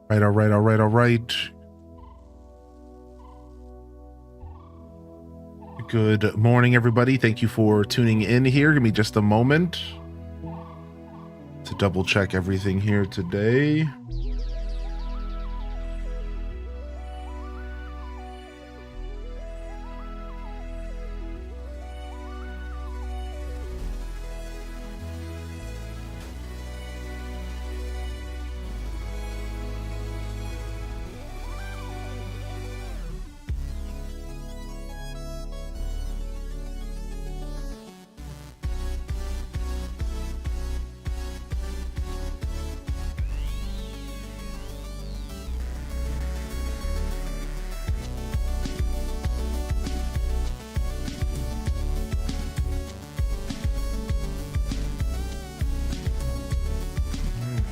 Right, all right, all right, all right. Good morning, everybody. Thank you for tuning in here. Give me just a moment to double check everything here today.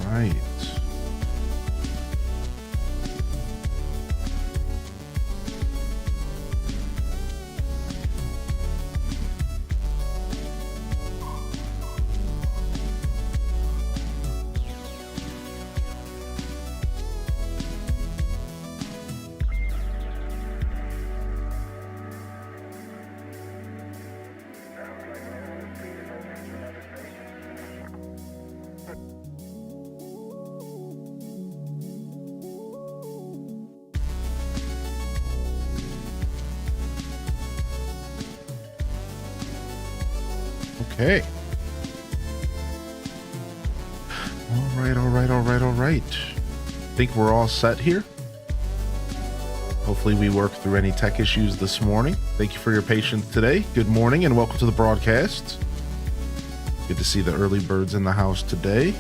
Right. Okay. All right, all right, all right, all right. I think we're all set here. Hopefully we work through any tech issues this morning. Thank you for your patience today. Good morning and welcome to the broadcast. Good to see the early birds in the house today.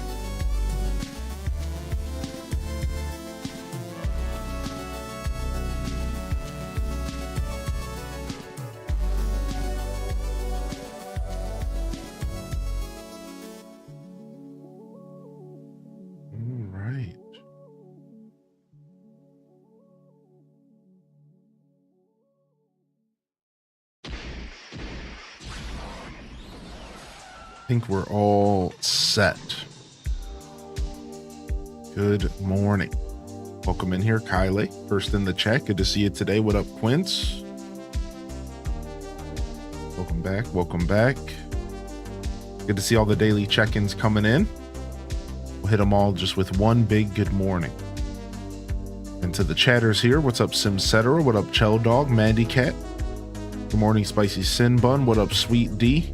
I think we're all set. Good morning. Welcome in here, Kylie. First in the chat. Good to see you today. What up, Quince? Welcome back. Welcome back. Good to see all the daily check-ins coming in. We'll hit them all just with one big good morning. And to the chatters here, what's up, Simcetera? What up, Chell Dog? Mandy Cat? Good morning, Spicy Sin Bun. What up, Sweet D?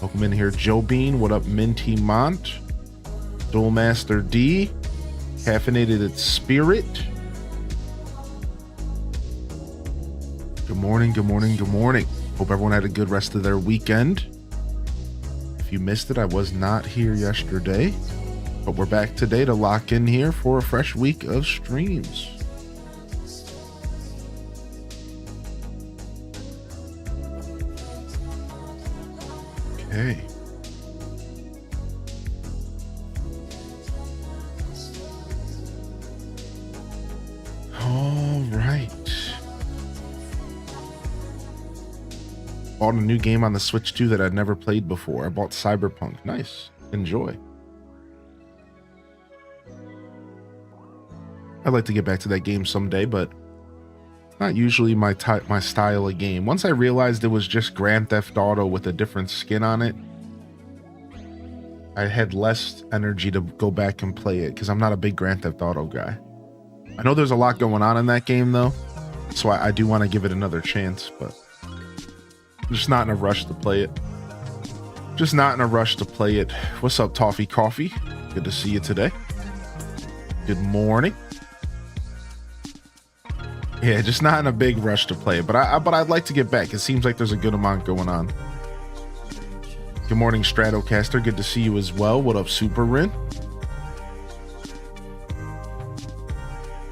Welcome in here, Joe Bean. What up, Minty Mont? Dual Master D. Caffeinated Spirit. Good morning, good morning, good morning. Hope everyone had a good rest of their weekend. If you missed it, I was not here yesterday, but we're back today to lock in here for a fresh week of streams. Okay. All right. Bought a new game on the Switch 2 that I'd never played before. I bought Cyberpunk. Nice. Enjoy. I'd like to get back to that game someday, but not usually my style of game. Once I realized it was just Grand Theft Auto with a different skin on it, I had less energy to go back and play it because I'm not a big Grand Theft Auto guy. I know there's a lot going on in that game though, so I do want to give it another chance, but I'm just not in a rush to play it. Just not in a rush to play it. What's up, Toffee Coffee? Good to see you today. Good morning. Yeah, just not in a big rush to play it, but I'd like to get back. It seems like there's a good amount going on. Good morning, Stratocaster. Good to see you as well. What up, Super Rin?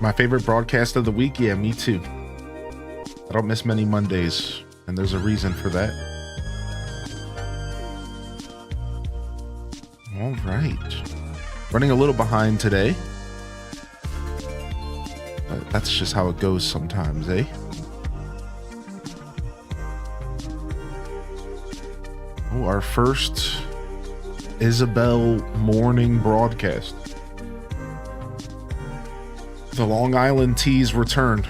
My favorite broadcast of the week? Yeah, me too. I don't miss many Mondays, and there's a reason for that. All right. Running a little behind today. But that's just how it goes sometimes, eh? Oh, our first Isabel morning broadcast. The Long Island teas returned.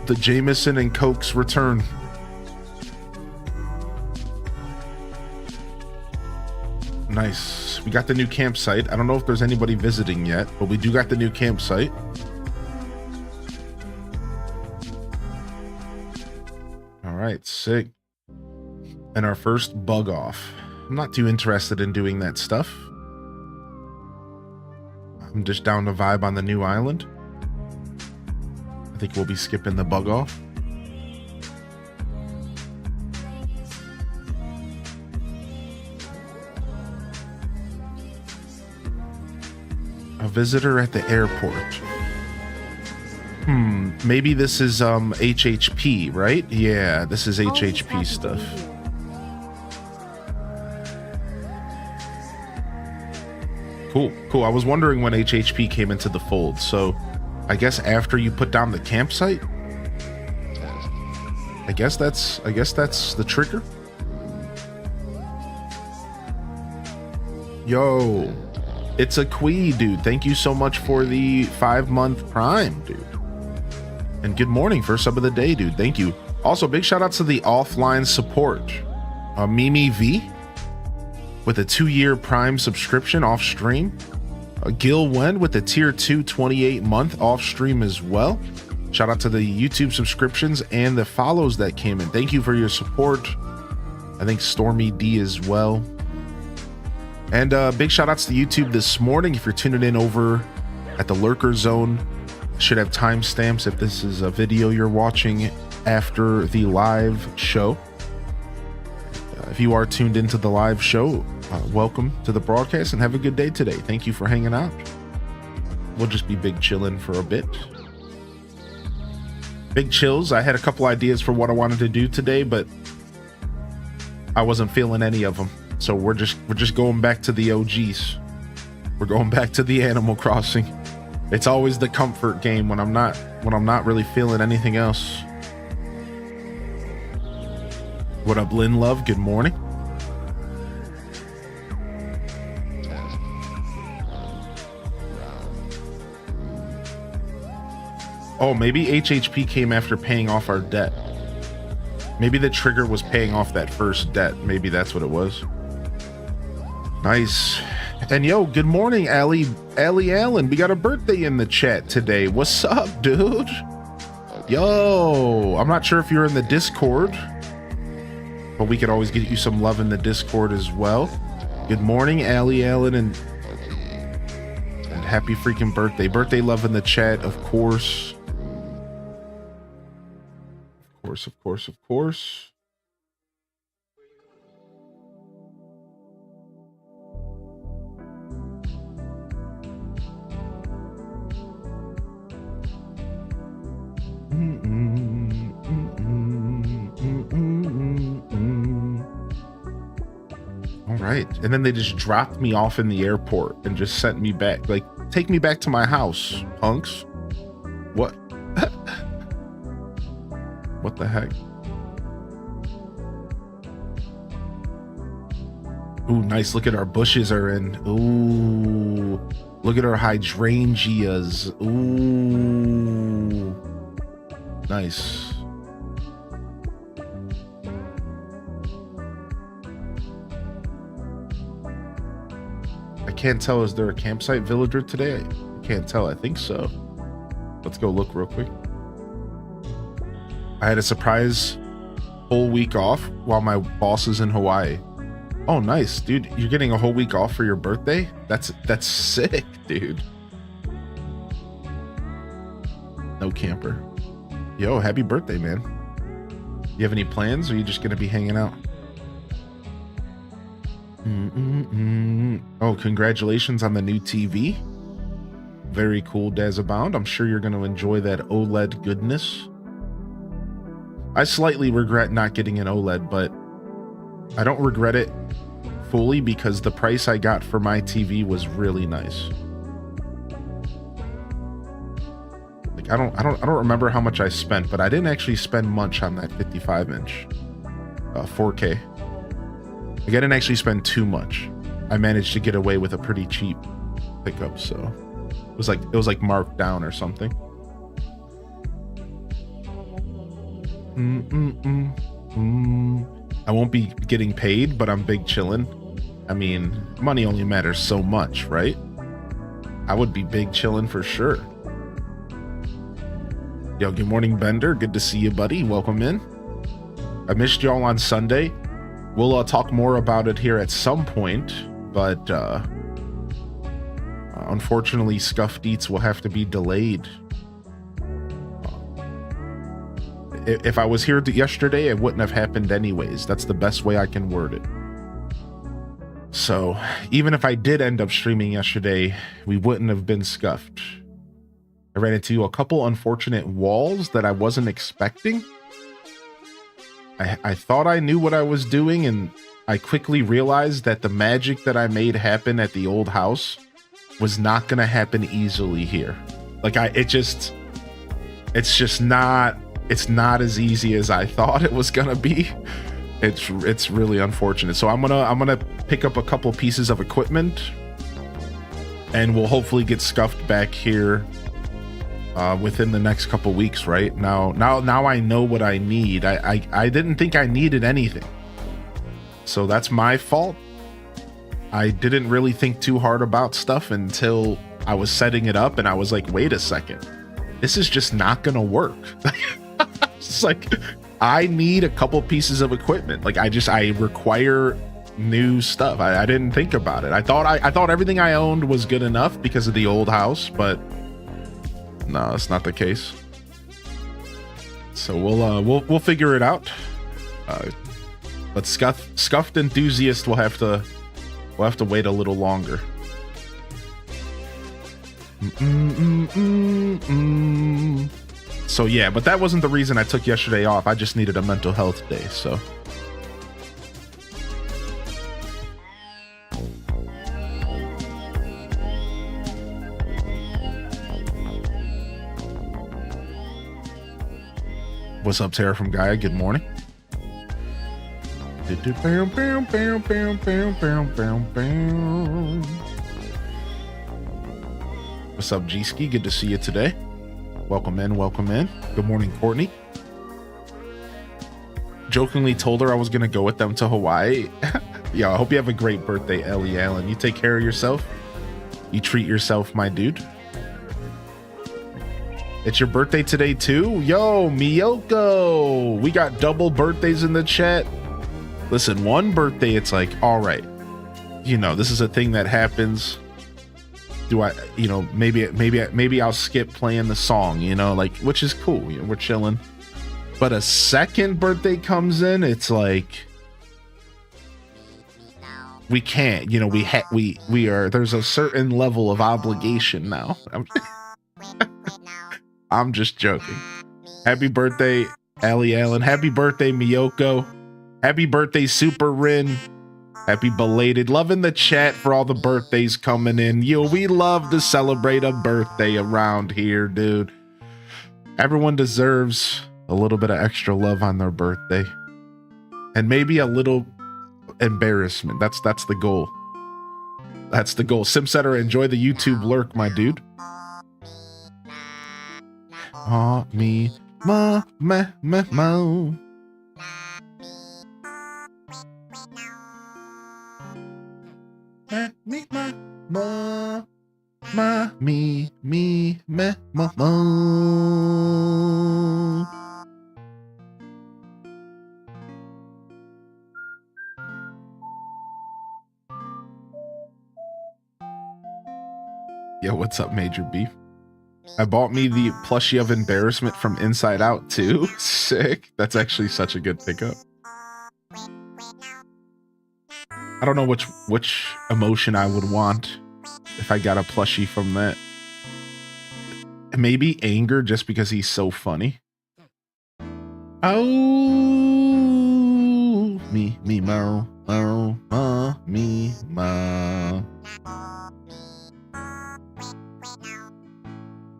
The Jameson and Cokes return. Nice. We got the new campsite. I don't know if there's anybody visiting yet, but we do got the new campsite. All right, sick. And our first bug off. I'm not too interested in doing that stuff. I'm just down to vibe on the new island. I think we'll be skipping the bug off. A visitor at the airport. Maybe this is HHP, right? Yeah, this is HHP stuff. Cool. I was wondering when HHP came into the fold, so I guess after you put down the campsite? I guess that's the trigger. Yo, it's a Quee, dude. Thank you so much for the 5-month Prime, dude. And good morning, first sub of the day, dude. Thank you. Also, big shout out to the offline support. Mimi V with a 2-year Prime subscription off stream. Gil Wen with a tier 2 28-month off stream as well. Shout out to the YouTube subscriptions and the follows that came in. Thank you for your support. I think Stormy D as well. And big shout outs to YouTube this morning. If you're tuning in over at the Lurker Zone, should have timestamps if this is a video you're watching after the live show. If you are tuned into the live show, welcome to the broadcast and have a good day today. Thank you for hanging out. We'll just be big chilling for a bit. Big chills. I had a couple ideas for what I wanted to do today, but I wasn't feeling any of them. So we're just going back to the OGs. We're going back to the Animal Crossing. It's always the comfort game when I'm not really feeling anything else. What up, Lynn Love? Good morning. Oh, maybe HHP came after paying off our debt. Maybe the trigger was paying off that first debt. Maybe that's what it was. Nice. And yo, good morning, Allie Allen. We got a birthday in the chat today. What's up, dude? Yo, I'm not sure if you're in the Discord, but we could always get you some love in the Discord as well. Good morning, Allie Allen, and happy freaking birthday. Birthday love in the chat, of course. Of course. All right, and then they just dropped me off in the airport and just sent me back. Like, take me back to my house, punks. What? What the heck? Ooh, nice. Look at our bushes are in. Ooh, look at our hydrangeas. Ooh, nice. I can't tell. Is there a campsite villager today? I can't tell. I think so. Let's go look real quick. I had a surprise whole week off while my boss is in Hawaii. Oh, nice, dude. You're getting a whole week off for your birthday? That's sick, dude. No camper. Yo, happy birthday, man. You have any plans, or are you just gonna be hanging out? Oh, congratulations on the new TV. Very cool, Dazabound. I'm sure you're gonna enjoy that OLED goodness. I slightly regret not getting an OLED, but I don't regret it fully because the price I got for my TV was really nice. Like I don't remember how much I spent, but I didn't actually spend much on that 55-inch 4K. Like I didn't actually spend too much. I managed to get away with a pretty cheap pickup, so it was like marked down or something. I won't be getting paid, but I'm big chillin'. I mean, money only matters so much, right? I would be big chillin' for sure. Yo, good morning, Bender. Good to see you, buddy. Welcome in. I missed y'all on Sunday. We'll talk more about it here at some point, but unfortunately, Scuffed Eats will have to be delayed. If I was here yesterday, it wouldn't have happened anyways. That's the best way I can word it. So even if I did end up streaming yesterday, we wouldn't have been scuffed. I ran into a couple unfortunate walls that I wasn't expecting. I thought I knew what I was doing, and I quickly realized that the magic that I made happen at the old house was not going to happen easily here. Like it's not as easy as I thought it was going to be. It's really unfortunate. So I'm gonna pick up a couple pieces of equipment, and we'll hopefully get scuffed back here within the next couple weeks. Right now I know what I need. I didn't think I needed anything, so that's my fault. I didn't really think too hard about stuff until I was setting it up, and I was like, wait a second, this is just not gonna work. It's like, I need a couple pieces of equipment. Like I require new stuff. I didn't think about it. I thought everything I owned was good enough because of the old house, but no, that's not the case. So we'll figure it out. But scuffed enthusiast will have to wait a little longer. So yeah, but that wasn't the reason I took yesterday off. I just needed a mental health day, so. What's up, Tara from Gaia? Good morning. What's up, G-Ski? Good to see you today. Welcome in, welcome in. Good morning, Courtney. Jokingly told her I was gonna go with them to Hawaii. Yo, I hope you have a great birthday, Ellie Allen. You take care of yourself. You treat yourself, my dude. It's your birthday today too? Yo, Miyoko! We got double birthdays in the chat. Listen, one birthday, it's like, all right, you know, this is a thing that happens. Do I, you know, maybe I'll skip playing the song, you know, like, which is cool. You know, we're chilling. But a second birthday comes in, it's like, we can't, you know, we are, there's a certain level of obligation now. I'm just joking. Happy birthday, Allie Allen. Happy birthday, Miyoko. Happy birthday, Super Rin. Happy belated. Loving the chat for all the birthdays coming in. Yo, we love to celebrate a birthday around here, dude. Everyone deserves a little bit of extra love on their birthday. And maybe a little embarrassment. That's the goal. That's the goal. Simsetter, enjoy the YouTube lurk, my dude. Oh, me, ma, ma, ma, ma. Me, ma, ma, ma, me, me, me, ma, ma. Yo, what's up, Major Beef? I bought me the plushie of embarrassment from Inside Out too. Sick. That's actually such a good pickup. I don't know which emotion I would want if I got a plushie from that. Maybe anger, just because he's so funny. Oh, me, mo, mo, ma, me, ma.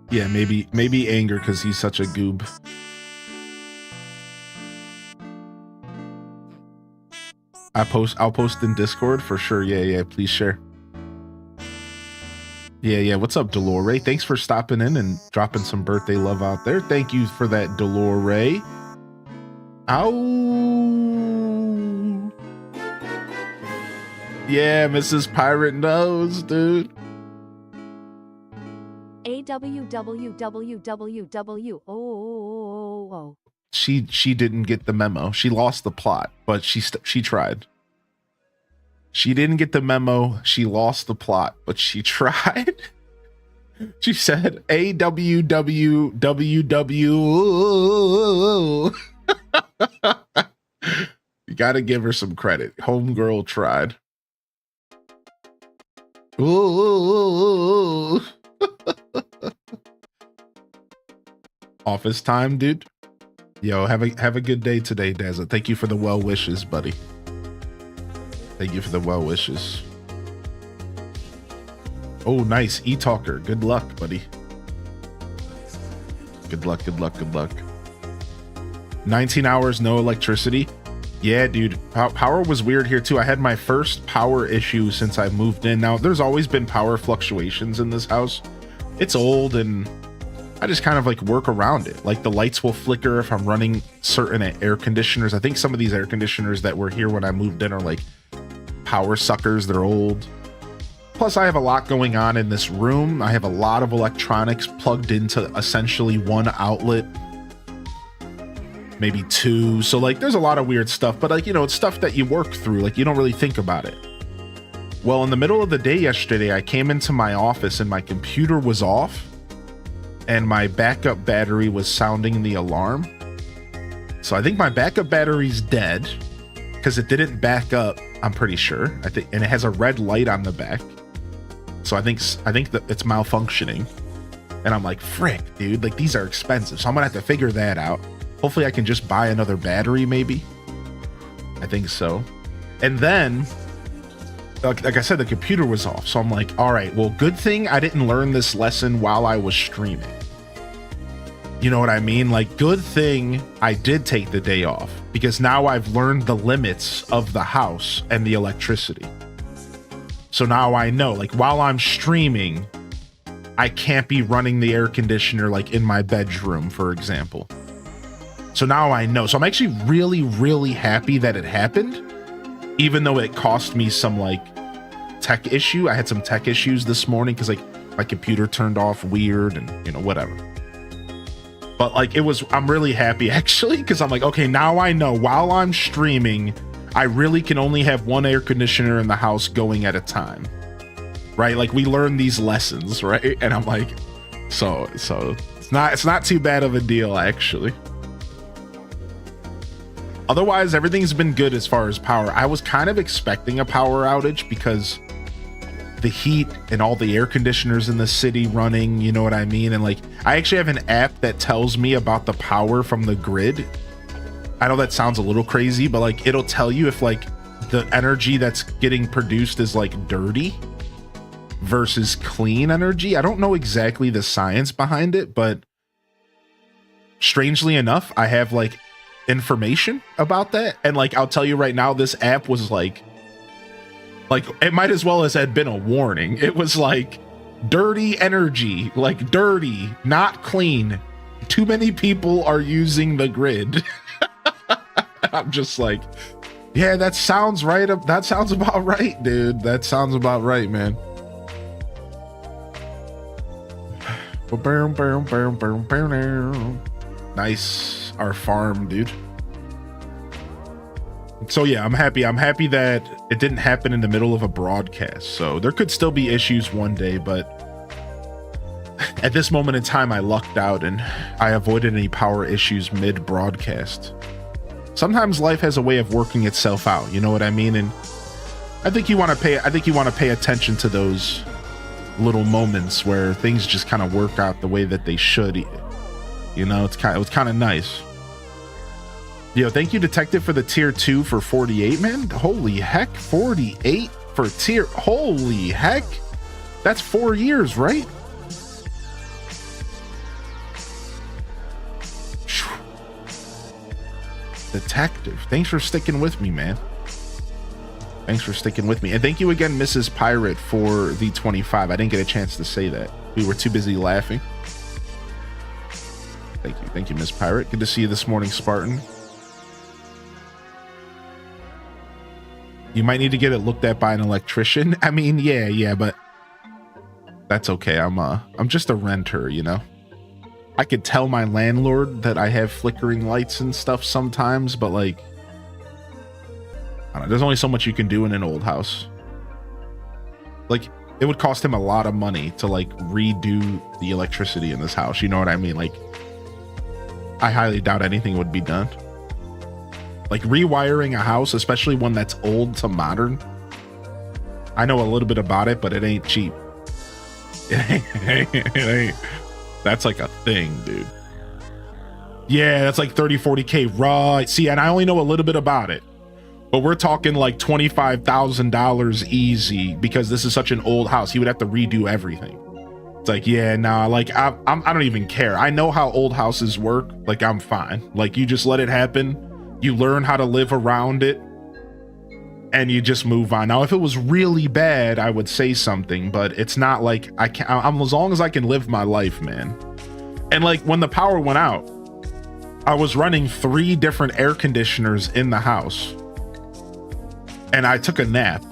Yeah, maybe anger because he's such a goob. I'll post in Discord for sure. Yeah, please share. Yeah. What's up, Delore? Thanks for stopping in and dropping some birthday love out there. Thank you for that, Delore. Ow. Yeah, Mrs. Pirate knows, dude. AWWWWWO. She didn't get the memo. She lost the plot, but she tried. She didn't get the memo. She lost the plot, but she tried. She said AWWWW. You gotta give her some credit. Homegirl tried. Ooh. Office time, dude. Yo, have a good day today, Dazza. Thank you for the well wishes, buddy. Thank you for the well wishes. Oh, nice. E-talker. Good luck, buddy. Good luck, good luck, good luck. 19 hours, no electricity. Yeah, dude. Power was weird here too. I had my first power issue since I moved in. Now, there's always been power fluctuations in this house. It's old and I just kind of like work around it. Like the lights will flicker if I'm running certain air conditioners. I think some of these air conditioners that were here when I moved in are like power suckers. They're old. Plus, I have a lot going on in this room. I have a lot of electronics plugged into essentially one outlet, maybe two. So like there's a lot of weird stuff, but like, you know, it's stuff that you work through. Like you don't really think about it. Well, in the middle of the day yesterday, I came into my office and my computer was off and my backup battery was sounding the alarm. So I think my backup battery's dead because it didn't back up, I'm pretty sure. I think, and it has a red light on the back. So I think that it's malfunctioning. And I'm like, frick, dude, like these are expensive. So I'm gonna have to figure that out. Hopefully I can just buy another battery, maybe. I think so. And then, like I said, the computer was off. So I'm like, all right, well, good thing I didn't learn this lesson while I was streaming. You know what I mean? Like, good thing I did take the day off because now I've learned the limits of the house and the electricity. So now I know, like, while I'm streaming, I can't be running the air conditioner like in my bedroom, for example. So now I know. So I'm actually really, really happy that it happened, even though it cost me some like tech issue. I had some tech issues this morning because like my computer turned off weird and, you know, whatever. But like I'm really happy actually because I'm like, okay, now I know while I'm streaming, I really can only have one air conditioner in the house going at a time, right? Like we learn these lessons, right? And I'm like, so it's not too bad of a deal actually. Otherwise, everything's been good as far as power. I was kind of expecting a power outage because the heat and all the air conditioners in the city running, you know what I mean? And like, I actually have an app that tells me about the power from the grid. I know that sounds a little crazy, but like, it'll tell you if like the energy that's getting produced is like dirty versus clean energy. I don't know exactly the science behind it, but strangely enough, I have like information about that. And like, I'll tell you right now, this app was like it might as well as had been a warning. It was like dirty energy, like dirty, not clean. Too many people are using the grid. I'm just like, yeah, that sounds right. That sounds about right, dude. That sounds about right, man. Nice. Our farm, dude. So yeah, I'm happy that it didn't happen in the middle of a broadcast. So there could still be issues one day, but at this moment in time, I lucked out and I avoided any power issues mid-broadcast. Sometimes life has a way of working itself out, you know what I mean? And I think you want to pay attention to those little moments where things just kind of work out the way that they should. You know, it was kind of nice. Yo, thank you, Detective, for the tier 2 for 48, man. Holy heck, 48 for tier. Holy heck. That's 4 years, right? Detective, thanks for sticking with me, man. Thanks for sticking with me. And thank you again, Mrs. Pirate, for the 25. I didn't get a chance to say that. We were too busy laughing. Thank you. Thank you, Miss Pirate. Good to see you this morning, Spartan. You might need to get it looked at by an electrician. I mean, yeah, but that's okay. I'm just a renter, you know? I could tell my landlord that I have flickering lights and stuff sometimes, but like, I don't know, there's only so much you can do in an old house. Like, it would cost him a lot of money to like redo the electricity in this house. You know what I mean? Like, I highly doubt anything would be done. Like rewiring a house, especially one that's old to modern. I know a little bit about it, but it ain't cheap. It ain't. That's like a thing, dude. Yeah, that's like 30, 40K. Right. See, and I only know a little bit about it. But we're talking like $25,000 easy because this is such an old house. He would have to redo everything. It's like, yeah, nah, like I don't even care. I know how old houses work. Like, I'm fine. Like, you just let it happen. You learn how to live around it and you just move on. Now, if it was really bad, I would say something, but it's not like I'm as long as I can live my life, man. And like when the power went out, I was running 3 different air conditioners in the house. And I took a nap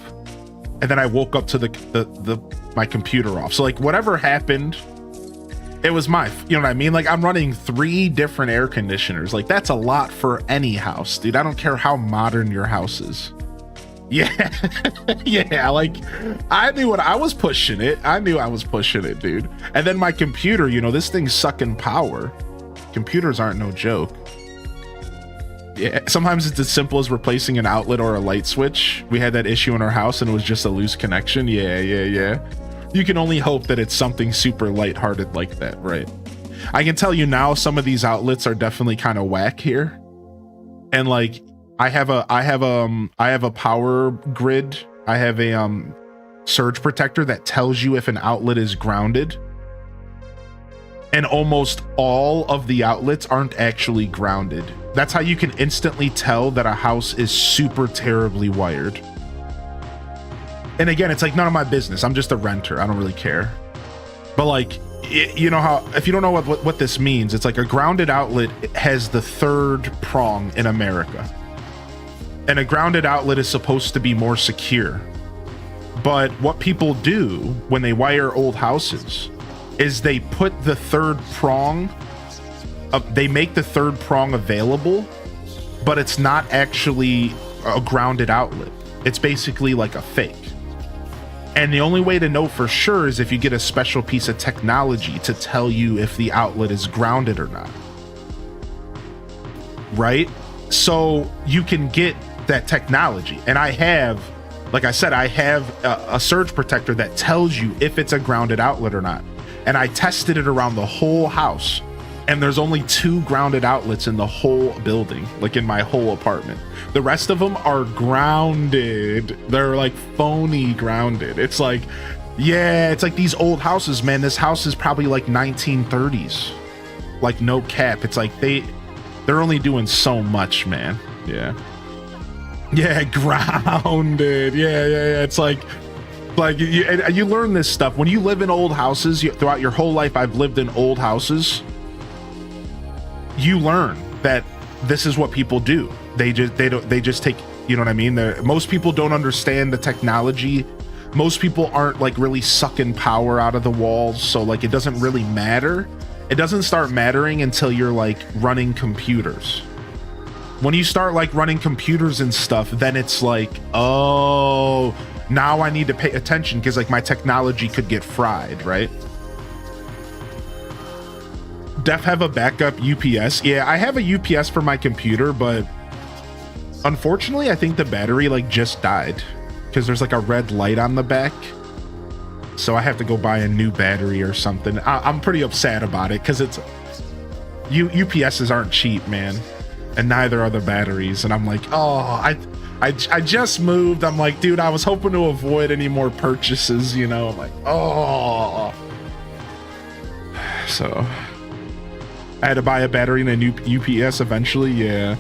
and then I woke up to my computer off. So like whatever happened, it was you know what I mean? Like I'm running 3 different air conditioners. Like that's a lot for any house, dude. I don't care how modern your house is. Yeah. Yeah. Like I knew what I was pushing it. I knew I was pushing it, dude. And then my computer, you know, this thing's sucking power. Computers aren't no joke. Yeah, sometimes it's as simple as replacing an outlet or a light switch. We had that issue in our house and it was just a loose connection. Yeah. You can only hope that it's something super lighthearted like that, right? I can tell you now some of these outlets are definitely kind of whack here. And like I have a power grid. I have a surge protector that tells you if an outlet is grounded. And almost all of the outlets aren't actually grounded. That's how you can instantly tell that a house is super terribly wired. And again, it's like none of my business. I'm just a renter. I don't really care. But like, you know how, if you don't know what this means, it's like a grounded outlet has the 3rd prong in America. And a grounded outlet is supposed to be more secure. But what people do when they wire old houses is they put the 3rd prong, they make the 3rd prong available, but it's not actually a grounded outlet. It's basically like a fake. And the only way to know for sure is if you get a special piece of technology to tell you if the outlet is grounded or not. Right? So you can get that technology. And I have, like I said, I have a surge protector that tells you if it's a grounded outlet or not. And I tested it around the whole house. And there's only 2 grounded outlets in the whole building, like in my whole apartment. The rest of them are grounded. They're like phony grounded. It's like, yeah, it's like these old houses, man. This house is probably like 1930s. Like no cap. It's like they're only doing so much, man. Yeah. Yeah, grounded. Yeah. It's like you learn this stuff when you live in old houses. Throughout your whole life, I've lived in old houses. You learn that this is what people do. They just take, you know what I mean? Most people don't understand the technology. Most people aren't like really sucking power out of the walls. So like, it doesn't really matter. It doesn't start mattering until you're like running computers. When you start like running computers and stuff, then it's like, oh, now I need to pay attention because like my technology could get fried, right? Def have a backup UPS. Yeah, I have a UPS for my computer, but unfortunately, I think the battery like just died because there's like a red light on the back. So I have to go buy a new battery or something. I'm pretty upset about it because it's UPSs aren't cheap, man, and neither are the batteries. And I'm like, oh, I just moved. I'm like, dude, I was hoping to avoid any more purchases, you know. I'm like, oh, so I had to buy a battery and a new UPS eventually. Yeah.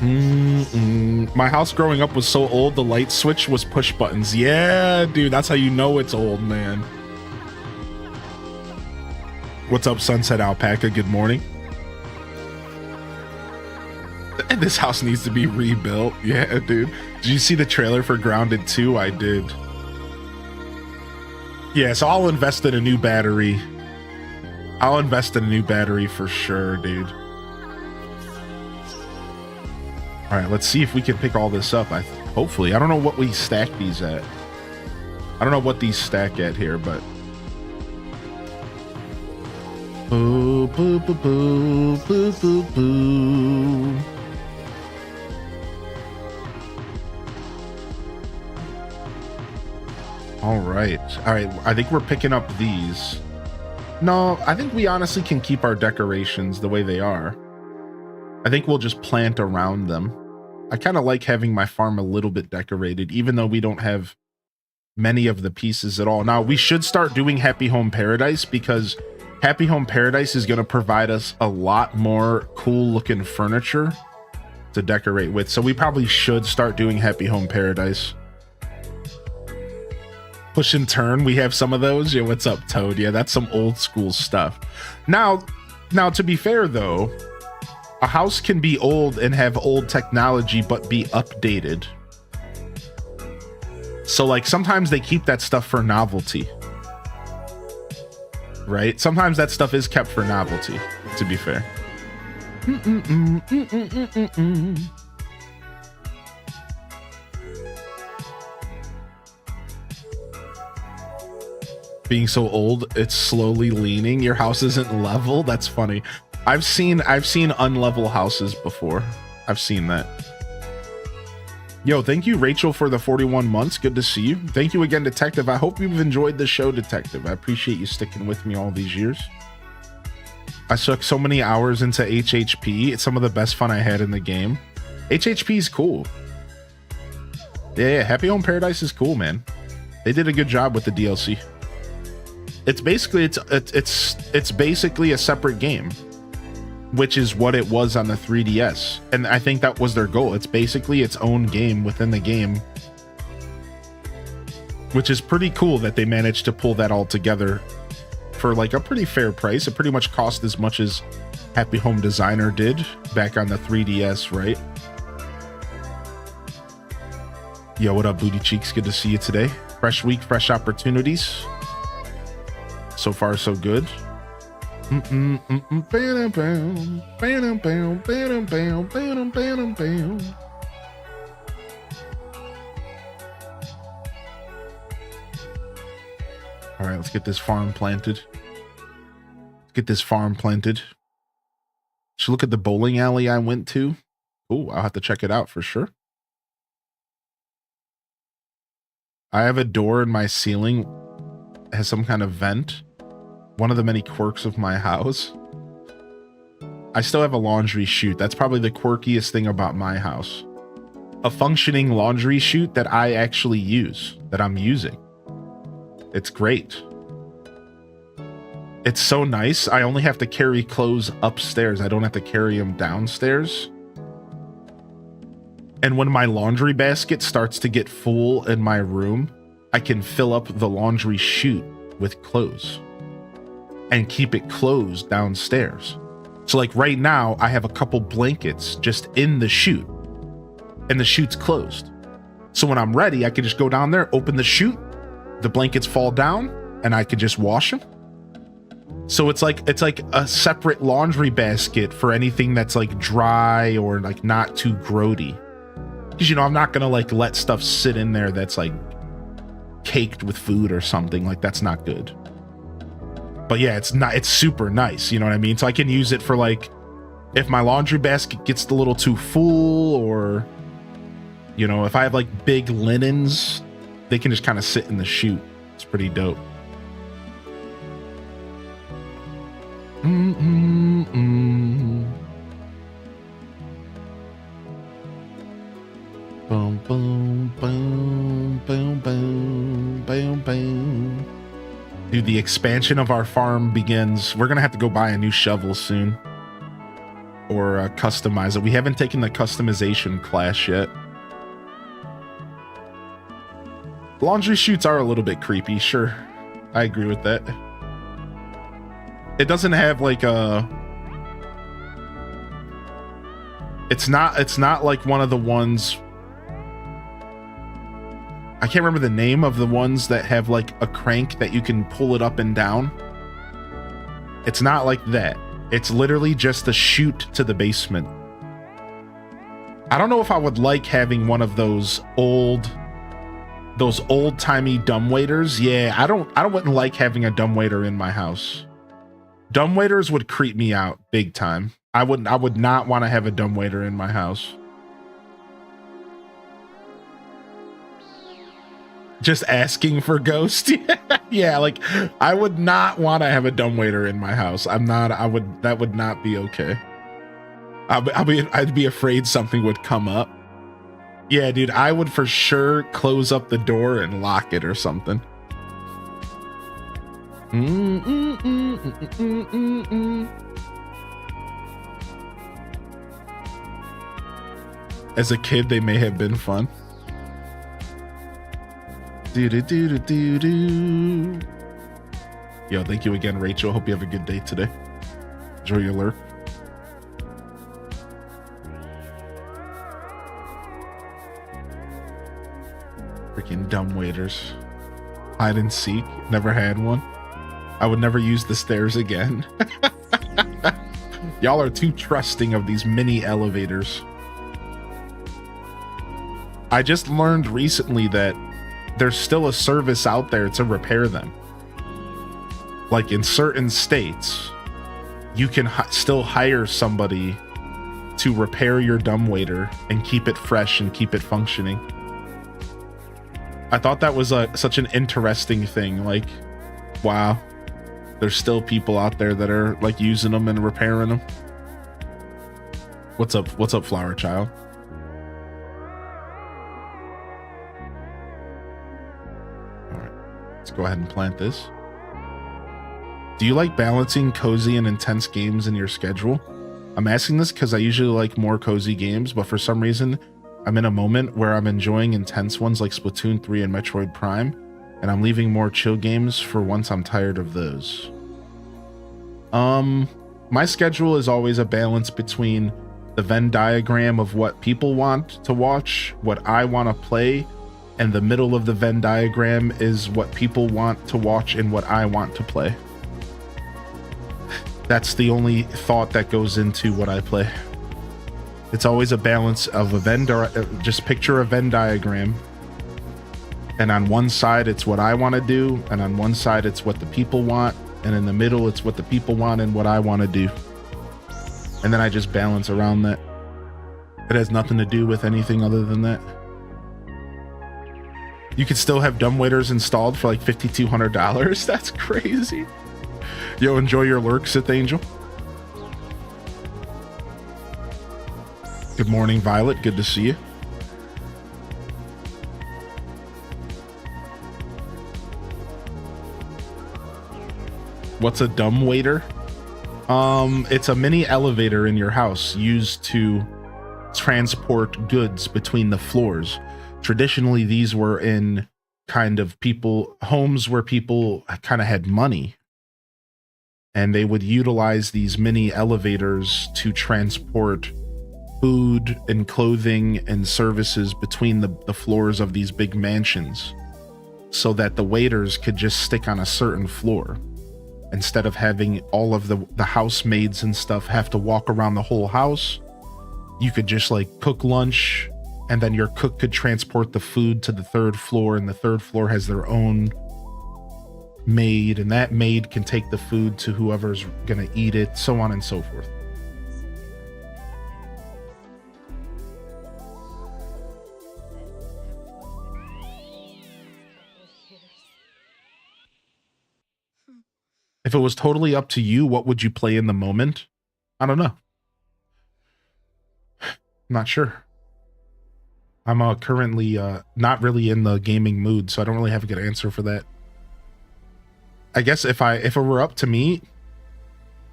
My house growing up was so old, the light switch was push buttons. Yeah, dude, that's how you know it's old, man. What's up, Sunset Alpaca? Good morning. This house needs to be rebuilt. Yeah, dude. Did you see the trailer for Grounded 2? I did. Yeah, so I'll invest in a new battery. I'll invest in a new battery for sure, dude. All right, let's see if we can pick all this up. Hopefully. I don't know what we stack these at. I don't know what these stack at here, but... Boo, boo, boo, boo, boo, boo, boo. All right. I think we're picking up these. No, I think we honestly can keep our decorations the way they are. I think we'll just plant around them. I kind of like having my farm a little bit decorated, even though we don't have many of the pieces at all. Now, we should start doing Happy Home Paradise, because Happy Home Paradise is going to provide us a lot more cool looking furniture to decorate with. So we probably should start doing Happy Home Paradise. Push and turn, we have some of those. Yeah, what's up, Toad? Yeah, that's some old school stuff. Now to be fair though, a house can be old and have old technology but be updated. So like sometimes they keep that stuff for novelty. Right? Sometimes that stuff is kept for novelty, to be fair. Being so old, it's slowly leaning. Your house isn't level. That's funny. I've seen unlevel houses before. I've seen that. Yo, thank you, Rachel, for the 41 months. Good to see you. Thank you again, Detective. I hope you've enjoyed the show, Detective. I appreciate you sticking with me all these years. I took so many hours into HHP. It's some of the best fun I had in the game. HHP is cool. Yeah, Happy Home Paradise is cool, man. They did a good job with the DLC. It's basically it's basically a separate game, which is what it was on the 3DS, and I think that was their goal. It's basically its own game within the game, which is pretty cool that they managed to pull that all together for like a pretty fair price. It pretty much cost as much as Happy Home Designer did back on the 3DS, right? Yo, what up, Booty Cheeks? Good to see you today. Fresh week, fresh opportunities. So far, so good. All right, let's get this farm planted. Should look at the bowling alley I went to. Oh, I'll have to check it out for sure. I have a door in my ceiling. It has some kind of vent. One of the many quirks of my house. I still have a laundry chute. That's probably the quirkiest thing about my house. A functioning laundry chute that I actually use, that I'm using. It's great. It's so nice. I only have to carry clothes upstairs. I don't have to carry them downstairs. And when my laundry basket starts to get full in my room, I can fill up the laundry chute with clothes and keep it closed downstairs. So like right now, I have a couple blankets just in the chute, and the chute's closed. So when I'm ready, I can just go down there, open the chute, the blankets fall down, and I could just wash them. So it's like a separate laundry basket for anything that's like dry or like not too grody. Because, you know, I'm not gonna like let stuff sit in there that's like caked with food or something. Like that's not good. But yeah, it's super nice, you know what I mean? So I can use it for like, if my laundry basket gets a little too full, or, you know, if I have like big linens, they can just kind of sit in the chute. It's pretty dope. Boom, boom, boom, boom, boom, boom, boom. Dude, the expansion of our farm begins. We're gonna have to go buy a new shovel soon, or customize it. We haven't taken the customization class yet. Laundry chutes are a little bit creepy, sure. I agree with that. It doesn't have like a... It's not like one of the ones... I can't remember the name of the ones that have like a crank that you can pull it up and down. It's not like that. It's literally just a chute to the basement. I don't know if I would like having one of those old-timey dumbwaiters. Yeah, I wouldn't like having a dumbwaiter in my house. Dumbwaiters would creep me out big time. I would not want to have a dumbwaiter in my house. Just asking for ghost. Yeah, like I would not want to have a dumbwaiter in my house. That would not be okay. I'd be afraid something would come up. Yeah, dude, I would for sure close up the door and lock it or something. As a kid, they may have been fun. Yo, thank you again, Rachel. Hope you have a good day today. Enjoy your lurk. Freaking dumbwaiters. Hide and seek. Never had one. I would never use the stairs again. Y'all are too trusting of these mini elevators. I just learned recently that there's still a service out there to repair them. Like in certain states, you can still hire somebody to repair your dumbwaiter and keep it fresh and keep it functioning. I thought that was such an interesting thing. Like, wow, there's still people out there that are like using them and repairing them. What's up, Flower Child? Let's go ahead and plant this. Do you like balancing cozy and intense games in your schedule? I'm asking this because I usually like more cozy games, but for some reason, I'm in a moment where I'm enjoying intense ones like Splatoon 3 and Metroid Prime, and I'm leaving more chill games for once I'm tired of those. My schedule is always a balance between the Venn diagram of what people want to watch, what I want to play, and the middle of the Venn diagram is what people want to watch and what I want to play. That's the only thought that goes into what I play. It's always a balance of a Venn just picture a Venn diagram. And on one side, it's what I want to do. And on one side, it's what the people want. And in the middle, it's what the people want and what I want to do. And then I just balance around that. It has nothing to do with anything other than that. You could still have dumbwaiters installed for like $5,200. That's crazy. Yo, enjoy your lurk, Sith Angel. Good morning, Violet. Good to see you. What's a dumbwaiter? It's a mini elevator in your house used to transport goods between the floors. Traditionally, these were in kind of homes where people kind of had money, and they would utilize these mini elevators to transport food and clothing and services between the floors of these big mansions, so that the waiters could just stick on a certain floor instead of having all of the housemaids and stuff have to walk around the whole house. You could just like cook lunch, and then your cook could transport the food to the third floor, and the third floor has their own maid, and that maid can take the food to whoever's gonna eat it, so on and so forth. If it was totally up to you, what would you play in the moment? I don't know. I'm not sure. I'm currently not really in the gaming mood, so I don't really have a good answer for that. I guess if it were up to me,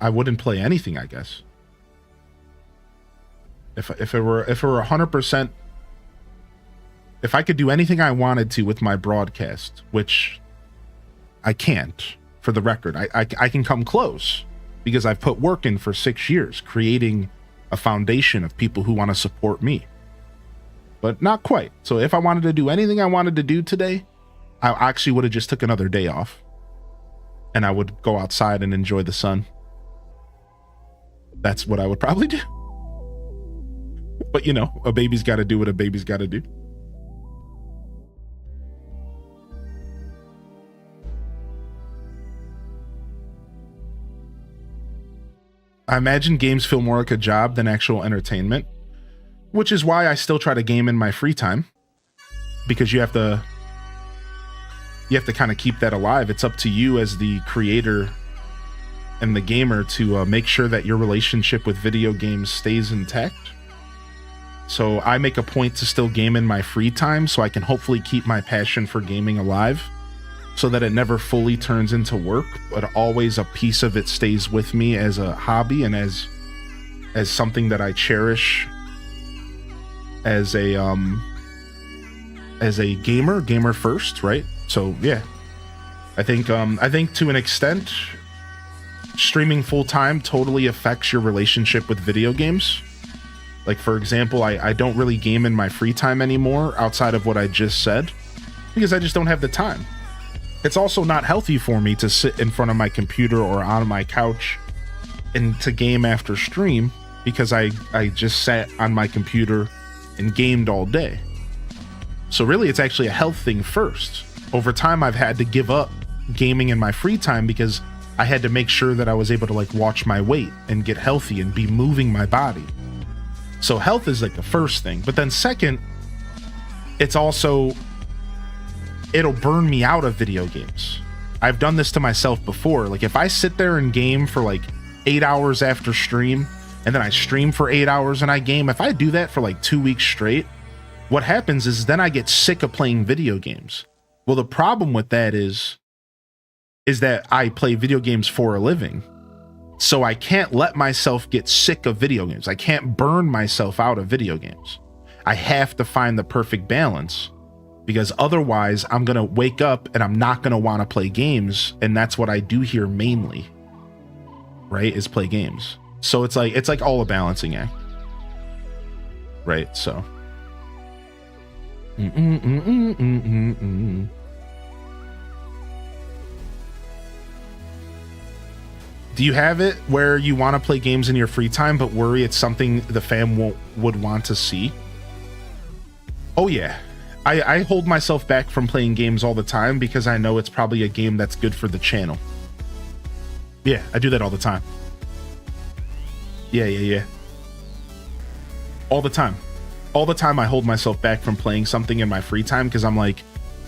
I wouldn't play anything, I guess. If it were 100%, if I could do anything I wanted to with my broadcast, which I can't, for the record, I can come close because I've put work in for 6 years, creating a foundation of people who want to support me, but not quite. So if I wanted to do anything I wanted to do today, I actually would have just took another day off and I would go outside and enjoy the sun. That's what I would probably do. But you know, a baby's got to do what a baby's got to do. I imagine games feel more like a job than actual entertainment, which is why I still try to game in my free time, because you have to kind of keep that alive. It's up to you as the creator and the gamer to make sure that your relationship with video games stays intact. So I make a point to still game in my free time so I can hopefully keep my passion for gaming alive, so that it never fully turns into work, but always a piece of it stays with me as a hobby and as something that I cherish as a gamer first, right? So yeah, I think to an extent, streaming full time totally affects your relationship with video games. Like, for example, I don't really game in my free time anymore outside of what I just said, because I just don't have the time. It's also not healthy for me to sit in front of my computer or on my couch and to game after stream, because I just sat on my computer and gamed all day. So really, it's actually a health thing first. Over time, I've had to give up gaming in my free time because I had to make sure that I was able to like watch my weight and get healthy and be moving my body. So health is like the first thing. But then second, it's also, it'll burn me out of video games. I've done this to myself before. Like, if I sit there and game for like 8 hours after stream, and then I stream for 8 hours and I game, if I do that for like 2 weeks straight, what happens is then I get sick of playing video games. Well, the problem with that is that I play video games for a living. So I can't let myself get sick of video games. I can't burn myself out of video games. I have to find the perfect balance, because otherwise I'm going to wake up and I'm not going to want to play games. And that's what I do here mainly, right? Is play games. So it's like all a balancing act, right? So. Do you have it where you want to play games in your free time, but worry it's something the fam would want to see? Oh yeah. I hold myself back from playing games all the time because I know it's probably a game that's good for the channel. Yeah, I do that all the time. Yeah. All the time. All the time I hold myself back from playing something in my free time because I'm like,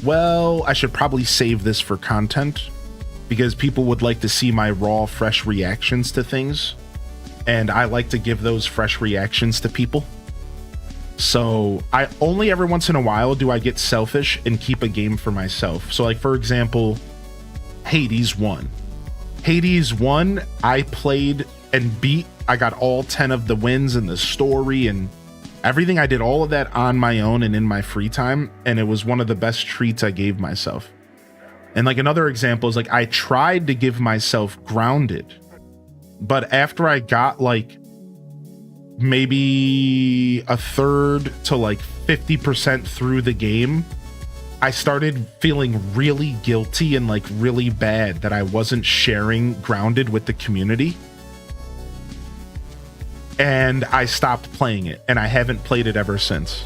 well, I should probably save this for content, because people would like to see my raw, fresh reactions to things. And I like to give those fresh reactions to people. So I only every once in a while do I get selfish and keep a game for myself. So like, for example, Hades 1. Hades 1, I played and beat. I got all 10 of the wins and the story and everything. I did all of that on my own and in my free time. And it was one of the best treats I gave myself. And like another example is like, I tried to give myself Grounded, but after I got like maybe a third to like 50% through the game, I started feeling really guilty and like really bad that I wasn't sharing Grounded with the community. And I stopped playing it, and I haven't played it ever since.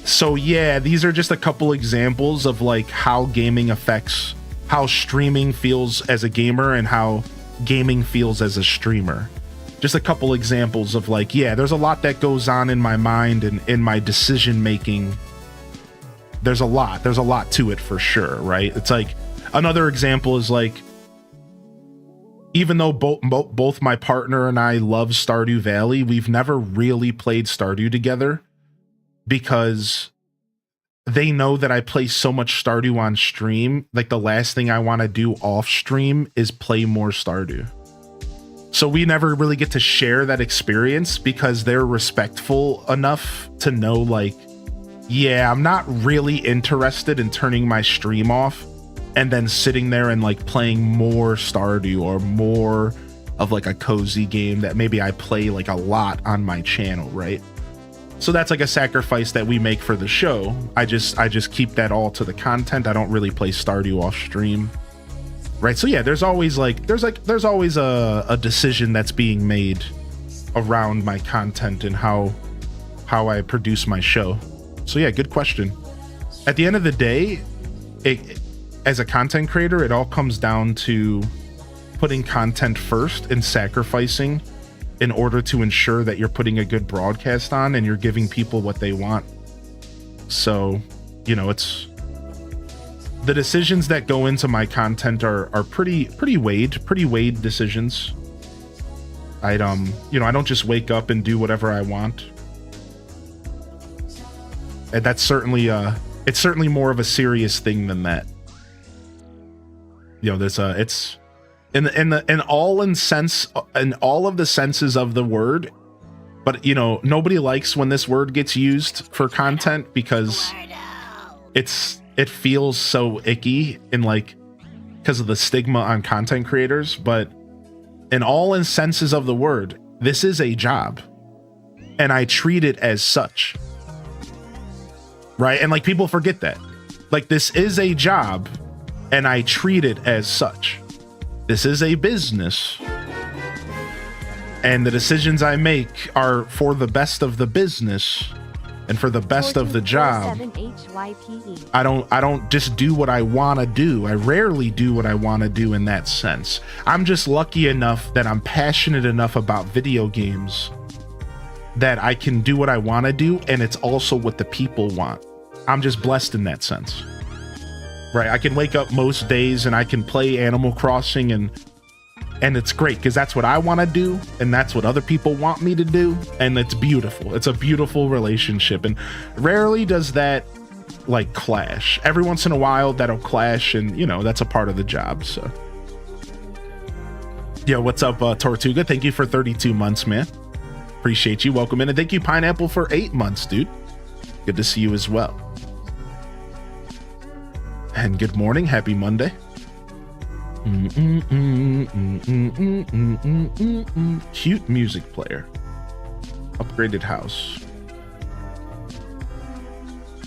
So yeah, these are just a couple examples of like how gaming affects how streaming feels as a gamer and how gaming feels as a streamer. Just a couple examples of like, yeah, there's a lot that goes on in my mind and in my decision making. There's a lot to it for sure, right? It's like, another example is like, even though both my partner and I love Stardew Valley, we've never really played Stardew together, because they know that I play so much Stardew on stream. Like, the last thing I want to do off stream is play more Stardew. So we never really get to share that experience because they're respectful enough to know, like, yeah, I'm not really interested in turning my stream off and then sitting there and like playing more Stardew or more of like a cozy game that maybe I play like a lot on my channel, right? So that's like a sacrifice that we make for the show. I just keep that all to the content. I don't really play Stardew off stream. Right, so yeah, there's always a decision that's being made around my content and how I produce my show. So yeah, good question. At the end of the day, as a content creator, it all comes down to putting content first and sacrificing in order to ensure that you're putting a good broadcast on and you're giving people what they want. So, you know, it's the decisions that go into my content are pretty weighed decisions. I don't just wake up and do whatever I want. And that's certainly it's certainly more of a serious thing than that. You know, there's it's in all of the senses of the word, but you know, nobody likes when this word gets used for content because it feels so icky and like because of the stigma on content creators. But in all senses of the word, this is a job and I treat it as such, right? And like people forget that, like, this is a job and I treat it as such. This is a business and the decisions I make are for the best of the business and for the best of the job. I don't just do what I want to do. I rarely do what I want to do in that sense. I'm just lucky enough that I'm passionate enough about video games that I can do what I want to do, and it's also what the people want. I'm just blessed in that sense. Right? I can wake up most days and I can play Animal Crossing and it's great because that's what I want to do and that's what other people want me to do, and it's beautiful. It's a beautiful relationship, and rarely does that like clash. Every once in a while that'll clash, and you know, that's a part of the job. So yeah, what's up, Tortuga? Thank you for 32 months, man. Appreciate you. Welcome in. And thank you, Pineapple, for 8 months, dude. Good to see you as well. And good morning. Happy Monday. Cute music player. Upgraded house.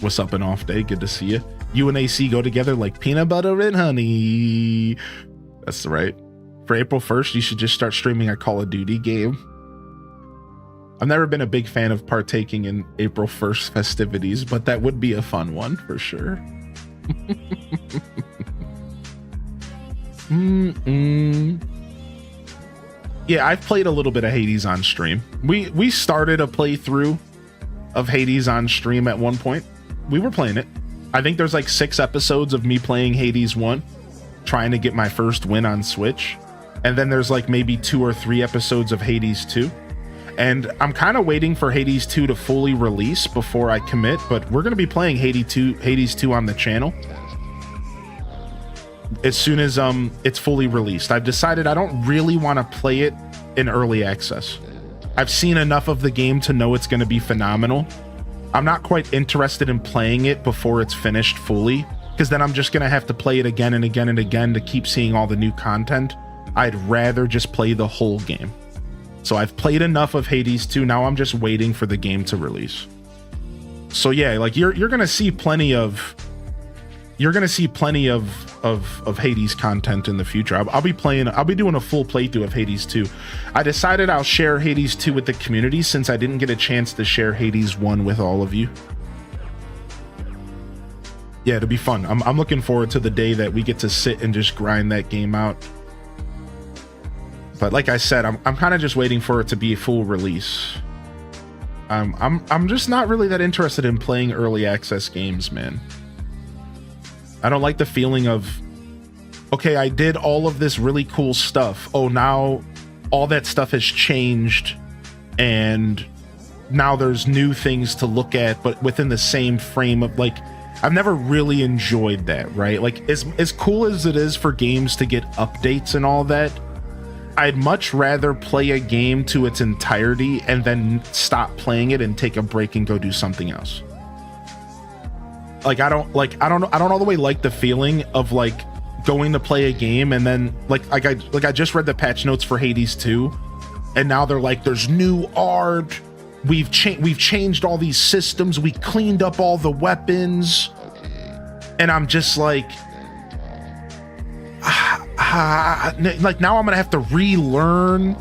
What's up, an off day? Good to see you. You and AC go together like peanut butter and honey. That's right. For April 1st, you should just start streaming a Call of Duty game. I've never been a big fan of partaking in April 1st festivities, but that would be a fun one for sure. Yeah, I've played a little bit of Hades on stream. We started a playthrough of Hades on stream at one point. We were playing it. I think there's like 6 episodes of me playing Hades 1, trying to get my first win on Switch. And then there's like maybe 2 or 3 episodes of Hades 2. And I'm kind of waiting for Hades 2 to fully release before I commit, but we're going to be playing Hades 2 on the channel as soon as it's fully released. I've decided I don't really want to play it in early access. I've seen enough of the game to know it's going to be phenomenal. I'm not quite interested in playing it before it's finished fully, because then I'm just going to have to play it again and again and again to keep seeing all the new content. I'd rather just play the whole game. So I've played enough of Hades 2. Now I'm just waiting for the game to release. So yeah, like you're gonna see plenty of Hades content in the future. I'll be doing a full playthrough of Hades 2. I decided I'll share Hades 2 with the community since I didn't get a chance to share Hades 1 with all of you. Yeah, it'll be fun. I'm looking forward to the day that we get to sit and just grind that game out. But like I said, I'm kind of just waiting for it to be a full release. I'm just not really that interested in playing early access games, man. I don't like the feeling of, okay, I did all of this really cool stuff. Oh, now all that stuff has changed and now there's new things to look at, but within the same frame of, like, I've never really enjoyed that, right? Like, as cool as it is for games to get updates and all that, I'd much rather play a game to its entirety and then stop playing it and take a break and go do something else. Like I don't all the way like the feeling of like going to play a game and then I just read the patch notes for Hades 2, and now they're like, there's new art, we've changed all these systems, we cleaned up all the weapons, and I'm just like now I'm gonna have to relearn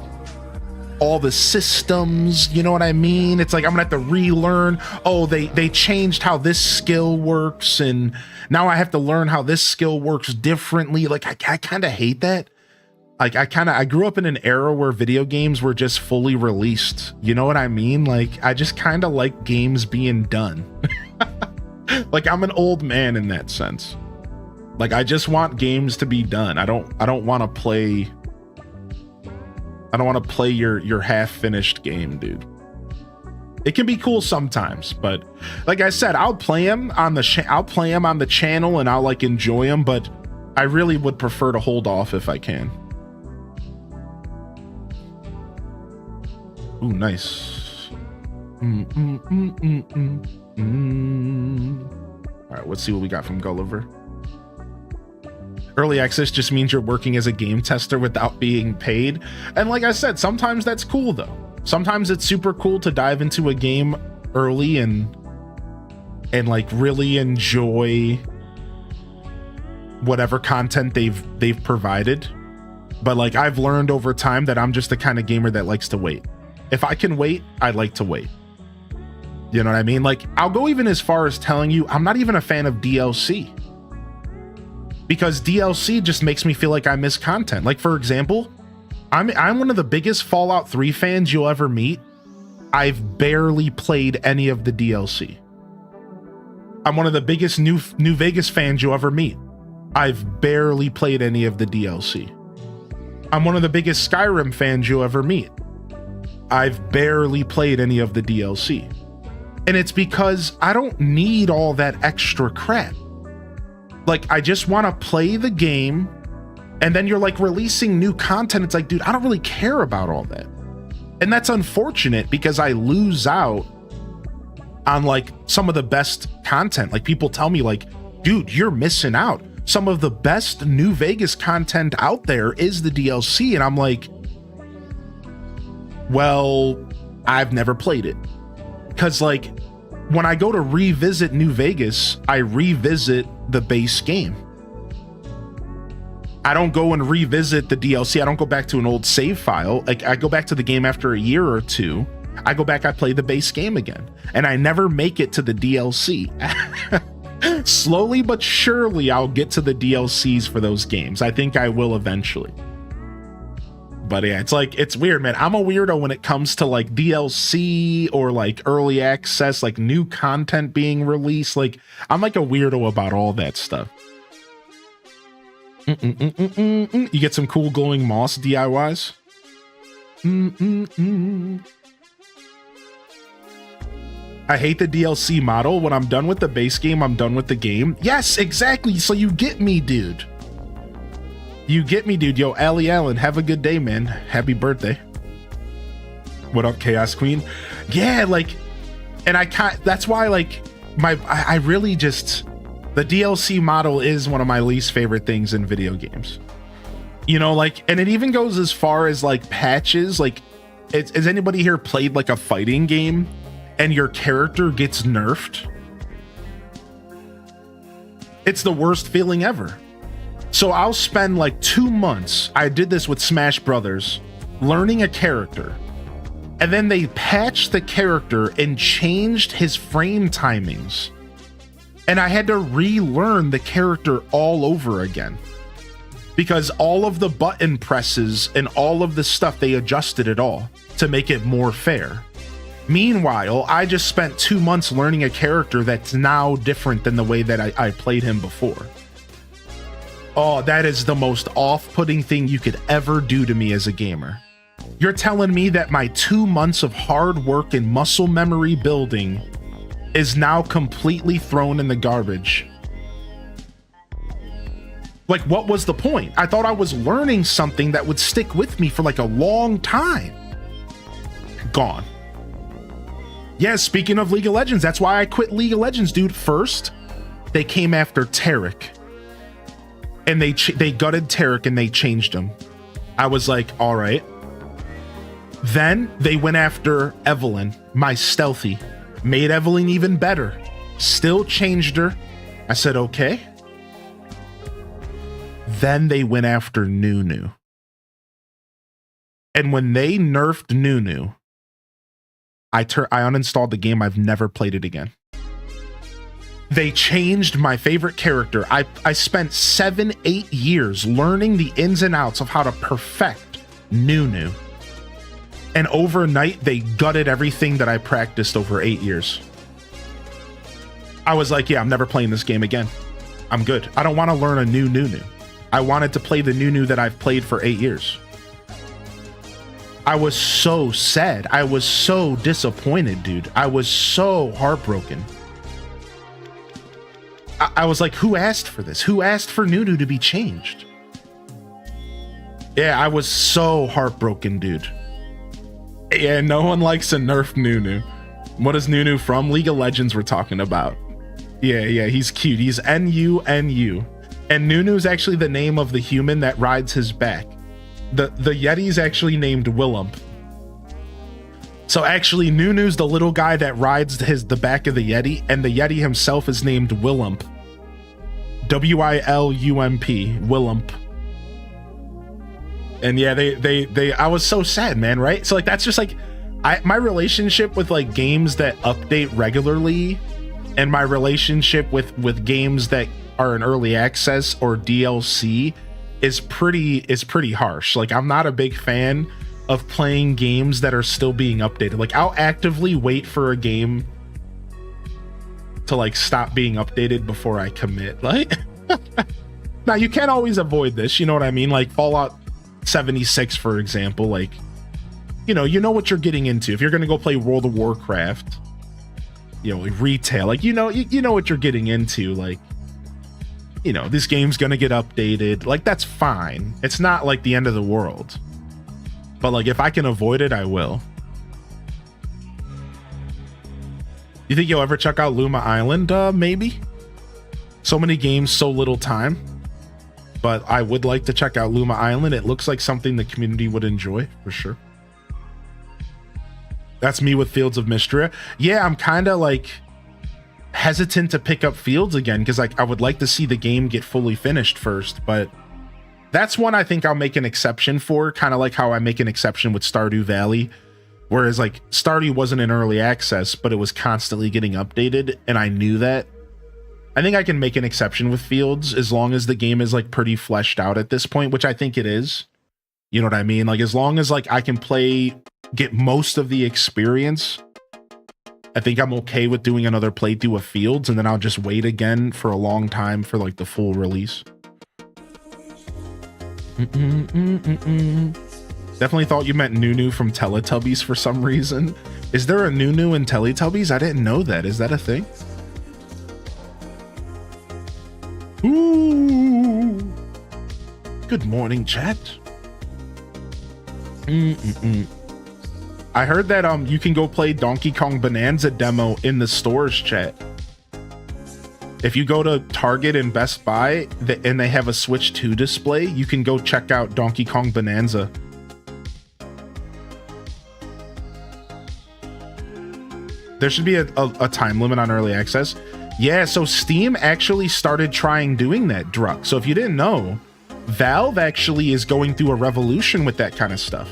all the systems, you know what I mean? It's like I'm gonna have to relearn, oh, they changed how this skill works, and now I have to learn how this skill works differently. Like I kind of hate that. Like I grew up in an era where video games were just fully released, you know what I mean? Like I just kind of like games being done. Like I'm an old man in that sense. Like I just want games to be done. I don't want to play your half-finished game, dude. It can be cool sometimes, but like I said, I'll play them on the channel and I'll like enjoy them, but I really would prefer to hold off if I can. Ooh, nice. All right, let's see what we got from Gulliver. Early access just means you're working as a game tester without being paid. And like I said, sometimes that's cool though. Sometimes it's super cool to dive into a game early and like really enjoy whatever content they've provided. But like I've learned over time that I'm just the kind of gamer that likes to wait. If I can wait, I like to wait. You know what I mean? Like I'll go even as far as telling you I'm not even a fan of DLC. Because DLC just makes me feel like I miss content. Like for example, I'm one of the biggest Fallout 3 fans you'll ever meet. I've barely played any of the DLC. I'm one of the biggest New Vegas fans you'll ever meet. I've barely played any of the DLC. I'm one of the biggest Skyrim fans you'll ever meet. I've barely played any of the DLC. And it's because I don't need all that extra crap. Like, I just want to play the game, and then you're like releasing new content. It's like, dude, I don't really care about all that. And that's unfortunate because I lose out on like some of the best content. Like people tell me like, dude, you're missing out. Some of the best New Vegas content out there is the DLC. And I'm like, well, I've never played it. Because like when I go to revisit New Vegas, I revisit the base game. I don't go and revisit the DLC. I don't go back to an old save file. Like I go back to the game after a year or two. I go back, I play the base game again. And I never make it to the DLC. Slowly but surely, I'll get to the DLCs for those games. I think I will eventually. But yeah, it's like, it's weird, man. I'm a weirdo when it comes to like DLC or like early access, like new content being released. Like I'm like a weirdo about all that stuff. You get some cool glowing moss DIYs. I hate the DLC model. When I'm done with the base game, I'm done with the game. Yes, exactly. So you get me, dude. You get me, dude. Yo, Allie Allen, have a good day, man. Happy birthday. What up, Chaos Queen? Yeah, like, and I can't, that's why, like, I really just, the DLC model is one of my least favorite things in video games. You know, like, and it even goes as far as, like, patches. Like, has anybody here played, like, a fighting game and your character gets nerfed? It's the worst feeling ever. So I'll spend like 2 months, I did this with Smash Brothers, learning a character, and then they patched the character and changed his frame timings. And I had to relearn the character all over again. Because all of the button presses and all of the stuff, they adjusted it all to make it more fair. Meanwhile, I just spent 2 months learning a character that's now different than the way that I played him before. Oh, that is the most off-putting thing you could ever do to me as a gamer. You're telling me that my 2 months of hard work and muscle memory building is now completely thrown in the garbage. Like, what was the point? I thought I was learning something that would stick with me for like a long time. Gone. Yeah, speaking of League of Legends, that's why I quit League of Legends, dude. First, they came after Tarek. And they gutted Tarek and they changed him. I was like, all right. Then they went after Evelyn, my stealthy. Made Evelyn even better. Still changed her. I said, okay. Then they went after Nunu. And when they nerfed Nunu, I uninstalled the game. I've never played it again. They changed my favorite character. I spent 7-8 years learning the ins and outs of how to perfect Nunu. And overnight, they gutted everything that I practiced over 8 years. I was like, yeah, I'm never playing this game again. I'm good. I don't want to learn a new Nunu. I wanted to play the Nunu that I've played for 8 years. I was so sad. I was so disappointed, dude. I was so heartbroken. I was like, who asked for this? Who asked for Nunu to be changed? Yeah, I was so heartbroken, dude. Yeah, no one likes a nerf Nunu. What is Nunu from? League of Legends we're talking about. Yeah, he's cute. He's NU. And Nunu's actually the name of the human that rides his back. The Yeti's actually named Willump. So actually, Nunu's the little guy that rides the back of the Yeti, and the Yeti himself is named Willump. W-I-L-U-M-P. Willump. And yeah, I was so sad, man, right? So like, that's just like, my relationship with like games that update regularly, and my relationship with games that are in early access or DLC is pretty harsh. Like, I'm not a big fan of playing games that are still being updated. Like, I'll actively wait for a game to like stop being updated before I commit. Like, now you can't always avoid this, you know what I mean? Like Fallout 76, for example, like, you know what you're getting into. If you're gonna go play World of Warcraft, you know, like retail, like, you know what you're getting into. Like, you know, this game's gonna get updated. Like, that's fine. It's not like the end of the world. But like, if I can avoid it, I will. You think you'll ever check out Luma Island? Maybe. So many games, so little time. But I would like to check out Luma Island. It looks like something the community would enjoy, for sure. That's me with Fields of Mystria. Yeah, I'm kind of like hesitant to pick up Fields again, because like, I would like to see the game get fully finished first. But that's one I think I'll make an exception for, kind of like how I make an exception with Stardew Valley. Whereas like Stardew wasn't in early access, but it was constantly getting updated, and I knew that. I think I can make an exception with Fields as long as the game is like pretty fleshed out at this point, which I think it is. You know what I mean? Like, as long as like I can get most of the experience, I think I'm okay with doing another playthrough of Fields, and then I'll just wait again for a long time for like the full release. Definitely thought you meant Nunu from Teletubbies for some reason. Is there a Nunu in Teletubbies? I didn't know that. Is that a thing? Ooh. Good morning, chat. I heard that you can go play Donkey Kong Bonanza demo in the stores, chat. If you go to Target and Best Buy and they have a Switch 2 display, you can go check out Donkey Kong Bonanza. There should be a time limit on early access. Yeah, so Steam actually started trying doing that, Druck. So if you didn't know, Valve actually is going through a revolution with that kind of stuff.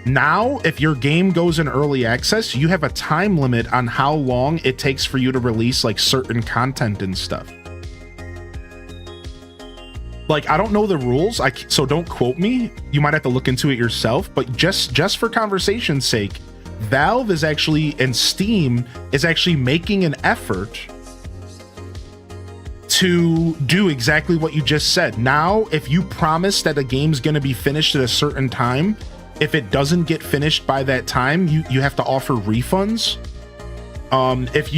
Now, if your game goes in early access, you have a time limit on how long it takes for you to release like certain content and stuff. Like, I don't know the rules, so don't quote me. You might have to look into it yourself, but just for conversation's sake, Valve is actually, and Steam is actually making an effort to do exactly what you just said. Now, if you promise that a game's going to be finished at a certain time, if it doesn't get finished by that time, you have to offer refunds. If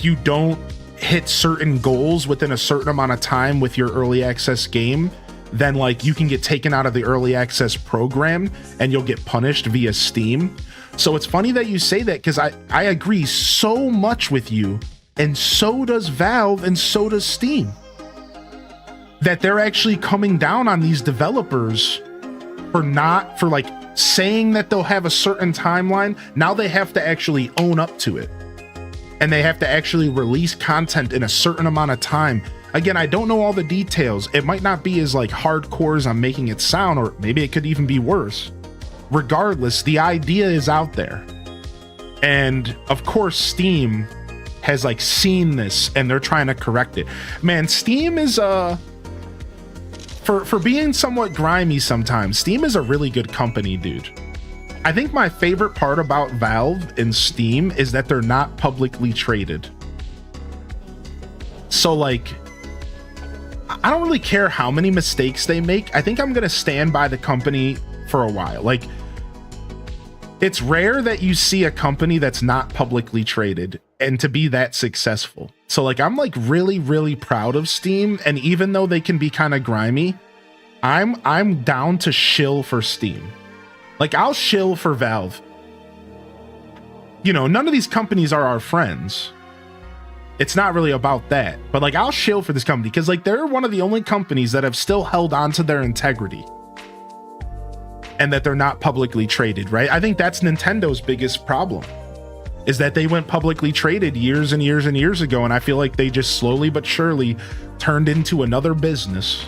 you don't hit certain goals within a certain amount of time with your early access game, then like you can get taken out of the early access program and you'll get punished via Steam. So it's funny that you say that, because I agree so much with you, and so does Valve and so does Steam, that they're actually coming down on these developers for like saying that they'll have a certain timeline. Now they have to actually own up to it, and they have to actually release content in a certain amount of time. Again, I don't know all the details. It might not be as like hardcore as I'm making it sound, or maybe it could even be worse. Regardless, the idea is out there. And of course, Steam has like seen this and they're trying to correct it. Man, Steam is for being somewhat grimy sometimes, Steam is a really good company, dude. I think my favorite part about Valve and Steam is that they're not publicly traded. So like, I don't really care how many mistakes they make. I think I'm gonna stand by the company for a while. Like, it's rare that you see a company that's not publicly traded and to be that successful. So like, I'm like really, really proud of Steam. And even though they can be kind of grimy, I'm down to shill for Steam. Like, I'll shill for Valve. You know, none of these companies are our friends. It's not really about that, but like, I'll shill for this company because like, they're one of the only companies that have still held on to their integrity and that they're not publicly traded, right? I think that's Nintendo's biggest problem, is that they went publicly traded years and years and years ago, and I feel like they just slowly but surely turned into another business.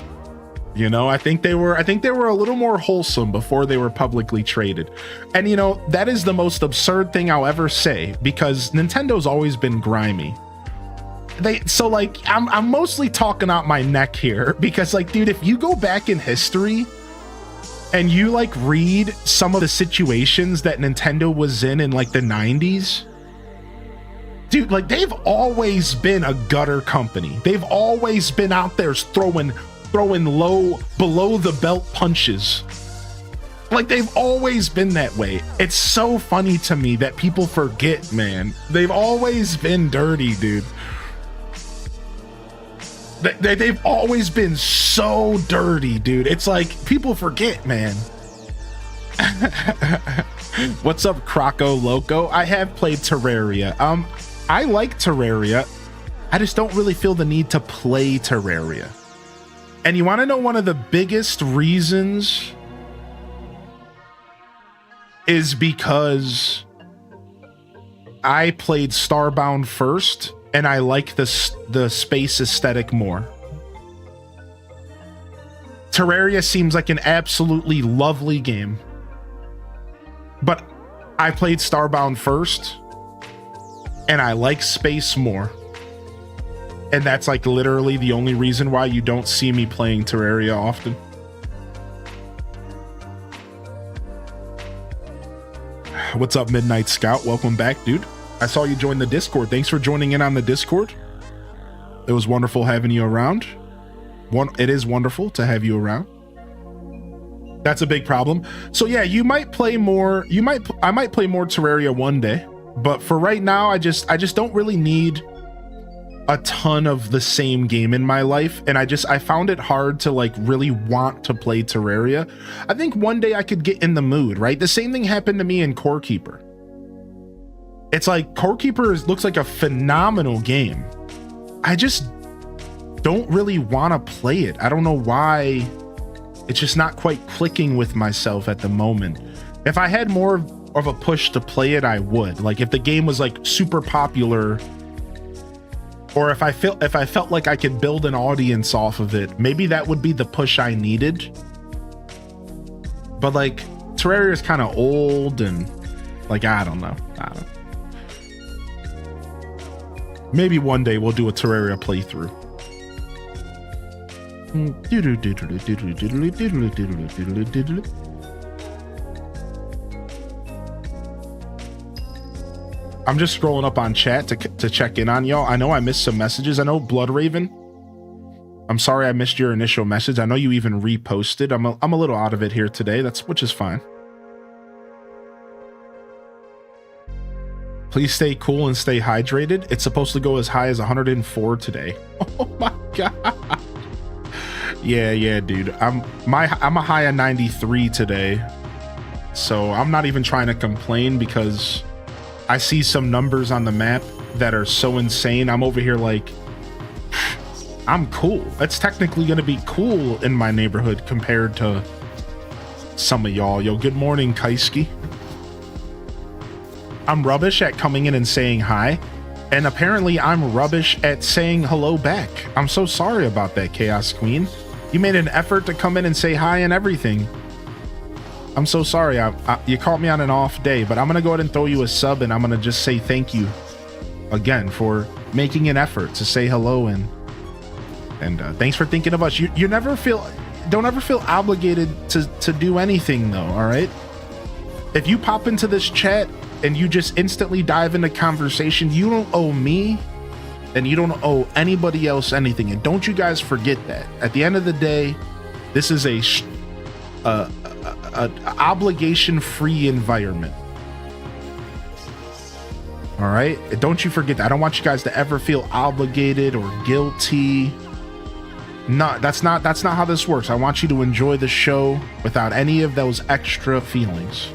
You know, I think they were a little more wholesome before they were publicly traded. And you know, that is the most absurd thing I'll ever say, because Nintendo's always been grimy. So like, I'm mostly talking out my neck here, because like, dude, if you go back in history and you like read some of the situations that Nintendo was in like the 90s, dude, like, they've always been a gutter company. They've always been out there throwing low, below the belt punches. Like, they've always been that way. It's so funny to me that people forget, man. They've always been dirty, dude. They've always been so dirty, dude. It's like, people forget, man. What's up, Croco Loco? I have played Terraria. I like Terraria. I just don't really feel the need to play Terraria. And you want to know one of the biggest reasons? Is because I played Starbound first, and I like the space aesthetic more. Terraria seems like an absolutely lovely game, but I played Starbound first, and I like space more. And that's like literally the only reason why you don't see me playing Terraria often. What's up, Midnight Scout? Welcome back, dude. I saw you join the Discord. Thanks for joining in on the Discord. It was wonderful having you around. It is wonderful to have you around. That's a big problem. So yeah, you might play more. I might play more Terraria one day, but for right now, I just don't really need a ton of the same game in my life, and I found it hard to like really want to play Terraria. I think one day I could get in the mood, right? The same thing happened to me in Core Keeper. It's like, Core Keeper looks like a phenomenal game. I just don't really want to play it. I don't know why. It's just not quite clicking with myself at the moment. If I had more of a push to play it, I would. Like, if the game was like super popular, or if I felt like I could build an audience off of it, maybe that would be the push I needed. But like, Terraria is kind of old, and like, I don't know. Maybe one day we'll do a Terraria playthrough. I'm just scrolling up on chat to check in on y'all. I know I missed some messages. I know Blood Raven, I'm sorry I missed your initial message. I know you even reposted. I'm a little out of it here today. Which is fine. Please stay cool and stay hydrated. It's supposed to go as high as 104 today. Oh my god. Yeah, dude. I'm a high of 93 today. So I'm not even trying to complain because I see some numbers on the map that are so insane. I'm over here like, I'm cool. That's technically gonna be cool in my neighborhood compared to some of y'all. Yo, good morning, Kaiski. I'm rubbish at coming in and saying hi, and apparently I'm rubbish at saying hello back. I'm so sorry about that, Chaos Queen. You made an effort to come in and say hi and everything. I'm so sorry. You caught me on an off day, but I'm gonna go ahead and throw you a sub, and I'm gonna just say thank you again for making an effort to say hello, and thanks for thinking of us. You don't ever feel obligated to do anything though. All right, if you pop into this chat and you just instantly dive into conversation, you don't owe me and you don't owe anybody else anything. And don't you guys forget that. At the end of the day, this is a obligation-free environment. All right, don't you forget that. I don't want you guys to ever feel obligated or guilty. No, that's not how this works. I want you to enjoy the show without any of those extra feelings.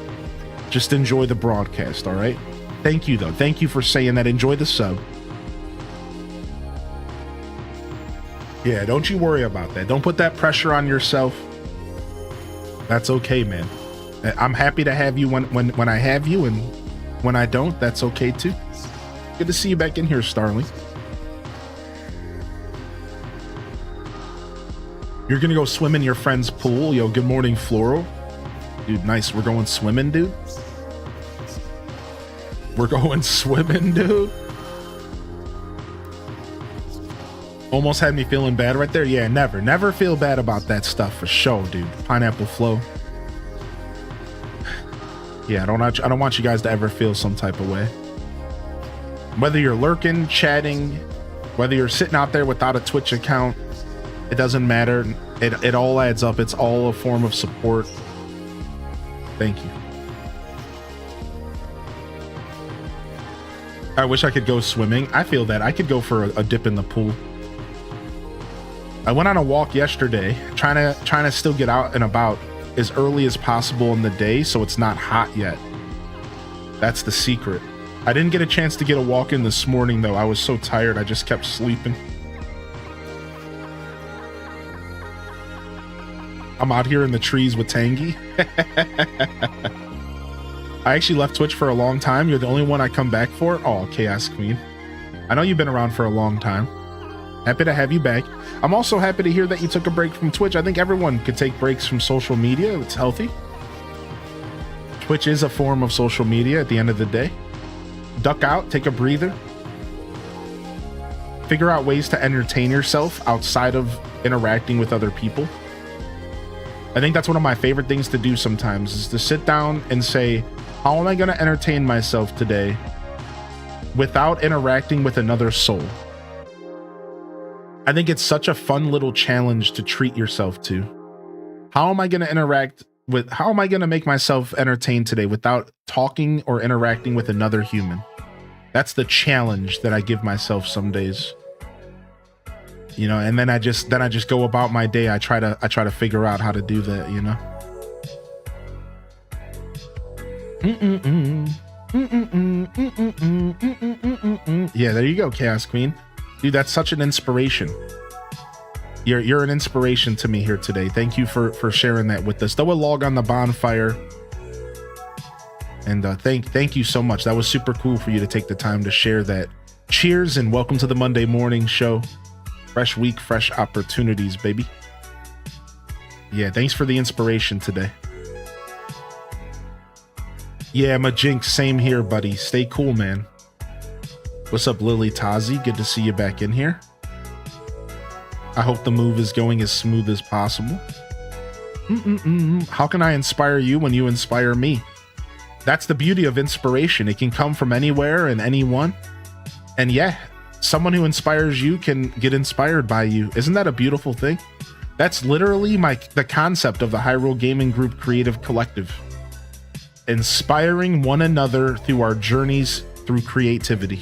Just enjoy the broadcast, all right? Thank you, though. Thank you for saying that. Enjoy the sub. Yeah, don't you worry about that. Don't put that pressure on yourself. That's okay, man. I'm happy to have you when I have you, and when I don't, that's okay, too. Good to see you back in here, Starling. You're gonna go swim in your friend's pool. Yo, good morning, Floral. Dude, nice. We're going swimming, dude. We're going swimming, dude. Almost had me feeling bad right there. Yeah, never feel bad about that stuff for sure, dude. Pineapple Flow. Yeah, I don't want you guys to ever feel some type of way. Whether you're lurking, chatting, whether you're sitting out there without a Twitch account, it doesn't matter. It all adds up. It's all a form of support. Thank you. I wish I could go swimming. I feel that I could go for a dip in the pool. I went on a walk yesterday, trying to still get out and about as early as possible in the day so it's not hot yet. That's the secret. I didn't get a chance to get a walk in this morning though. I was so tired, I just kept sleeping. I'm out here in the trees with Tangy. I actually left Twitch for a long time. You're the only one I come back for. Oh, Chaos Queen. I know you've been around for a long time. Happy to have you back. I'm also happy to hear that you took a break from Twitch. I think everyone could take breaks from social media. It's healthy. Twitch is a form of social media at the end of the day. Duck out, take a breather. Figure out ways to entertain yourself outside of interacting with other people. I think that's one of my favorite things to do sometimes, is to sit down and say, how am I going to entertain myself today without interacting with another soul? I think it's such a fun little challenge to treat yourself to. How am I going to make myself entertained today without talking or interacting with another human? That's the challenge that I give myself some days. You know, and then I just go about my day. I try to figure out how to do that, you know. Yeah, there you go, Chaos Queen. Dude, that's such an inspiration. You're an inspiration to me here today. Thank you for sharing that with us. Throw a log on the bonfire. And thank you so much. That was super cool for you to take the time to share that. Cheers and welcome to the Monday morning show. Fresh week, fresh opportunities, baby. Yeah, thanks for the inspiration today. Yeah, Majinx, same here, buddy. Stay cool, man. What's up, Lily Tazi? Good to see you back in here. I hope the move is going as smooth as possible. How can I inspire you when you inspire me? That's the beauty of inspiration. It can come from anywhere and anyone. And yeah, someone who inspires you can get inspired by you. Isn't that a beautiful thing? That's literally the concept of the Hyrule Gaming Group Creative Collective. Inspiring one another through our journeys through creativity.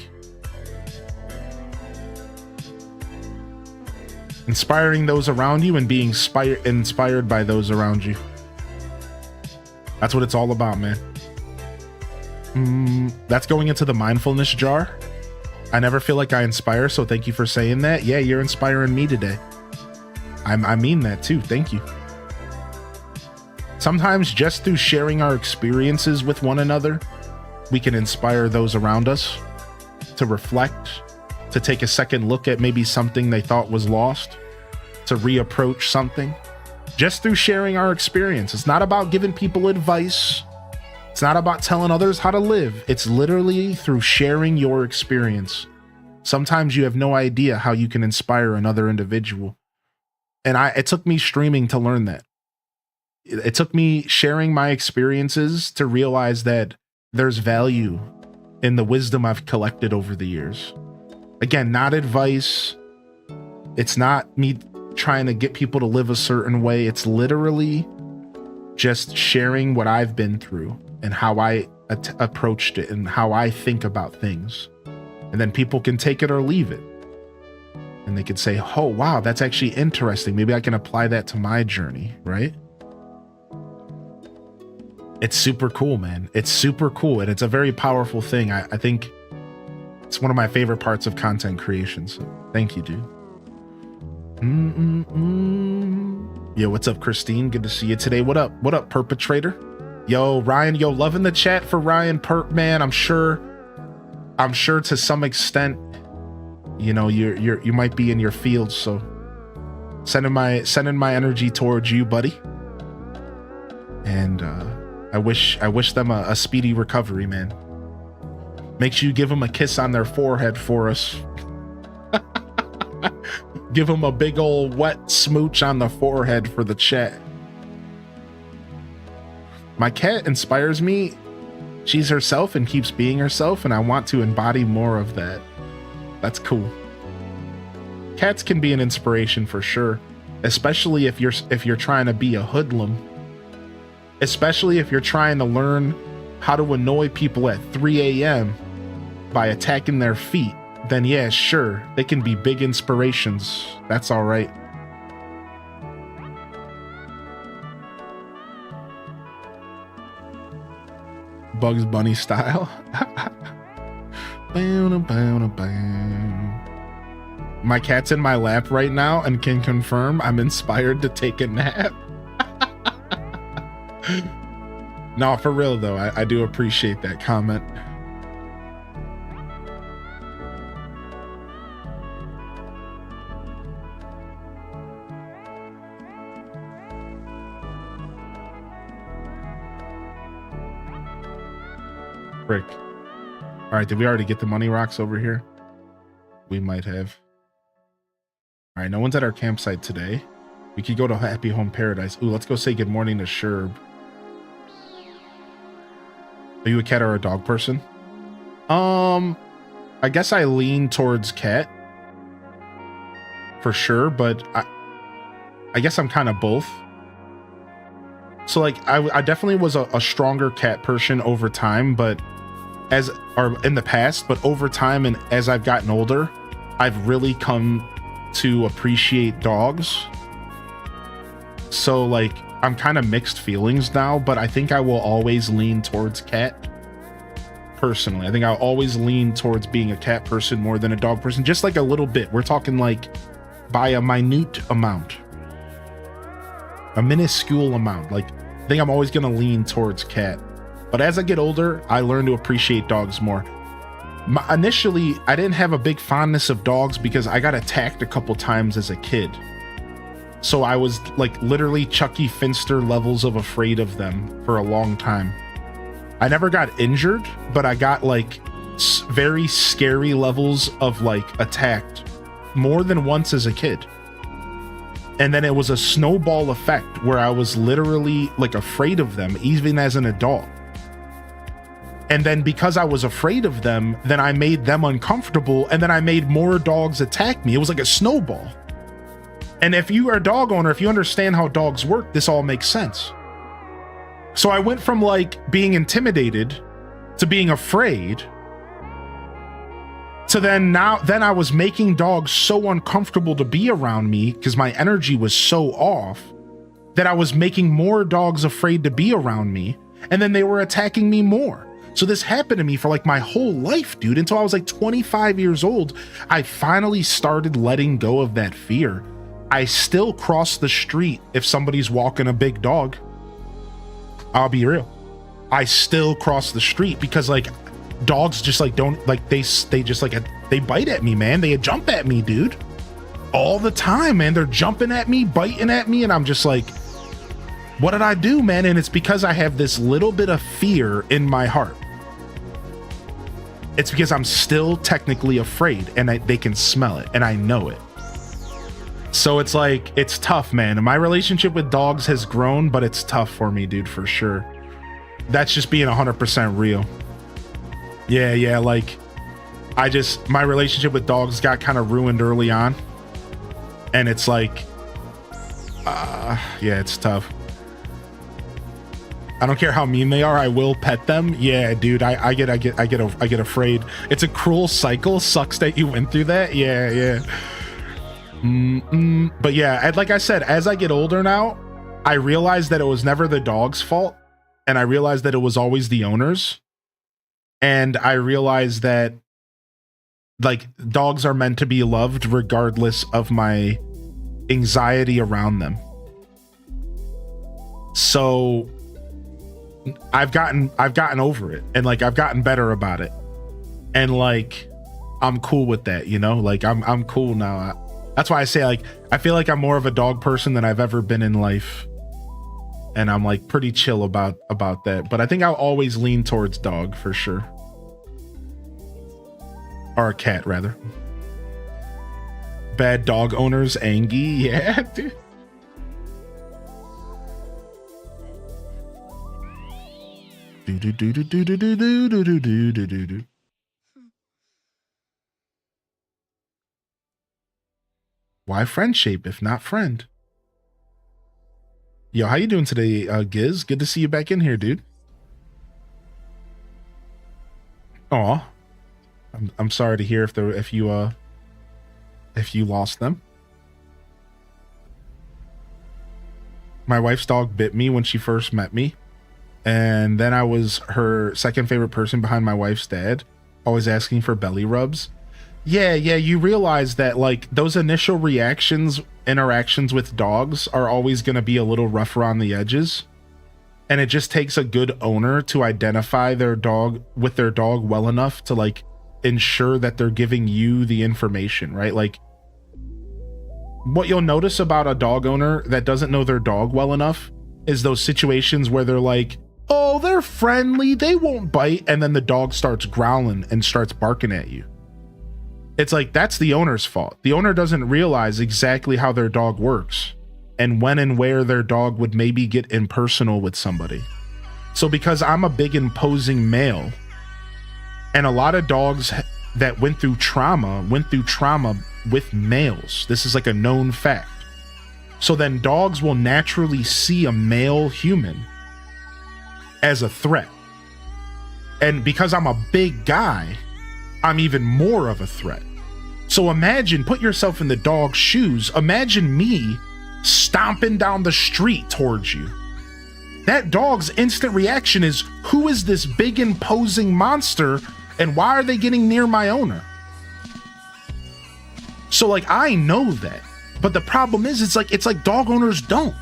Inspiring those around you and being inspired by those around you. That's what it's all about, man. That's going into the mindfulness jar. I never feel like I inspire, so thank you for saying that. Yeah, you're inspiring me today. I mean that too. Thank you. Sometimes just through sharing our experiences with one another, we can inspire those around us to reflect, to take a second look at maybe something they thought was lost, to reapproach something. Just through sharing our experience. It's not about giving people advice. It's not about telling others how to live. It's literally through sharing your experience. Sometimes you have no idea how you can inspire another individual. And it took me streaming to learn that. It took me sharing my experiences to realize that there's value in the wisdom I've collected over the years. Again, not advice. It's not me trying to get people to live a certain way. It's literally just sharing what I've been through and how I approached it and how I think about things. And then people can take it or leave it. And they could say, oh, wow, that's actually interesting. Maybe I can apply that to my journey, right? It's super cool, man. It's super cool. And it's a very powerful thing. I think it's one of my favorite parts of content creation. So thank you, dude. Yo, what's up, Christine? Good to see you today. What up? What up, Perpetrator? Yo, Ryan. Yo, loving the chat for Ryan Perp, man. I'm sure to some extent, you know, you might be in your field. So sending my energy towards you, buddy. And I wish them a speedy recovery, man. Make sure you give them a kiss on their forehead for us. Give them a big old wet smooch on the forehead for the chat. My cat inspires me. She's herself and keeps being herself, and I want to embody more of that. That's cool. Cats can be an inspiration for sure, especially if you're trying to be a hoodlum. Especially if you're trying to learn how to annoy people at 3 a.m. by attacking their feet. Then yeah, sure, they can be big inspirations. That's all right. Bugs Bunny style. My cat's in my lap right now and can confirm I'm inspired to take a nap. No, for real though, I do appreciate that comment. Frick. All right, did we already get the money rocks over here? We might have. All right, no one's at our campsite today. We could go to Happy Home Paradise. Ooh, let's go say good morning to Sherb. Are you a cat or a dog person? I guess I lean towards cat for sure, but I guess I'm kind of both. So like I definitely was a stronger cat person over time, but in the past, but over time and as I've gotten older, I've really come to appreciate dogs. So like I'm kind of mixed feelings now, but I think I will always lean towards cat. Personally, I think I'll always lean towards being a cat person more than a dog person, just like a little bit. We're talking like by a minute amount, a minuscule amount. Like I think I'm always going to lean towards cat, but as I get older, I learn to appreciate dogs more. Initially, I didn't have a big fondness of dogs because I got attacked a couple times as a kid. So I was like literally Chucky Finster levels of afraid of them for a long time. I never got injured, but I got like very scary levels of like attacked more than once as a kid. And then it was a snowball effect where I was literally like afraid of them, even as an adult. And then because I was afraid of them, then I made them uncomfortable, and then I made more dogs attack me. It was like a snowball. And if you are a dog owner, if you understand how dogs work, this all makes sense. So I went from like being intimidated to being afraid So then I was making dogs so uncomfortable to be around me because my energy was so off that I was making more dogs afraid to be around me. And then they were attacking me more. So this happened to me for like my whole life, dude, until I was like 25 years old. I finally started letting go of that fear. I still cross the street if somebody's walking a big dog. I'll be real. I still cross the street because like dogs just like don't like they just like they bite at me, man. They jump at me, dude, all the time, man. They're jumping at me, biting at me, and I'm just like, what did I do, man? And it's because I have this little bit of fear in my heart. It's because I'm still technically afraid, and they can smell it, and I know it. So it's like, it's tough, man. And my relationship with dogs has grown, but it's tough for me, dude, for sure. That's just being 100% real. Yeah, like, my relationship with dogs got kind of ruined early on. And it's like, yeah, it's tough. I don't care how mean they are, I will pet them. Yeah, dude, I get afraid. It's a cruel cycle. Sucks that you went through that. Yeah. But yeah, like I said, as I get older now, I realized that it was never the dog's fault, and I realized that it was always the owner's. And I realized that like dogs are meant to be loved regardless of my anxiety around them. So I've gotten over it, and like I've gotten better about it, and like I'm cool with that, you know. Like I'm cool now. That's why I say, like, I feel like I'm more of a dog person than I've ever been in life, and I'm like pretty chill about that. But I think I'll always lean towards dog for sure, or a cat rather. Bad dog owners, Angie. Yeah, dude. Why friend shape if not friend? Yo, how you doing today, Giz? Good to see you back in here, dude. Aw, I'm sorry to hear if you lost them. My wife's dog bit me when she first met me, and then I was her second favorite person behind my wife's dad, always asking for belly rubs. Yeah, you realize that like those initial interactions with dogs are always going to be a little rough around the edges. And it just takes a good owner to identify their dog well enough to like ensure that they're giving you the information, right? Like what you'll notice about a dog owner that doesn't know their dog well enough is those situations where they're like, oh, they're friendly, they won't bite. And then the dog starts growling and starts barking at you. It's like, that's the owner's fault. The owner doesn't realize exactly how their dog works and when and where their dog would maybe get impersonal with somebody. So because I'm a big imposing male, and a lot of dogs that went through trauma with males. This is like a known fact. So then dogs will naturally see a male human as a threat. And because I'm a big guy, I'm even more of a threat. So imagine, put yourself in the dog's shoes. Imagine me stomping down the street towards you. That dog's instant reaction is, who is this big imposing monster, and why are they getting near my owner? So like, I know that, but the problem is it's like dog owners don't.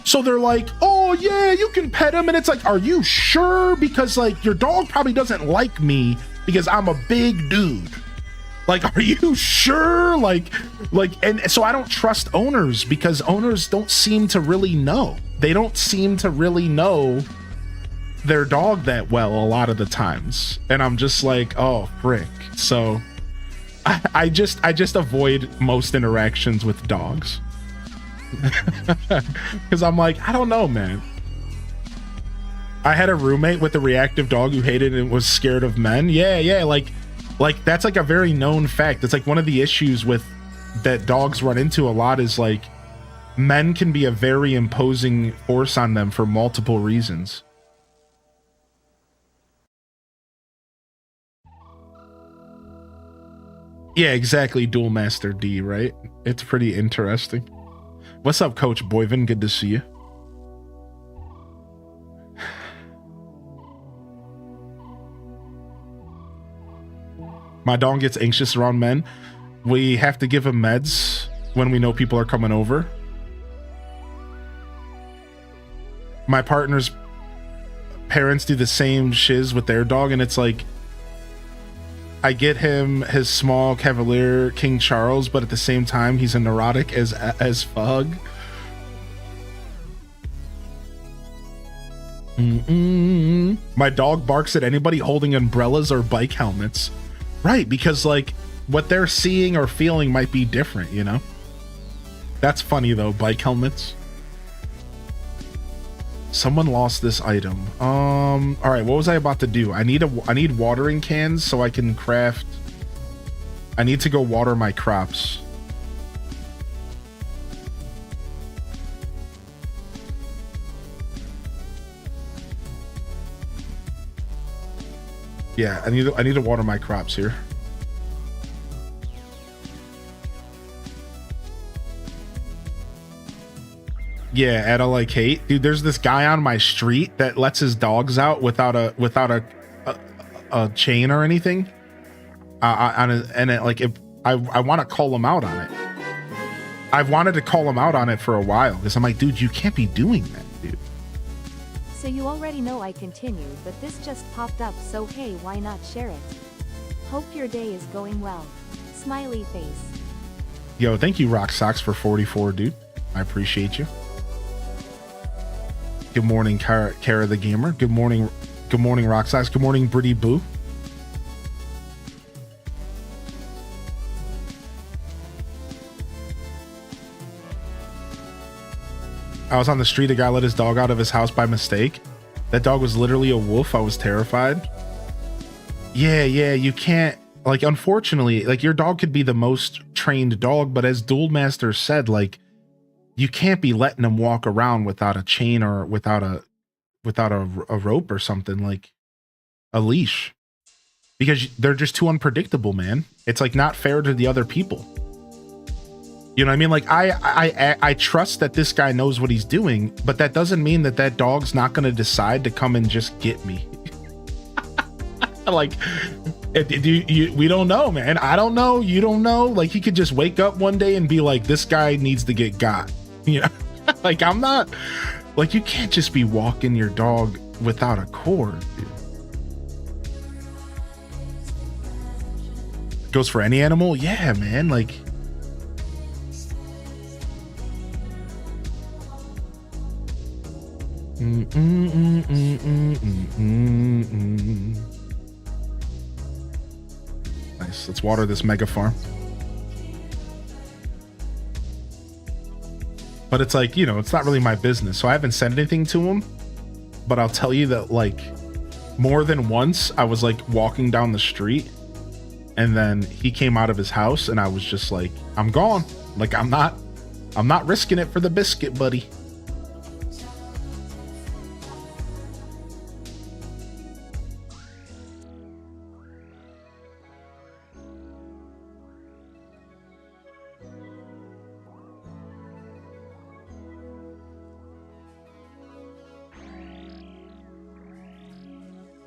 So they're like, oh yeah, you can pet him. And it's like, are you sure? Because like your dog probably doesn't like me because I'm a big dude. Like, are you sure? Like, and so I don't trust owners because owners don't seem to really know. They don't seem to really know their dog that well a lot of the times. And I'm just like, oh, frick. So I just avoid most interactions with dogs. Because I'm like, I don't know, man. I had a roommate with a reactive dog who hated and was scared of men. Yeah, like that's like a very known fact. It's like one of the issues with that dogs run into a lot is like men can be a very imposing force on them for multiple reasons. Yeah, exactly. Dual Master D, right? It's pretty interesting. What's up, Coach Boyvin? Good to see you. My dog gets anxious around men. We have to give him meds when we know people are coming over. My partner's parents do the same shiz with their dog, and it's like, I get him his small Cavalier King Charles, but at the same time, he's a neurotic as fug. My dog barks at anybody holding umbrellas or bike helmets. Right, because like what they're seeing or feeling might be different, you know? That's funny though, bike helmets. Someone lost this item. All right, what was I about to do? I need watering cans so I can craft. I need to go water my crops. Yeah, I need to water my crops here. Yeah, Ada like hate. Dude, there's this guy on my street that lets his dogs out without a chain or anything. I want to call him out on it. I've wanted to call him out on it for a while because I'm like, dude, you can't be doing that, dude. So you already know I continue, but this just popped up, so hey, why not share it? Hope your day is going well. Smiley face. Yo, thank you, Rock Socks, for 44, dude. I appreciate you. Good morning, Kara the Gamer. Good morning, Rock Socks. Good morning, Britty Boo. I was on the street. A guy let his dog out of his house by mistake. That dog was literally a wolf. I was terrified. Yeah, you can't, like, unfortunately, like, your dog could be the most trained dog, but as Dual Master said, like, you can't be letting them walk around without a chain or without a rope or something, like a leash, because they're just too unpredictable, man. It's like not fair to the other people. You know what I mean? Like I trust that this guy knows what he's doing, but that doesn't mean that dog's not going to decide to come and just get me. Like, we don't know, man. I don't know. You don't know. Like, he could just wake up one day and be like, this guy needs to get got. You know, like, I'm not, like, you can't just be walking your dog without a cord, dude. Goes for any animal? Yeah, man. Like, nice. Let's water this mega farm. But it's like, you know, it's not really my business. So I haven't said anything to him. But I'll tell you that, like, more than once I was like walking down the street and then he came out of his house and I was just like, I'm gone. Like, I'm not risking it for the biscuit, buddy.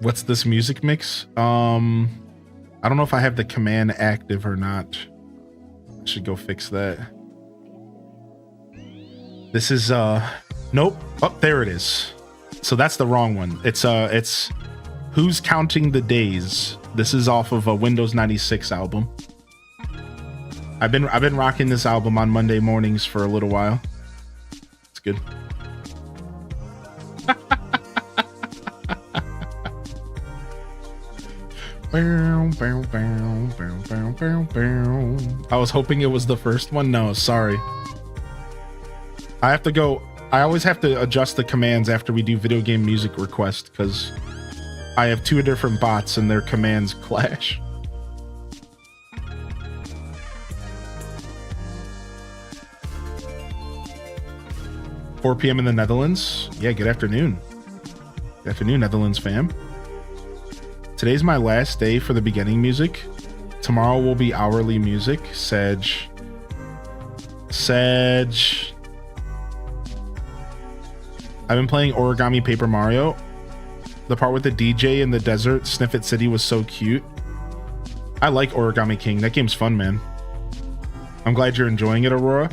What's this music mix? I don't know if I have the command active or not. I should go fix that. This is nope. Oh, there it is. So that's the wrong one. It's Who's Counting the Days. This is off of a Windows 96 album. I've been rocking this album on Monday mornings for a little while. It's good. I was hoping it was the first one. No, sorry. I always have to adjust the commands after we do video game music request because I have two different bots and their commands clash. "4 p.m. in the Netherlands." Yeah, good afternoon. Good afternoon, Netherlands fam. Today's my last day for the beginning music. Tomorrow will be hourly music. Sedge. I've been playing Origami Paper Mario. The part with the DJ in the desert, Sniffet City, was so cute. I like Origami King. That game's fun, man. I'm glad you're enjoying it, Aurora.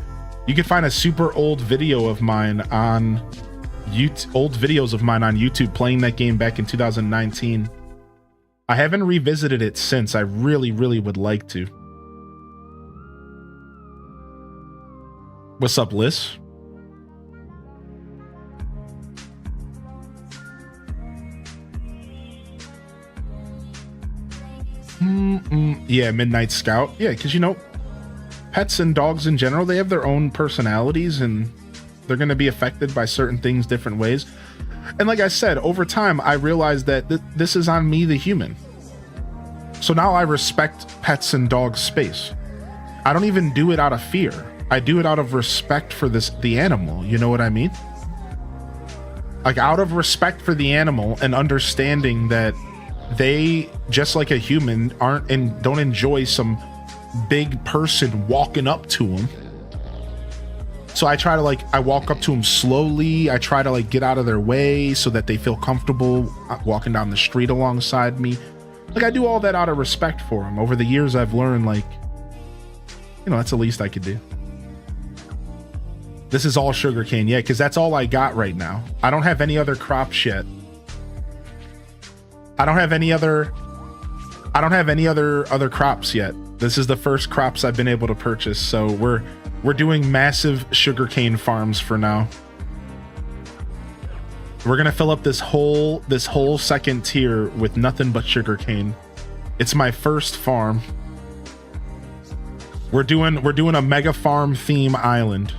You can find a super old video of mine on YouTube playing that game back in 2019. I haven't revisited it since. I really, really would like to. What's up, Liz? Yeah, Midnight Scout. Yeah, because you know, pets and dogs in general, they have their own personalities and they're going to be affected by certain things different ways. And like I said, over time, I realized that this is on me, the human. So now I respect pets and dogs' space. I don't even do it out of fear. I do it out of respect for the animal. You know what I mean? Like, out of respect for the animal and understanding that they, just like a human, don't enjoy some big person walking up to them. So I try to I walk up to them slowly. I try to get out of their way so that they feel comfortable walking down the street alongside me. I do all that out of respect for them. Over the years, I've learned, that's the least I could do. This is all sugarcane, yeah, because that's all I got right now. I don't have any other crops yet. I don't have any other crops yet. This is the first crops I've been able to purchase, so we're doing massive sugarcane farms for now. We're gonna fill up this whole second tier with nothing but sugarcane. It's my first farm. We're doing a mega farm theme island.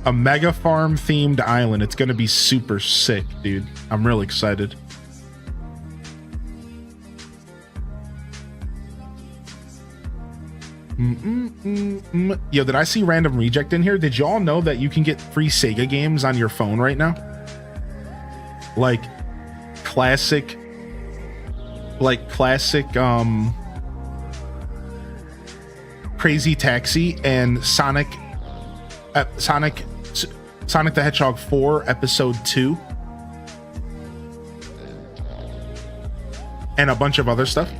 A mega farm themed island. It's gonna be super sick, dude. I'm real excited. Yo, did I see Random Reject in here? Did y'all know that you can get free Sega games on your phone right now? Like classic Crazy Taxi and Sonic the Hedgehog 4 Episode 2 and a bunch of other stuff.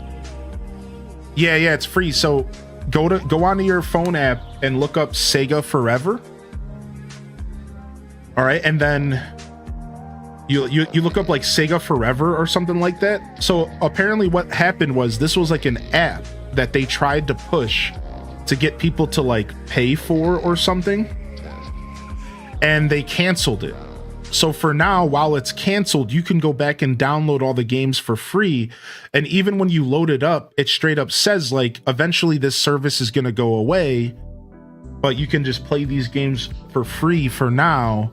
Yeah, it's free. So go onto your phone app and look up Sega Forever. All right, and then you look up Sega Forever or something like that. So apparently what happened was this was an app that they tried to push to get people to pay for or something, and they canceled it. So for now, while it's canceled, you can go back and download all the games for free. And even when you load it up, it straight up says eventually this service is going to go away, but you can just play these games for free for now.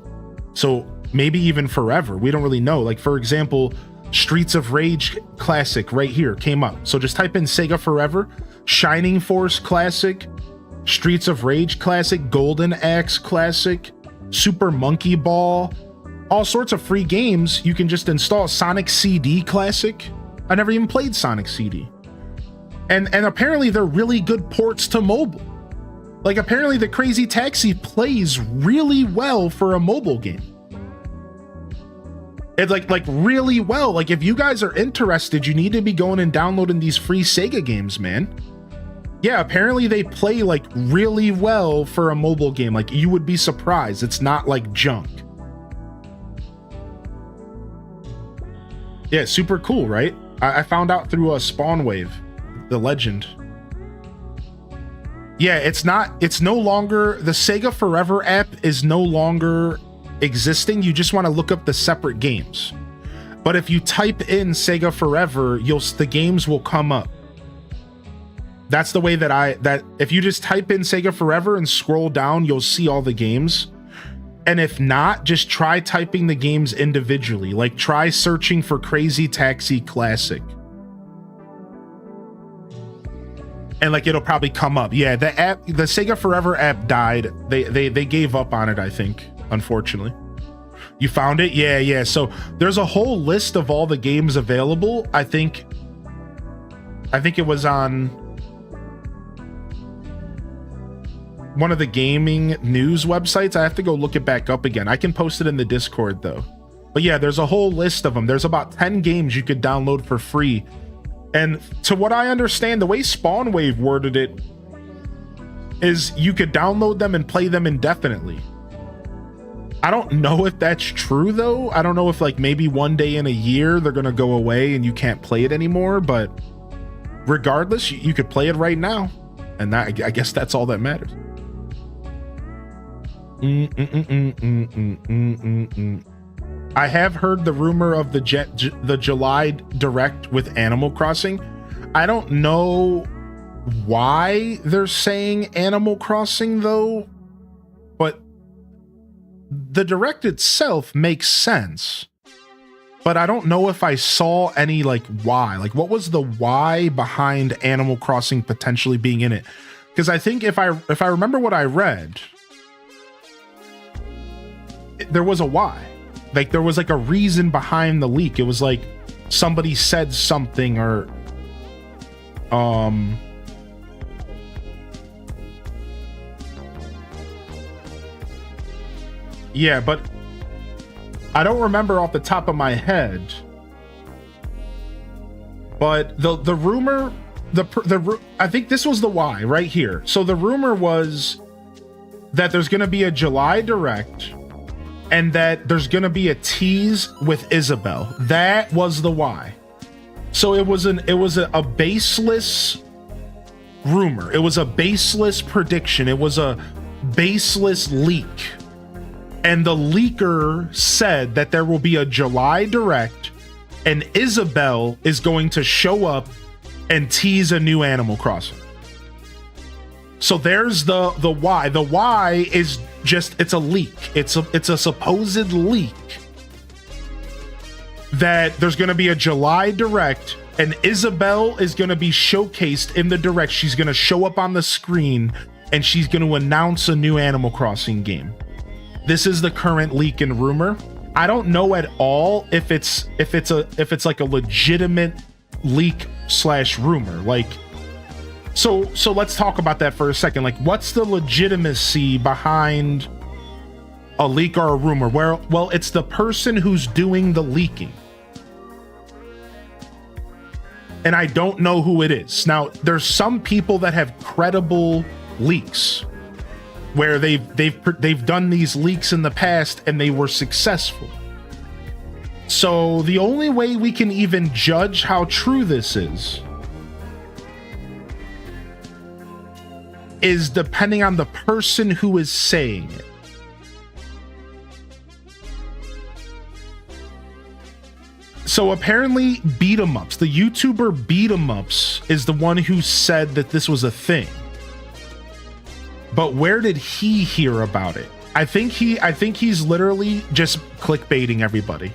So maybe even forever. We don't really know. For example, Streets of Rage Classic right here came up. So just type in Sega Forever, Shining Force Classic, Streets of Rage Classic, Golden Axe Classic, Super Monkey Ball, all sorts of free games. You can just install. Sonic CD Classic. I never even played Sonic CD. And apparently they're really good ports to mobile. Apparently the Crazy Taxi plays really well for a mobile game. It's really well. If you guys are interested, you need to be going and downloading these free Sega games, man. Yeah, apparently they play really well for a mobile game. You would be surprised. It's not junk. Yeah, super cool, right? I found out through a Spawn Wave, the legend. Yeah, it's no longer, the Sega Forever app is no longer existing. You just want to look up the separate games. But if you type in Sega Forever, the games will come up. That's the way that if you just type in Sega Forever and scroll down, you'll see all the games. And if not, just try typing the games individually. Try searching for Crazy Taxi Classic. And it'll probably come up. Yeah, the Sega Forever app died. They gave up on it, I think, unfortunately. You found it? Yeah. So there's a whole list of all the games available. I think it was on one of the gaming news websites. I have to go look it back up again. I can post it in the Discord though. But yeah, there's a whole list of them. There's about 10 games you could download for free. And to what I understand, the way Spawnwave worded it is you could download them and play them indefinitely. I don't know if that's true though. I don't know if like maybe one day in a year they're gonna go away and you can't play it anymore, but regardless, you could play it right now. And that, I guess that's all that matters. I have heard the rumor of the July Direct with Animal Crossing. I don't know why they're saying Animal Crossing though, but the Direct itself makes sense. But I don't know if I saw any like why. Like what was the why behind Animal Crossing potentially being in it? Because I think if I remember what I read, there was a why. Like there was like a reason behind the leak. It was like somebody said something or yeah, but I don't remember off the top of my head. But the rumor, I think this was the why right here. So the rumor was that there's going to be a July Direct and that there's going to be a tease with Isabelle. That was the why. So it was a baseless rumor. It was a baseless prediction. It was a baseless leak. And the leaker said that there will be a July Direct and Isabelle is going to show up and tease a new Animal Crossing. So there's the why. The why is just, it's a leak. It's a supposed leak that there's going to be a July Direct and Isabelle is going to be showcased in the Direct. She's going to show up on the screen and she's going to announce a new Animal Crossing game. This is the current leak and rumor. I don't know at all if it's like a legitimate leak / rumor. Like, so let's talk about that for a second. Like, what's the legitimacy behind a leak or a rumor? Well, it's the person who's doing the leaking. And I don't know who it is. Now, there's some people that have credible leaks where they've done these leaks in the past and they were successful. So the only way we can even judge how true this is depending on the person who is saying it. So apparently Beat 'em Ups, the YouTuber Beat 'em Ups, is the one who said that this was a thing. But where did he hear about it? I think he's literally just clickbaiting everybody.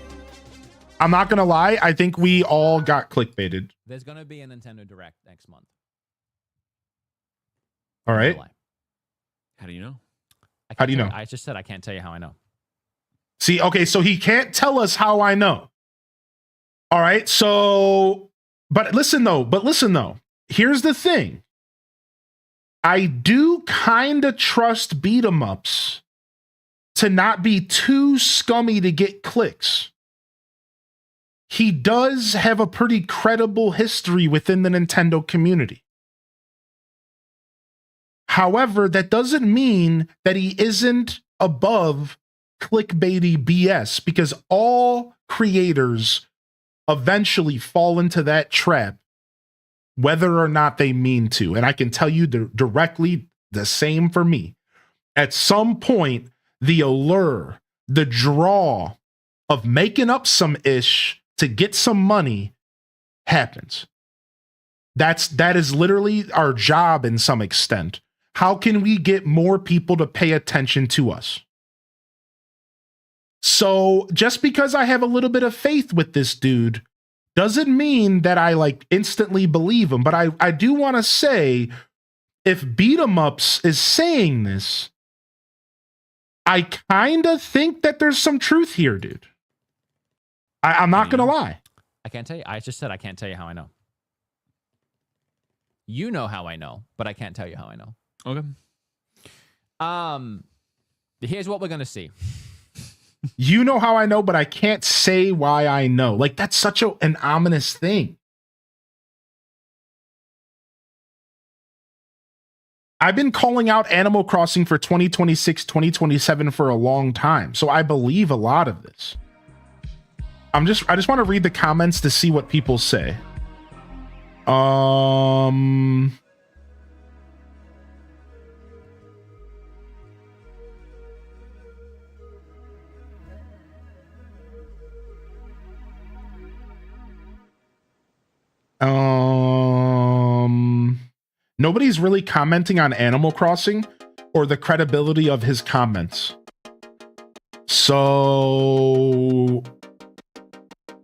I'm not gonna lie, I think we all got clickbaited. There's gonna be a Nintendo Direct next month. All right. How do you know? How do you know? I just said I can't tell you how I know. See, okay, so he can't tell us how I know. All right, so, but listen though, here's the thing. I do kind of trust Beat 'em Ups to not be too scummy to get clicks. He does have a pretty credible history within the Nintendo community. However, that doesn't mean that he isn't above clickbaity BS, because all creators eventually fall into that trap, whether or not they mean to. And I can tell you directly the same for me. At some point, the allure, the draw of making up some ish to get some money happens. That is literally our job in some extent. How can we get more people to pay attention to us? So just because I have a little bit of faith with this dude doesn't mean that I like instantly believe him. But I do want to say, if Beat 'em Ups is saying this, I kind of think that there's some truth here, dude. I'm not going to lie. I can't tell you. I just said I can't tell you how I know. You know how I know, but I can't tell you how I know. Okay. Here's what we're gonna see. You know how I know, but I can't say why I know. Like, that's such an ominous thing. I've been calling out Animal Crossing for 2026, 2027 for a long time, so I believe a lot of this. I just want to read the comments to see what people say. Nobody's really commenting on Animal Crossing or the credibility of his comments. So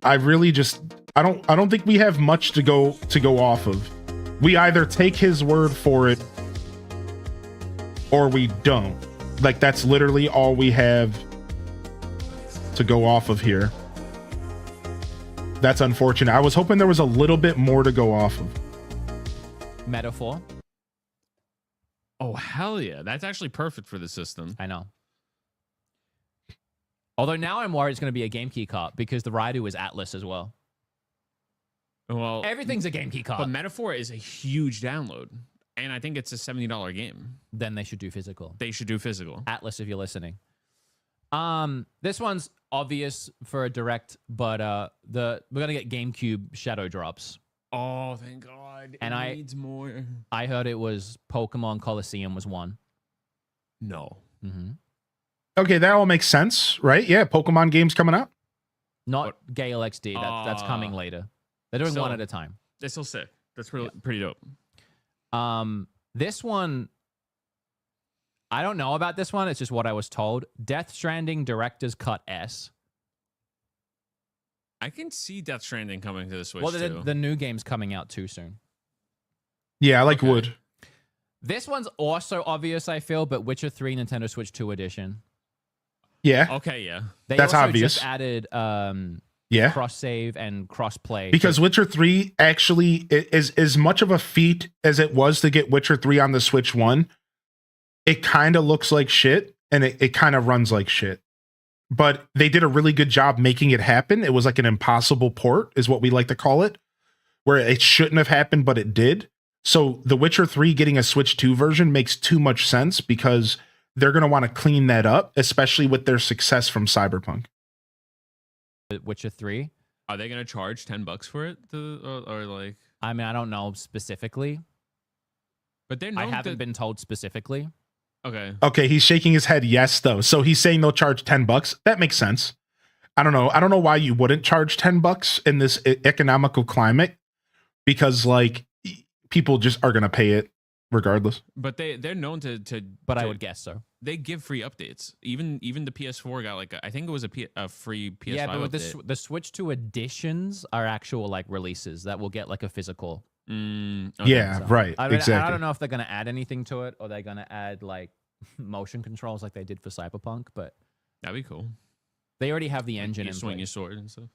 I really just I don't think we have much to go off of. We either take his word for it or we don't. Like, that's literally all we have to go off of here. That's unfortunate. I was hoping there was a little bit more to go off of. Metaphor. Oh, hell yeah. That's actually perfect for the system. I know. Although now I'm worried it's going to be a game key cart because the Raidu is Atlas as well. Well, everything's a game key cart. But Metaphor is a huge download. And I think it's a $70 game. Then they should do physical. They should do physical. Atlas, if you're listening. This one's obvious for a direct, but we're gonna get GameCube shadow drops. Oh, thank God. And it needs more. I heard it was Pokemon Coliseum was one. No. Mm-hmm. Okay, that all makes sense, right? Yeah, Pokemon games coming out. Not What? Gale XD. That's coming later. They're doing So- one at a time. That's still sick. That's pretty dope. This one, I don't know about this one. It's just what I was told. Death Stranding Director's Cut S. I can see Death Stranding coming to the Switch, Well, too. the new game's coming out too soon. Yeah, I like Okay. wood. This one's also obvious, I feel, but Witcher 3 Nintendo Switch 2 edition. Yeah, Okay, yeah. They That's also obvious. just added yeah. cross save and cross play. Because Witcher 3 actually is as much of a feat as it was to get Witcher 3 on the Switch 1. It kind of looks like shit, and it kind of runs like shit. But they did a really good job making it happen. It was like an impossible port, is what we like to call it, where it shouldn't have happened, but it did. So The Witcher 3 getting a Switch 2 version makes too much sense because they're going to want to clean that up, especially with their success from Cyberpunk. Witcher 3. Are they going to charge $10 for it? Or like... I mean, I don't know specifically. But they're I known haven't to- been told specifically. Okay. Okay, he's shaking his head yes, though. So he's saying they'll charge $10. That makes sense. I don't know. I don't know why you wouldn't charge $10 in this economical climate, because like people just are going to pay it regardless. But they're known to But I to- would guess so. They give free updates. Even the PS4 got like I think it was a free PS5 Yeah, but with update. the Switch 2 editions are actual like releases that will get like a physical. Okay. Yeah, So, right. I mean, I exactly. don't know if they're going to add anything to it or they're going to add like motion controls like they did for Cyberpunk, but That'd be cool. they already have the engine You in swing your place. sword and stuff.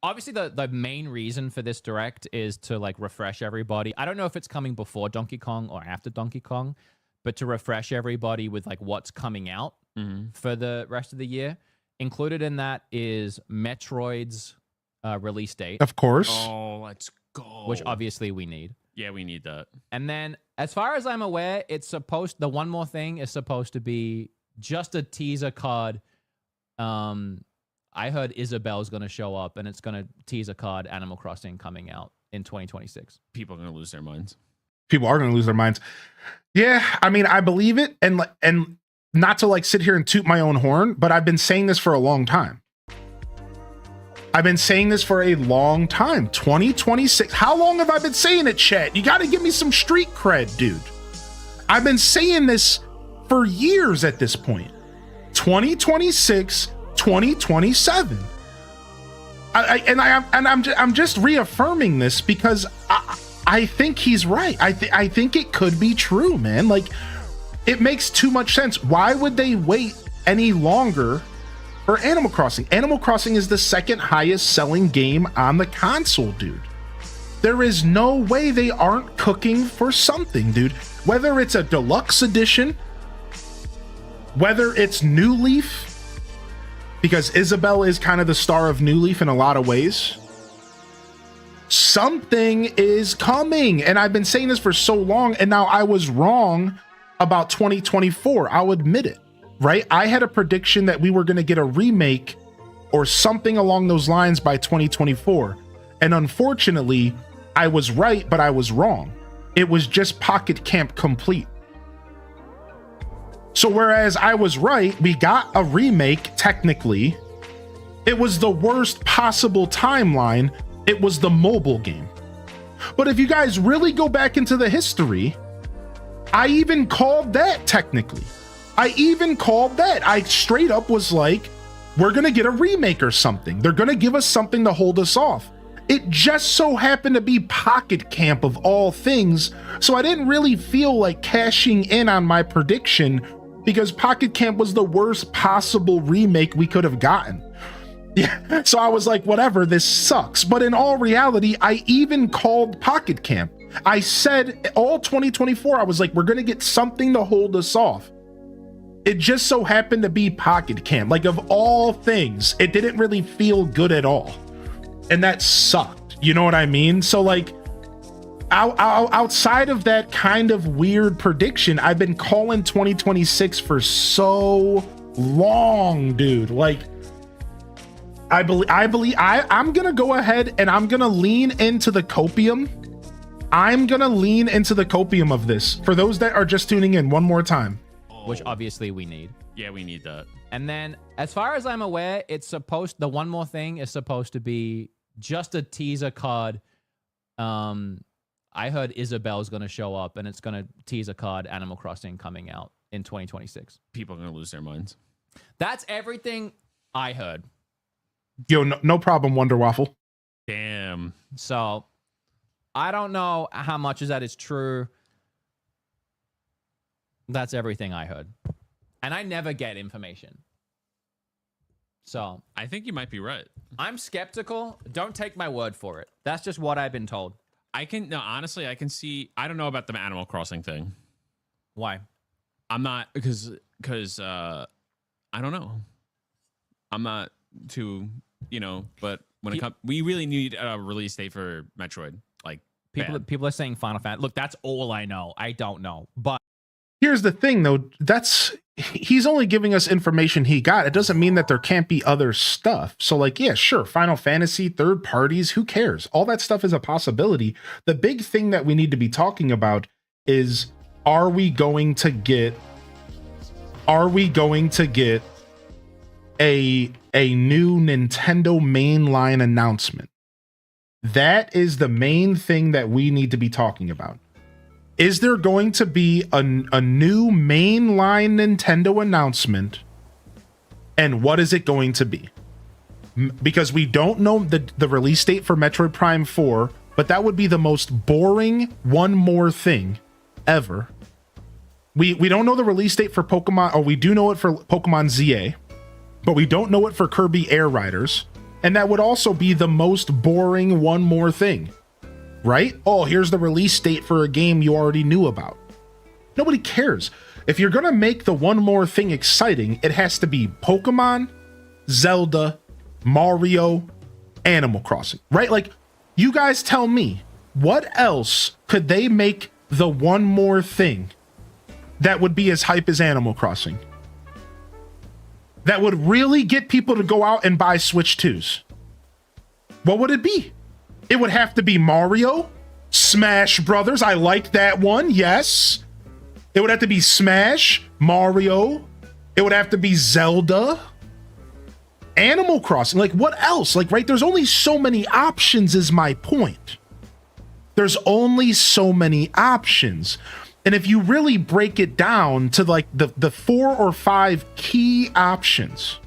Obviously the main reason for this direct is to like refresh everybody. I don't know if it's coming before Donkey Kong or after Donkey Kong, but to refresh everybody with like what's coming out Mm-hmm. for the rest of the year. Included in that is Metroid's release date, Of course. Oh, let's go. which obviously we need. Yeah, we need that. And then, as far as I'm aware, the one more thing is supposed to be just a teaser card. I heard Isabel's going to show up, and it's going to tease a card Animal Crossing coming out in 2026. People are gonna lose their minds. People are going to lose their minds. Yeah, I mean, I believe it, and not to like sit here and toot my own horn, but I've been saying this for a long time. I've been saying this for a long time. 2026. How long have I been saying it, chat? You got to give me some street cred, dude. I've been saying this for years at this point. 2026, 2027. I'm just reaffirming this because I think he's right. I think it could be true, man. Like, it makes too much sense. Why would they wait any longer for Animal Crossing? Animal Crossing is the second highest selling game on the console, dude. There is no way they aren't cooking for something, dude. Whether it's a deluxe edition whether it's New Leaf, because Isabelle is kind of the star of New Leaf in a lot of ways, something is coming. And I've been saying this for so long, and now I was wrong about 2024. I'll admit it, right? I had a prediction that we were going to get a remake or something along those lines by 2024. And unfortunately, I was right, but I was wrong. It was just Pocket Camp Complete. So whereas I was right, we got a remake, technically. It was the worst possible timeline. It was the mobile game. But if you guys really go back into the history, I even called that technically. I even called that. I straight up was like, we're going to get a remake or something. They're going to give us something to hold us off. It just so happened to be Pocket Camp of all things. So I didn't really feel like cashing in on my prediction because Pocket Camp was the worst possible remake we could have gotten. Yeah, so I was like, whatever, this sucks. But in all reality, I even called Pocket Camp. I said all 2024, I was like, we're going to get something to hold us off. It just so happened to be Pocket Camp. Like, of all things, it didn't really feel good at all. And that sucked. You know what I mean? So like, outside of that kind of weird prediction, I've been calling 2026 for so long, dude. Like, I'm gonna go ahead and I'm gonna lean into the copium. I'm gonna lean into the copium of this for those that are just tuning in one more time. Which obviously we need. Yeah, we need that. And then, as far as I'm aware, the one more thing is supposed to be just a teaser card. I heard Isabelle's going to show up, and it's going to tease a card Animal Crossing coming out in 2026. People are going to lose their minds. That's everything I heard. Yo, no problem, Wonder Waffle. Damn. So, I don't know how much of that is true. That's everything I heard. And I never get information. So, I think you might be right. I'm skeptical. Don't take my word for it. That's just what I've been told. Honestly, I can see, I don't know about the Animal Crossing thing. Why? I'm not, because I don't know. I'm not too, but when it comes, we really need a release date for Metroid. Like, people are saying Final Fantasy. Look, that's all I know. I don't know. But here's the thing, though. He's only giving us information he got. It doesn't mean that there can't be other stuff. So like, yeah, sure. Final Fantasy, third parties, who cares? All that stuff is a possibility. The big thing that we need to be talking about is, are we going to get a new Nintendo mainline announcement? That is the main thing that we need to be talking about. Is there going to be a new mainline Nintendo announcement? And what is it going to be? Because we don't know the release date for Metroid Prime 4, but that would be the most boring one more thing ever. We don't know the release date for Pokemon, or we do know it for Pokemon ZA, but we don't know it for Kirby Air Riders. And that would also be the most boring one more thing. Right? Oh, here's the release date for a game you already knew about. Nobody cares. If you're going to make the one more thing exciting, it has to be Pokemon, Zelda, Mario, Animal Crossing, right? Like, you guys tell me, what else could they make the one more thing that would be as hype as Animal Crossing? That would really get people to go out and buy Switch 2s. What would it be? It would have to be Mario, Smash Brothers. I like that one. Yes. It would have to be Smash, Mario. It would have to be Zelda, Animal Crossing. Like, what else? Like, right? There's only so many options is my point. There's only so many options. And if you really break it down to like the 4 or 5 key options,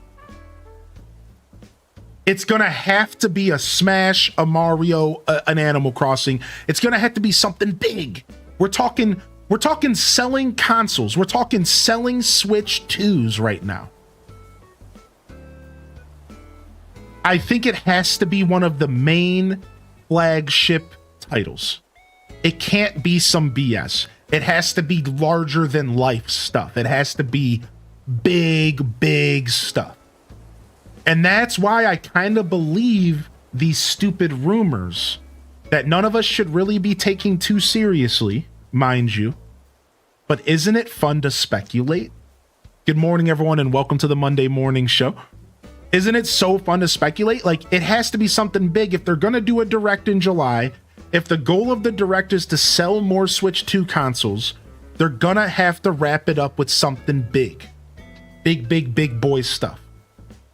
it's going to have to be a Smash, a Mario, an Animal Crossing. It's going to have to be something big. We're talking selling consoles. We're talking selling Switch 2s right now. I think it has to be one of the main flagship titles. It can't be some BS. It has to be larger than life stuff. It has to be big stuff. And that's why I kind of believe these stupid rumors that none of us should really be taking too seriously, mind you. But isn't it fun to speculate? Good morning, everyone, and welcome to the Monday morning show. Isn't it so fun to speculate? Like, it has to be something big. If they're going to do a direct in July, if the goal of the direct is to sell more Switch 2 consoles, they're going to have to wrap it up with something big. Big boy stuff.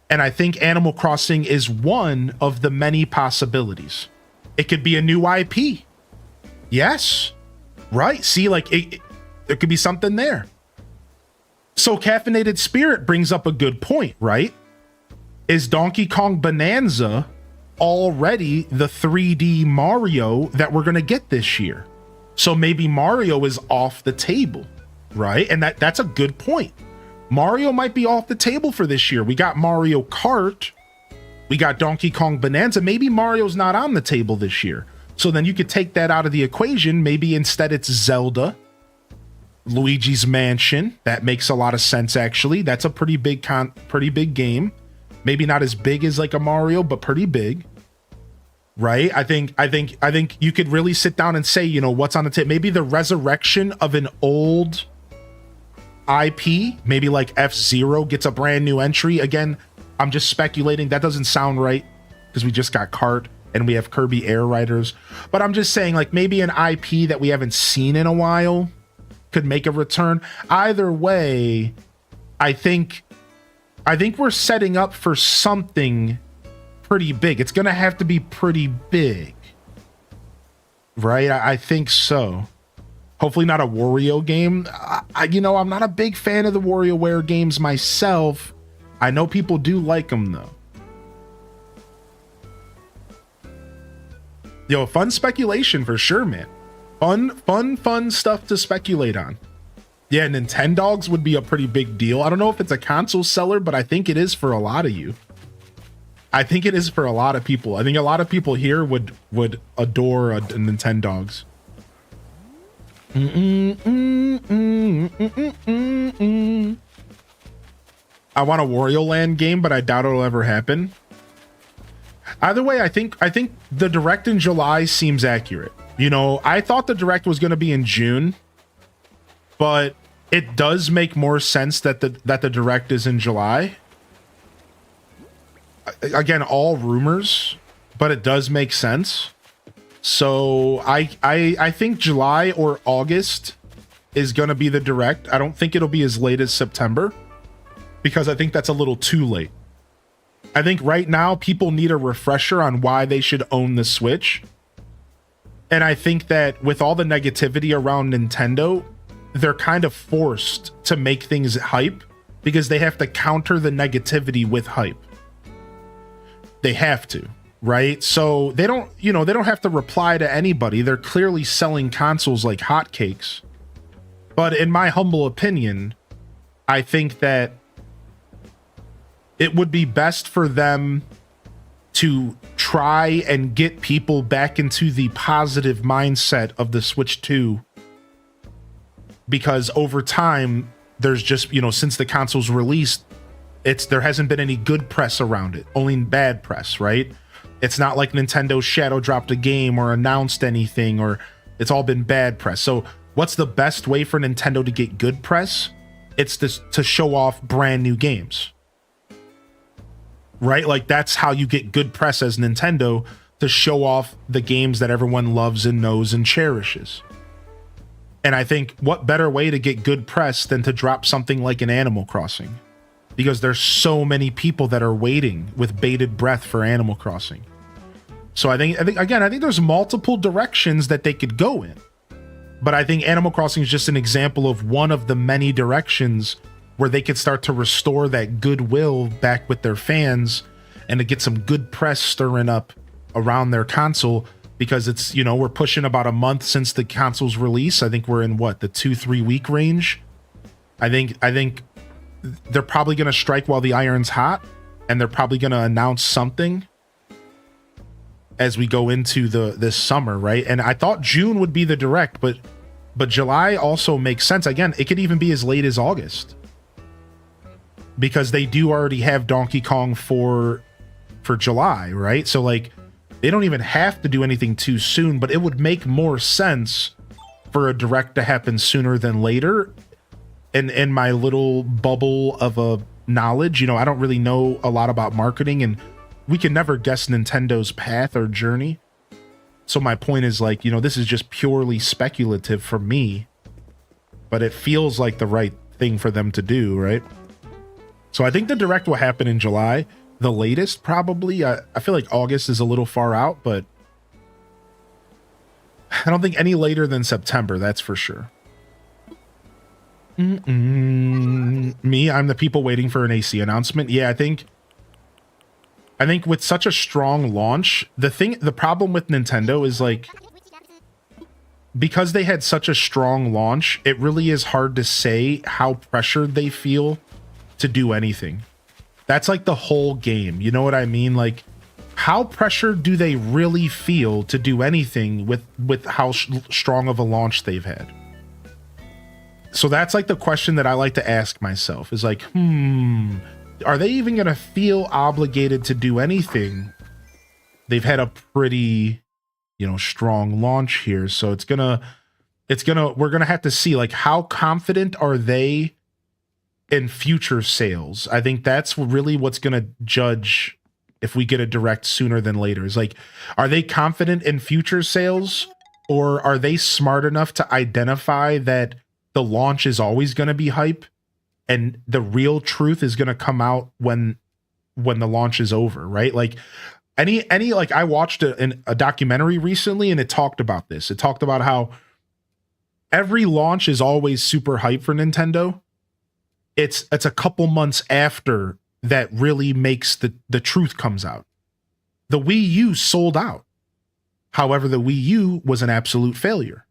And I think Animal Crossing is one of the many possibilities. It could be a new IP. Yes. Right. See, like, there could be something there. So Caffeinated Spirit brings up a good point, right? Is Donkey Kong Bonanza already the 3D Mario that we're going to get this year? So maybe Mario is off the table, right? And that's a good point. Mario might be off the table for this year. We got Mario Kart. We got Donkey Kong Bonanza. Maybe Mario's not on the table this year. So then you could take that out of the equation. Maybe instead it's Zelda, Luigi's Mansion. That makes a lot of sense, actually. That's a pretty big game. Maybe not as big as like a Mario, but pretty big. Right? I think you could really sit down and say, you know, what's on the table. Maybe the resurrection of an old IP, maybe like F-Zero gets a brand new entry. Again, I'm just speculating. That doesn't sound right because we just got Kart and we have Kirby Air Riders. But I'm just saying, like, maybe an IP that we haven't seen in a while could make a return. Either way, I think we're setting up for something pretty big. It's gonna have to be pretty big, right? I think so. Hopefully not a Wario game. I'm not a big fan of the WarioWare games myself. I know people do like them though. Yo, fun speculation for sure, man. Fun stuff to speculate on. Yeah, Nintendogs would be a pretty big deal. I don't know if it's a console seller, but I think it is for a lot of you. I think it is for a lot of people. I think a lot of people here would adore a Nintendogs. I want a Wario Land game, but I doubt it'll ever happen. Either way, I think the direct in July seems accurate. You know, I thought the direct was going to be in June, but it does make more sense that the direct is in July. Again, all rumors, but it does make sense. So I think July or August is going to be the direct. I don't think it'll be as late as September because I think that's a little too late. I think right now people need a refresher on why they should own the Switch. And I think that with all the negativity around Nintendo, they're kind of forced to make things hype because they have to counter the negativity with hype. They have to, right? So they don't have to reply to anybody. They're clearly selling consoles like hotcakes. But in my humble opinion, I think that it would be best for them to try and get people back into the positive mindset of the Switch 2. Because over time, there's just, since the console's released, there hasn't been any good press around it, only bad press, right? It's not like Nintendo shadow dropped a game or announced anything, or it's all been bad press. So what's the best way for Nintendo to get good press? It's to show off brand new games, right? Like that's how you get good press as Nintendo, to show off the games that everyone loves and knows and cherishes. And I think what better way to get good press than to drop something like an Animal Crossing? Because there's so many people that are waiting with bated breath for Animal Crossing. So I think there's multiple directions that they could go in. But I think Animal Crossing is just an example of one of the many directions where they could start to restore that goodwill back with their fans and to get some good press stirring up around their console, because it's, we're pushing about a month since the console's release. I think we're in the 2-3 week range. I think they're probably going to strike while the iron's hot, and they're probably going to announce something as we go into this summer, right? And I thought June would be the direct, but July also makes sense. Again, it could even be as late as August. because they do already have Donkey Kong for July, right? So like they don't even have to do anything too soon, but it would make more sense for a direct to happen sooner than later. And in my little bubble of a knowledge, you know, I don't really know a lot about marketing, and we can never guess Nintendo's path or journey. So my point is, like, you know, this is just purely speculative for me, but it feels like the right thing for them to do, right? So I think the direct will happen in July, the latest probably. I feel like August is a little far out, but I don't think any later than September, that's for sure. Me, I'm the people waiting for an AC announcement. Yeah, I think with such a strong launch, the problem with Nintendo is, like, because they had such a strong launch, it really is hard to say how pressured they feel to do anything. That's like the whole game. You know what I mean? Like, how pressured do they really feel to do anything with how strong of a launch they've had? So that's like the question that I like to ask myself, is like, are they even going to feel obligated to do anything? They've had a pretty, you know, strong launch here. So we're going to have to see, like, how confident are they in future sales? I think that's really what's going to judge if we get a direct sooner than later. Is like, are they confident in future sales, or are they smart enough to identify that the launch is always going to be hype and the real truth is going to come out when the launch is over, right? Like any like, I watched a documentary recently, and it talked about this. It talked about how every launch is always super hype for Nintendo. It's a couple months after that really makes the truth comes out. The Wii U sold out. However, the Wii U was an absolute failure.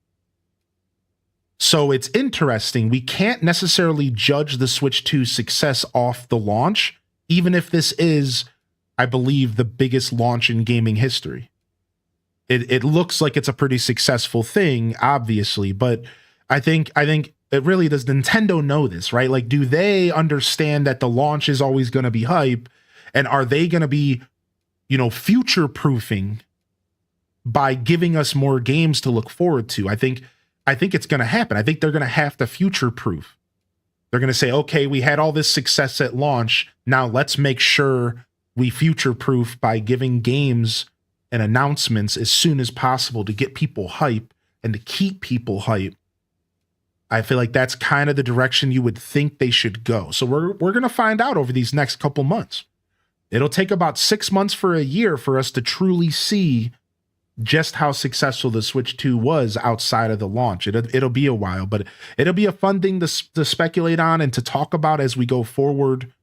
So it's interesting. We can't necessarily judge the Switch 2's success off the launch, even if this is, I believe, the biggest launch in gaming history. It looks like it's a pretty successful thing, obviously, but I think it really does. Nintendo know this, right? Like, do they understand that the launch is always going to be hype, and are they going to be, you know, future proofing by giving us more games to look forward to? I think it's going to happen. I think they're going to have to future proof. They're going to say, okay, we had all this success at launch. Now let's make sure we future proof by giving games and announcements as soon as possible to get people hype and to keep people hype. I feel like that's kind of the direction you would think they should go. So we're going to find out over these next couple months. It'll take about 6 months for a year for us to truly see just how successful the Switch 2 was outside of the launch. It'll be a while, but it'll be a fun thing to speculate on and to talk about as we go forward,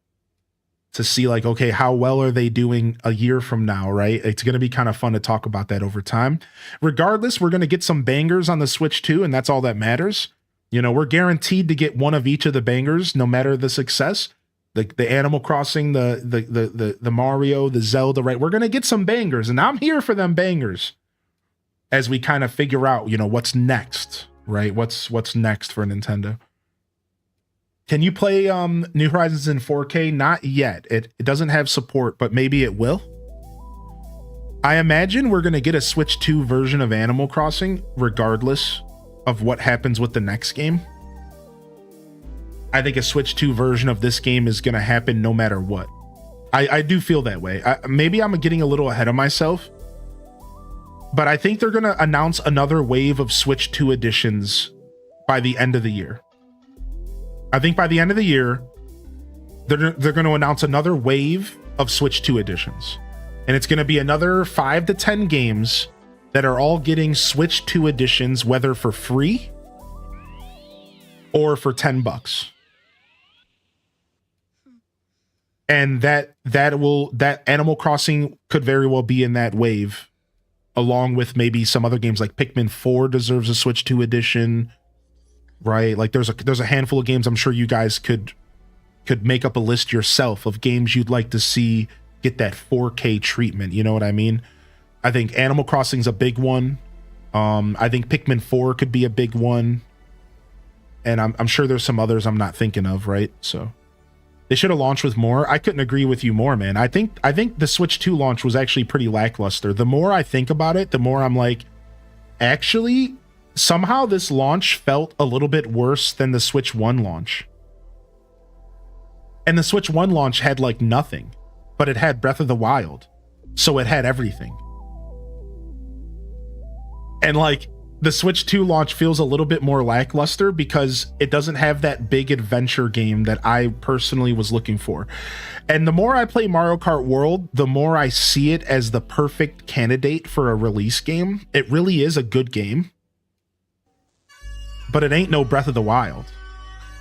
to see, like, okay, how well are they doing a year from now, right? It's going to be kind of fun to talk about that over time. Regardless, we're going to get some bangers on the Switch 2, and that's all that matters. You know, we're guaranteed to get one of each of the bangers, no matter the success. The Animal Crossing, the Mario, the Zelda, right? We're going to get some bangers, and I'm here for them bangers as we kind of figure out, you know, what's next, right? What's next for Nintendo. Can you play New Horizons in 4K? Not yet. It doesn't have support, but maybe it will. I imagine we're going to get a Switch 2 version of Animal Crossing, regardless of what happens with the next game. I think a Switch 2 version of this game is going to happen no matter what. I do feel that way. Maybe I'm getting a little ahead of myself, but I think they're going to announce another wave of Switch 2 editions by the end of the year. I think by the end of the year, they're going to announce another wave of Switch 2 editions. And it's going to be another 5 to 10 games that are all getting Switch 2 editions, whether for free or for $10. And that Animal Crossing could very well be in that wave, along with maybe some other games. Like Pikmin 4 deserves a Switch 2 edition, right? Like there's a handful of games I'm sure you guys could make up a list yourself of games you'd like to see get that 4K treatment. You know what I mean? I think Animal Crossing's a big one. I think Pikmin 4 could be a big one. And I'm sure there's some others I'm not thinking of, right? So They should have launched with more. I couldn't agree with you more, man. I think the Switch 2 launch was actually pretty lackluster. The more I think about it, the more I'm like, actually, somehow this launch felt a little bit worse than the Switch 1 launch. And the Switch 1 launch had like nothing, but it had Breath of the Wild. So it had everything. And like the Switch 2 launch feels a little bit more lackluster because it doesn't have that big adventure game that I personally was looking for. And the more I play Mario Kart World, the more I see it as the perfect candidate for a release game. It really is a good game, but it ain't no Breath of the Wild.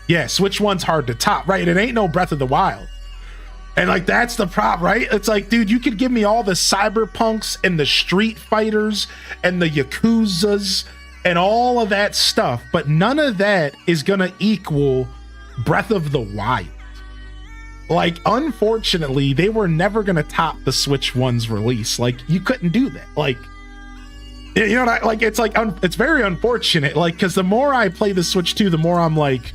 Yeah, Switch 1's hard to top, right? It ain't no Breath of the Wild. And like, that's the problem, right? It's like, dude, you could give me all the Cyberpunks and the Street Fighters and the Yakuzas and all of that stuff, but none of that is gonna equal Breath of the Wild. Like, unfortunately, they were never gonna top the Switch 1's release. Like, you couldn't do that. Like, you know what like, it's like, it's very unfortunate. Like, because the more I play the Switch 2, the more I'm like,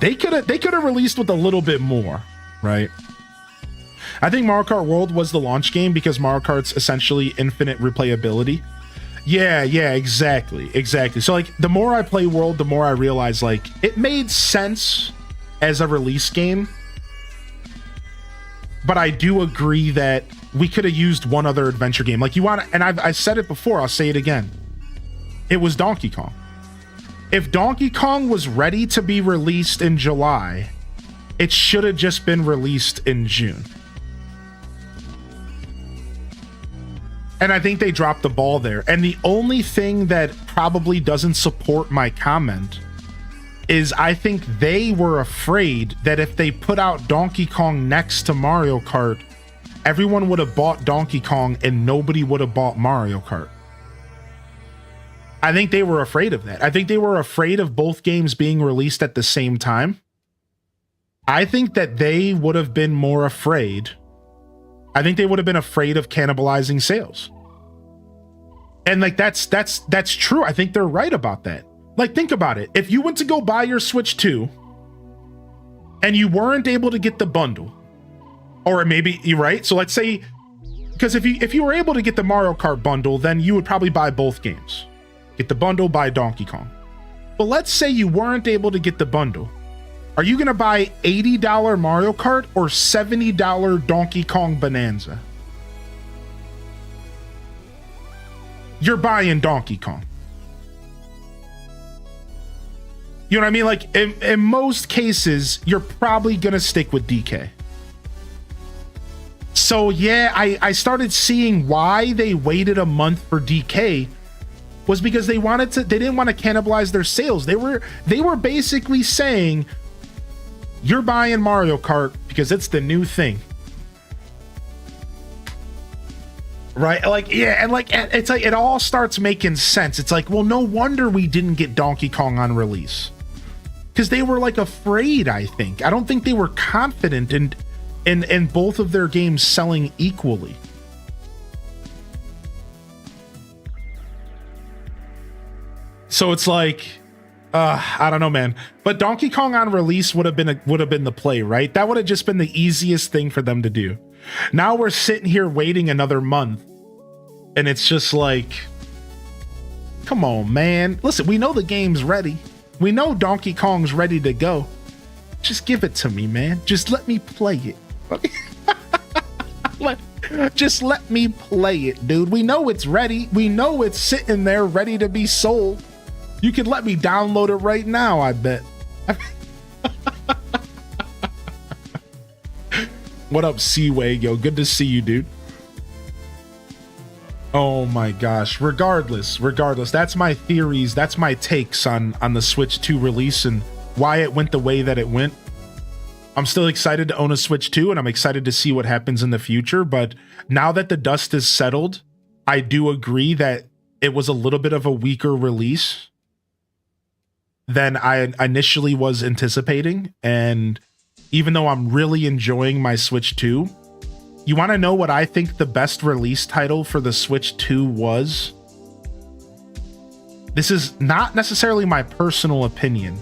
they could have released with a little bit more, right? I think Mario Kart World was the launch game because Mario Kart's essentially infinite replayability. Yeah, exactly. So like, the more I play World, the more I realize like it made sense as a release game. But I do agree that we could have used one other adventure game. Like, you want to, and I said it before, I'll say it again. It was Donkey Kong. If Donkey Kong was ready to be released in July, it should have just been released in June. And I think they dropped the ball there. And the only thing that probably doesn't support my comment is I think they were afraid that if they put out Donkey Kong next to Mario Kart, everyone would have bought Donkey Kong and nobody would have bought Mario Kart. I think they were afraid of that. I think they were afraid of both games being released at the same time. I think that they would have been more afraid. I think they would have been afraid of cannibalizing sales. And like, that's true. I think they're right about that. Like, think about it. If you went to go buy your Switch 2 and you weren't able to get the bundle, or maybe you're right. So let's say, because if you were able to get the Mario Kart bundle, then you would probably buy both games. Get the bundle, buy Donkey Kong. But let's say you weren't able to get the bundle. Are you going to buy $80 Mario Kart or $70 Donkey Kong Bonanza? You're buying Donkey Kong. You know what I mean? Like, in most cases, you're probably going to stick with DK. So yeah, I started seeing why they waited a month for DK was because they didn't want to cannibalize their sales. They were basically saying, you're buying Mario Kart because it's the new thing. Right? Like, yeah, and like, it's like, it all starts making sense. It's like, well, no wonder we didn't get Donkey Kong on release. Because they were like afraid, I think. I don't think they were confident in both of their games selling equally. So it's like, I don't know, man. But Donkey Kong on release would have been the play, right? That would have just been the easiest thing for them to do. Now we're sitting here waiting another month, and it's just like, come on, man. Listen, we know the game's ready. We know Donkey Kong's ready to go. Just give it to me, man. Just let me play it. Just let me play it, dude. We know it's ready. We know it's sitting there ready to be sold. You can let me download it right now, I bet. What up, Seaway? Yo, good to see you, dude. Oh my gosh. Regardless, that's my theories. That's my takes on the Switch 2 release and why it went the way that it went. I'm still excited to own a Switch 2, and I'm excited to see what happens in the future. But now that the dust is settled, I do agree that it was a little bit of a weaker release than I initially was anticipating. And even though I'm really enjoying my Switch 2, you want to know what I think the best release title for the Switch 2 was? This is not necessarily my personal opinion,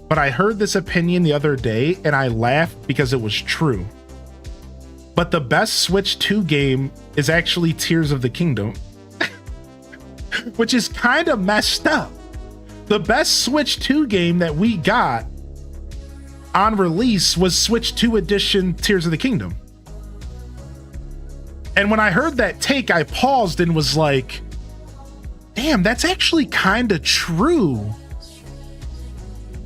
but I heard this opinion the other day and I laughed because it was true. But the best Switch 2 game is actually Tears of the Kingdom, which is kind of messed up. The best Switch 2 game that we got on release was Switch 2 Edition Tears of the Kingdom. And when I heard that take, I paused and was like, damn, that's actually kind of true.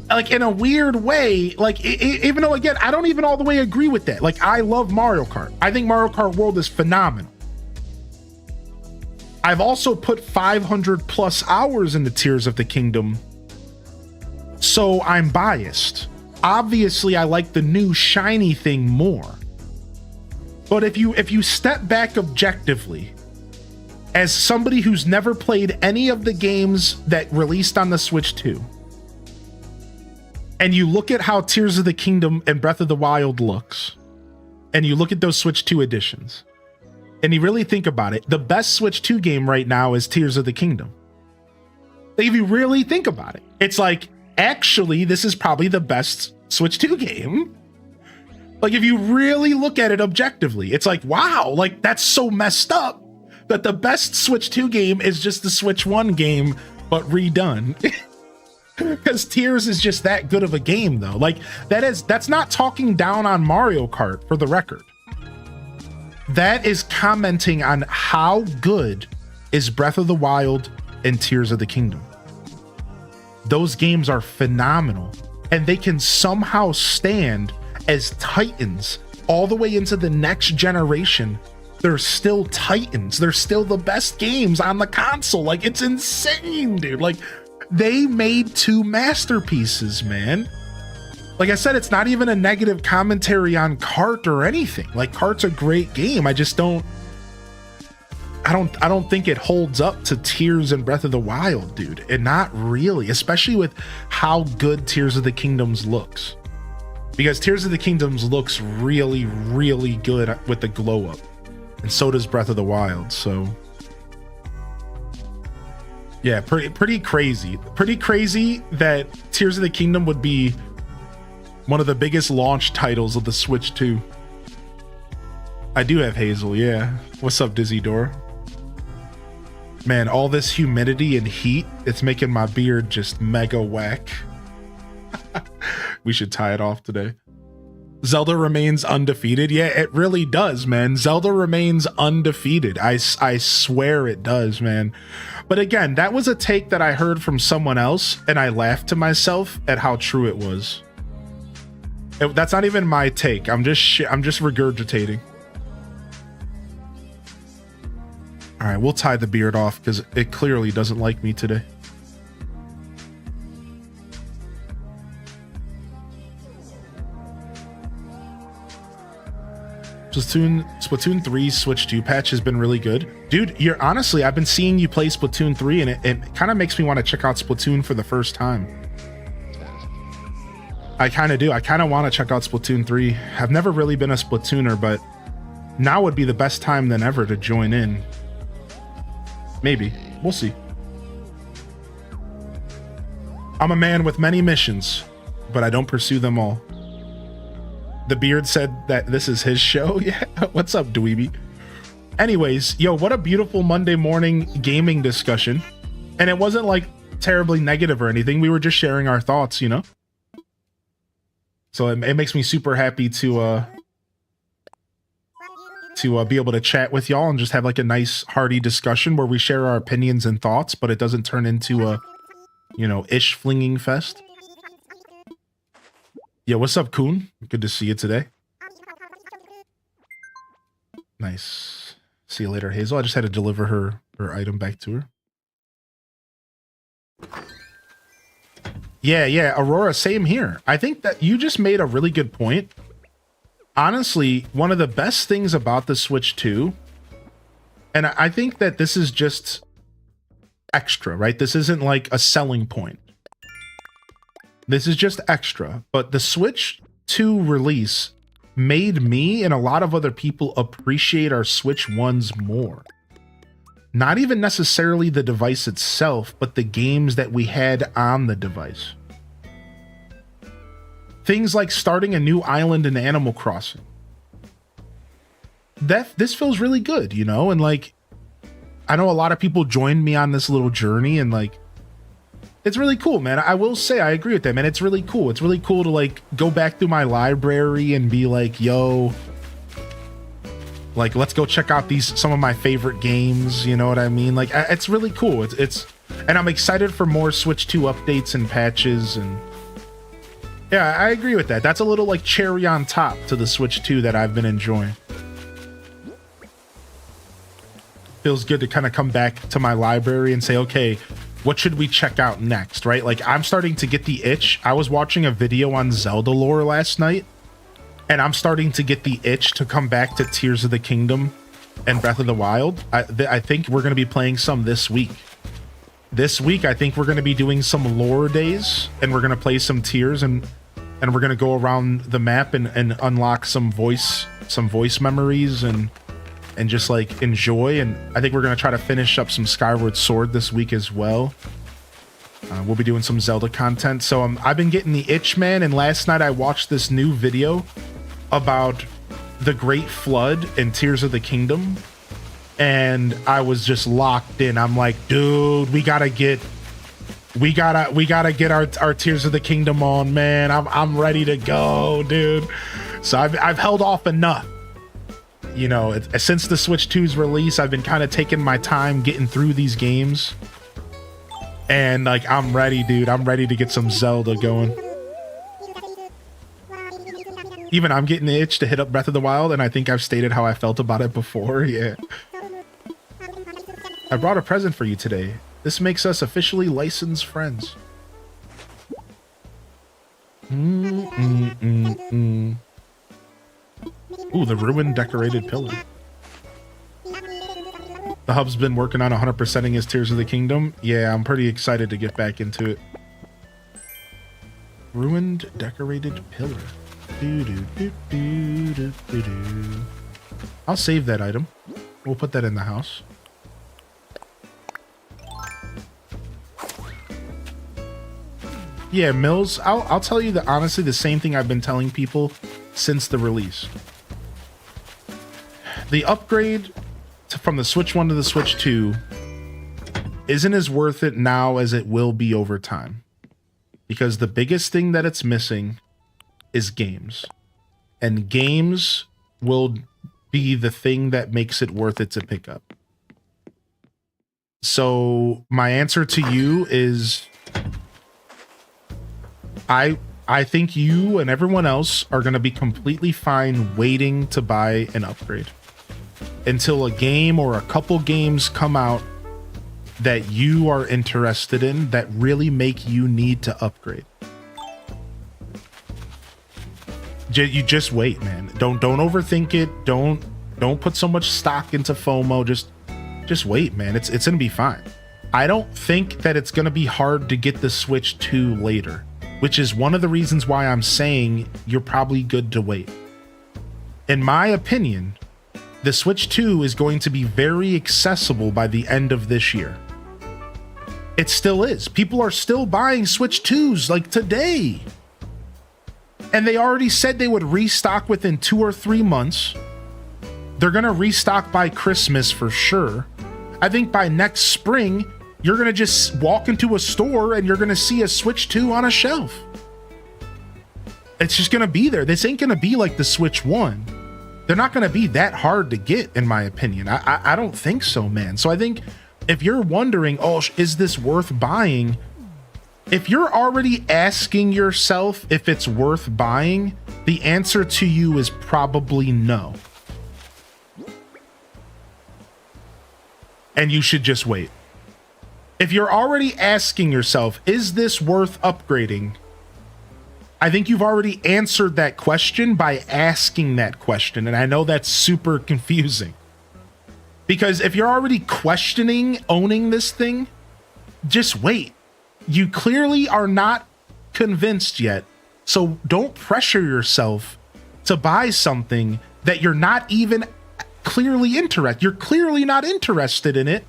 Like, in a weird way, like, even though, again, I don't even all the way agree with that. Like, I love Mario Kart. I think Mario Kart World is phenomenal. I've also put 500 plus hours into Tears of the Kingdom, so I'm biased. Obviously, I like the new shiny thing more. But if you step back objectively, as somebody who's never played any of the games that released on the Switch 2, and you look at how Tears of the Kingdom and Breath of the Wild looks, and you look at those Switch 2 editions, and you really think about it, the best Switch 2 game right now is Tears of the Kingdom. Like, if you really think about it, it's like, actually, this is probably the best Switch 2 game. Like, if you really look at it objectively, it's like, wow, like, that's so messed up that the best Switch 2 game is just the Switch 1 game, but redone. Because Tears is just that good of a game, though. Like, that's not talking down on Mario Kart, for the record. That is commenting on how good is Breath of the Wild and Tears of the Kingdom. Those games are phenomenal, and they can somehow stand as titans all the way into the next generation. They're still titans. They're still the best games on the console. Like, it's insane, dude. Like, they made two masterpieces, man. Like I said, it's not even a negative commentary on Kart or anything. Like, Kart's a great game. I just don't think it holds up to Tears and Breath of the Wild, dude. And not really, especially with how good Tears of the Kingdoms looks. Because Tears of the Kingdoms looks really, really good with the glow up. And so does Breath of the Wild, so yeah, pretty crazy. Pretty crazy that Tears of the Kingdom would be one of the biggest launch titles of the Switch 2. I do have Hazel, yeah. What's up, Dizzy Door? Man, all this humidity and heat, it's making my beard just mega whack. We should tie it off today. Zelda remains undefeated. Yeah, it really does, man. Zelda remains undefeated. I swear it does, man. But again, that was a take that I heard from someone else, and I laughed to myself at how true it was. That's not even my take. I'm just regurgitating. All right, we'll tie the beard off because it clearly doesn't like me today. Splatoon 3 Switch 2 patch has been really good. Dude, honestly, I've been seeing you play Splatoon 3 and it kind of makes me want to check out Splatoon for the first time. I kind of do. I kind of want to check out Splatoon 3. I've never really been a Splatooner, but now would be the best time than ever to join in. Maybe. We'll see. I'm a man with many missions, but I don't pursue them all. The beard said that this is his show. Yeah. What's up, dweeby? Anyways, yo, what a beautiful Monday morning gaming discussion. And it wasn't like terribly negative or anything. We were just sharing our thoughts, you know? So it makes me super happy to be able to chat with y'all and just have like a nice hearty discussion where we share our opinions and thoughts, but it doesn't turn into a, you know, ish flinging fest. Yeah, what's up, Kuhn? Good to see you today. Nice. See you later, Hazel. I just had to deliver her item back to her. Yeah, Aurora, same here. I think that you just made a really good point. Honestly, one of the best things about the Switch 2, and I think that this is just extra, right? This isn't like a selling point. This is just extra, but the Switch 2 release made me and a lot of other people appreciate our Switch 1s more. Not even necessarily the device itself, but the games that we had on the device. things like starting a new island in Animal Crossing. This feels really good, you know? And like, I know a lot of people joined me on this little journey, and like, it's really cool, man. I will say I agree with that, man. It's really cool. It's really cool to like go back through my library and be like, yo, like, let's go check out some of my favorite games. You know what I mean? Like, it's really cool. And I'm excited for more Switch 2 updates and patches. And yeah, I agree with that. That's a little like cherry on top to the Switch 2 that I've been enjoying. Feels good to kind of come back to my library and say, okay, what should we check out next, right? Like, I'm starting to get the itch. I was watching a video on Zelda lore last night, and I'm starting to get the itch to come back to Tears of the Kingdom and Breath of the Wild. I think we're going to be playing some this week. This week, I think we're going to be doing some lore days, and we're going to play some Tears, and we're going to go around the map and unlock some voice memories and just like enjoy. And I think we're going to try to finish up some Skyward Sword this week as well. We'll be doing some Zelda content. So I've been getting the itch, man. And last night I watched this new video about the Great Flood and Tears of the Kingdom. And I was just locked in. I'm like, dude, we gotta get our Tears of the Kingdom on, man. I'm ready to go, dude. So I've held off enough. You know, since the Switch 2's release, I've been kind of taking my time getting through these games. And like, I'm ready, dude. I'm ready to get some Zelda going. Even I'm getting the itch to hit up Breath of the Wild, and I think I've stated how I felt about it before. Yeah. I brought a present for you today. This makes us officially licensed friends. Ooh, the ruined decorated pillar. The hub's been working on 100%ing his Tears of the Kingdom. Yeah, I'm pretty excited to get back into it. Ruined decorated pillar. I'll save that item. We'll put that in the house. Yeah, Mills, I'll tell you that honestly, the same thing I've been telling people since the release. The upgrade from the Switch 1 to the Switch 2 isn't as worth it now as it will be over time. Because the biggest thing that it's missing is games. And games will be the thing that makes it worth it to pick up. So my answer to you is I think you and everyone else are going to be completely fine waiting to buy an upgrade until a game or a couple games come out that you are interested in that really make you need to upgrade. You just wait, man. Don't overthink it. Don't put so much stock into FOMO. Just wait, man. It's going to be fine. I don't think that it's going to be hard to get the Switch 2 later, which is one of the reasons why I'm saying you're probably good to wait. In my opinion, the Switch 2 is going to be very accessible by the end of this year. It still is. People are still buying Switch 2s like today. And they already said they would restock within 2 or 3 months. They're going to restock by Christmas for sure. I think by next spring, you're going to just walk into a store and you're going to see a Switch 2 on a shelf. It's just going to be there. This ain't going to be like the Switch 1. They're not going to be that hard to get, in my opinion. I don't think so, man. So I think if you're wondering, oh, is this worth buying? If you're already asking yourself if it's worth buying, the answer to you is probably no. And you should just wait. If you're already asking yourself, is this worth upgrading? I think you've already answered that question by asking that question. And I know that's super confusing. Because if you're already questioning owning this thing, just wait. You clearly are not convinced yet. So don't pressure yourself to buy something that you're not even clearly interested. You're clearly not interested in it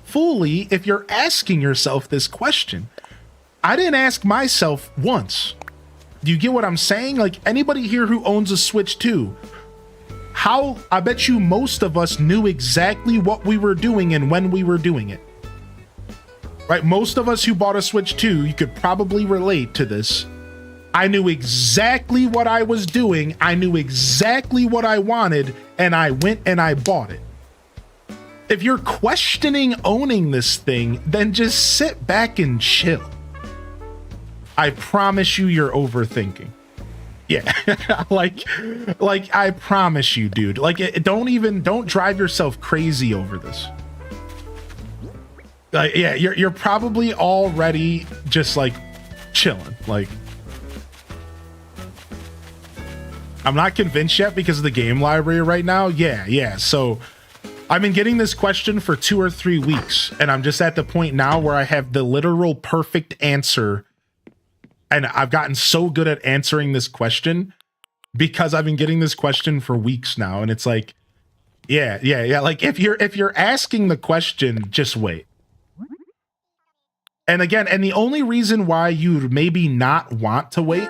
fully if you're asking yourself this question. I didn't ask myself once, Do you get what I'm saying? Like, anybody here who owns a Switch 2, I bet you most of us knew exactly what we were doing and when we were doing it. Right? Most of us who bought a Switch 2, you could probably relate to this. I knew exactly what I was doing. I knew exactly what I wanted, and I went and I bought it. If you're questioning owning this thing, then just sit back and chill. I promise you, you're overthinking. Yeah, like I promise you, dude. Like, don't drive yourself crazy over this. Like, yeah, you're probably already just like chilling. Like, I'm not convinced yet because of the game library right now. Yeah. So I've been getting this question for 2 or 3 weeks, and I'm just at the point now where I have the literal perfect answer. And I've gotten so good at answering this question because I've been getting this question for weeks now. And it's like, yeah. Like, if you're asking the question, just wait. And again, and the only reason why you'd maybe not want to wait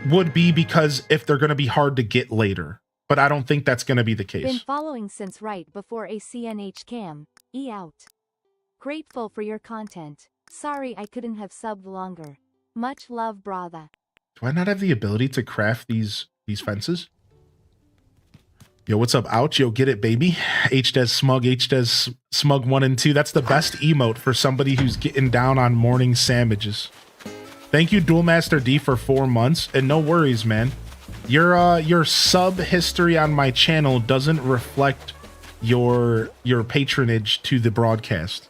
would be because if they're going to be hard to get later. But I don't think that's going to be the case. Been following since right before a CNH cam. Out. Grateful for your content. Sorry I couldn't have subbed longer. Much love, brother. Do I not have the ability to craft these fences? Yo, what's up, ouch? Yo, get it, baby. HDes Smug 1 and 2. That's the best emote for somebody who's getting down on morning sandwiches. Thank you, Duelmaster D, for 4 months. And no worries, man. Your sub history on my channel doesn't reflect your patronage to the broadcast.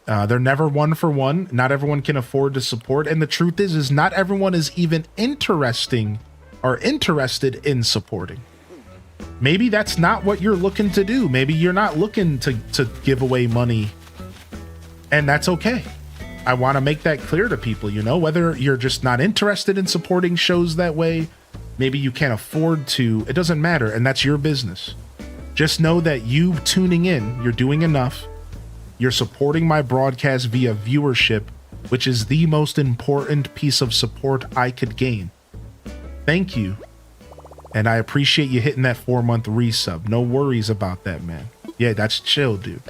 They're never 1 for 1. Not everyone can afford to support. And the truth is not everyone is even interested in supporting. Maybe that's not what you're looking to do. Maybe you're not looking to give away money. And that's okay. I want to make that clear to people, you know, whether you're just not interested in supporting shows that way, maybe you can't afford to, it doesn't matter. And that's your business. Just know that you tuning in, you're doing enough. You're supporting my broadcast via viewership, which is the most important piece of support I could gain. Thank you. And I appreciate you hitting that 4-month resub. No worries about that, man. Yeah, that's chill, dude.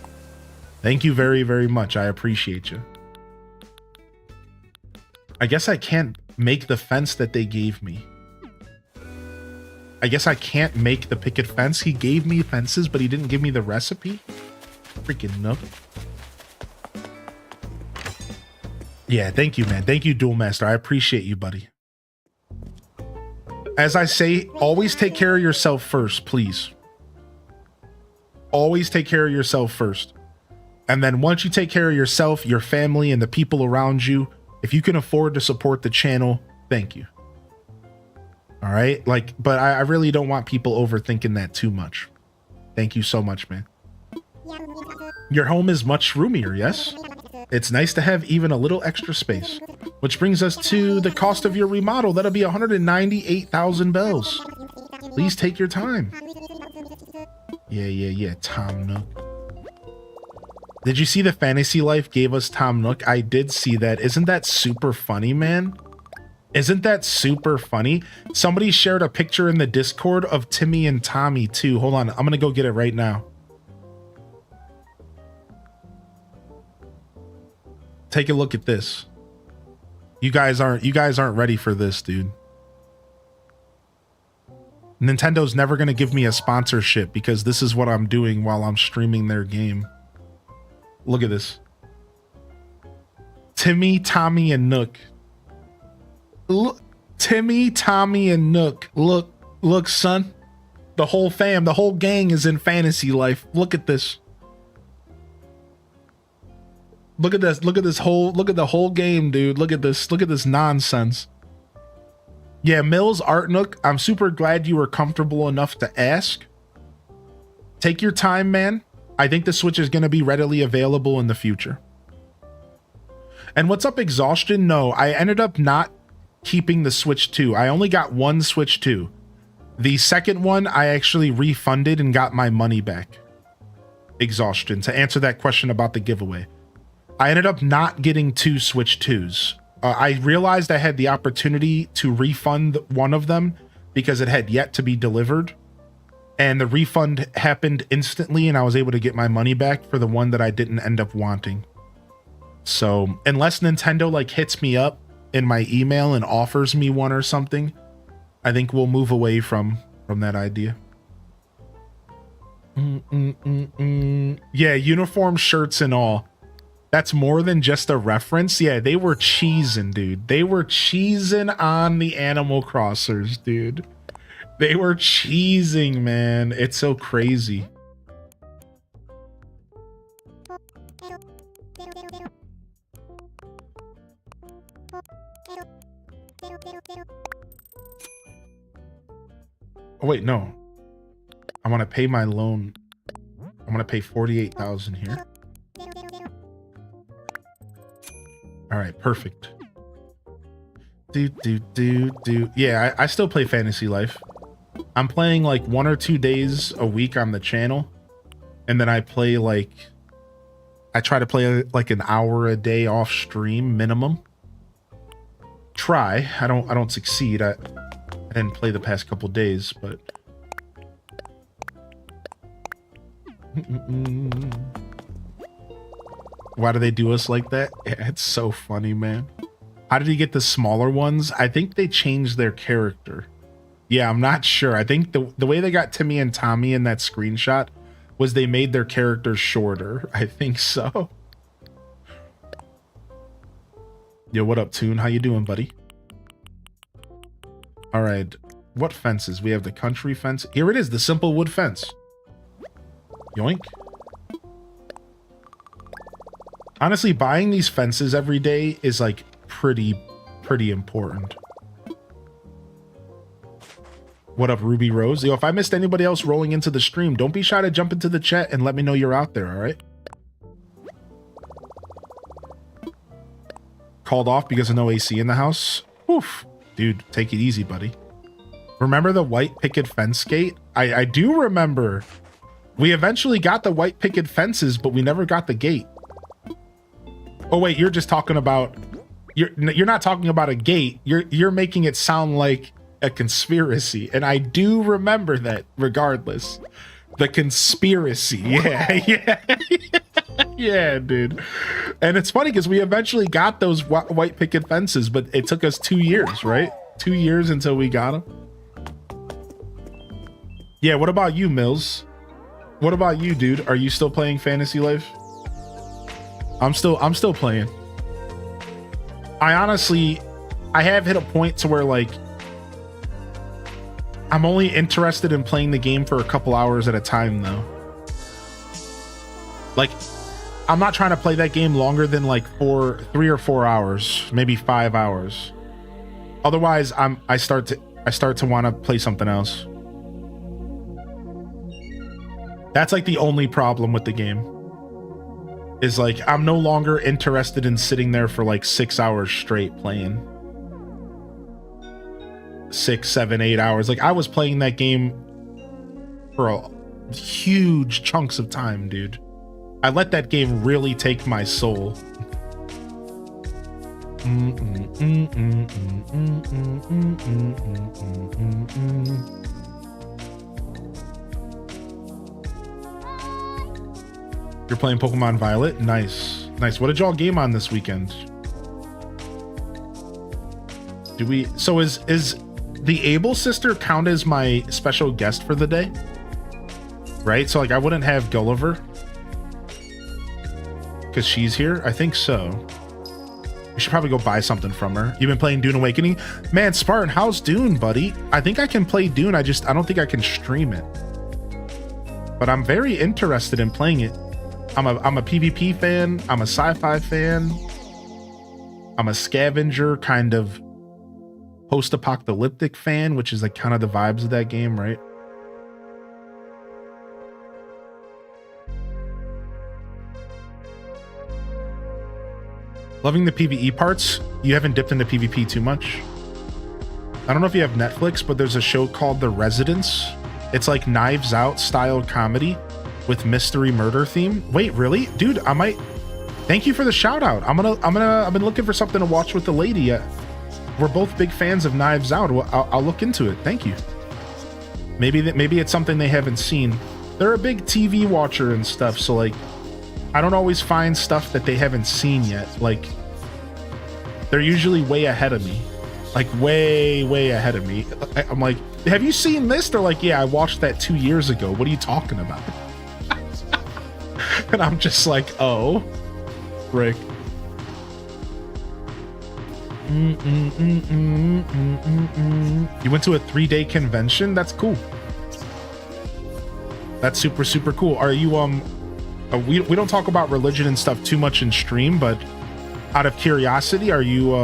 Thank you very, very much. I appreciate you. I guess I can't make the fence that they gave me. I guess I can't make the picket fence. He gave me fences, but he didn't give me the recipe. Freaking Nook. Yeah, thank you, man. Thank you, Duelmaster. I appreciate you, buddy. As I say, always take care of yourself first, please. Always take care of yourself first. And then once you take care of yourself, your family, and the people around you, if you can afford to support the channel, thank you. All right? Like, but I really don't want people overthinking that too much. Thank you so much, man. Your home is much roomier, yes? It's nice to have even a little extra space. Which brings us to the cost of your remodel. That'll be 198,000 bells. Please take your time. Yeah, Tom Nook. Did you see the Fantasy Life gave us Tom Nook? I did see that. Isn't that super funny, man? Isn't that super funny? Somebody shared a picture in the Discord of Timmy and Tommy too. Hold on, I'm gonna go get it right now. Take a look at this. You guys aren't ready for this, dude. Nintendo's never gonna give me a sponsorship because this is what I'm doing while I'm streaming their game. Look at this. Timmy, Tommy, and Nook. Look, Timmy, Tommy, and Nook. Look, son. The whole fam, the whole gang is in Fantasy Life. Look at this. Look at this. Look at the whole game, dude. Look at this nonsense. Yeah, Mills Art Nook, I'm super glad you were comfortable enough to ask. Take your time, man. I think the Switch is going to be readily available in the future. And what's up, Exhaustion? No, I ended up not keeping the Switch 2. I only got one Switch 2. The second one, I actually refunded and got my money back. Exhaustion, to answer that question about the giveaway. I ended up not getting 2 Switch 2s. I realized I had the opportunity to refund one of them because it had yet to be delivered. And the refund happened instantly, and I was able to get my money back for the one that I didn't end up wanting. So unless Nintendo like hits me up in my email and offers me one or something, I think we'll move away from that idea. Yeah, uniform shirts and all. That's more than just a reference. Yeah, they were cheesing, dude. They were cheesing on the Animal Crossers, dude. They were cheesing, man. It's so crazy. Oh, wait, no. I want to pay my loan. I'm going to pay 48,000 here. All right, perfect. Yeah, I still play Fantasy Life. I'm playing like 1 or 2 days a week on the channel. And then I play like, I try to play like an hour a day off stream minimum. Try. I don't succeed. I didn't play the past couple days, but why do they do us like that? Yeah, it's so funny, man. How did he get the smaller ones? I think they changed their character. Yeah, I'm not sure. I think the way they got Timmy and Tommy in that screenshot was they made their characters shorter. I think so. Yo, what up, Toon? How you doing, buddy? All right. What fences? We have the country fence. Here it is, the simple wood fence. Yoink. Honestly, buying these fences every day is like pretty important. What up, Ruby Rose? Yo, if I missed anybody else rolling into the stream, don't be shy to jump into the chat and let me know you're out there, all right? Called off because of no AC in the house. Oof. Dude, take it easy, buddy. Remember the white picket fence gate? I do remember. We eventually got the white picket fences, but we never got the gate. Oh wait, you're just talking about, you're not talking about a gate. You're making it sound like a conspiracy, and I do remember that. Regardless, the conspiracy. Yeah, yeah, dude. And it's funny because we eventually got those white picket fences, but it took us 2 years, right? 2 years until we got them. Yeah. What about you, Mills? What about you, dude? Are you still playing Fantasy Life? I'm still playing. I honestly, I have hit a point to where like I'm only interested in playing the game for a couple hours at a time though. Like I'm not trying to play that game longer than like 3 or 4 hours, maybe 5 hours. Otherwise, I start to want to play something else. That's like the only problem with the game. Is like I'm no longer interested in sitting there for like 6 hours straight playing. 6, 7, 8 hours. Like I was playing that game for huge chunks of time, dude. I let that game really take my soul. You're playing Pokemon Violet? Nice. Nice. What did y'all game on this weekend? So is the Able sister count as my special guest for the day? Right? So like I wouldn't have Gulliver because she's here? I think so. We should probably go buy something from her. You've been playing Dune Awakening? Man, Spartan, how's Dune, buddy? I think I can play Dune. I don't think I can stream it. But I'm very interested in playing it. I'm a PvP fan. I'm a sci-fi fan. I'm a scavenger kind of post-apocalyptic fan, which is like kind of the vibes of that game, right? Loving the PvE parts. You haven't dipped into PvP too much. I don't know if you have Netflix, but there's a show called The Residence. It's like Knives Out style comedy with mystery murder theme. Wait, really? Dude, Thank you for the shout out. I've been looking for something to watch with the lady. We're both big fans of Knives Out. I'll look into it. Thank you. Maybe it's something they haven't seen. They're a big TV watcher and stuff, so like I don't always find stuff that they haven't seen yet. Like they're usually way ahead of me. Like way ahead of me. I'm like, have you seen this? They're like, yeah, I watched that 2 years ago. What are you talking about? And I'm just like, oh, Rick. You went to a 3-day convention? That's cool. That's super cool. Are you we don't talk about religion and stuff too much in stream, but out of curiosity, are you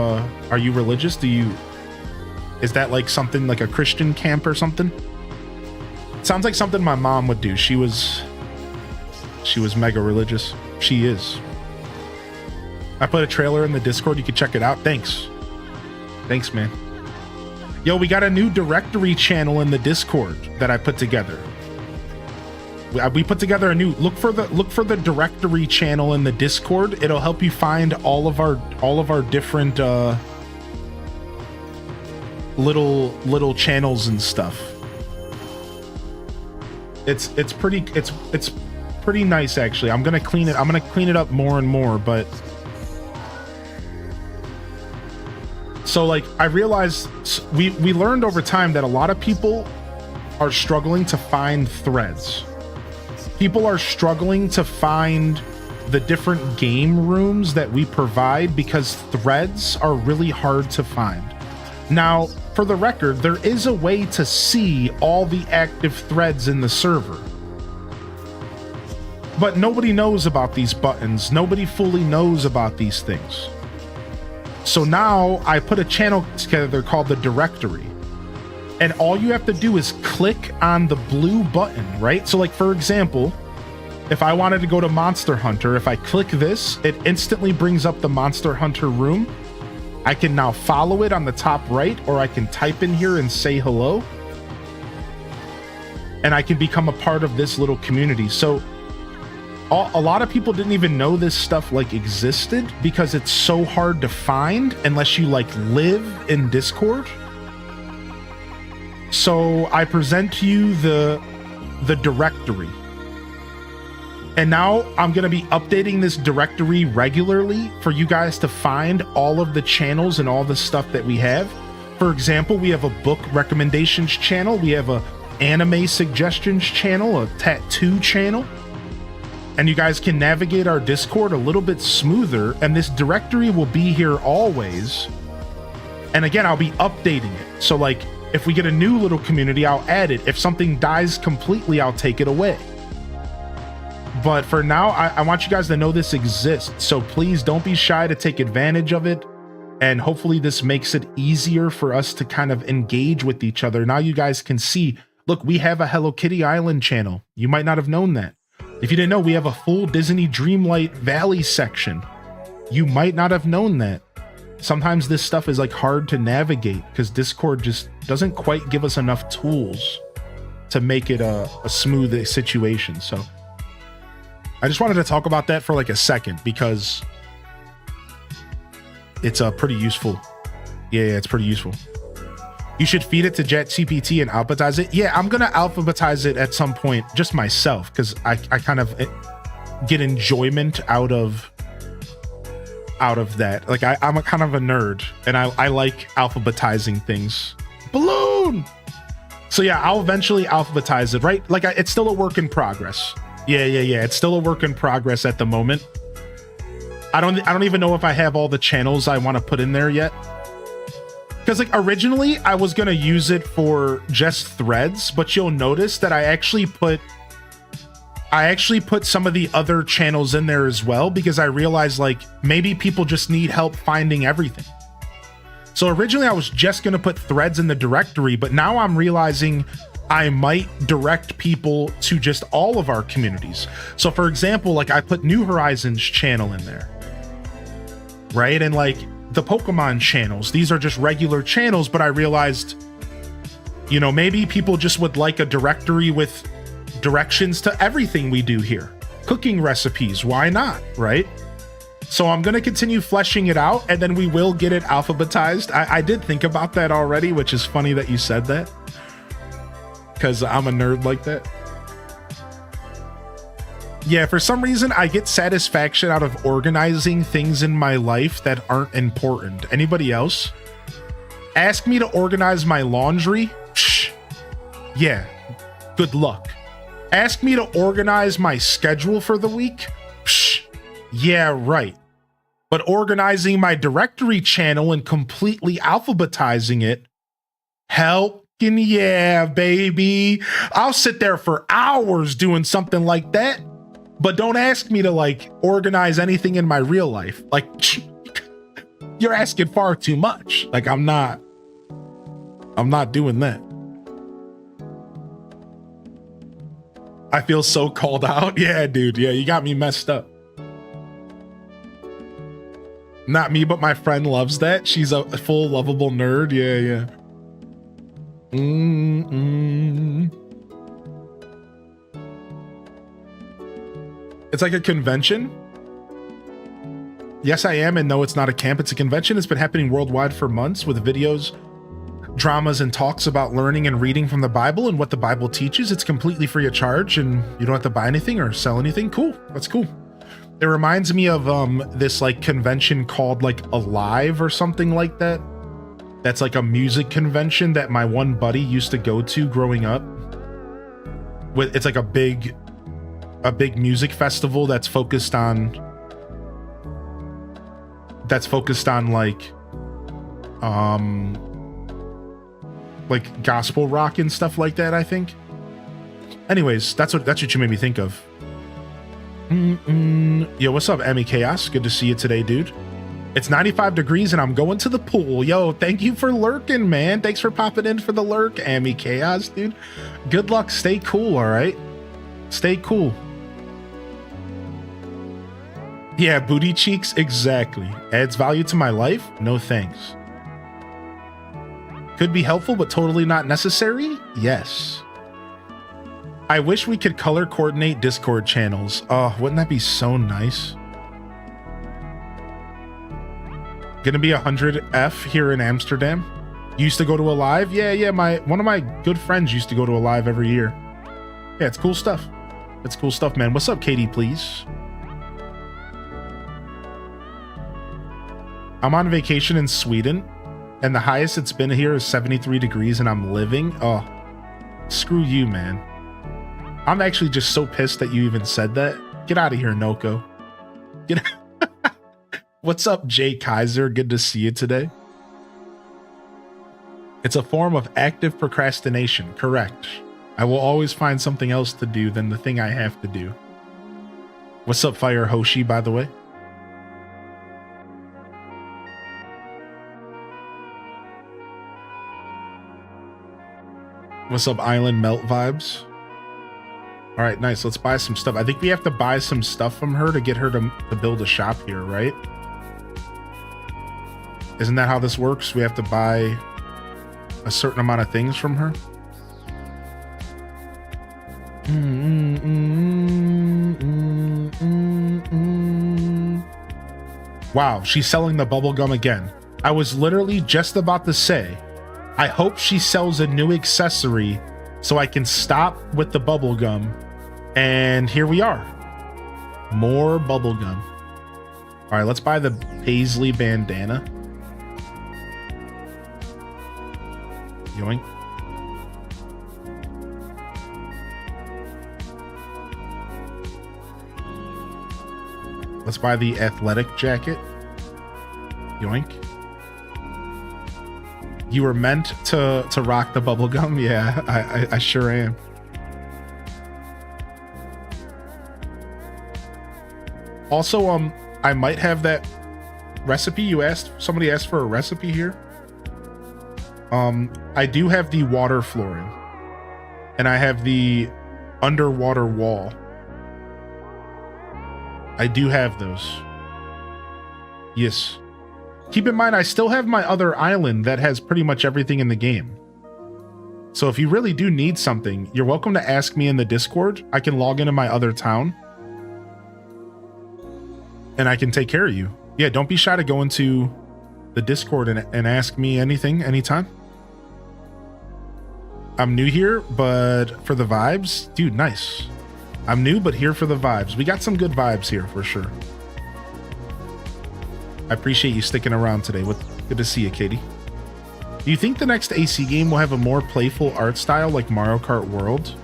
religious? Is that like something like a Christian camp or something? Sounds like something my mom would do. She was mega religious. She is. I put a trailer in the Discord. You can check it out. Thanks, man. Yo, we got a new directory channel in the Discord that I put together. We put together a new look for the directory channel in the Discord. It'll help you find all of our different little channels and stuff. It's pretty nice actually. I'm gonna clean it up more and more, but so like I realized we learned over time that a lot of people are struggling to find threads. People are struggling to find the different game rooms that we provide because threads are really hard to find. Now, for the record, there is a way to see all the active threads in the server. But nobody knows about these buttons. Nobody fully knows about these things. So now I put a channel together called the directory. And all you have to do is click on the blue button, right? So like, for example, if I wanted to go to Monster Hunter, if I click this, it instantly brings up the Monster Hunter room. I can now follow it on the top right, or I can type in here and say hello. And I can become a part of this little community. So a lot of people didn't even know this stuff like existed because it's so hard to find unless you like live in Discord. So I present to you the directory. And now I'm going to be updating this directory regularly for you guys to find all of the channels and all the stuff that we have. For example, we have a book recommendations channel. We have a anime suggestions channel, a tattoo channel. And you guys can navigate our Discord a little bit smoother. And this directory will be here always. And again, I'll be updating it. So like, if we get a new little community, I'll add it. If something dies completely, I'll take it away. But for now, I want you guys to know this exists. So please don't be shy to take advantage of it. And hopefully this makes it easier for us to kind of engage with each other. Now you guys can see, look, we have a Hello Kitty Island channel. You might not have known that. If you didn't know, we have a full Disney Dreamlight Valley section. You might not have known that. Sometimes this stuff is like hard to navigate because Discord just doesn't quite give us enough tools to make it a smooth situation. So I just wanted to talk about that for like a second because it's pretty useful. Yeah, it's pretty useful. You should feed it to ChatGPT and alphabetize it. Yeah, I'm gonna alphabetize it at some point just myself because I kind of get enjoyment out of that. Like I'm a kind of a nerd and I like alphabetizing things. Balloon. So yeah, I'll eventually alphabetize it, right? Like it's still a work in progress. Yeah. It's still a work in progress at the moment. I don't even know if I have all the channels I want to put in there yet. Because like originally I was going to use it for just threads, but you'll notice that I actually put some of the other channels in there as well because I realized like maybe people just need help finding everything. So originally I was just going to put threads in the directory, but now I'm realizing I might direct people to just all of our communities. So for example, like I put New Horizons channel in there, right? And like the Pokemon channels, these are just regular channels, but I realized, you know, maybe people just would like a directory with directions to everything we do here. Cooking recipes, why not, right? So I'm going to continue fleshing it out, and then we will get it alphabetized. I did think about that already, which is funny that you said that, because I'm a nerd like that. Yeah, for some reason, I get satisfaction out of organizing things in my life that aren't important. Anybody else? Ask me to organize my laundry? Psh, yeah, good luck. Ask me to organize my schedule for the week? Psh, yeah, right. But organizing my directory channel and completely alphabetizing it? Hell yeah, baby. I'll sit there for hours doing something like that. But don't ask me to like organize anything in my real life. Like, you're asking far too much. Like, I'm not doing that. I feel so called out. Yeah, dude. Yeah, you got me messed up. Not me, but my friend loves that. She's a full lovable nerd. Yeah, yeah. It's like a convention. Yes, I am. And no, it's not a camp. It's a convention. It's been happening worldwide for months with videos, dramas, and talks about learning and reading from the Bible and what the Bible teaches. It's completely free of charge and you don't have to buy anything or sell anything. Cool. That's cool. It reminds me of this like convention called like Alive or something like that. That's like a music convention that my one buddy used to go to growing up. It's like a big music festival that's focused on like gospel rock and stuff like that, I think. Anyways, that's what you made me think of. Yo, what's up, Emmy Chaos? Good to see you today, dude. It's 95 degrees and I'm going to the pool. Yo, thank you for lurking, man. Thanks for popping in for the lurk, Emmy Chaos, dude. Good luck. Stay cool, all right? Stay cool. Yeah, booty cheeks, exactly. Adds value to my life? No thanks. Could be helpful, but totally not necessary? Yes. I wish we could color coordinate Discord channels. Oh, wouldn't that be so nice? Gonna be 100F here in Amsterdam. You used to go to Alive? Yeah, one of my good friends used to go to Alive every year. Yeah, it's cool stuff. It's cool stuff, man. What's up, Katie, please? I'm on vacation in Sweden, and the highest it's been here is 73 degrees, and I'm living. Oh, screw you, man. I'm actually just so pissed that you even said that. Get out of here, Noko. Get What's up, Jay Kaiser? Good to see you today. It's a form of active procrastination. Correct. I will always find something else to do than the thing I have to do. What's up, Fire Hoshi, by the way? What's up, Island Melt Vibes? All right, nice. Let's buy some stuff. I think we have to buy some stuff from her to get her to build a shop here, right? Isn't that how this works? We have to buy a certain amount of things from her? Wow, she's selling the bubble gum again. I was literally just about to say, I hope she sells a new accessory so I can stop with the bubble gum. And here we are. More bubble gum. All right, let's buy the paisley bandana. Yoink. Let's buy the athletic jacket. Yoink. You were meant to rock the bubble gum? Yeah, I sure am. Also, I might have that recipe you asked. Somebody asked for a recipe here. I do have the water flooring, and I have the underwater wall. I do have those. Yes. Keep in mind, I still have my other island that has pretty much everything in the game. So if you really do need something, you're welcome to ask me in the Discord. I can log into my other town. and I can take care of you. Yeah, don't be shy to go into the Discord and ask me anything, anytime. I'm new here, but for the vibes, dude, nice. I'm new, but here for the vibes. We got some good vibes here for sure. I appreciate you sticking around today. Good to see you, Katie. Do you think the next AC game will have a more playful art style like Mario Kart World?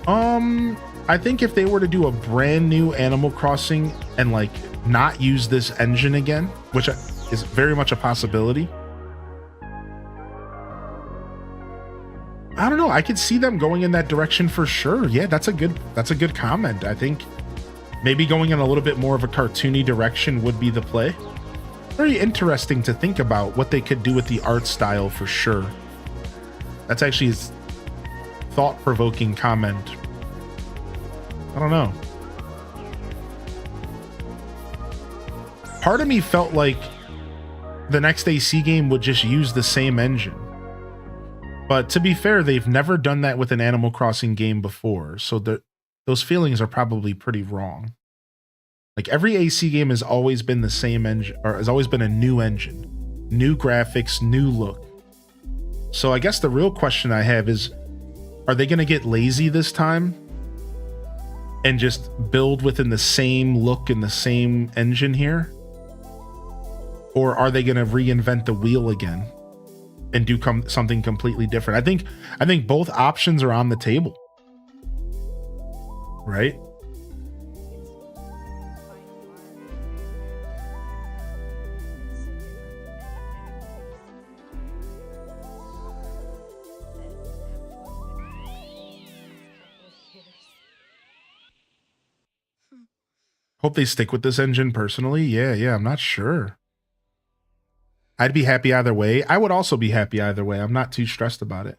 I think if they were to do a brand new Animal Crossing and like not use this engine again, which is very much a possibility. I don't know. I could see them going in that direction for sure. Yeah, that's a good comment. I think maybe going in a little bit more of a cartoony direction would be the play. Very interesting to think about what they could do with the art style for sure. That's actually a thought-provoking comment. I don't know. Part of me felt like the next AC game would just use the same engine. But to be fair, they've never done that with an Animal Crossing game before, so those feelings are probably pretty wrong. Like every AC game has always been the same engine, or has always been a new engine, new graphics, new look. So I guess the real question I have is, are they going to get lazy this time and just build within the same look and the same engine here? Or are they going to reinvent the wheel again and do something completely different? I think both options are on the table, right? Hope they stick with this engine personally. Yeah, I'm not sure. I'd be happy either way. I would also be happy either way. I'm not too stressed about it.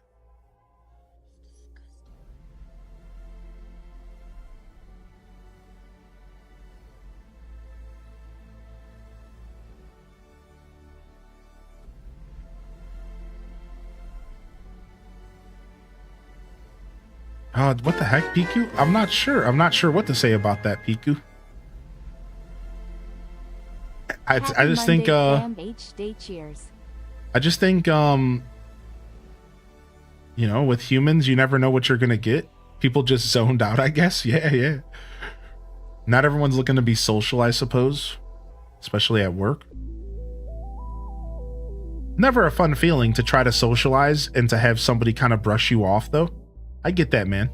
What the heck, Piku? I'm not sure. I'm not sure what to say about that, Piku. I just think I just think you know, with humans you never know what you're gonna get. People just zoned out, I guess. Yeah. Not everyone's looking to be social, I suppose, especially at work. Never a fun feeling to try to socialize and to have somebody kind of brush you off though. I get that, man.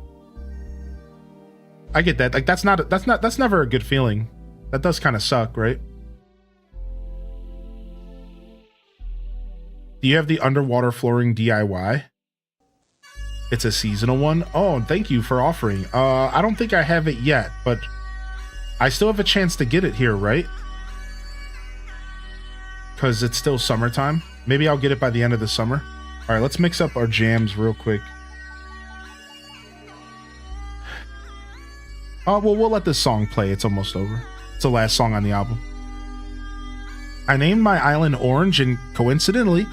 I get that. Like that's never a good feeling. That does kind of suck, right? Do you have the underwater flooring DIY? It's a seasonal one. Oh, thank you for offering. I don't think I have it yet, but I still have a chance to get it here, right? Because it's still summertime. Maybe I'll get it by the end of the summer. All right, let's mix up our jams real quick. Well, we'll let this song play. It's almost over. It's the last song on the album. I named my island Orange, and coincidentally,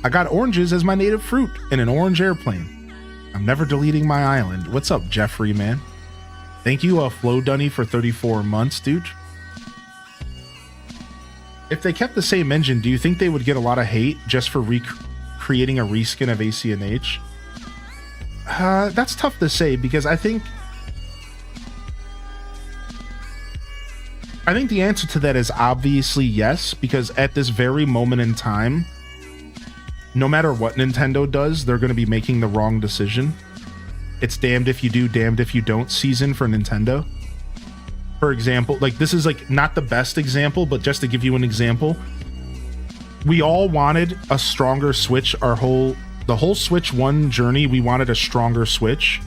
I got oranges as my native fruit in an orange airplane. I'm never deleting my island. What's up, Jeffrey, man? Thank you, Flo Dunny, for 34 months, dude. If they kept the same engine, do you think they would get a lot of hate just for creating a reskin of AC&H? That's tough to say, because I think the answer to that is obviously yes, because at this very moment in time, no matter what Nintendo does, they're going to be making the wrong decision. It's damned if you do, damned if you don't season for Nintendo. For example, like this is like not the best example, but just to give you an example, we all wanted a stronger Switch. The whole Switch 1 journey, we wanted a stronger Switch.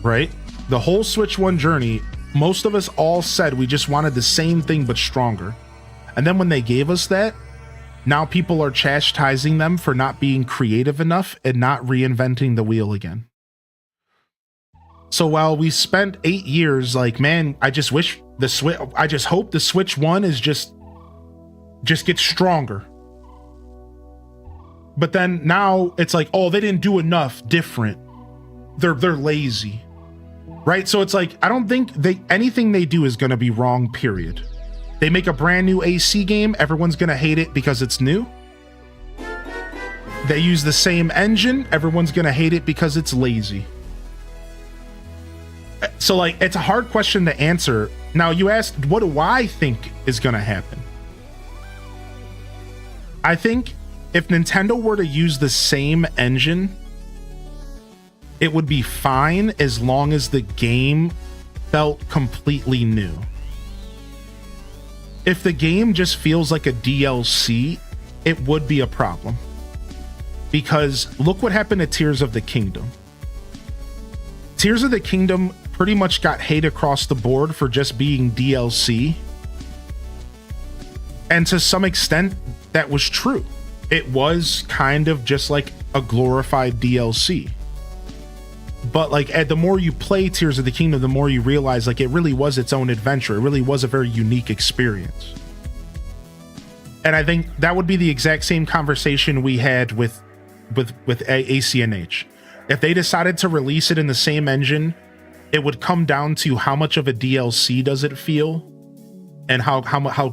Right? The whole Switch 1 journey, most of us all said we just wanted the same thing but stronger. And then when they gave us that, now people are chastising them for not being creative enough and not reinventing the wheel again. So while we spent 8 years like, man, I just hope the Switch 1 is just gets stronger. But then now it's like, oh, they didn't do enough different. They're lazy. right? So it's like, I don't think anything they do is going to be wrong, period. They make a brand new AC game, everyone's going to hate it because it's new. They use the same engine, everyone's going to hate it because it's lazy. So like, it's a hard question to answer. Now you asked, what do I think is going to happen? I think if Nintendo were to use the same engine, it would be fine as long as the game felt completely new. If the game just feels like a DLC, it would be a problem. Because look what happened to Tears of the Kingdom. Tears of the Kingdom pretty much got hate across the board for just being DLC. And to some extent, that was true. It was kind of just like a glorified DLC. But like, the more you play Tears of the Kingdom, the more you realize like it really was its own adventure. It really was a very unique experience. And I think that would be the exact same conversation we had with ACNH. If they decided to release it in the same engine, it would come down to how much of a DLC does it feel, and how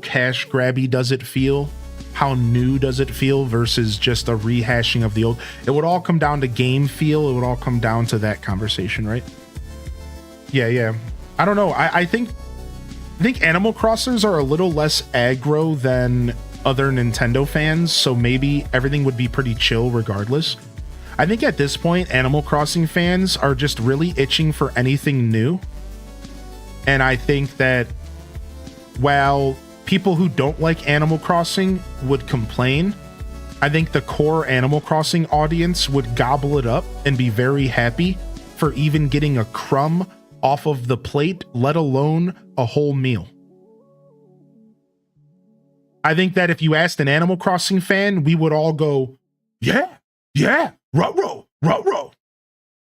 cash grabby does it feel, how new does it feel versus just a rehashing of the old. It would all come down to game feel. It would all come down to that conversation, right? Yeah. I don't know. I think Animal Crossers are a little less aggro than other Nintendo fans, so maybe everything would be pretty chill regardless. I think at this point, Animal Crossing fans are just really itching for anything new. And I think that while people who don't like Animal Crossing would complain, I think the core Animal Crossing audience would gobble it up and be very happy for even getting a crumb off of the plate, let alone a whole meal. I think that if you asked an Animal Crossing fan, we would all go, yeah, ruh-roh.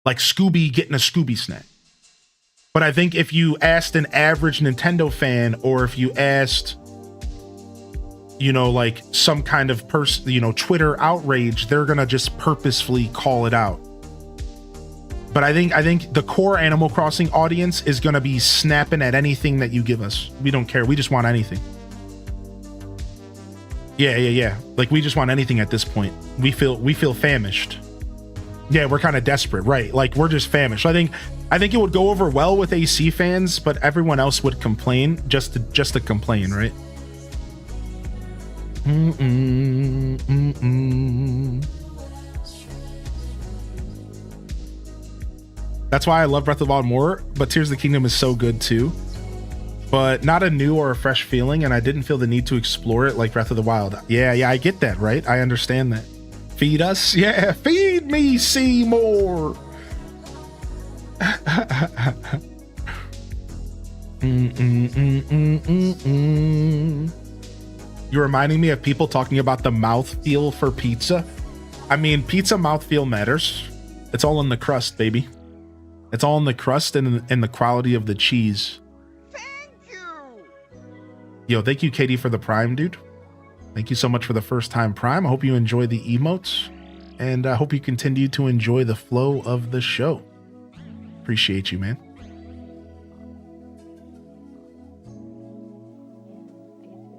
Like Scooby getting a Scooby snack. But I think if you asked an average Nintendo fan, or if you asked, like some kind of person, Twitter outrage, they're gonna just purposefully call it out. But I think the core Animal Crossing audience is gonna be snapping at anything that you give us. We don't care. We just want anything. Yeah. Like, we just want anything at this point. We feel famished. Yeah, we're kind of desperate, right? Like, we're just famished. I think it would go over well with AC fans, but everyone else would complain just to complain, right? That's why I love Breath of the Wild more, but Tears of the Kingdom is so good too. But not a new or a fresh feeling, and I didn't feel the need to explore it like Breath of the Wild. Yeah, I get that, right? I understand that. Feed us? Yeah, feed me, Seymour! You're reminding me of people talking about the mouthfeel for pizza. I mean, pizza mouthfeel matters. It's all in the crust, baby. It's all in the crust and in the quality of the cheese. Yo, thank you, Katie, for the Prime, dude. Thank you so much for the first time Prime. I hope you enjoy the emotes, and I hope you continue to enjoy the flow of the show. Appreciate you, man.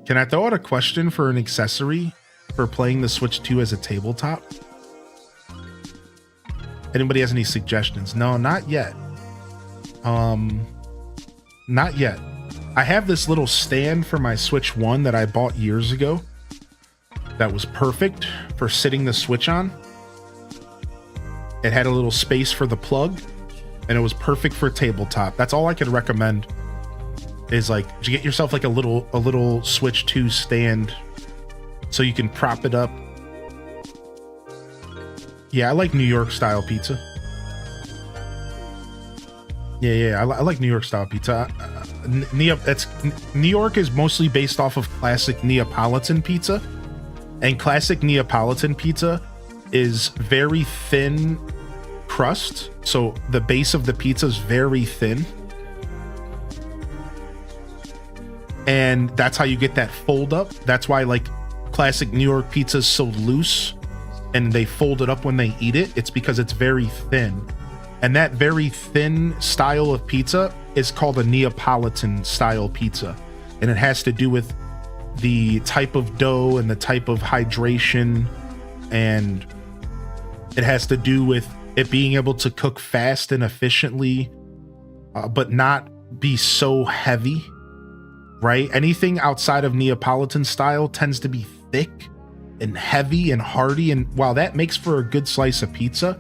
Can I throw out a question for an accessory for playing the Switch 2 as a tabletop? Anybody has any suggestions? No, not yet. Not yet. I have this little stand for my Switch 1 that I bought years ago that was perfect for sitting the Switch on. It had a little space for the plug, and it was perfect for tabletop. That's all I could recommend, is like, you get yourself like a little Switch 2 stand so you can prop it up. Yeah, I like New York style pizza. Yeah, I like New York style pizza. New York is mostly based off of classic Neapolitan pizza, and classic Neapolitan pizza is very thin crust, so the base of the pizza is very thin, and that's how you get that fold up. That's why like classic New York pizza is so loose and they fold it up when they eat it. It's because it's very thin. And that very thin style of pizza is called a Neapolitan style pizza. And it has to do with the type of dough and the type of hydration. And it has to do with it being able to cook fast and efficiently, but not be so heavy, right? Anything outside of Neapolitan style tends to be thick and heavy and hearty. And while that makes for a good slice of pizza,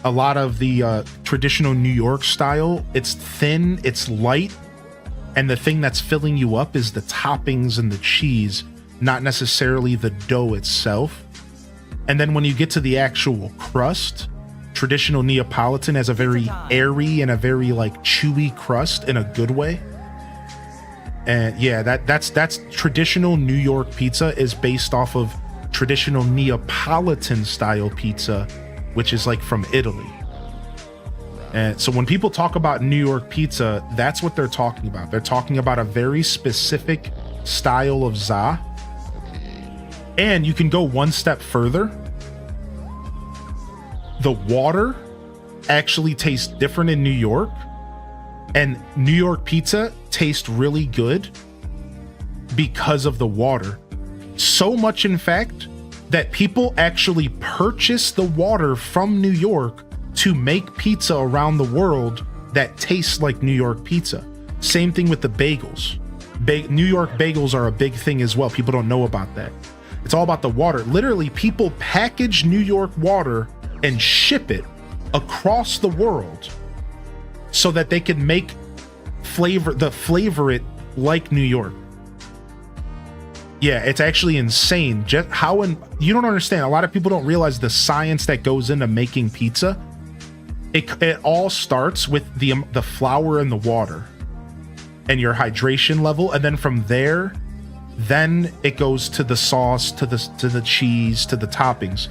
a lot of the traditional New York style, it's thin, it's light, and the thing that's filling you up is the toppings and the cheese, not necessarily the dough itself. And then when you get to the actual crust, traditional Neapolitan has a very airy and a very like chewy crust in a good way. And yeah, that's traditional New York pizza is based off of traditional Neapolitan style pizza, which is like from Italy. And so when people talk about New York pizza, that's what they're talking about. They're talking about a very specific style of za. And you can go one step further. The water actually tastes different in New York, and New York pizza tastes really good because of the water. So much, in fact, that people actually purchase the water from New York to make pizza around the world that tastes like New York pizza. Same thing with the bagels. New York bagels are a big thing as well. People don't know about that. It's all about the water. Literally, people package New York water and ship it across the world so that they can make flavor it like New York. Yeah, it's actually insane. Just how you don't understand. A lot of people don't realize the science that goes into making pizza. It all starts with the flour and the water and your hydration level, and then from there, then it goes to the sauce, to the cheese, to the toppings.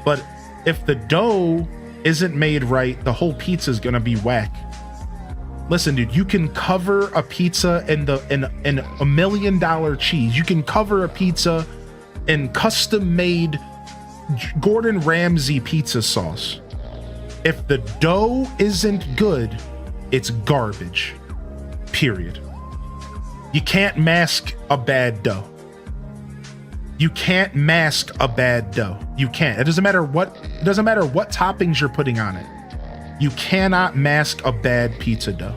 But if the dough isn't made right, the whole pizza is gonna be whack. Listen, dude, you can cover a pizza in $1 million cheese. You can cover a pizza in custom-made Gordon Ramsay pizza sauce. If the dough isn't good, it's garbage. Period. You can't mask a bad dough. You can't mask a bad dough. You can't. It doesn't matter what toppings you're putting on it. You cannot mask a bad pizza dough.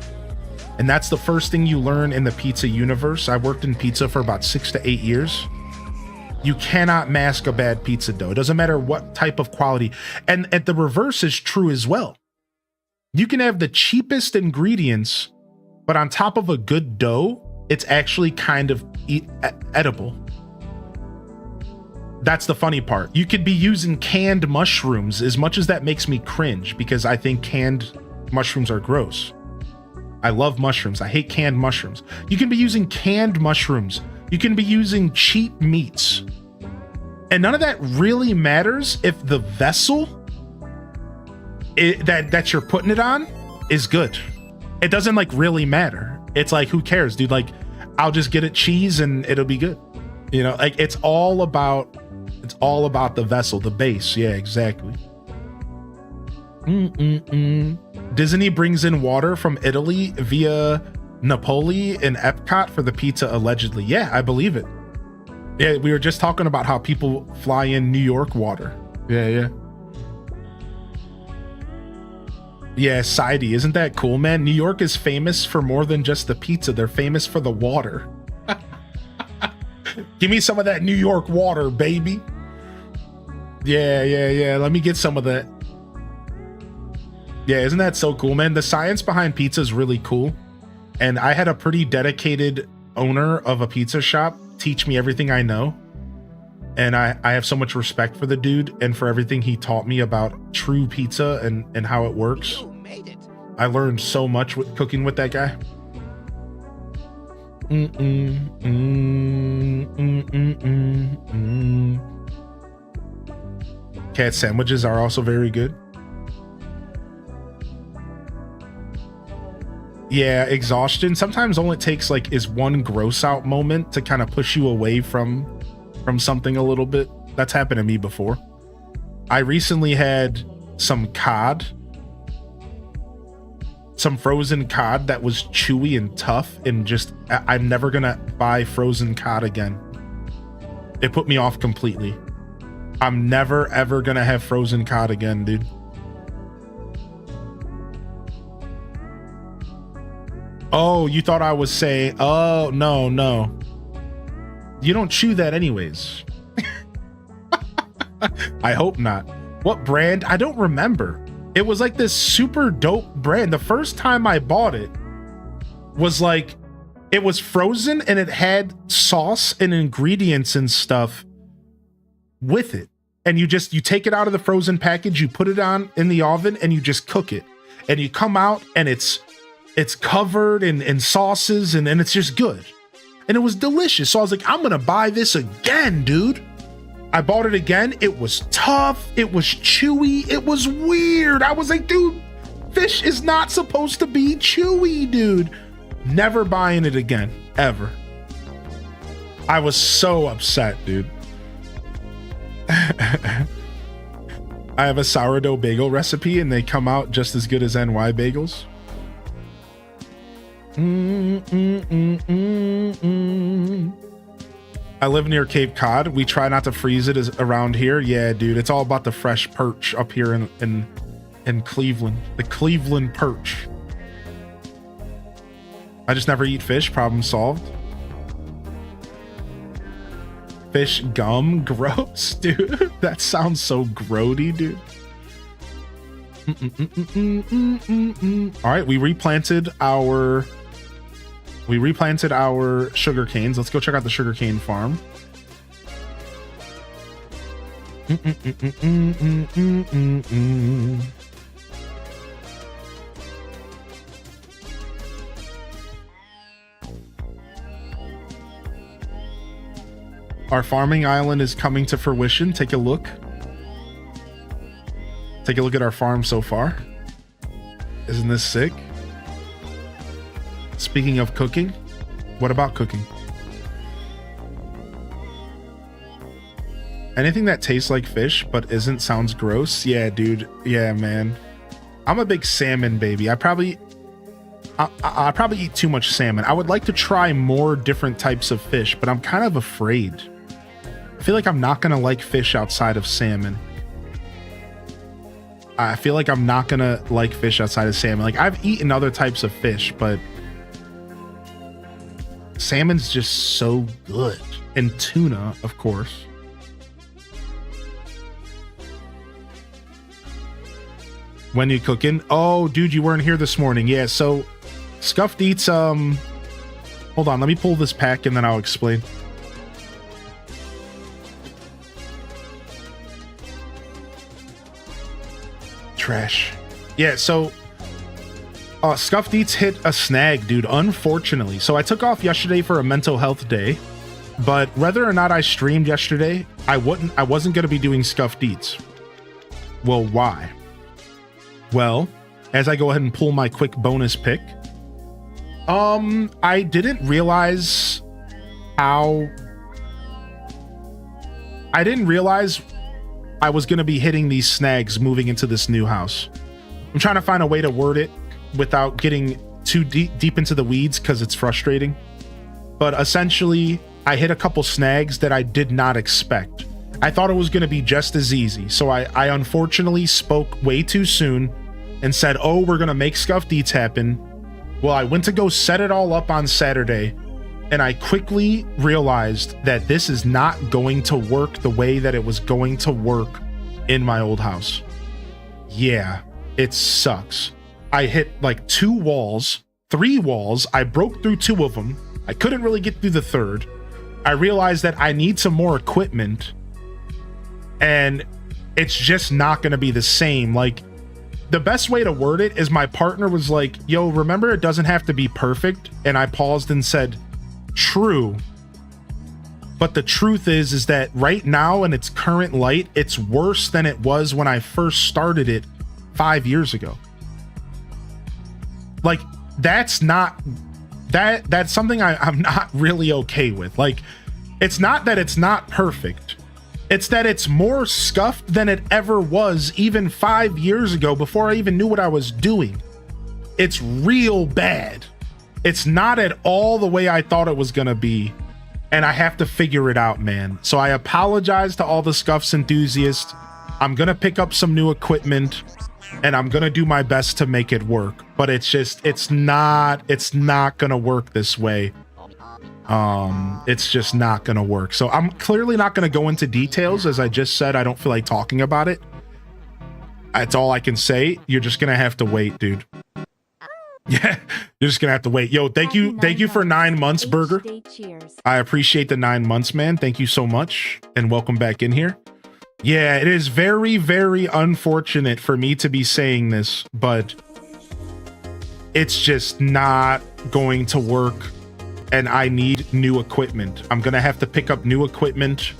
And that's the first thing you learn in the pizza universe. I worked in pizza for about 6 to 8 years. You cannot mask a bad pizza dough. It doesn't matter what type of quality. And the reverse is true as well. You can have the cheapest ingredients, but on top of a good dough, it's actually kind of edible. That's the funny part. You could be using canned mushrooms, as much as that makes me cringe because I think canned mushrooms are gross. I love mushrooms. I hate canned mushrooms. You can be using canned mushrooms. You can be using cheap meats. And none of that really matters if the vessel that you're putting it on is good. It doesn't like really matter. It's like, who cares, dude? Like, I'll just get it cheese and it'll be good. You know, like it's all about the vessel, the base. Yeah, exactly. Disney brings in water from Italy via Napoli and Epcot for the pizza, allegedly. Yeah, I believe it. Yeah, we were just talking about how people fly in New York water. Yeah. Yeah, Sidey, isn't that cool, man? New York is famous for more than just the pizza. They're famous for the water. Give me some of that New York water, baby. Yeah. Let me get some of that. Yeah, isn't that so cool, man? The science behind pizza is really cool. And I had a pretty dedicated owner of a pizza shop teach me everything I know. And I have so much respect for the dude and for everything he taught me about true pizza and how it works. You made it. I learned so much with cooking with that guy. Cat sandwiches are also very good. Yeah, exhaustion sometimes all it takes is one gross out moment to kind of push you away from something a little bit. That's happened to me before. I recently had some cod some frozen cod that was chewy and tough, and just I'm never gonna buy frozen cod again. It put me off completely. I'm never ever gonna have frozen cod again, dude. Oh, you thought I was saying, oh, no. You don't chew that anyways. I hope not. What brand? I don't remember. It was like this super dope brand. The first time I bought it was like, it was frozen and it had sauce and ingredients and stuff with it. And you take it out of the frozen package, you put it on in the oven and you just cook it. And you come out and it's covered in sauces and it's just good. And it was delicious. So I was like, I'm gonna buy this again, dude. I bought it again. It was tough. It was chewy. It was weird. I was like, dude, fish is not supposed to be chewy, dude. Never buying it again, ever. I was so upset, dude. I have a sourdough bagel recipe and they come out just as good as NY bagels. I live near Cape Cod. We try not to freeze it around here. Yeah, dude, it's all about the fresh perch up here in Cleveland. The Cleveland perch. I just never eat fish. Problem solved. Fish gum, gross, dude. That sounds so grody, dude. All right, we replanted our sugar canes. Let's go check out the sugar cane farm. Our farming island is coming to fruition. Take a look. Take a look at our farm so far. Isn't this sick? Speaking of cooking, what about cooking? Anything that tastes like fish but isn't sounds gross. Yeah, dude. Yeah, man. I'm a big salmon baby. I probably eat too much salmon. I would like to try more different types of fish, but I'm kind of afraid. I feel like I'm not gonna like fish outside of salmon. I feel like I'm not gonna like fish outside of salmon. Like, I've eaten other types of fish, but salmon's just so good. And tuna, of course. When you cooking? Oh, dude, you weren't here this morning. Yeah, so Scuffed eats, hold on, let me pull this pack and then I'll explain. Trash. Yeah, so Scuffed Eats hit a snag, dude, unfortunately. So I took off yesterday for a mental health day, but whether or not I streamed yesterday, I wasn't going to be doing Scuffed Eats. Well, why? Well, as I go ahead and pull my quick bonus pick, I didn't realize I was going to be hitting these snags moving into this new house. I'm trying to find a way to word it without getting too deep into the weeds because it's frustrating. But essentially, I hit a couple snags that I did not expect. I thought it was going to be just as easy. So I unfortunately spoke way too soon and said, oh, we're going to make Scuffed Eats happen. Well, I went to go set it all up on Saturday, and I quickly realized that this is not going to work the way that it was going to work in my old house. Yeah, it sucks. I hit like 3 walls. I broke through 2 of them. I couldn't really get through the third. I realized that I need some more equipment, and it's just not going to be the same. Like, the best way to word it is my partner was like, yo, remember, it doesn't have to be perfect. And I paused and said, true. But the truth is that right now in its current light, it's worse than it was when I first started it 5 years ago. Like, that's something I'm not really okay with. Like, it's not that it's not perfect. It's that it's more scuffed than it ever was even 5 years ago before I even knew what I was doing. it's real bad. It's not at all the way I thought it was gonna be, and I have to figure it out, man. So I apologize to all the Scuffs enthusiasts. I'm gonna pick up some new equipment, and I'm gonna do my best to make it work. But it's not gonna work this way. It's just not gonna work. So I'm clearly not gonna go into details. As I just said, I don't feel like talking about it. That's all I can say. You're just gonna have to wait, dude. Yeah, you're just gonna have to wait. Yo, thank you for 9 months, Burger. I appreciate the 9 months, man. Thank you so much, and welcome back in here. Yeah, it is very, very unfortunate for me to be saying this, but it's just not going to work, and I need new equipment. I'm gonna have to pick up new equipment.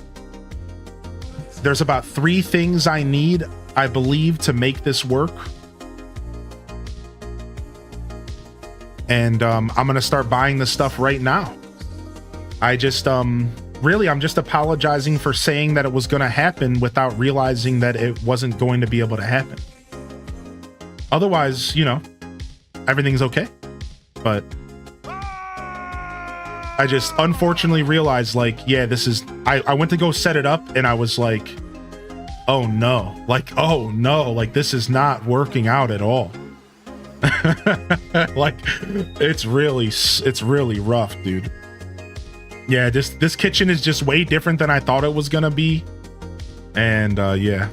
There's about 3 things I need, I believe, to make this work. And I'm gonna start buying the stuff right now. I just really, I'm just apologizing for saying that it was gonna happen without realizing that it wasn't going to be able to happen. Otherwise, you know, everything's okay. But I just unfortunately realized, like, yeah, this is, I went to go set it up and I was like, oh no, like this is not working out at all. Like it's really rough, dude. Yeah, this kitchen is just way different than I thought it was gonna be. And yeah,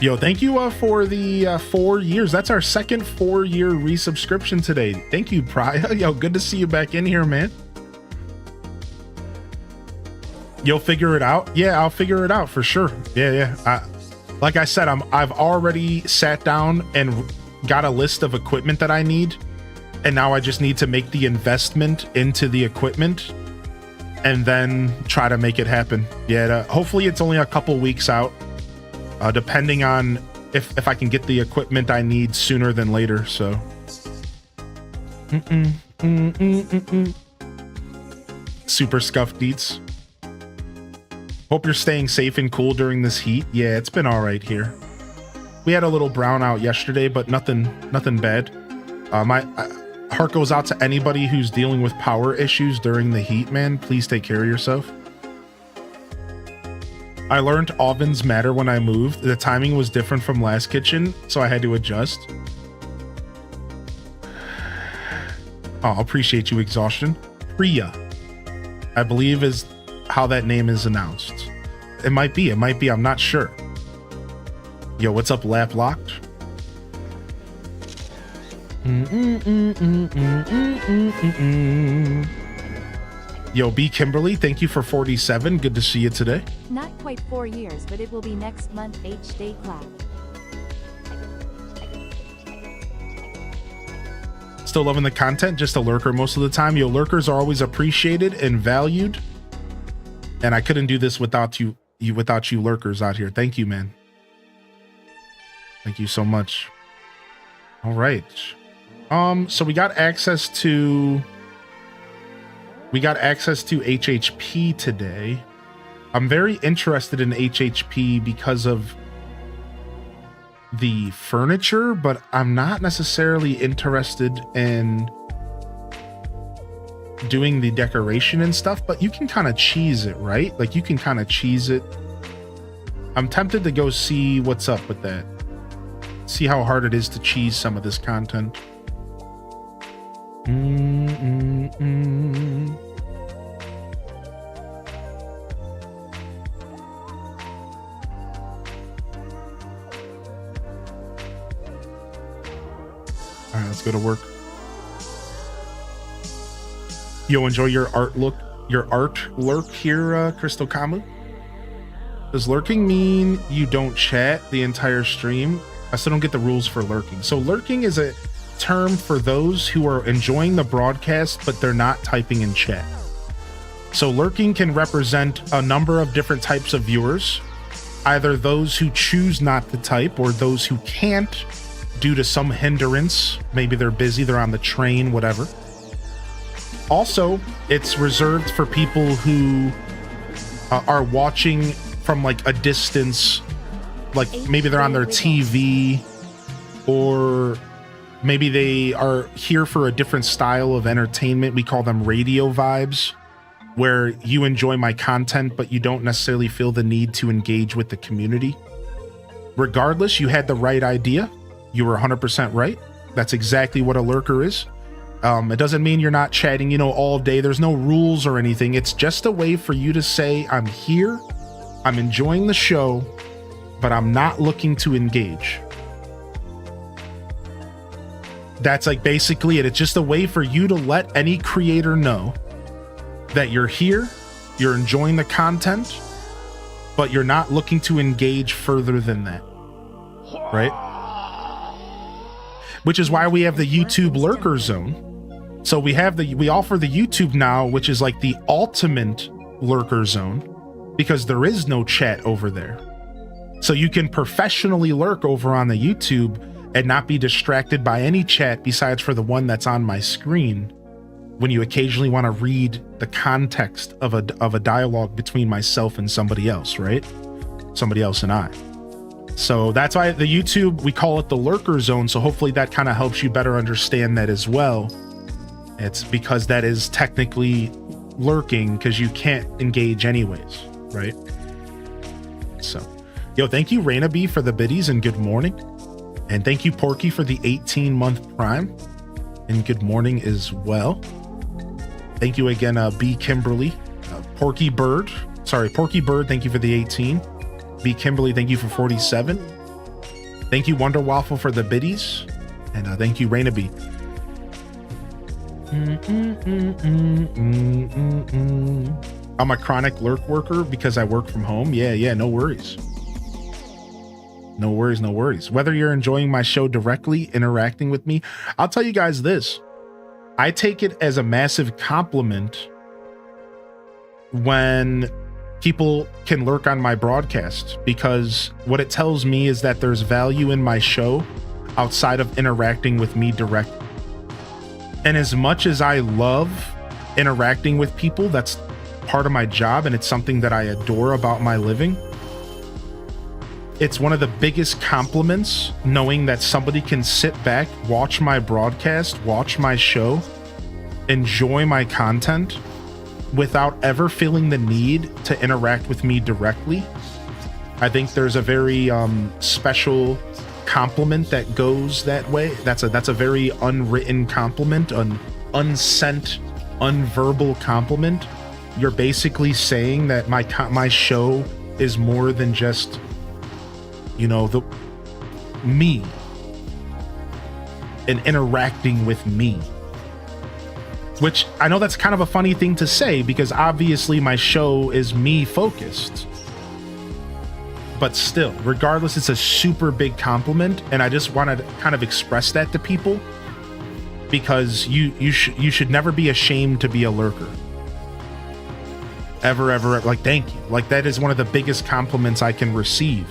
yo, thank you for the 4 years. That's our second 4-year resubscription today. Thank you, Priya. Yo, good to see you back in here, man. You'll figure it out. Yeah, I'll figure it out for sure. Yeah. Like I said, I've already sat down and got a list of equipment that I need, and now I just need to make the investment into the equipment and then try to make it happen. Yeah, hopefully it's only a couple weeks out, depending on if I can get the equipment I need sooner than later. So super scuffed deets. Hope you're staying safe and cool during this heat. Yeah, it's been all right here. We had a little brownout yesterday, but nothing bad. My heart goes out to anybody who's dealing with power issues during the heat, man. Please take care of yourself. I learned ovens matter when I moved. The timing was different from last kitchen, so I had to adjust. Oh, appreciate you, Exhaustion. Priya, I believe is how that name is announced. It might be, I'm not sure. Yo, what's up, Lap Locked? Yo, B Kimberly, thank you for 47. Good to see you today. Not quite 4 years, but it will be next month. Day clap. Still loving the content, just a lurker most of the time. Yo, lurkers are always appreciated and valued, and I couldn't do this without you lurkers out here. Thank you, man. Thank you so much. All right. So we got access to HHP today. I'm very interested in HHP because of the furniture, but I'm not necessarily interested in doing the decoration and stuff, but you can kind of cheese it, right? Like you can kind of cheese it. I'm tempted to go see what's up with that. See how hard it is to cheese some of this content. All right, let's go to work. Yo, enjoy your art lurk here, Crystal Kamu. Does lurking mean you don't chat the entire stream? I still don't get the rules for lurking. So lurking is a term for those who are enjoying the broadcast, but they're not typing in chat. So lurking can represent a number of different types of viewers, either those who choose not to type or those who can't due to some hindrance. Maybe they're busy, they're on the train, whatever. Also, it's reserved for people who are watching from like a distance, like maybe they're on their TV or Maybe they are here for a different style of entertainment. We call them radio vibes, where you enjoy my content, but you don't necessarily feel the need to engage with the community. Regardless, you had the right idea. You were 100% right. That's exactly what a lurker is. It doesn't mean you're not chatting, you know, all day. There's no rules or anything. It's just a way for you to say, I'm here, I'm enjoying the show, but I'm not looking to engage. That's like basically it. It's just a way for you to let any creator know that you're here, you're enjoying the content, but you're not looking to engage further than that, right? Which is why we have the YouTube Lurker Zone. So we offer the YouTube now, which is like the ultimate Lurker Zone, because there is no chat over there. So you can professionally lurk over on the YouTube and not be distracted by any chat besides for the one that's on my screen when you occasionally want to read the context of a dialogue between myself and somebody else, right? Somebody else and I. So that's why the YouTube, we call it the Lurker Zone. So hopefully that kind of helps you better understand that as well. It's because that is technically lurking because you can't engage anyways, right? So, yo, thank you, Raina B, for the biddies and good morning. And thank you, Porky, for the 18-month prime and good morning as well. Thank you again, B Kimberly, Porky Bird, thank you for the 18. B Kimberly, thank you for 47. Thank you, Wonder Waffle, for the biddies. And thank you, Raina B. I'm a chronic lurk worker because I work from home. Yeah, no worries. No worries. Whether you're enjoying my show directly, interacting with me, I'll tell you guys this. I take it as a massive compliment when people can lurk on my broadcast, because what it tells me is that there's value in my show outside of interacting with me directly. And as much as I love interacting with people, that's part of my job and it's something that I adore about my living. It's one of the biggest compliments knowing that somebody can sit back, watch my broadcast, watch my show, enjoy my content without ever feeling the need to interact with me directly. I think there's a very special compliment that goes that way. That's a very unwritten compliment, an unsent, unverbal compliment. You're basically saying that my show is more than just, you know, the me and interacting with me. Which I know that's kind of a funny thing to say because obviously my show is me focused. But still, regardless, it's a super big compliment, and I just want to kind of express that to people because you should never be ashamed to be a lurker. Ever, like, thank you. Like, that is one of the biggest compliments I can receive,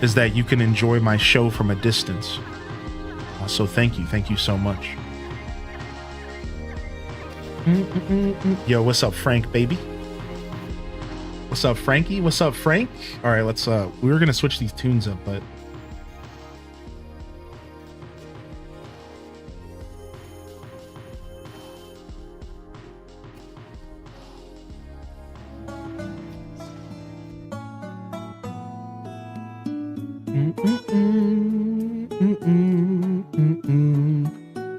is that you can enjoy my show from a distance. So thank you so much. Yo, what's up, Frank, baby? What's up, Frankie? What's up, Frank? All right, let's we were gonna switch these tunes up, but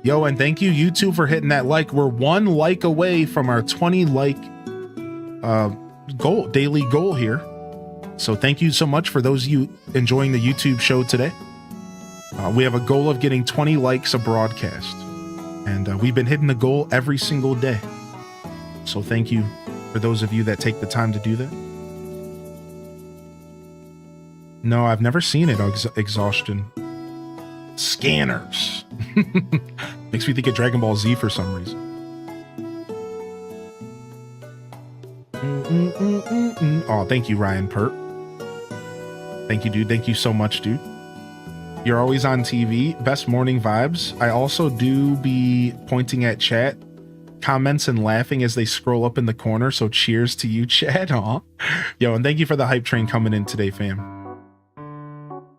yo, and thank you two for hitting that like. We're 1 like away from our 20 like daily goal here. So thank you so much for those of you enjoying the YouTube show today. We have a goal of getting 20 likes a broadcast, and we've been hitting the goal every single day. So thank you for those of you that take the time to do that. No, I've never seen it. Exhaustion. Scanners. Makes me think of Dragon Ball Z for some reason. Oh, thank you, Ryan Pert. Thank you, dude. Thank you so much, dude. You're always on TV. Best morning vibes. I also do be pointing at chat comments and laughing as they scroll up in the corner. So cheers to you, chat. Aw. Yo, and thank you for the hype train coming in today, fam.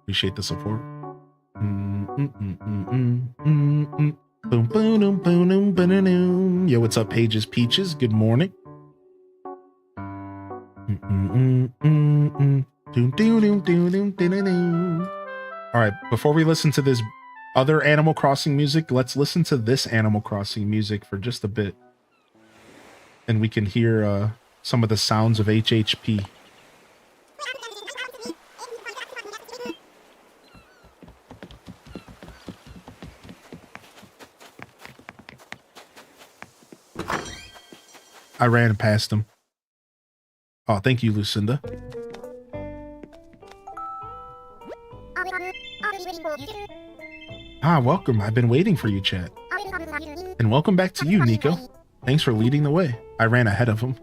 Appreciate the support. Boom, boom, boom, boom, boom. Yo, what's up, Pages Peaches? Good morning. All right, before we listen to this other Animal Crossing music, let's listen to this Animal Crossing music for just a bit. And we can hear some of the sounds of HHP. I ran past him. Oh, thank you, Lucinda. Ah, welcome. I've been waiting for you, chat. And welcome back to you, Nico. Thanks for leading the way. I ran ahead of him.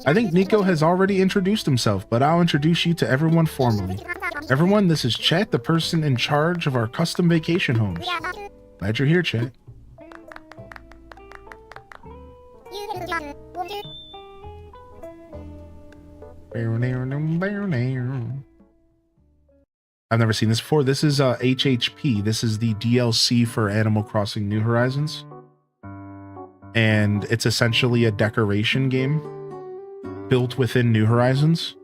I think Nico has already introduced himself, but I'll introduce you to everyone formally. Everyone, this is Chet, the person in charge of our custom vacation homes. Glad you're here, Chet. I've never seen this before. This is HHP. This is the DLC for Animal Crossing New Horizons. And it's essentially a decoration game built within New Horizons,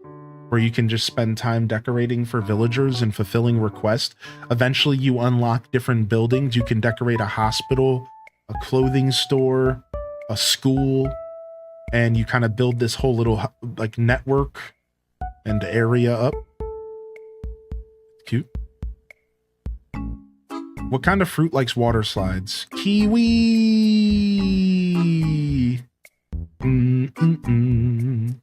where you can just spend time decorating for villagers and fulfilling requests. Eventually you unlock different buildings. You can decorate a hospital, a clothing store, a school, and you kind of build this whole little like network and area up. Cute. What kind of fruit likes water slides? Kiwi. Boom, boom,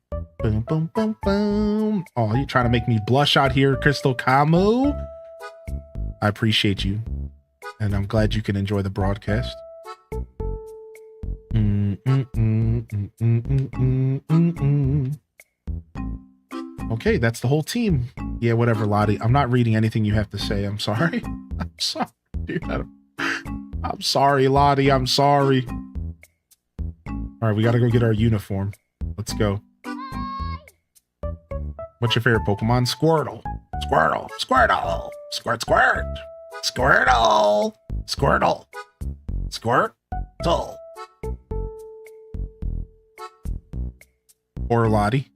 boom, boom. Oh, you're trying to make me blush out here, Crystal Camu. I appreciate you, and I'm glad you can enjoy the broadcast. Okay, that's the whole team. Yeah, whatever, Lottie. I'm not reading anything you have to say. I'm sorry. I'm sorry, dude. I'm sorry, Lottie. I'm sorry. All right, we gotta go get our uniform. Let's go. What's your favorite Pokemon? Squirtle. Squirtle. Squirtle. Squirt, squirt. Squirtle. Squirtle. Squirtle. Or Lottie.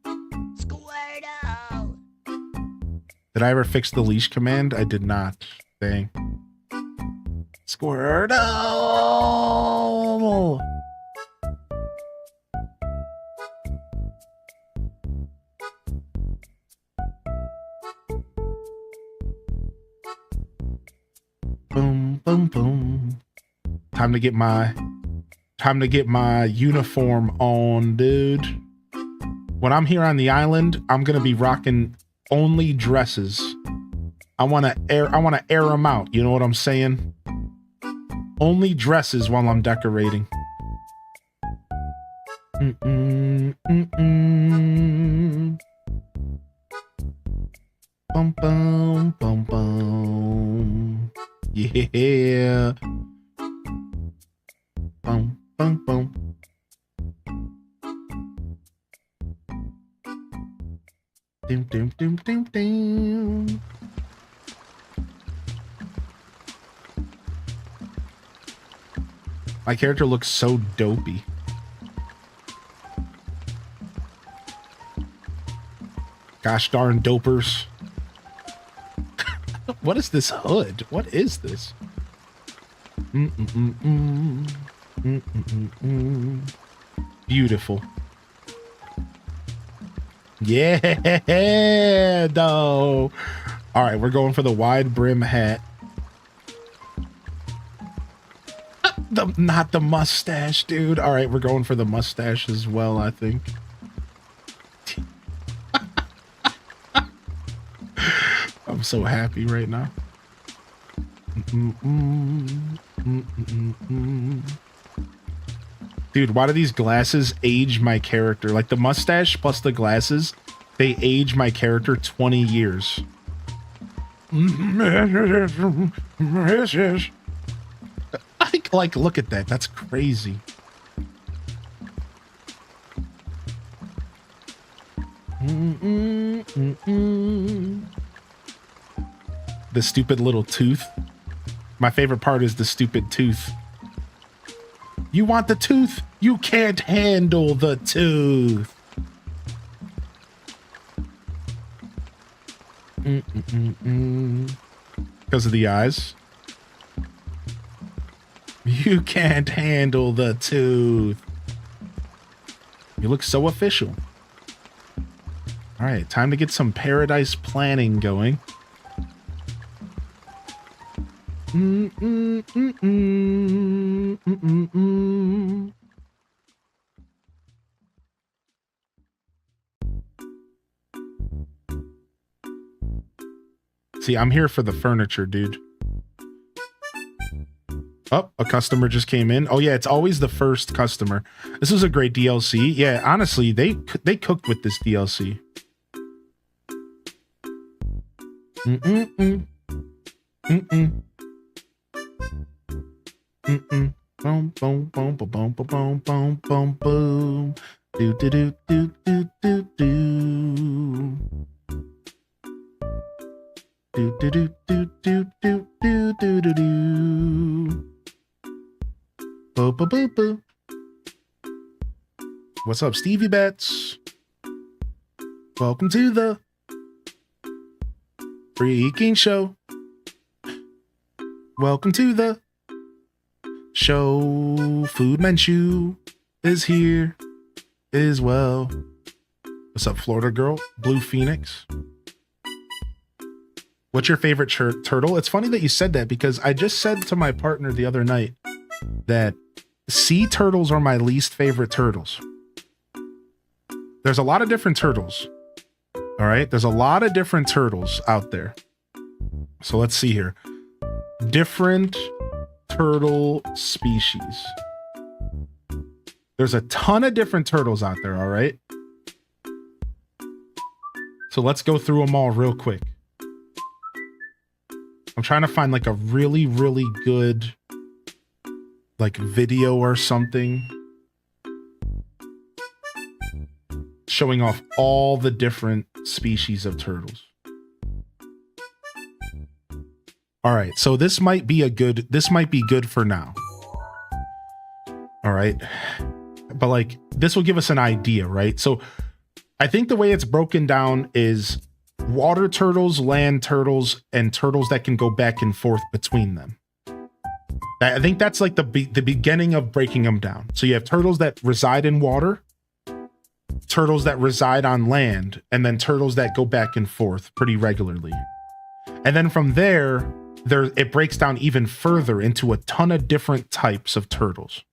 Squirtle. Did I ever fix the leash command? I did not. Dang. Squirtle. Boom, boom, boom. Time to get my uniform on, dude. When I'm here on the island, I'm gonna be rocking only dresses. I wanna air them out. You know what I'm saying? Only dresses while I'm decorating. Bum bum bum bum. Yeah. Bum bum bum. Doom doom doom doom doom. My character looks so dopey. Gosh darn dopers. What is this hood? What is this? Beautiful. Yeah, though. All right, we're going for the wide brim hat. Not the mustache, dude. All right, we're going for the mustache as well, I think. I'm so happy right now. Dude, why do these glasses age my character? Like the mustache plus the glasses, they age my character 20 years. Like, look at that. That's crazy. The stupid little tooth. My favorite part is the stupid tooth. You want the tooth? You can't handle the tooth. Because of the eyes. You can't handle the tooth. You look so official. All right, time to get some paradise planning going. See, I'm here for the furniture, dude. Oh, a customer just came in. Oh yeah, it's always the first customer. This was a great DLC. Yeah, honestly, they cooked with this DLC. Boom, boom, boom, boom, boom, boom, boom, boom, boom. Do do do do do do do. Do do do do do do do do do do. Boo boo boo boo. What's up, Stevie Bets? Welcome to the Freaking Show. Welcome to the show. Food Manchu is here as well. What's up, Florida girl? Blue Phoenix. What's your favorite turtle? It's funny that you said that because I just said to my partner the other night that sea turtles are my least favorite turtles. There's a lot of different turtles. All right. There's a lot of different turtles out there. So let's see here. Different turtle species. There's a ton of different turtles out there. All right. So let's go through them all real quick. I'm trying to find like a really, really good like video or something showing off all the different species of turtles. All right, so this might be good for now. All right. But like this will give us an idea, right? So I think the way it's broken down is water turtles, land turtles, and turtles that can go back and forth between them. I think that's like the beginning of breaking them down. So you have turtles that reside in water, turtles that reside on land, and then turtles that go back and forth pretty regularly. And then from there, it breaks down even further into a ton of different types of turtles.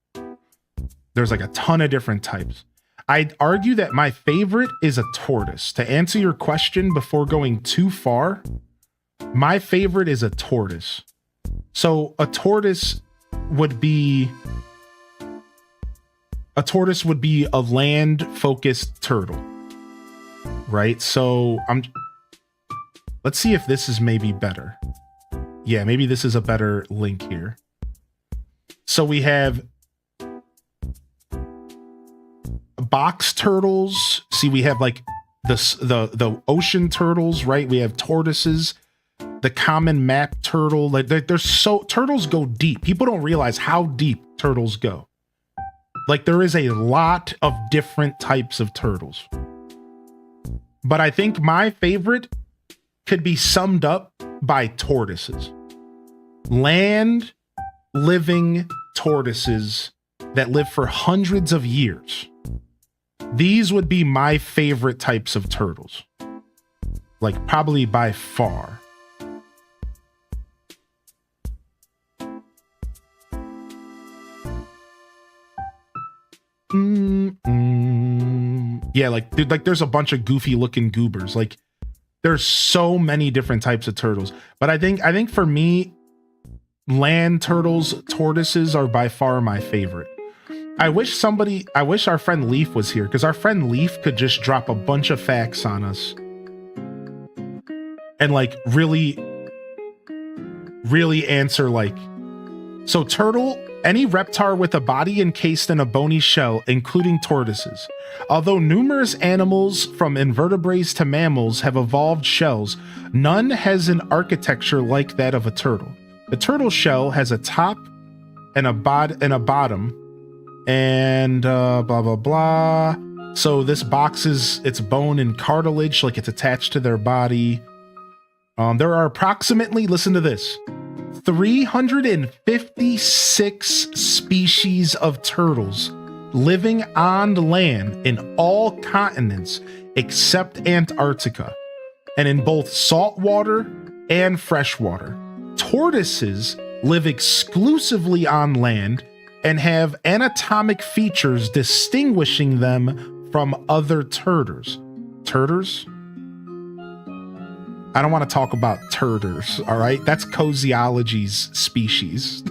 There's like a ton of different types. I'd argue that my favorite is a tortoise. To answer your question before going too far, my favorite is a tortoise. So a tortoise would be a land-focused turtle, right? So let's see if this is maybe better. Yeah, maybe this is a better link here. So we have box turtles. See, we have like the ocean turtles, right? We have tortoises, the common map turtle. Like turtles go deep. People don't realize how deep turtles go. Like there is a lot of different types of turtles. But I think my favorite could be summed up by tortoises. Land living tortoises that live for hundreds of years. These would be my favorite types of turtles. Like probably by far. Yeah, like dude, like there's a bunch of goofy looking goobers. Like there's so many different types of turtles. But I think for me, land turtles, tortoises are by far my favorite. I wish our friend Leaf was here because our friend Leaf could just drop a bunch of facts on us and like really answer like, so turtle any reptar with a body encased in a bony shell, including tortoises. Although numerous animals from invertebrates to mammals have evolved shells, none has an architecture like that of a turtle. The turtle shell has a top and a bottom, and blah blah blah. So this box is its bone and cartilage, like it's attached to their body. There are approximately, listen to this, 356 species of turtles living on land in all continents except Antarctica, and in both saltwater and freshwater. Tortoises live exclusively on land and have anatomic features distinguishing them from other turtles. Turtles? I don't want to talk about turtles, all right? That's Cozyology's species.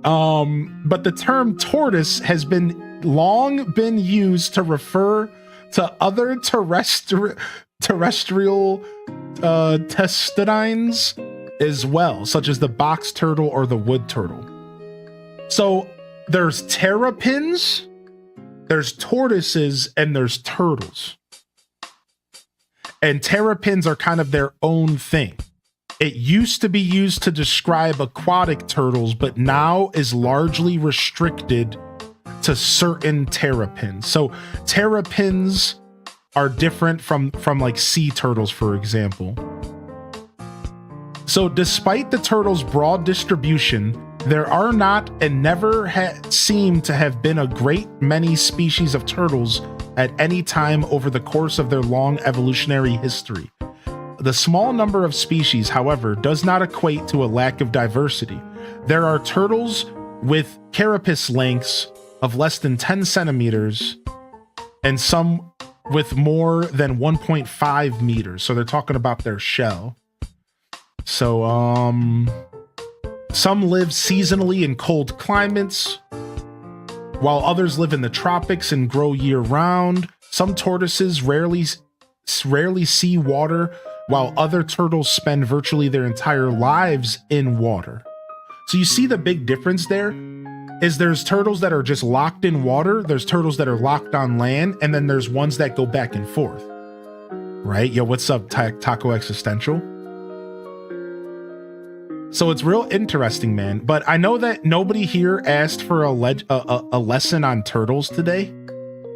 But the term tortoise has long been used to refer to other terrestrial testudines as well, such as the box turtle or the wood turtle. So there's terrapins, there's tortoises, and there's turtles. And terrapins are kind of their own thing. It used to be used to describe aquatic turtles, but now is largely restricted to certain terrapins. So terrapins are different from like sea turtles, for example. So despite the turtle's broad distribution, there are not and never seem to have been a great many species of turtles at any time over the course of their long evolutionary history. The small number of species, however, does not equate to a lack of diversity. There are turtles with carapace lengths of less than 10 centimeters and some with more than 1.5 meters. So they're talking about their shell. So, some live seasonally in cold climates, while others live in the tropics and grow year-round. Some tortoises rarely see water, while other turtles spend virtually their entire lives in water. So you see the big difference there? Is there's turtles that are just locked in water, there's turtles that are locked on land, and then there's ones that go back and forth. Right? Yo, what's up, Taco Existential? So it's real interesting, man. But I know that nobody here asked for a lesson on turtles today,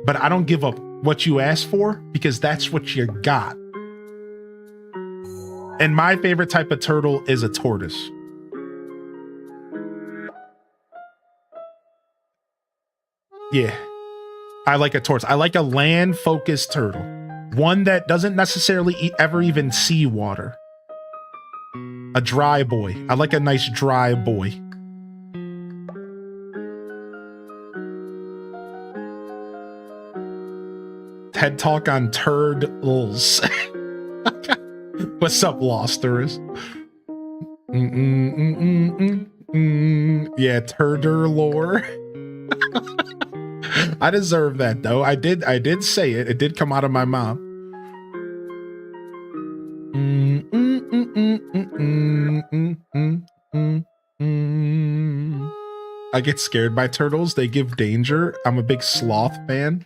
but I don't give up what you asked for because that's what you got. And my favorite type of turtle is a tortoise. Yeah, I like a tortoise. I like a land-focused turtle. One that doesn't necessarily ever even see water. A dry boy. I like a nice dry boy. TED Talk on turtles. What's up, Losters? Yeah, turder lore. I deserve that though. I did say it. It did come out of my mouth. I get scared by turtles. They give danger. I'm a big sloth fan.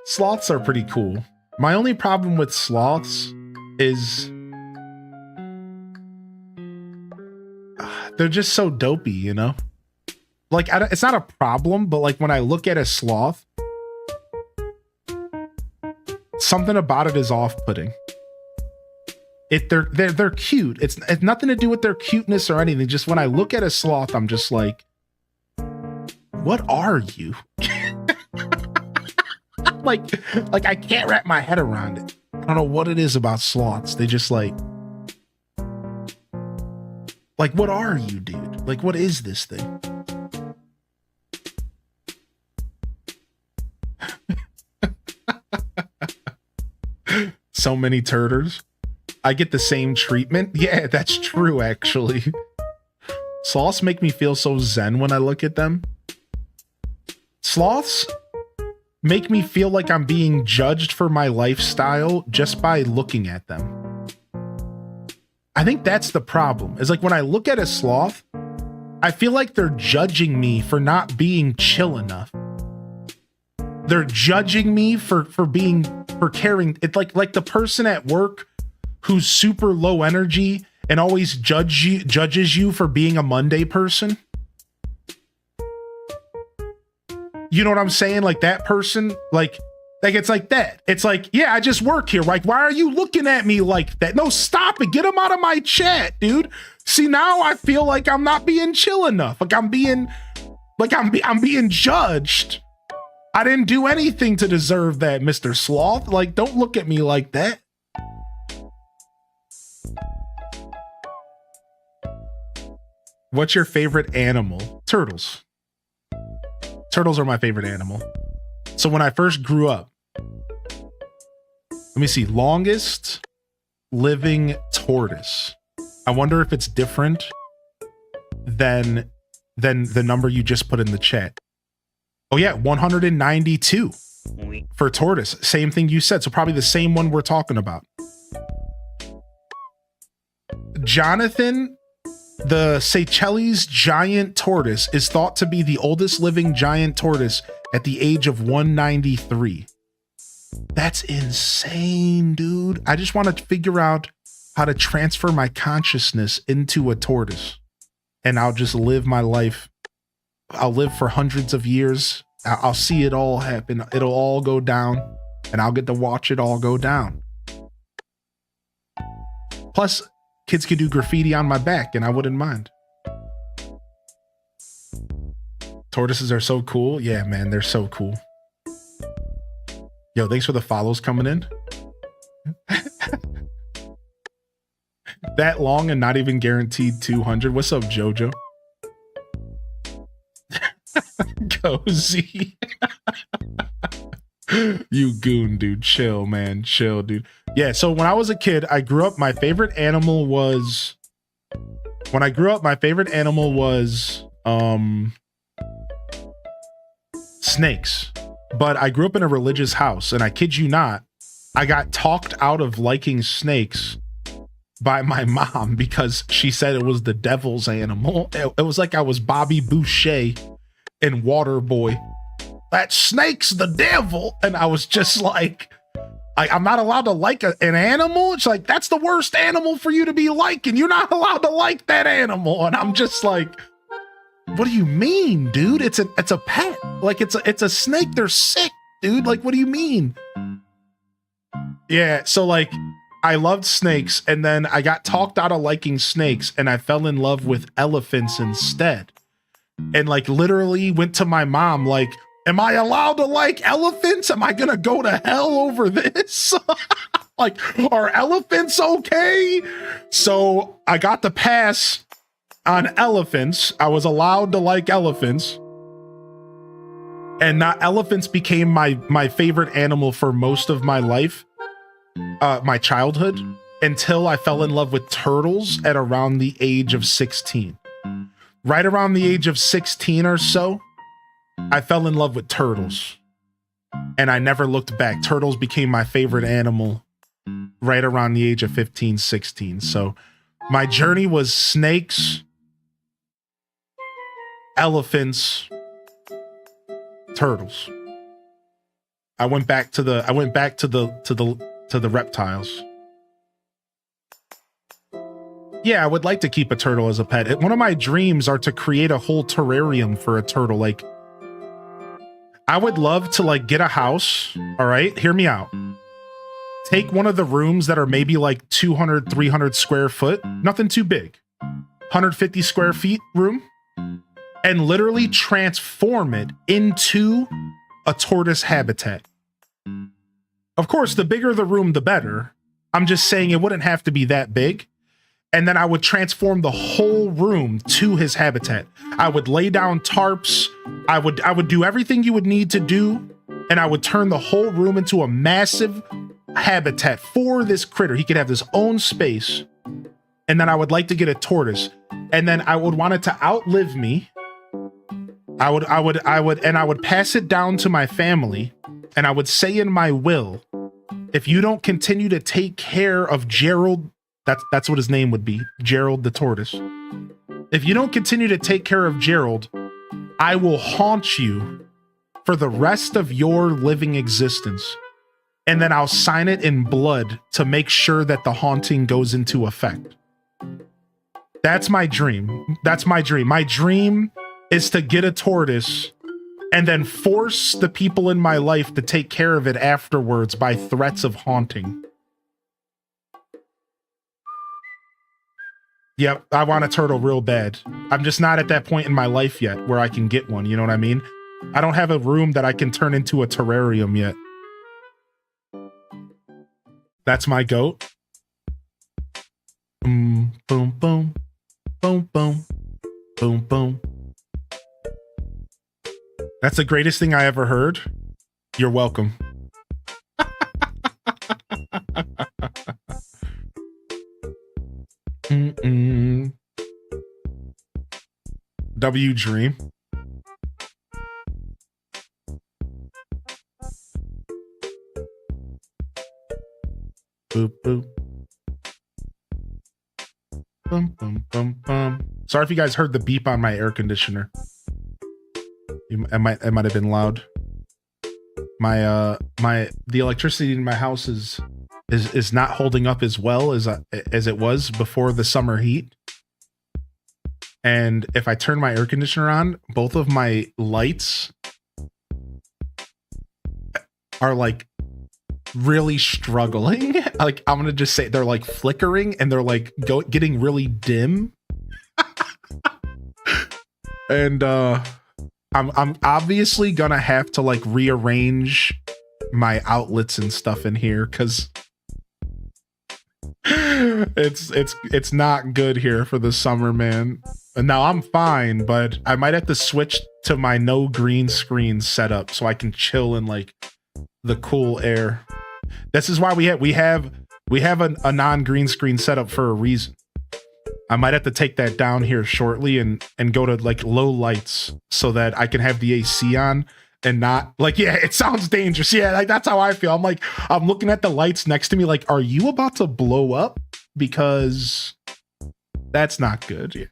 Sloths are pretty cool. My only problem with sloths is they're just so dopey, you know? Like, it's not a problem, but like when I look at a sloth, something about it is off-putting. They're cute. It's nothing to do with their cuteness or anything. Just when I look at a sloth, I'm just like, what are you? like I can't wrap my head around it. I don't know what it is about sloths. They just like, what are you, dude? Like, what is this thing? So many turtles. I get the same treatment. Yeah, that's true, actually. Sloths make me feel so zen when I look at them. Sloths make me feel like I'm being judged for my lifestyle just by looking at them. I think that's the problem. Is like when I look at a sloth, I feel like they're judging me for not being chill enough. They're judging me for caring. It's like the person at work who's super low energy and always judges you for being a Monday person. You know what I'm saying? Like that person, like it's like that. It's like, yeah, I just work here. Like, why are you looking at me like that? No, stop it. Get them out of my chat, dude. See, now I feel like I'm not being chill enough. Like I'm being judged. I didn't do anything to deserve that, Mr. Sloth. Like, don't look at me like that. What's your favorite animal? Turtles. Turtles are my favorite animal. So when I first grew up, let me see, longest living tortoise. I wonder if it's different than the number you just put in the chat. Oh yeah, 192 for tortoise. Same thing you said. So probably the same one we're talking about. Jonathan, the Seychelles giant tortoise is thought to be the oldest living giant tortoise at the age of 193. That's insane, dude. I just want to figure out how to transfer my consciousness into a tortoise, and I'll just live my life. I'll live for hundreds of years. I'll see it all happen. It'll all go down, and I'll get to watch it all go down. Plus, kids could do graffiti on my back, and I wouldn't mind. Tortoises are so cool. Yeah, man, they're so cool. Yo, thanks for the follows coming in. That long and not even guaranteed 200. What's up, Jojo? Cozy. You goon, dude. Chill, man. Chill, dude. Yeah, so when I was a kid, I grew up, my favorite animal was... When I grew up, my favorite animal was... snakes. But I grew up in a religious house, and I kid you not, I got talked out of liking snakes by my mom because she said it was the devil's animal. It was like I was Bobby Boucher in Waterboy. That snake's the devil. And I was just like, I'm not allowed to like an animal. It's like, that's the worst animal for you to be liking. You're not allowed to like that animal. And I'm just like, what do you mean, dude? It's a pet. Like it's a snake. They're sick, dude. Like, what do you mean? Yeah. So like, I loved snakes, and then I got talked out of liking snakes, and I fell in love with elephants instead. And like literally went to my mom like, am I allowed to like elephants? Am I gonna go to hell over this? Like, are elephants okay? So I got the pass on elephants. I was allowed to like elephants. And not elephants became my favorite animal for most of my life. My childhood, until I fell in love with turtles at around the age of 16. Right around the age of 16 or so, I fell in love with turtles. And I never looked back. Turtles became my favorite animal right around the age of 15, 16. So my journey was snakes, elephants, turtles. I went back to the reptiles. Yeah, I would like to keep a turtle as a pet. One of my dreams are to create a whole terrarium for a turtle. Like, I would love to like get a house. All right, hear me out. Take one of the rooms that are maybe like 200, 300 square foot, nothing too big, 150 square feet room, and literally transform it into a tortoise habitat. Of course, the bigger the room, the better. I'm just saying it wouldn't have to be that big. And then I would transform the whole room to his habitat. I would lay down tarps. I would do everything you would need to do. And I would turn the whole room into a massive habitat for this critter. He could have his own space. And then I would like to get a tortoise. And then I would want it to outlive me. I would pass it down to my family. And I would say in my will, if you don't continue to take care of Gerald, that's what his name would be, Gerald the tortoise. If you don't continue to take care of Gerald, I will haunt you for the rest of your living existence. And then I'll sign it in blood to make sure that the haunting goes into effect. That's my dream. That's my dream. My dream is to get a tortoise and then force the people in my life to take care of it afterwards by threats of haunting. Yep, I want a turtle real bad. I'm just not at that point in my life yet where I can get one, you know what I mean? I don't have a room that I can turn into a terrarium yet. That's my goat. Boom, boom, boom, boom, boom, boom. That's the greatest thing I ever heard. You're welcome. W Dream. Boop, boop. Bum, bum, bum, bum. Sorry if you guys heard the beep on my air conditioner. It might have been loud. The electricity in my house is not holding up as well as it was before the summer heat. And if I turn my air conditioner on, both of my lights are like really struggling. Like, I'm gonna just say they're like flickering and they're like getting really dim. And I'm obviously gonna have to like rearrange my outlets and stuff in here because it's not good here for the summer, man. And now I'm fine, but I might have to switch to my no green screen setup so I can chill in like the cool air. This is why we have a non-green screen setup for a reason. I might have to take that down here shortly and go to like low lights so that I can have the AC on and not like, yeah, it sounds dangerous. Yeah, like that's how I feel. I'm like, I'm looking at the lights next to me like, are you about to blow up? Because that's not good. Yeah.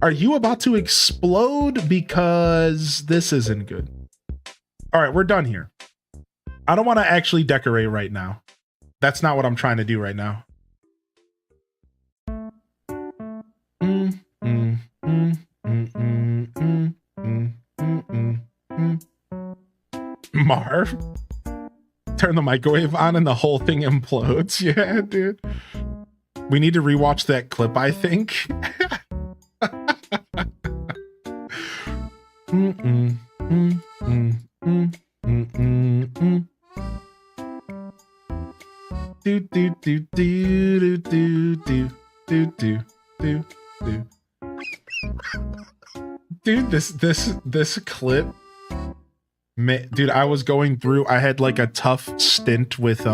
Are you about to explode? Because this isn't good. All right, we're done here. I don't want to actually decorate right now. That's not what I'm trying to do right now. Marv, turn the microwave on and the whole thing implodes. Yeah, dude. We need to rewatch that clip, I think. Do do do do do do do do do do do. Dude, this clip, dude, I was going through. I had like a tough stint with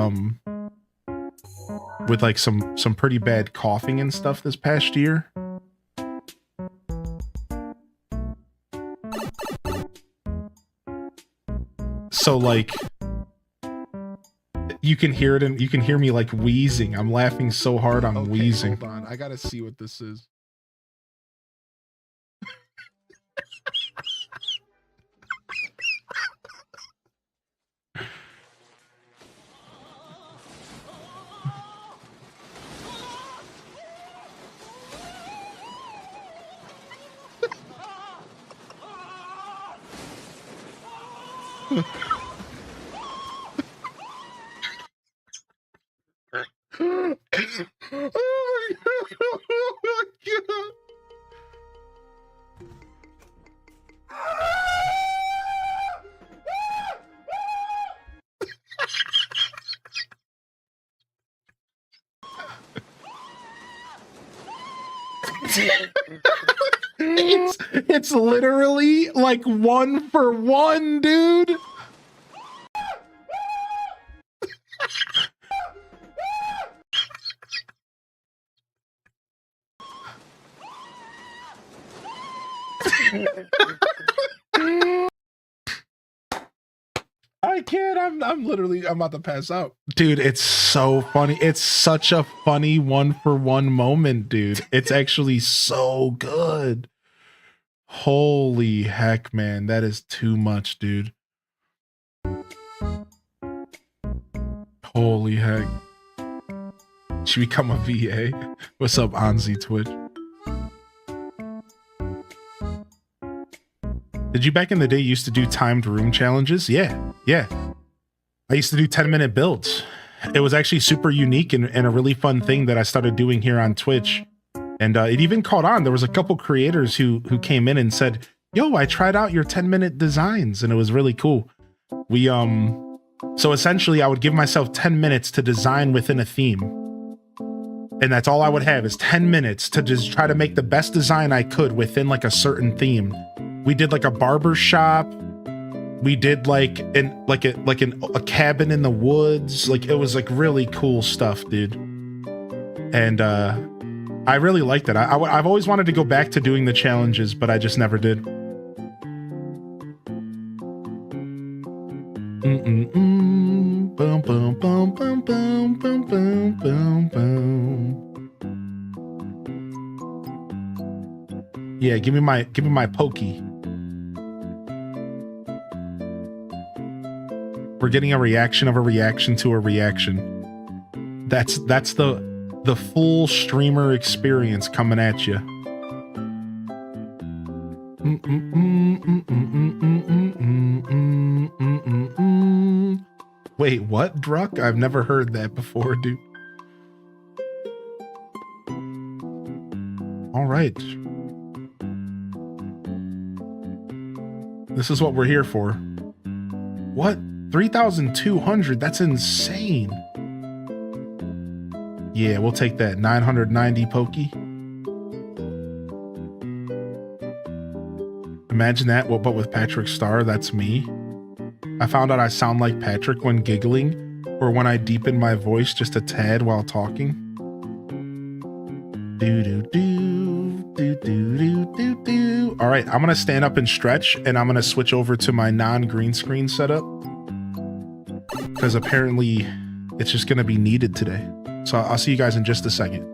like some pretty bad coughing and stuff this past year. So like you can hear it and you can hear me like wheezing. I'm laughing so hard I'm wheezing. Hold on. I gotta see what this is. Oh my God. It's literally like 1 for 1, dude. I'm about to pass out. Dude, it's so funny. It's such a funny 1-for-1 moment, dude. It's actually so good. Holy heck, man. That is too much, dude. Holy heck. Should become a VA. What's up, Anzi Twitch? Did you back in the day used to do timed room challenges? Yeah. I used to do 10-minute builds. It was actually super unique and a really fun thing that I started doing here on Twitch. And it even caught on. There was a couple creators who came in and said, yo, I tried out your 10-minute designs, and it was really cool. So essentially I would give myself 10 minutes to design within a theme. And that's all I would have is 10 minutes to just try to make the best design I could within like a certain theme. We did like a barber shop. We did like a cabin in the woods. Like it was like really cool stuff, dude. And I really liked it. I've always wanted to go back to doing the challenges, but I just never did. Boom, boom, boom, boom, boom, boom, boom, boom, boom. Yeah, give me my pokey. We're getting a reaction of a reaction to a reaction. That's the full streamer experience coming at you. Wait, what, Druck? I've never heard that before, dude. All right. This is what we're here for. What? 3,200? That's insane. Yeah, we'll take that. 990 pokey. Imagine that, but with Patrick Star, that's me. I found out I sound like Patrick when giggling, or when I deepen my voice just a tad while talking. Do. All right, I'm gonna stand up and stretch, and I'm gonna switch over to my non-green screen setup, because apparently it's just gonna be needed today. So I'll see you guys in just a second.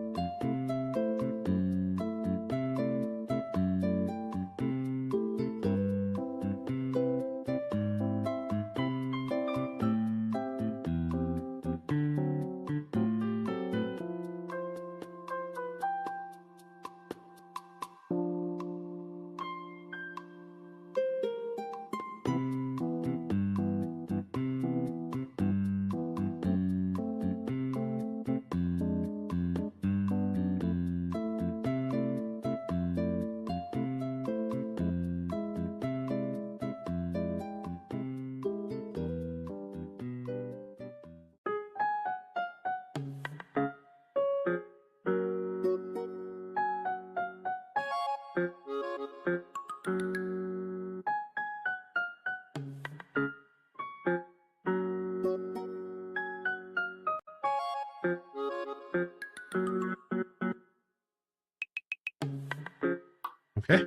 Okay.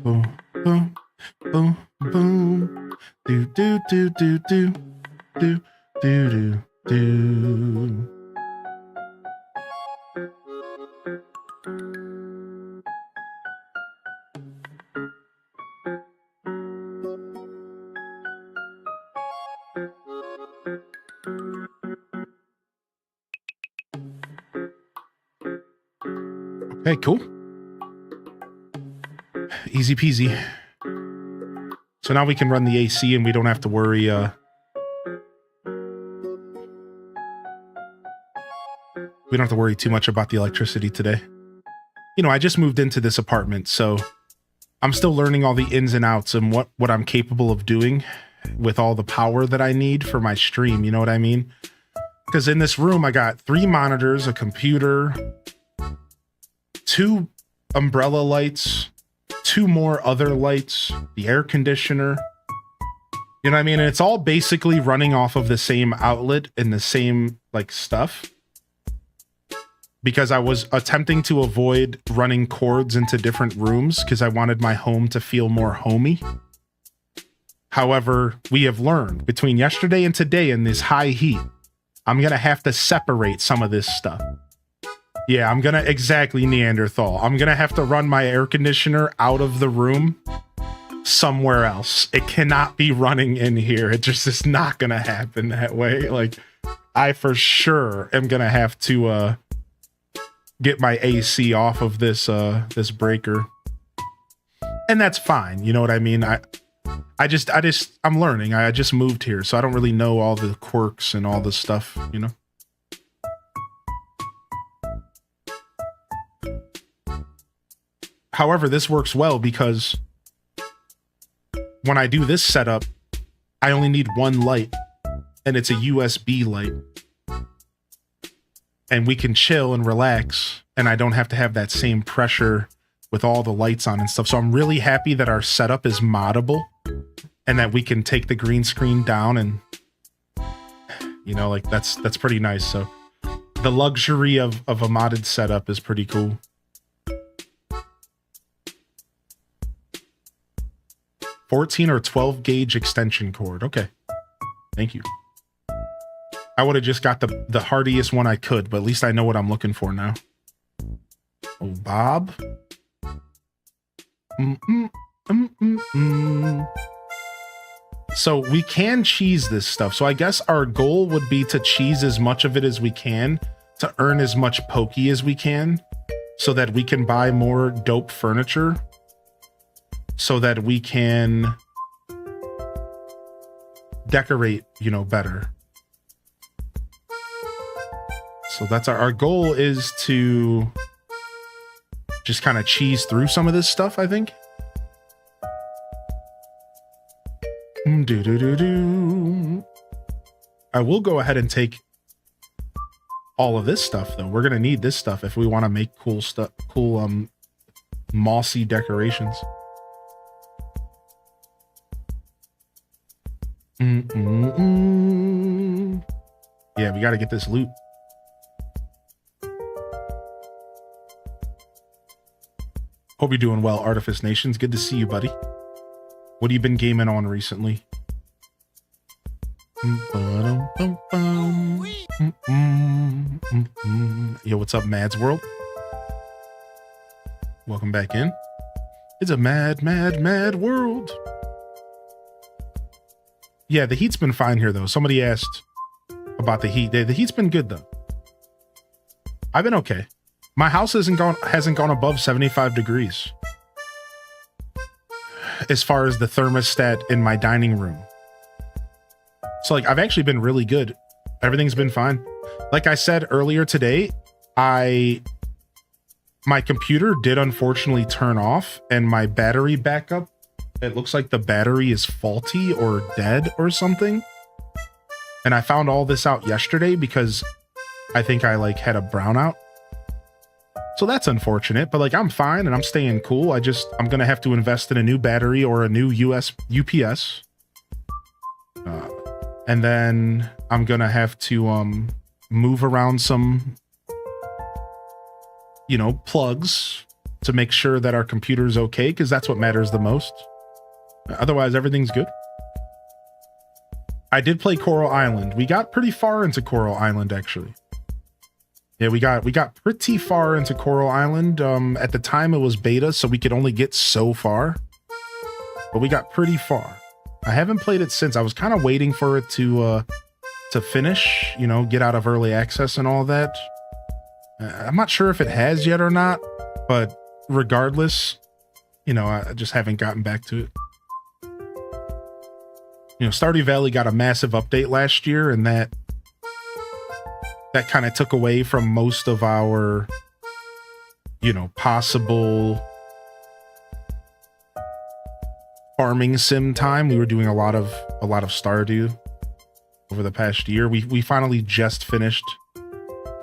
Boom, boom, boom, boom. Do, do, do, do, do, do, do, do, do. Okay, cool. Easy peasy. So now we can run the AC and we don't have to worry. We don't have to worry too much about the electricity today. You know, I just moved into this apartment, so I'm still learning all the ins and outs and what I'm capable of doing with all the power that I need for my stream. You know what I mean? Because in this room, I got 3 monitors, a computer, 2 umbrella lights, 2 more other lights, the air conditioner. You know what I mean? And it's all basically running off of the same outlet and the same like stuff. Because I was attempting to avoid running cords into different rooms because I wanted my home to feel more homey. However, we have learned between yesterday and today in this high heat, I'm going to have to separate some of this stuff. Yeah, I'm going to exactly Neanderthal. I'm going to have to run my air conditioner out of the room somewhere else. It cannot be running in here. It just is not going to happen that way. Like, I for sure am going to have to get my AC off of this this breaker. And that's fine. You know what I mean? I'm learning. I just moved here, so I don't really know all the quirks and all the stuff, you know? However, this works well because when I do this setup, I only need one light, and it's a USB light. And we can chill and relax, and I don't have to have that same pressure with all the lights on and stuff. So I'm really happy that our setup is moddable and that we can take the green screen down and, you know, like that's pretty nice. So the luxury of a modded setup is pretty cool. $14 or 12 gauge extension cord. Okay. Thank you. I would have just got the hardiest one I could, but at least I know what I'm looking for now. Oh, Bob. So we can cheese this stuff. So I guess our goal would be to cheese as much of it as we can to earn as much pokey as we can so that we can buy more dope furniture so that we can decorate, you know, better. So that's our goal is to just kind of cheese through some of this stuff, I think. I will go ahead and take all of this stuff though. We're gonna need this stuff if we want to make cool stuff, cool mossy decorations. Yeah, we got to get this loot. Hope you're doing well, Artifice Nations. Good to see you, buddy. What have you been gaming on recently? Yo, what's up, Mads World? Welcome back in. It's a mad world. Yeah, the heat's been fine here, though. Somebody asked about the heat. The heat's been good, though. I've been okay. My house hasn't gone above 75 degrees as far as the thermostat in my dining room. So like I've actually been really good. Everything's been fine. Like I said earlier today, my computer did unfortunately turn off and my battery backup, it looks like the battery is faulty or dead or something. And I found all this out yesterday because I think I like had a brownout. So that's unfortunate, but like I'm fine and I'm staying cool. I'm going to have to invest in a new battery or a new UPS. And then I'm going to have to move around some, you know, plugs to make sure that our computer's okay, because that's what matters the most. Otherwise, everything's good. I did play Coral Island. We got pretty far into Coral Island, actually. Yeah, we got pretty far into Coral Island. At the time it was beta, so we could only get so far. But we got pretty far. I haven't played it since. I was kind of waiting for it to finish, you know, get out of early access and all that. I'm not sure if it has yet or not, but regardless, you know, I just haven't gotten back to it. You know, Stardew Valley got a massive update last year, and that kind of took away from most of our, you know, possible farming sim time. We were doing a lot of Stardew over the past year. We finally just finished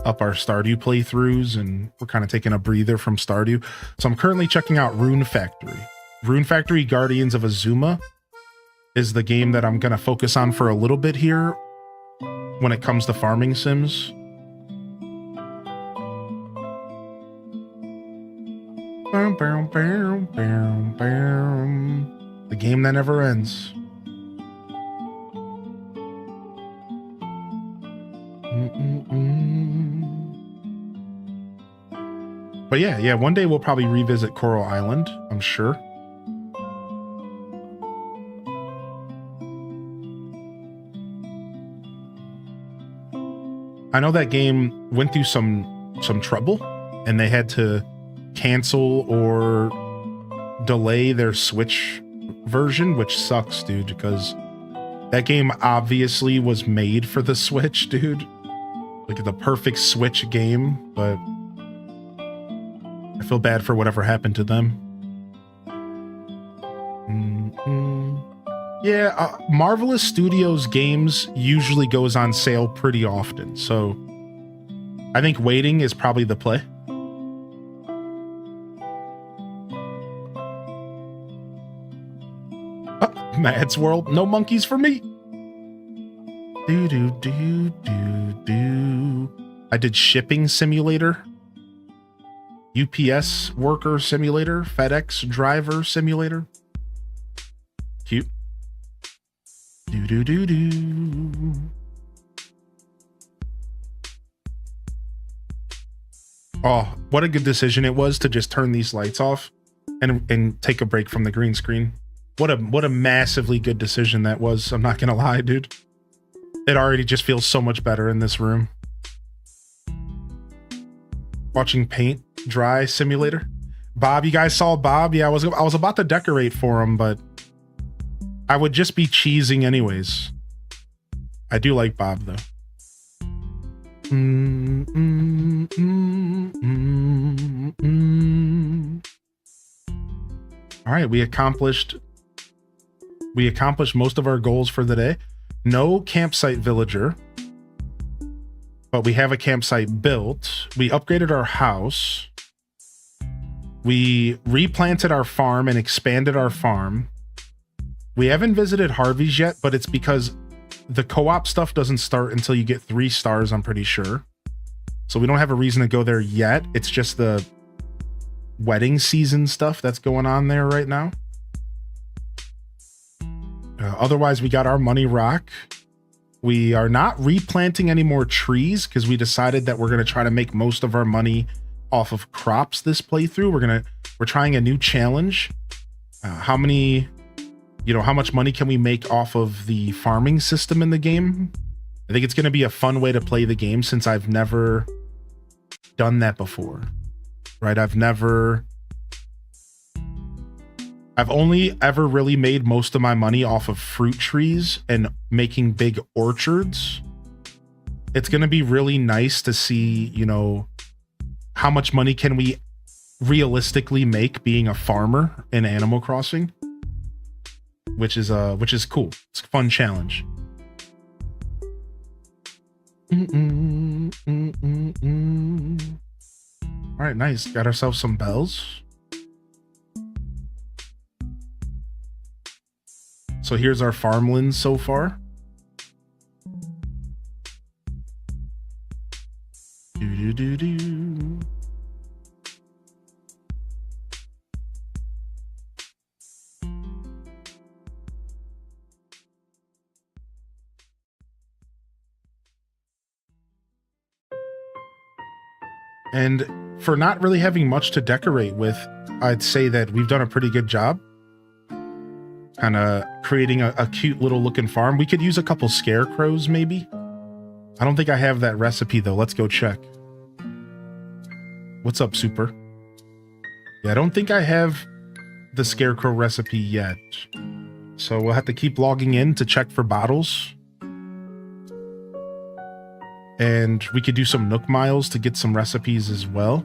up our Stardew playthroughs, and we're kind of taking a breather from Stardew. So I'm currently checking out Rune Factory. Rune Factory Guardians of Azuma is the game that I'm going to focus on for a little bit here when it comes to farming sims. The game that never ends. But yeah, one day we'll probably revisit Coral Island, I'm sure. I know that game went through some trouble, and they had to cancel or delay their Switch version, which sucks, dude, because that game obviously was made for the Switch, dude. Like the perfect Switch game, but I feel bad for whatever happened to them. Yeah, Marvelous Studios games usually goes on sale pretty often, so I think waiting is probably the play. Mad's World, no monkeys for me. I did Shipping Simulator, UPS Worker Simulator, FedEx Driver Simulator. Cute. Oh, what a good decision it was to just turn these lights off and take a break from the green screen. What a massively good decision that was. I'm not gonna lie, dude. It already just feels so much better in this room. Watching paint dry simulator. Bob, you guys saw Bob? Yeah, I was about to decorate for him, but I would just be cheesing anyways. I do like Bob though. All right, we accomplished most of our goals for the day. No campsite villager, but we have a campsite built. We upgraded our house. We replanted our farm and expanded our farm. We haven't visited Harvey's yet, but it's because the co-op stuff doesn't start until you get 3 stars, I'm pretty sure. So we don't have a reason to go there yet. It's just the wedding season stuff that's going on there right now. Otherwise, we got our money rock. We are not replanting any more trees because we decided that we're going to try to make most of our money off of crops this playthrough. We're trying a new challenge. How much money can we make off of the farming system in the game? I think it's going to be a fun way to play the game since I've never done that before, right? I've only ever really made most of my money off of fruit trees and making big orchards. It's going to be really nice to see, how much money can we realistically make being a farmer in Animal Crossing, which is cool. It's a fun challenge. All right, nice. Got ourselves some bells. So here's our farmlands so far. And for not really having much to decorate with, I'd say that we've done a pretty good job. Kind of creating a cute little looking farm. We could use a couple scarecrows maybe. I don't think I have that recipe though. Let's go check. What's up, Super? Yeah, I don't think I have the scarecrow recipe yet. So we'll have to keep logging in to check for bottles. And we could do some Nook Miles to get some recipes as well.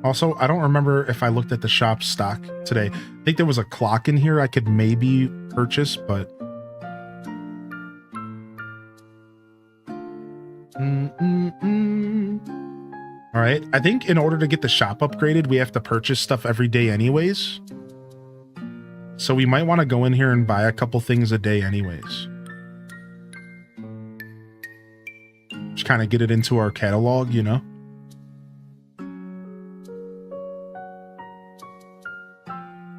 Also, I don't remember if I looked at the shop stock today. I think there was a clock in here I could maybe purchase, but... All right, I think in order to get the shop upgraded, we have to purchase stuff every day anyways. So we might want to go in here and buy a couple things a day anyways. Just kind of get it into our catalog,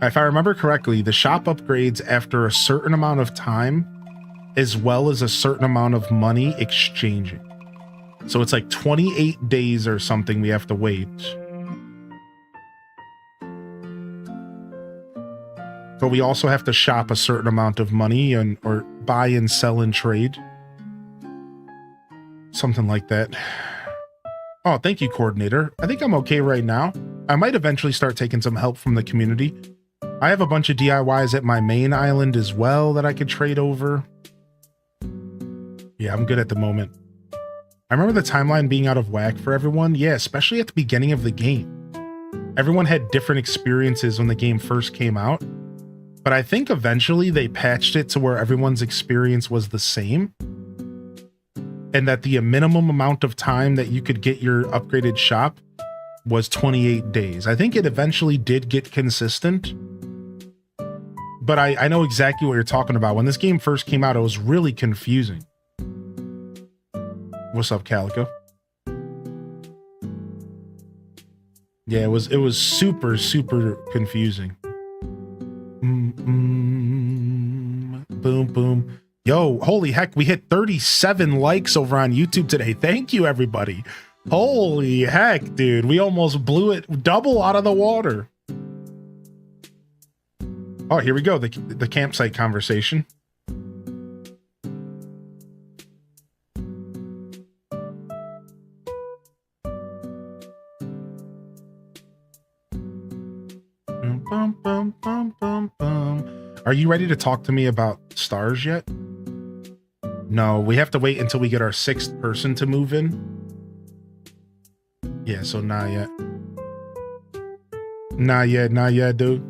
If I remember correctly, the shop upgrades after a certain amount of time, as well as a certain amount of money exchanging. So it's like 28 days or something we have to wait. But we also have to shop a certain amount of money or buy and sell and trade. Something like that. Oh, thank you, coordinator. I think I'm okay right now. I might eventually start taking some help from the community. I have a bunch of DIYs at my main island as well that I could trade over. Yeah, I'm good at the moment. I remember the timeline being out of whack for everyone. Yeah, especially at the beginning of the game. Everyone had different experiences when the game first came out. But I think eventually they patched it to where everyone's experience was the same. And that the minimum amount of time that you could get your upgraded shop was 28 days. I think it eventually did get consistent. But I know exactly what you're talking about. When this game first came out, it was really confusing. What's up, Calico? Yeah, it was super, super confusing. Boom, boom. Yo, holy heck, we hit 37 likes over on YouTube today. Thank you, everybody. Holy heck, dude. We almost blew it double out of the water. Oh, here we go. The campsite conversation. Bum, bum, bum, bum, bum. Are you ready to talk to me about stars yet? No, we have to wait until we get our 6th person to move in. Yeah, so not yet. Not yet, dude.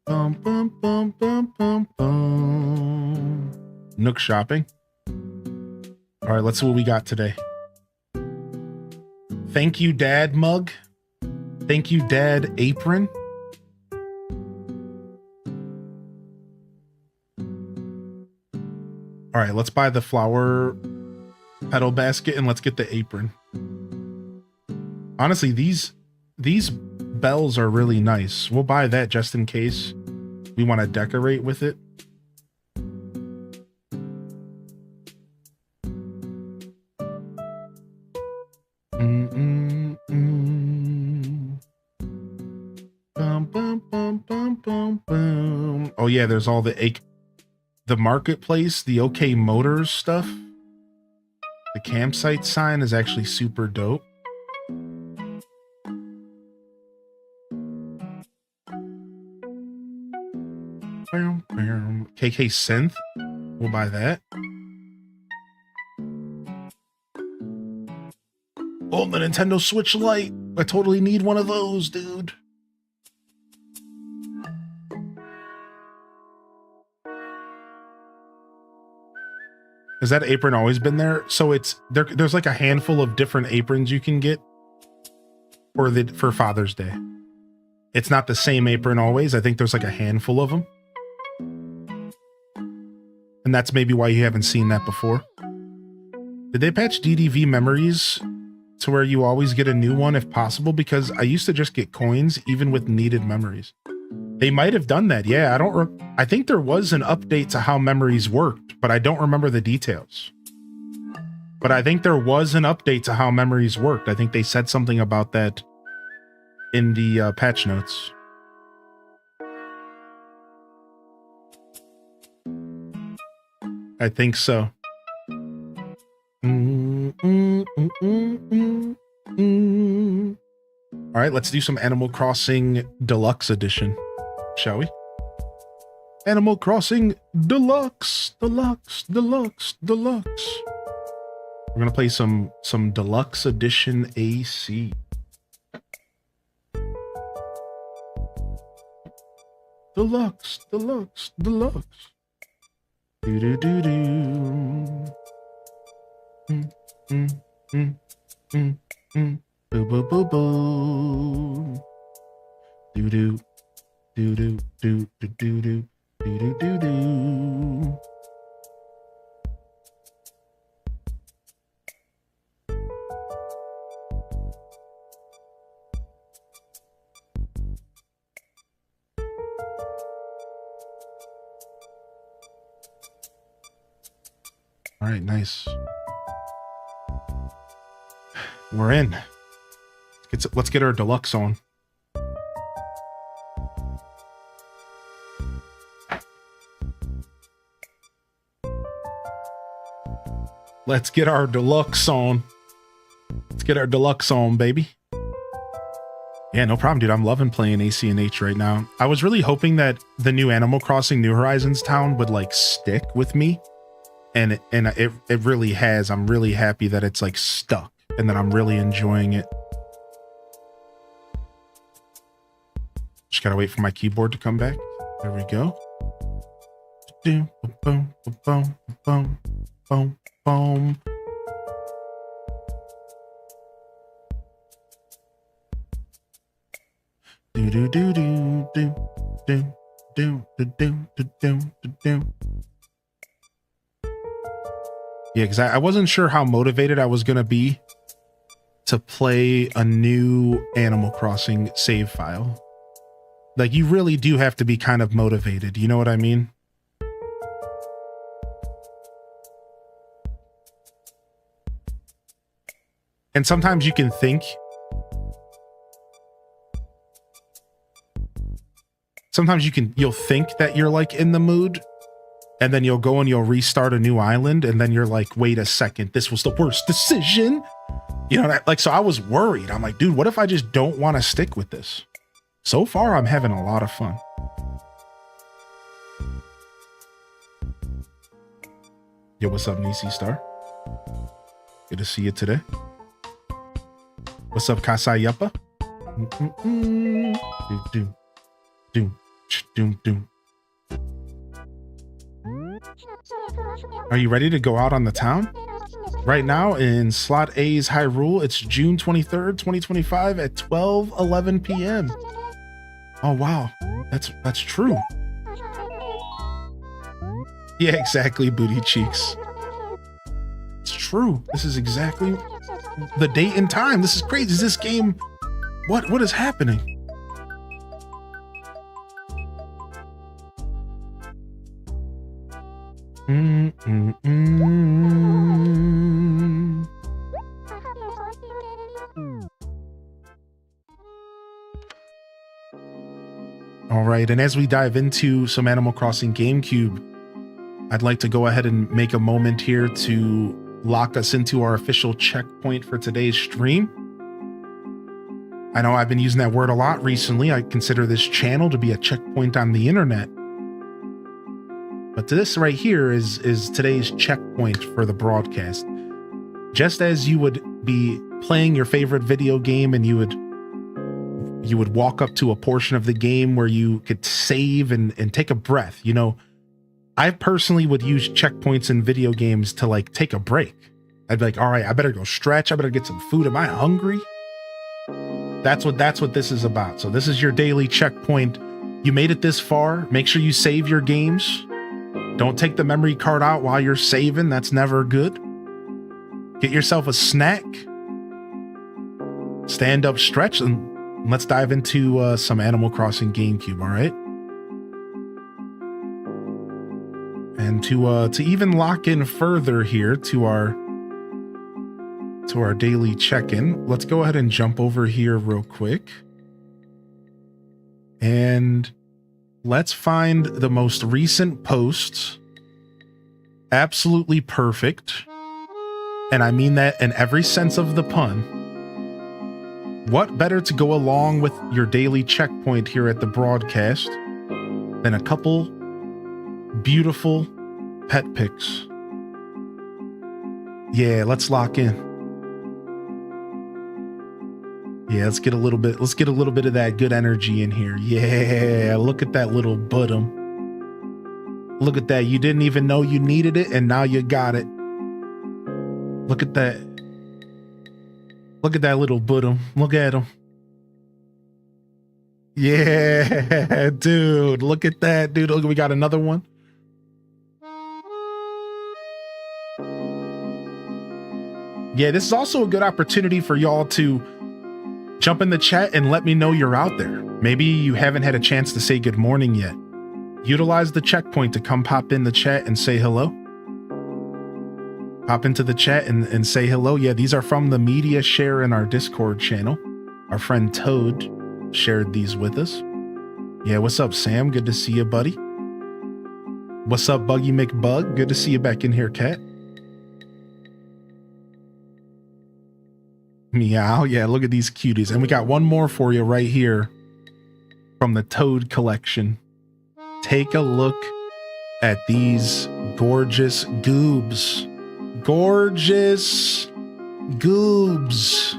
Bum, bum, bum, bum, bum, bum. Nook shopping. All right, let's see what we got today. Thank you, Dad mug. Thank you, Dad apron. All right, let's buy the flower petal basket and let's get the apron. Honestly, these bells are really nice. We'll buy that just in case we want to decorate with it. Bum, bum, bum, bum, bum, bum. Oh yeah, there's all the marketplace, the OK Motors stuff. The campsite sign is actually super dope. KK Synth, we'll buy that. Oh, the Nintendo Switch Lite. I totally need one of those, dude. Has that apron always been there? So there's like a handful of different aprons you can get for Father's Day. It's not the same apron always. I think there's like a handful of them. And that's maybe why you haven't seen that before. Did they patch DDV memories to where you always get a new one if possible? Because I used to just get coins even with needed memories. They might have done that. Yeah, I think there was an update to how memories worked, but I don't remember the details. But I think there was an update to how memories worked. I think they said something about that in the patch notes. I think so. All right, let's do some Animal Crossing Deluxe Edition, shall we? Animal Crossing Deluxe, Deluxe, Deluxe, Deluxe. We're gonna play some Deluxe Edition AC. Deluxe, Deluxe, Deluxe. Do do do do. Boo boo boo boo. Do do Do do do do do do do do do do. All right, nice. We're in. Let's get our deluxe on. Let's get our deluxe on. Let's get our deluxe on, baby. Yeah, no problem, dude. I'm loving playing AC&H right now. I was really hoping that the new Animal Crossing New Horizons town would like stick with me. And it really has. I'm really happy that it's like stuck and that I'm really enjoying it. Just gotta wait for my keyboard to come back. There we go. Boom, boom, boom, boom, boom, boom. Do do do do do do do do do do do. Yeah, because I wasn't sure how motivated I was gonna be to play a new Animal Crossing save file. Like, you really do have to be kind of motivated, you know what I mean? And sometimes you can think. Sometimes you'll think that you're like in the mood, and then you'll go and you'll restart a new island, and then you're like, wait a second, this was the worst decision. You know, like, so I was worried. I'm like, dude, what if I just don't want to stick with this? So far, I'm having a lot of fun. Yo, what's up, Nisi Star? Good to see you today. What's up, Kasayapa? Doom, doom, doom, doom. Are you ready to go out on the town? Right now in slot A's Hyrule, it's June 23rd, 2025 at 12:11 p.m. Oh wow, that's true. Yeah, exactly, booty cheeks. It's true. This is exactly the date and time. This is crazy. Is this game? What is happening? All right, and as we dive into some Animal Crossing GameCube, I'd like to go ahead and make a moment here to lock us into our official checkpoint for today's stream. I know I've been using that word a lot recently. I consider this channel to be a checkpoint on the internet. But this right here is today's checkpoint for the broadcast. Just as you would be playing your favorite video game and you would walk up to a portion of the game where you could save and take a breath. You know, I personally would use checkpoints in video games to like take a break. I'd be like, all right, I better go stretch. I better get some food. Am I hungry? That's what this is about. So this is your daily checkpoint. You made it this far. Make sure you save your games. Don't take the memory card out while you're saving. That's never good. Get yourself a snack. Stand up, stretch, and let's dive into some Animal Crossing GameCube, all right? And to even lock in further here to our daily check-in, let's go ahead and jump over here real quick. And let's find the most recent posts. Absolutely perfect. And I mean that in every sense of the pun. What better to go along with your daily checkpoint here at the broadcast than a couple beautiful pet pics? Yeah, let's lock in. Yeah, let's get a little bit of that good energy in here. Yeah, look at that little bottom. Look at that. You didn't even know you needed it, and now you got it. Look at that. Look at that little bottom. Look at him. Yeah, dude. Look at that, dude. Look, we got another one. Yeah, this is also a good opportunity for y'all to jump in the chat and let me know you're out there. Maybe you haven't had a chance to say good morning yet. Utilize the checkpoint to come pop in the chat and say hello. Pop into the chat and say hello. Yeah, these are from the media share in our Discord channel. Our friend Toad shared these with us. Yeah, what's up, Sam? Good to see you, buddy. What's up, Buggy McBug? Good to see you back in here, cat. Meow. Yeah, look at these cuties. And we got one more for you right here from the Toad collection. Take a look at these gorgeous goobs. Gorgeous goobs.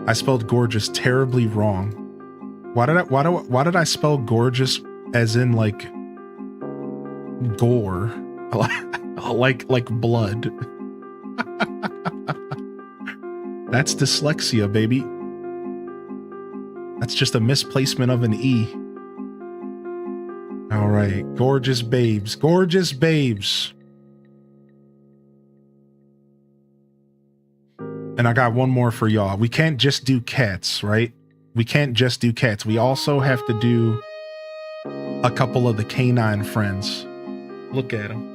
I spelled gorgeous terribly wrong. Why did I spell gorgeous as in like gore? like blood. That's dyslexia, baby. That's just a misplacement of an E. All right, gorgeous babes, gorgeous babes. And I got one more for y'all. We can't just do cats, right? We can't just do cats. We also have to do a couple of the canine friends. Look at them.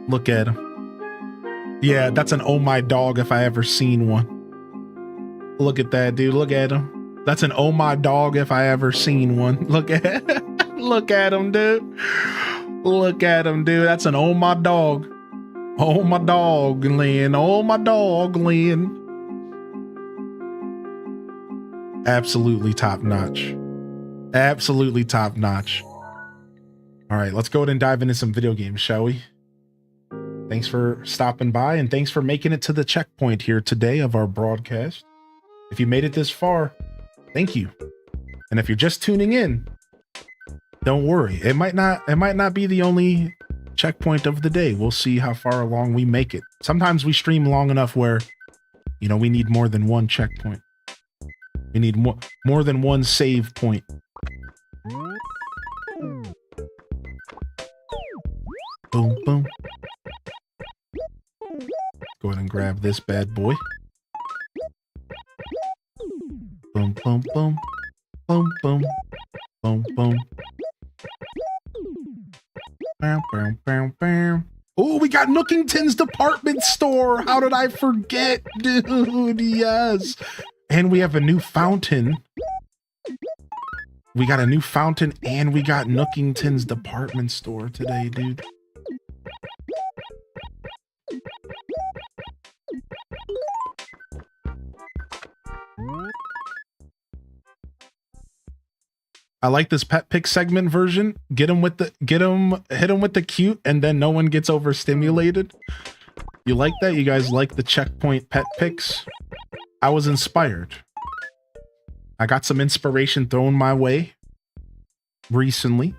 Look at them. Yeah, that's an oh my dog if I ever seen one. Look at that, dude. Look at him. That's an oh my dog if I ever seen one. Look at look at him, dude. Look at him, dude. That's an oh my dog. Oh my dog, Lynn. Oh my dog, Lynn. Absolutely top notch. Absolutely top notch. All right, let's go ahead and dive into some video games, shall we? Thanks for stopping by and thanks for making it to the checkpoint here today of our broadcast. If you made it this far, thank you. And if you're just tuning in, don't worry. It might not be the only checkpoint of the day. We'll see how far along we make it. Sometimes we stream long enough where, you know, we need more than one checkpoint. We need more than one save point. Boom, boom. Go ahead and grab this bad boy. Boom, boom, boom. Boom, boom. Boom, boom. Bow, bow, bow, bow. Oh, we got Nookington's department store. How did I forget, dude? Yes. And we have a new fountain. We got a new fountain and we got Nookington's department store today, dude. I like this pet pick segment version. Hit him with the cute, and then no one gets overstimulated. You like that? You guys like the checkpoint pet picks? I was inspired. I got some inspiration thrown my way recently,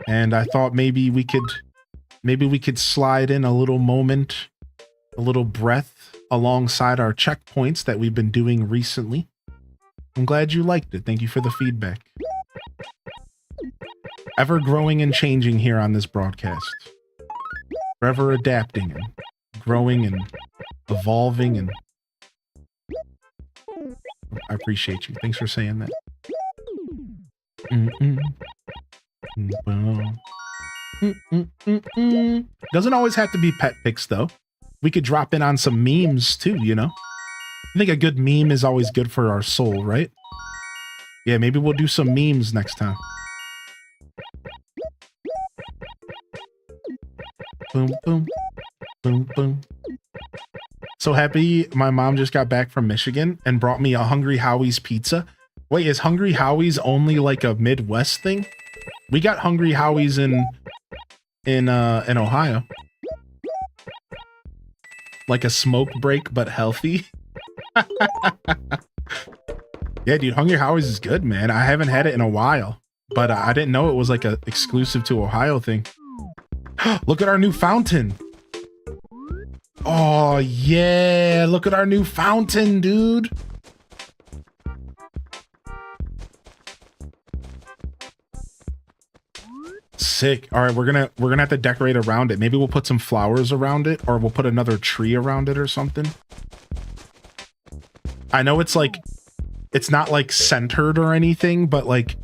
and I thought maybe we could slide in a little moment, a little breath alongside our checkpoints that we've been doing recently. I'm glad you liked it. Thank you for the feedback. Ever growing and changing here on this broadcast. Forever adapting and growing and evolving, and I appreciate you. Thanks for saying that. Doesn't always have to be pet picks though. We could drop in on some memes too, you know? I think a good meme is always good for our soul, right? Yeah, maybe we'll do some memes next time. Boom, boom, boom, boom. So happy my mom just got back from Michigan and brought me a Hungry Howie's pizza. Wait, is Hungry Howie's only like a Midwest thing? We got Hungry Howie's in Ohio. Like a smoke break, but healthy. Yeah, dude, Hungry Howie's is good, man. I haven't had it in a while, but I didn't know it was like a exclusive to Ohio thing. Look at our new fountain. Oh yeah, look at our new fountain, dude. Sick. All right, we're gonna have to decorate around it. Maybe we'll put some flowers around it, or we'll put another tree around it or something. I know it's like, it's not like centered or anything, but like,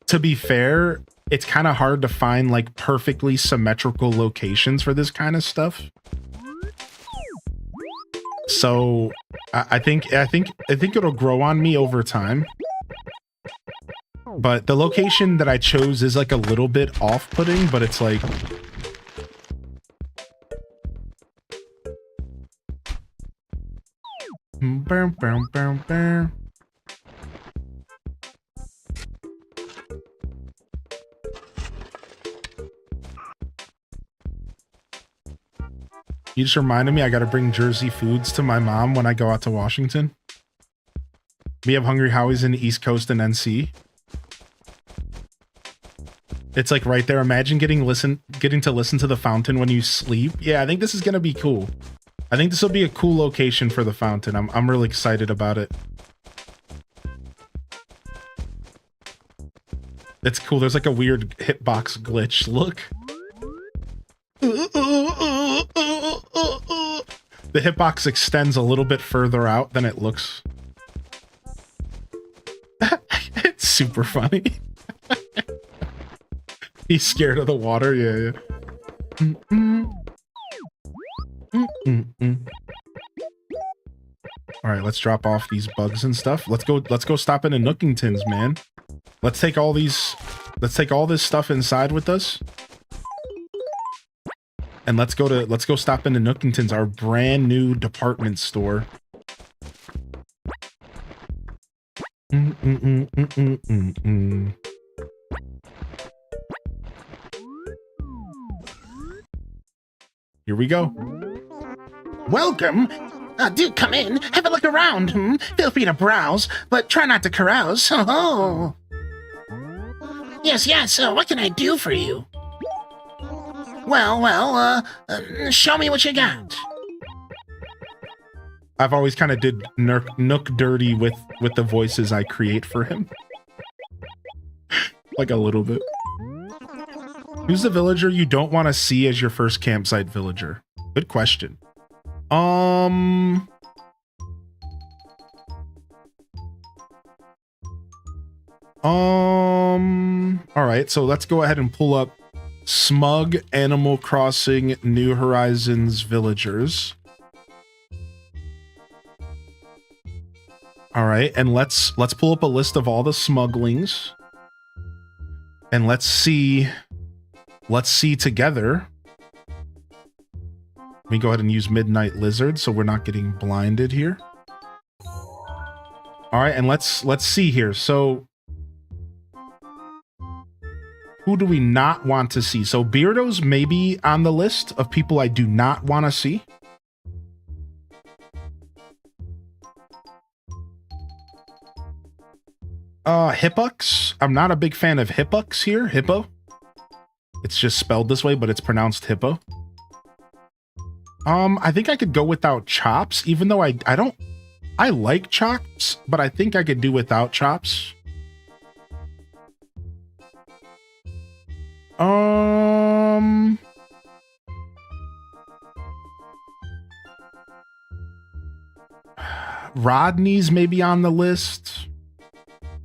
to be fair, it's kind of hard to find like perfectly symmetrical locations for this kind of stuff. So I think it'll grow on me over time. But the location that I chose is like a little bit off-putting, but it's like, you just reminded me I gotta bring Jersey foods to my mom when I go out to Washington. We have Hungry Howie's in the East Coast and NC. It's like right there. Imagine getting to listen to the fountain when you sleep. Yeah, I think this is gonna be cool. I think this will be a cool location for the fountain. I'm really excited about it. It's cool. There's like a weird hitbox glitch. Look. The hitbox extends a little bit further out than it looks. It's super funny. He's scared of the water. Yeah, yeah. All right, let's drop off these bugs and stuff. Let's go stop in a Nookington's, man. Let's take all this stuff inside with us. And let's go stop into Nookington's, our brand new department store. Here we go. Welcome. Do come in. Have a look around. Feel free to browse, but try not to carouse. Oh. Yes. What can I do for you? Well, show me what you got. I've always kind of did Nook dirty with the voices I create for him. Like a little bit. Who's the villager you don't want to see as your first campsite villager? Good question. All right, so let's go ahead and pull up Smug Animal Crossing New Horizons villagers. All right, and let's pull up a list of all the smuglings. And let's see together. Let me go ahead and use Midnight Lizard so we're not getting blinded here. All right, and let's see here. So who do we not want to see? So Beardo's maybe on the list of people I do not want to see. Hippux. I'm not a big fan of Hippux here. Hippo. It's just spelled this way, but it's pronounced hippo. I think I could go without Chops, even though I like Chops, but I think I could do without Chops. Rodney's maybe on the list.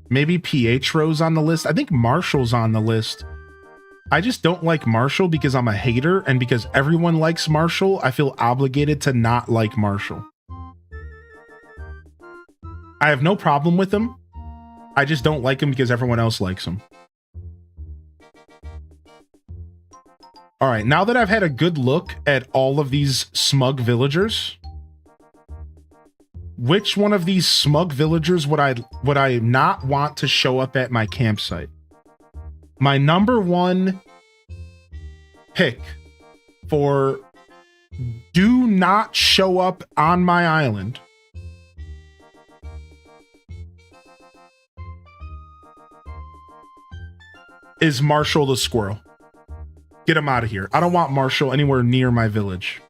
Maybe Pietro's on the list. I think Marshall's on the list. I just don't like Marshall because I'm a hater, and because everyone likes Marshall, I feel obligated to not like Marshall. I have no problem with him. I just don't like him because everyone else likes him. All right, now that I've had a good look at all of these smug villagers, which one of these smug villagers would I not want to show up at my campsite? My number one pick for do not show up on my island is Marshall the squirrel. Get him out of here. I don't want Marshall anywhere near my village.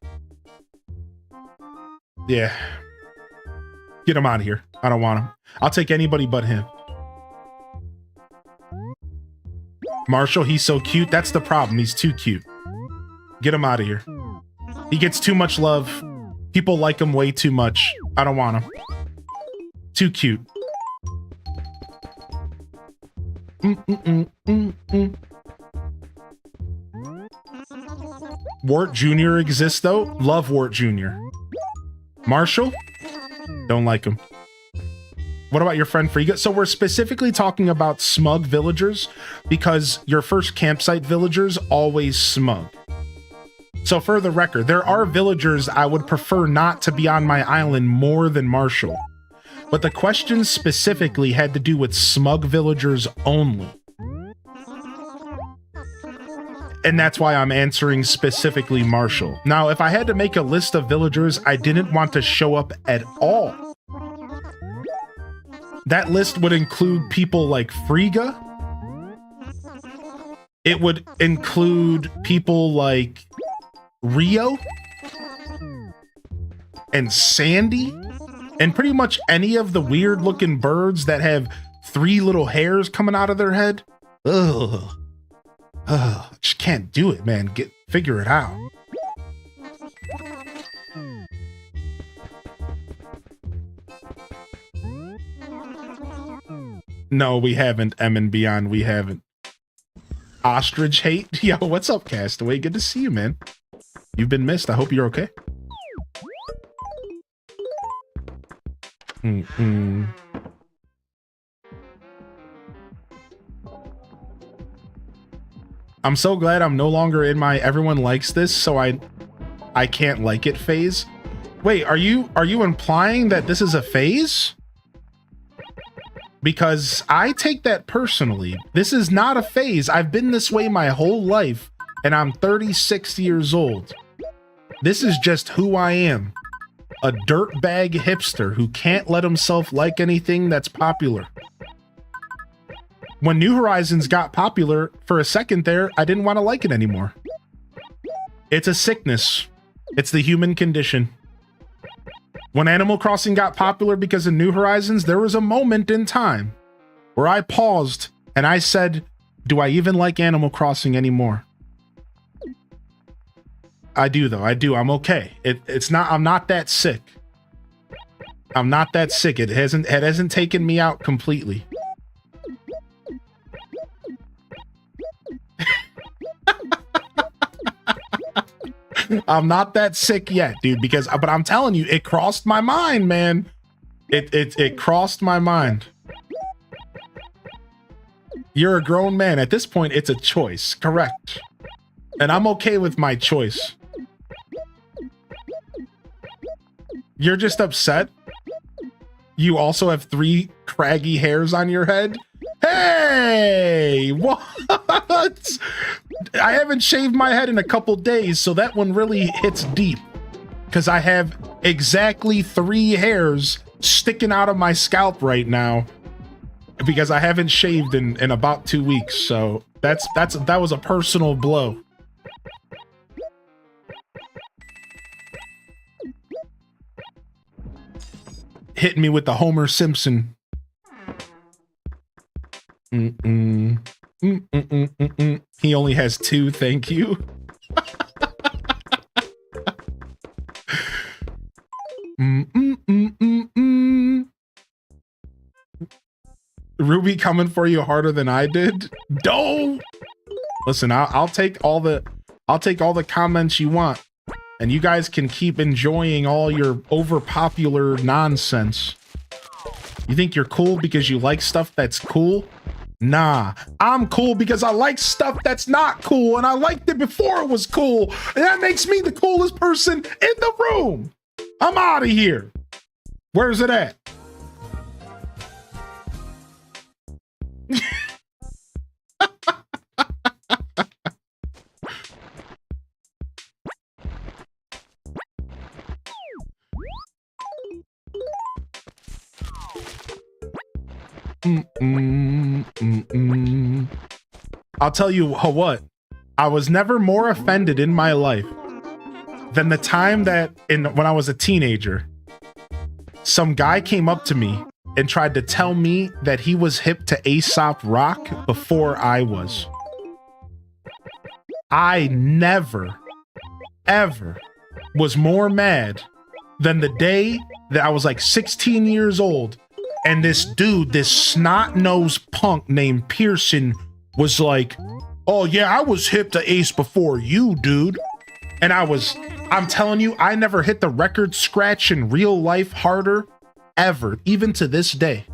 Yeah. Get him out of here. I don't want him. I'll take anybody but him. Marshall, he's so cute. That's the problem. He's too cute. Get him out of here. He gets too much love. People like him way too much. I don't want him. Too cute. Wart Jr. exists though. Love Wart Jr. Marshall? Don't like him. What about your friend Friga? So we're specifically talking about smug villagers because your first campsite villagers always smug. So for the record, there are villagers I would prefer not to be on my island more than Marshall. But the question specifically had to do with smug villagers only. And that's why I'm answering specifically Marshall. Now, if I had to make a list of villagers I didn't want to show up at all, that list would include people like Friga. It would include people like Rio and Sandy and pretty much any of the weird looking birds that have 3 little hairs coming out of their head. Ugh. Ugh. Just can't do it, man. Figure it out. No, we haven't, M and Beyond. We haven't. Ostrich hate? Yo, what's up, Castaway? Good to see you, man. You've been missed. I hope you're okay. I'm so glad I'm no longer in my everyone likes this, so I can't like it phase. Wait, are you implying that this is a phase? Because I take that personally. This is not a phase. I've been this way my whole life, and I'm 36 years old. This is just who I am. A dirtbag hipster who can't let himself like anything that's popular. When New Horizons got popular, for a second there, I didn't want to like it anymore. It's a sickness. It's the human condition. When Animal Crossing got popular because of New Horizons, there was a moment in time where I paused and I said, do I even like Animal Crossing anymore? I do though. I do. I'm okay. I'm not that sick. I'm not that sick. It hasn't taken me out completely. I'm not that sick yet, dude, but I'm telling you, it crossed my mind, man. It crossed my mind. You're a grown man. At this point, it's a choice, correct? And I'm okay with my choice. You're just upset? You also have 3 craggy hairs on your head? Hey, what? I haven't shaved my head in a couple days, so that one really hits deep. Because I have exactly 3 hairs sticking out of my scalp right now. Because I haven't shaved in about 2 weeks, so that was a personal blow. Hitting me with the Homer Simpson. He only has 2, thank you. Ruby coming for you harder than I did. Don't listen. I'll take all the comments you want, and you guys can keep enjoying all your overpopular nonsense. You think you're cool because you like stuff that's cool? Nah, I'm cool because I like stuff that's not cool, and I liked it before it was cool, and that makes me the coolest person in the room. I'm out of here. Where's it at? I'll tell you what, I was never more offended in my life than the time that when I was a teenager, some guy came up to me and tried to tell me that he was hip to Aesop Rock before I was. I never, ever was more mad than the day that I was like 16 years old and this dude, this snot-nosed punk named Pearson was like, oh yeah, I was hip to Ace before you, dude. And I'm telling you, I never hit the record scratch in real life harder ever, even to this day.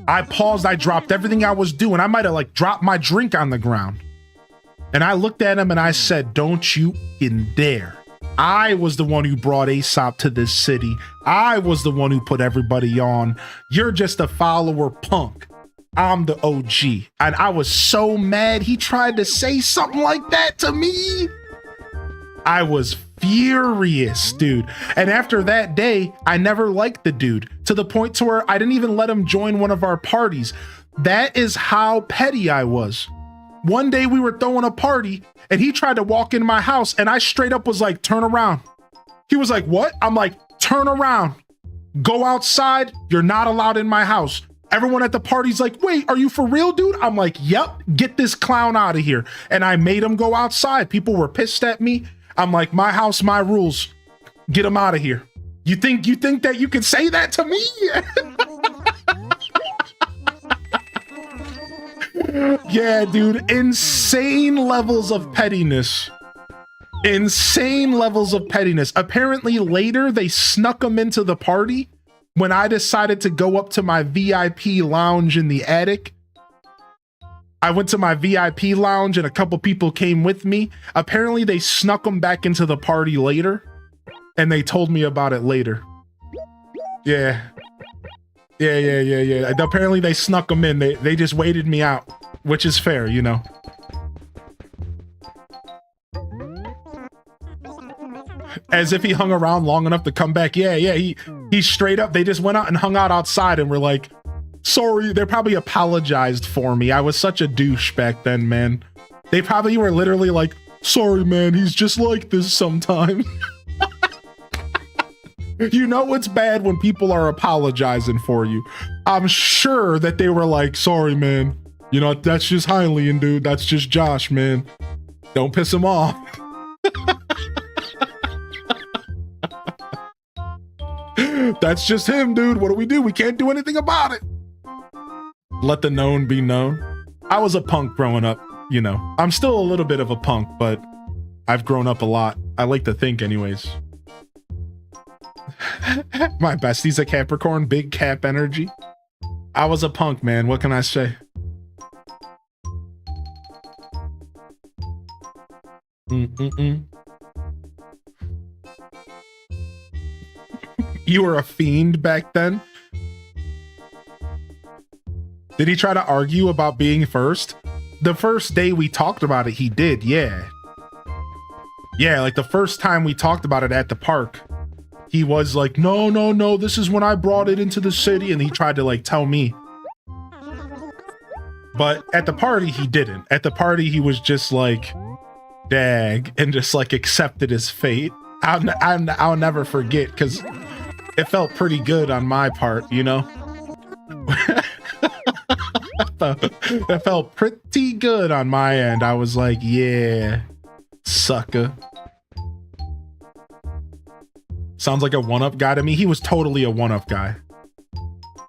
I paused, I dropped everything I was doing. I might have like dropped my drink on the ground. And I looked at him and I said, don't you dare. I was the one who brought Aesop to this city. I was the one who put everybody on. You're just a follower punk. I'm the OG. And I was so mad he tried to say something like that to me. I was furious, dude. And after that day, I never liked the dude to the point to where I didn't even let him join one of our parties. That is how petty I was. One day we were throwing a party and he tried to walk in my house and I straight up was like, turn around. He was like, what? I'm like, turn around. Go outside. You're not allowed in my house. Everyone at the party's like, wait, are you for real, dude? I'm like, yep, get this clown out of here. And I made him go outside. People were pissed at me. I'm like, my house, my rules. Get him out of here. You think that you can say that to me? Yeah, dude, insane levels of pettiness. Insane levels of pettiness. Apparently later they snuck him into the party when I decided to go up to my VIP lounge in the attic. I went to my VIP lounge and a couple people came with me. Apparently they snuck him back into the party later and they told me about it later. Yeah. Apparently they snuck him in. They just waited me out, which is fair, you know. As if he hung around long enough to come back. Yeah, he straight up, they just went out and hung out outside and were like, sorry, they probably apologized for me. I was such a douche back then, man. They probably were literally like, sorry, man, he's just like this sometimes. You know it's bad when people are apologizing for you. I'm sure that they were like, sorry, man. You know, that's just Hylian, dude. That's just Josh, man. Don't piss him off. That's just him, dude. What do we do? We can't do anything about it. Let the known be known. I was a punk growing up, you know. I'm still a little bit of a punk, but I've grown up a lot. I like to think anyways. My bestie's a Capricorn, big cap energy. I was a punk, man. What can I say? You were a fiend back then? Did he try to argue about being first? The first day we talked about it, he did, yeah. Yeah, like the first time we talked about it at the park, he was like, no, this is when I brought it into the city, and he tried to like tell me. But at the party, he didn't. At the party, he was just like, dag, and just like accepted his fate. I'll never forget, because it felt pretty good on my part, you know? It felt pretty good on my end. I was like, yeah, sucker. Sounds like a one-up guy to me. He was totally a one-up guy.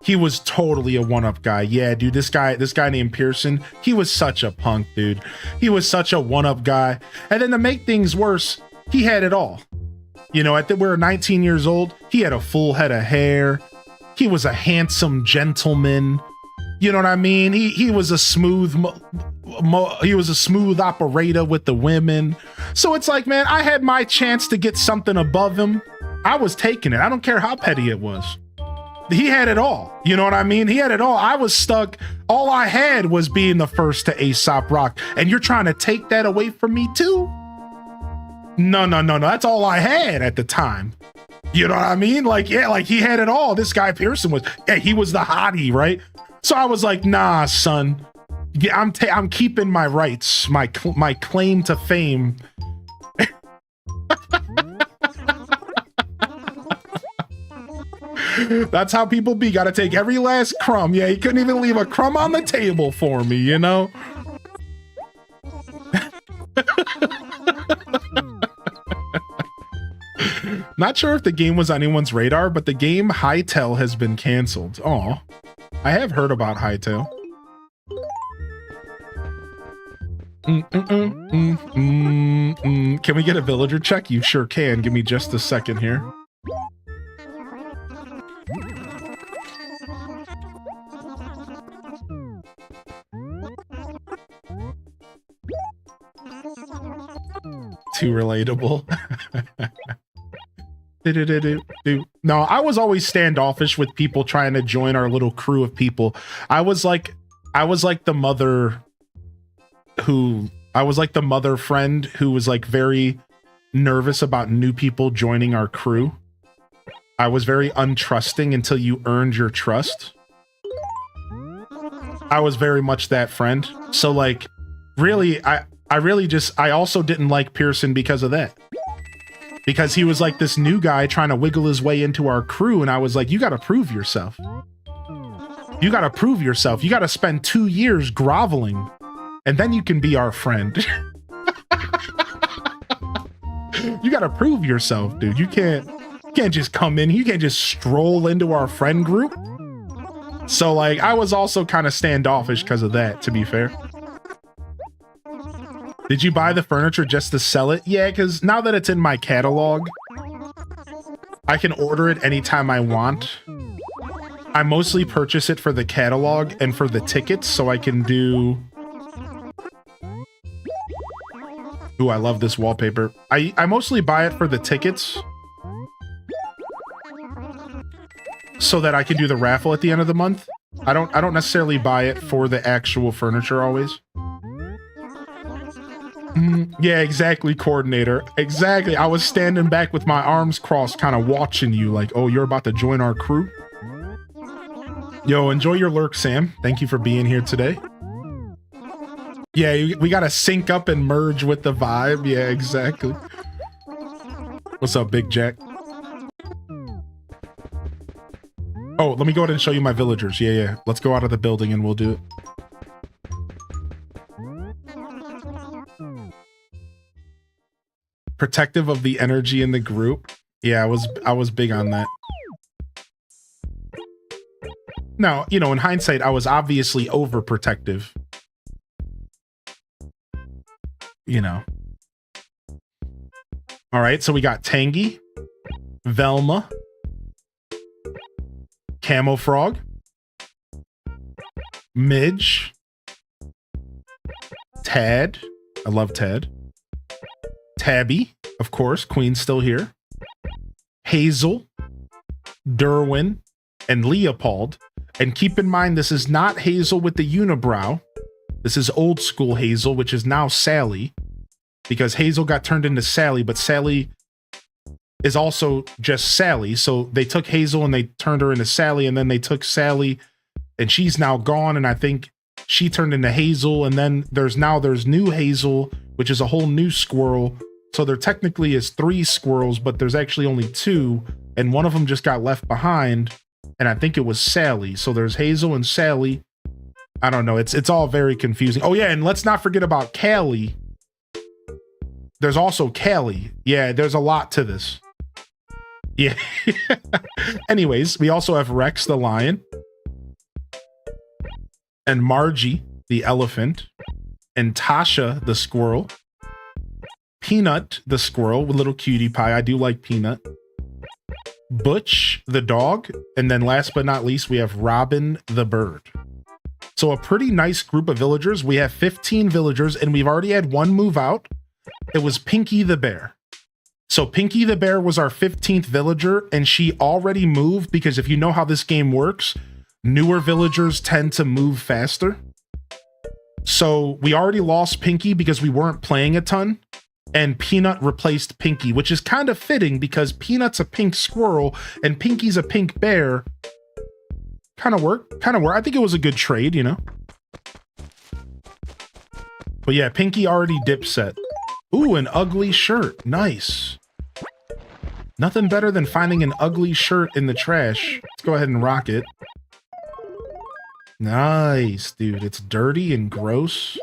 He was totally a one-up guy. Yeah, dude, this guy named Pearson, he was such a punk, dude. He was such a one-up guy. And then to make things worse, he had it all. You know, we were 19 years old. He had a full head of hair. He was a handsome gentleman. You know what I mean? He was a smooth operator with the women. So it's like, man, I had my chance to get something above him. I was taking it. I don't care how petty it was. He had it all. You know what I mean? He had it all. I was stuck. All I had was being the first to Aesop Rock. And you're trying to take that away from me too? No. That's all I had at the time. You know what I mean? Like, yeah, like he had it all. This guy Pearson was, yeah, he was the hottie, right? So I was like, nah, son, I'm keeping my rights, my claim to fame. That's how people be. Got to take every last crumb. Yeah, he couldn't even leave a crumb on the table for me, you know? Not sure if the game was on anyone's radar, but the game Hytale has been canceled. Aw. I have heard about Hytale. Can we get a villager check? You sure can. Give me just a second here. Too relatable. No, I was always standoffish with people trying to join our little crew of people. I was like the mother friend who was like very nervous about new people joining our crew. I was very untrusting until you earned your trust. I was very much that friend. So like, really, I also didn't like Pearson because of that. Because he was like this new guy trying to wiggle his way into our crew, and I was like, you gotta prove yourself. You gotta prove yourself. You gotta spend 2 years groveling, and then you can be our friend. You gotta prove yourself, dude. You can't just come in. You can't just stroll into our friend group. So like, I was also kind of standoffish because of that, to be fair. Did you buy the furniture just to sell it? Yeah, because now that it's in my catalog, I can order it anytime I want. I mostly purchase it for the catalog and for the tickets, so I can do... Ooh, I love this wallpaper. I mostly buy it for the tickets, so that I can do the raffle at the end of the month. I don't necessarily buy it for the actual furniture always. Yeah, exactly, coordinator. Exactly. I was standing back with my arms crossed, kind of watching you like, oh, you're about to join our crew? Yo, enjoy your lurk, Sam. Thank you for being here today. Yeah, we gotta sync up and merge with the vibe. Yeah, exactly. What's up, Big Jack? Oh, let me go ahead and show you my villagers. Yeah. Let's go out of the building and we'll do it. Protective of the energy in the group. Yeah, I was big on that. Now, you know, in hindsight, I was obviously overprotective. You know. All right, so we got Tangy, Velma, Camo Frog, Midge, Tad. I love Tad. Tabby, of course, Queen's still here. Hazel, Derwin, and Leopold. And keep in mind, this is not Hazel with the unibrow. This is old school Hazel, which is now Sally. Because Hazel got turned into Sally, but Sally is also just Sally. So they took Hazel and they turned her into Sally, and then they took Sally and she's now gone, and I think she turned into Hazel, and then there's new Hazel, which is a whole new squirrel. So there technically is 3 squirrels, but there's actually only 2, and one of them just got left behind, and I think it was Sally. So there's Hazel and Sally. I don't know. It's all very confusing. Oh yeah, and let's not forget about Callie. There's also Callie. Yeah, there's a lot to this. Yeah. Anyways, we also have Rex the lion, and Margie the elephant, and Tasha the squirrel, Peanut the squirrel with little cutie pie. I do like Peanut. Butch the dog, and then last but not least, we have Robin the bird. So a pretty nice group of villagers. We have 15 villagers, and we've already had one move out. It was Pinky the bear. So Pinky the bear was our 15th villager, and she already moved because if you know how this game works, newer villagers tend to move faster. So we already lost Pinky because we weren't playing a ton, and Peanut replaced Pinky, which is kind of fitting because Peanut's a pink squirrel and Pinky's a pink bear. Kind of worked. I think it was a good trade, you know? But yeah, Pinky already dipset. Ooh, an ugly shirt. Nice. Nothing better than finding an ugly shirt in the trash. Let's go ahead and rock it. Nice, dude. It's dirty and gross.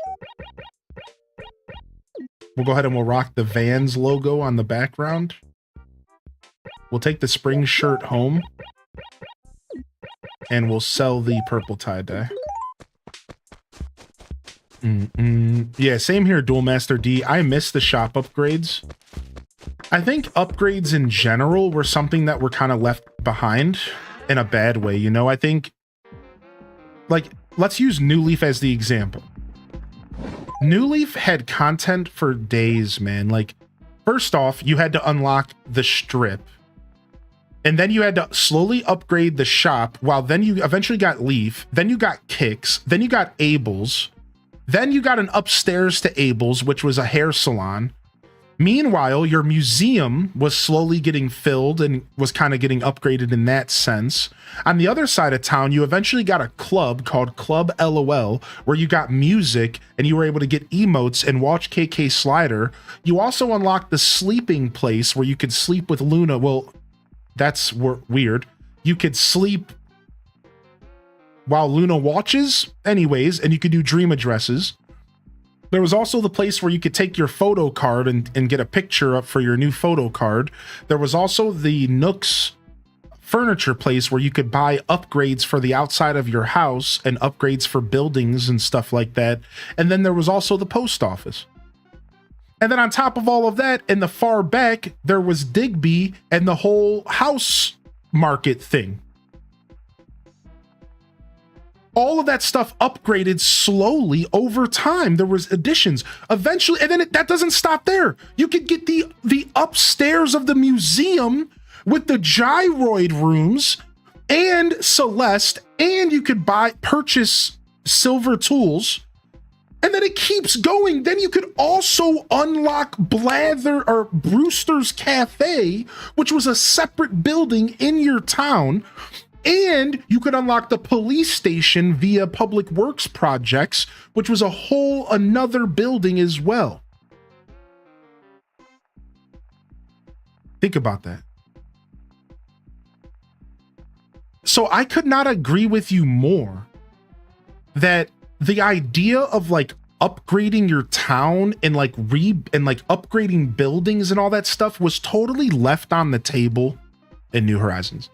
We'll go ahead and we'll rock the Vans logo on the background. We'll take the spring shirt home. And we'll sell the purple tie-dye. Yeah, same here, Duel Master D. I miss the shop upgrades. I think upgrades in general were something that were kind of left behind in a bad way, you know? I think, like, let's use New Leaf as the example. New Leaf had content for days, man. Like, first off, you had to unlock the strip. And then you had to slowly upgrade the shop, while then you eventually got Leaf, then you got Kicks, then you got Abel's, then you got an upstairs to Abel's, which was a hair salon. Meanwhile, your museum was slowly getting filled and was kind of getting upgraded in that sense. On the other side of town, you eventually got a club called Club LOL, where you got music and you were able to get emotes and watch KK Slider. You also unlocked the sleeping place where you could sleep with Luna. Well, that's weird. You could sleep while Luna watches anyways, and you could do dream addresses. There was also the place where you could take your photo card and get a picture up for your new photo card. There was also the Nook's furniture place where you could buy upgrades for the outside of your house and upgrades for buildings and stuff like that. And then there was also the post office. And then on top of all of that, in the far back, there was Digby and the whole house market thing. All of that stuff upgraded slowly over time. There was additions eventually, and then that doesn't stop there. You could get the upstairs of the museum with the gyroid rooms and Celeste, and you could purchase silver tools. And then it keeps going. Then you could also unlock Blather or Brewster's Cafe, which was a separate building in your town. And you could unlock the police station via Public Works projects, which was a whole another building as well. Think about that. So I could not agree with you more that the idea of like upgrading your town and like upgrading buildings and all that stuff was totally left on the table in New Horizons.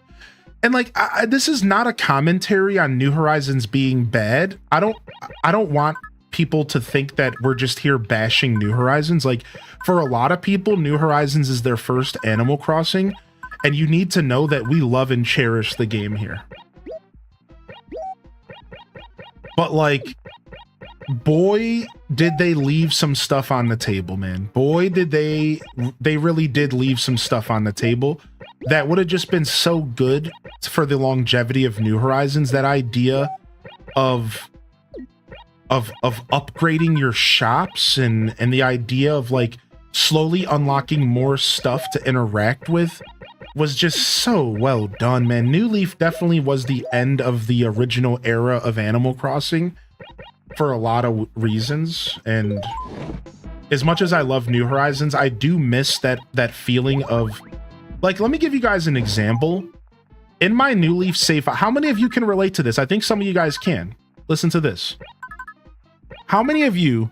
And like, this is not a commentary on New Horizons being bad. I don't want people to think that we're just here bashing New Horizons. Like, for a lot of people, New Horizons is their first Animal Crossing, and you need to know that we love and cherish the game here. But like, boy, did they leave some stuff on the table, man. Boy, did they really did leave some stuff on the table that would have just been so good for the longevity of New Horizons. That idea of upgrading your shops and the idea of like slowly unlocking more stuff to interact with was just so well done, man. New Leaf definitely was the end of the original era of Animal Crossing for a lot of reasons. And as much as I love New Horizons, I do miss that feeling of, like, let me give you guys an example. In my New Leaf save, how many of you can relate to this? I think some of you guys can. Listen to this. How many of you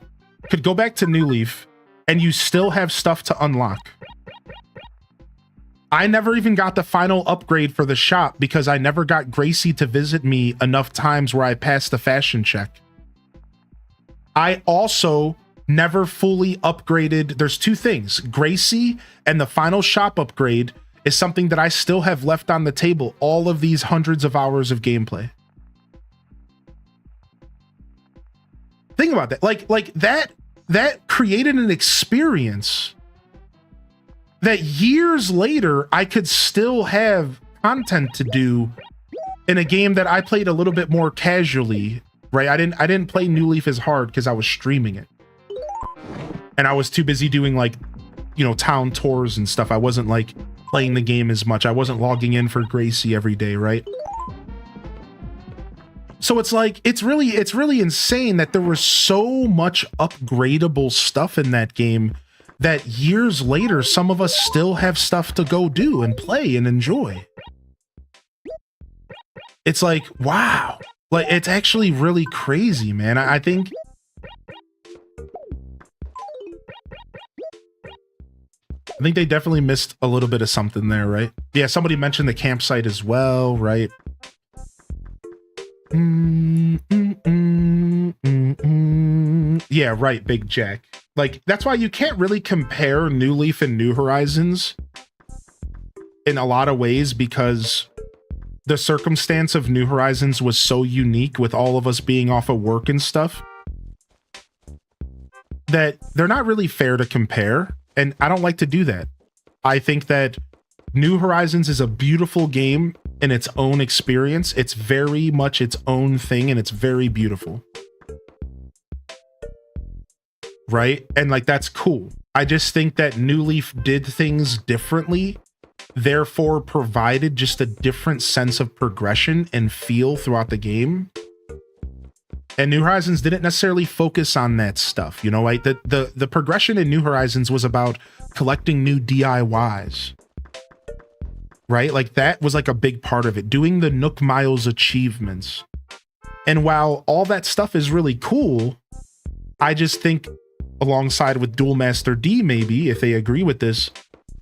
could go back to New Leaf and you still have stuff to unlock? I never even got the final upgrade for the shop because I never got Gracie to visit me enough times where I passed the fashion check. I also never fully upgraded. There's two things. Gracie and the final shop upgrade is something that I still have left on the table all of these hundreds of hours of gameplay. Think about that. Like that created an experience that years later I could still have content to do in a game that I played a little bit more casually, right? I didn't play New Leaf as hard because I was streaming it. And I was too busy doing like, you know, town tours and stuff. I wasn't like playing the game as much. I wasn't logging in for Gracie every day, right? So it's like, it's really insane that there was so much upgradable stuff in that game that years later, some of us still have stuff to go do and play and enjoy. It's like, wow. Like, it's actually really crazy, man. I think they definitely missed a little bit of something there, right? Yeah, somebody mentioned the campsite as well, right? Yeah, right, Big Jack. Like, that's why you can't really compare New Leaf and New Horizons in a lot of ways, because the circumstance of New Horizons was so unique with all of us being off of work and stuff that they're not really fair to compare. And I don't like to do that. I think that New Horizons is a beautiful game in its own experience. It's very much its own thing, and it's very beautiful. Right? And like, that's cool. I just think that New Leaf did things differently, therefore provided just a different sense of progression and feel throughout the game. And New Horizons didn't necessarily focus on that stuff, you know, like the progression in New Horizons was about collecting new DIYs. Right? Like, that was like a big part of it, doing the Nook Miles achievements. And while all that stuff is really cool, I just think, alongside with Duel Master D, maybe, if they agree with this,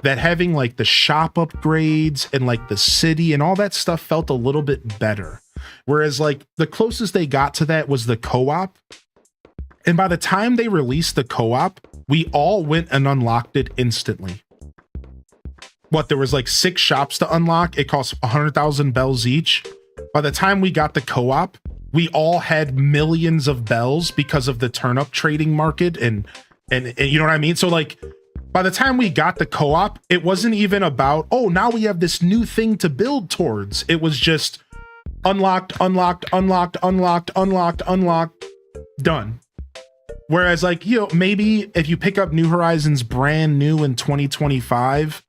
that having like the shop upgrades and like the city and all that stuff felt a little bit better. Whereas like the closest they got to that was the co-op. And by the time they released the co-op, we all went and unlocked it instantly. What, there was like 6 shops to unlock. It cost 100,000 bells each. By the time we got the co-op, we all had millions of bells because of the turnip trading market and you know what I mean? So like, by the time we got the co-op, it wasn't even about, oh, now we have this new thing to build towards. It was just unlocked, unlocked, unlocked, unlocked, unlocked, unlocked, done. Whereas like, you know, maybe if you pick up New Horizons brand new in 2025,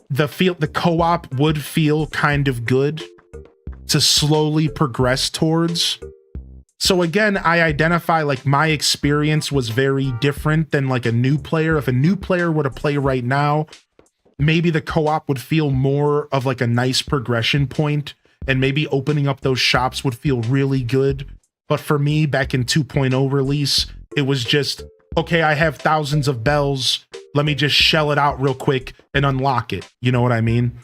the co-op would feel kind of good to slowly progress towards. So again, I identify like my experience was very different than like a new player. If a new player were to play right now, maybe the co-op would feel more of like a nice progression point, and maybe opening up those shops would feel really good. But for me, back in 2.0 release, it was just, okay, I have thousands of bells. Let me just shell it out real quick and unlock it. You know what I mean?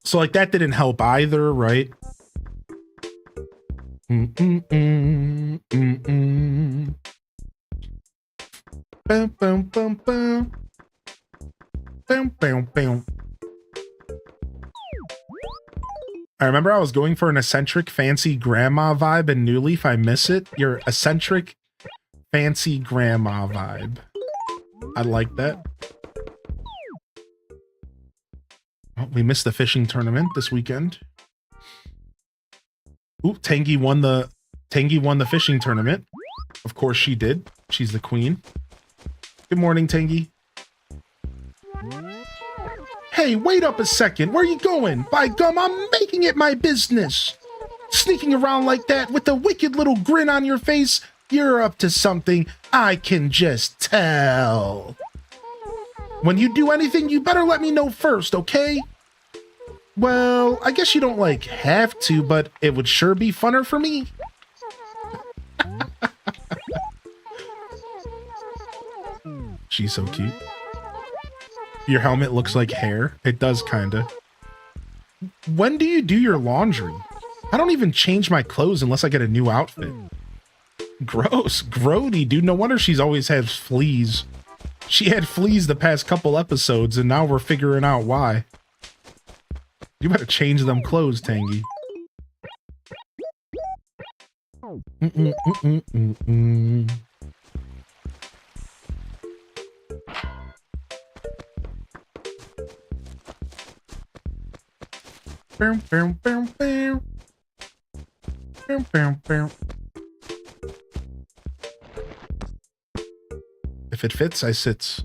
So like, that didn't help either, right? Bum, bum, bum, bum. Bum, bum, bum. I remember I was going for an eccentric fancy grandma vibe in New Leaf. I miss it. Your eccentric fancy grandma vibe. I like that. Oh, we missed the fishing tournament this weekend. Ooh, Tangy won the fishing tournament. Of course she did. She's the queen. Good morning, Tangy. Hey, wait up a second. Where are you going? By gum, I'm making it my business. Sneaking around like that with a wicked little grin on your face, you're up to something. I can just tell. When you do anything, you better let me know first, okay? Well, I guess you don't like have to, but it would sure be funner for me. She's so cute. Your helmet looks like hair. It does, kinda. When do you do your laundry? I don't even change my clothes unless I get a new outfit. Gross. Grody, dude. No wonder she's always had fleas. She had fleas the past couple episodes, and now we're figuring out why. You better change them clothes, Tangy. If it fits, I sits.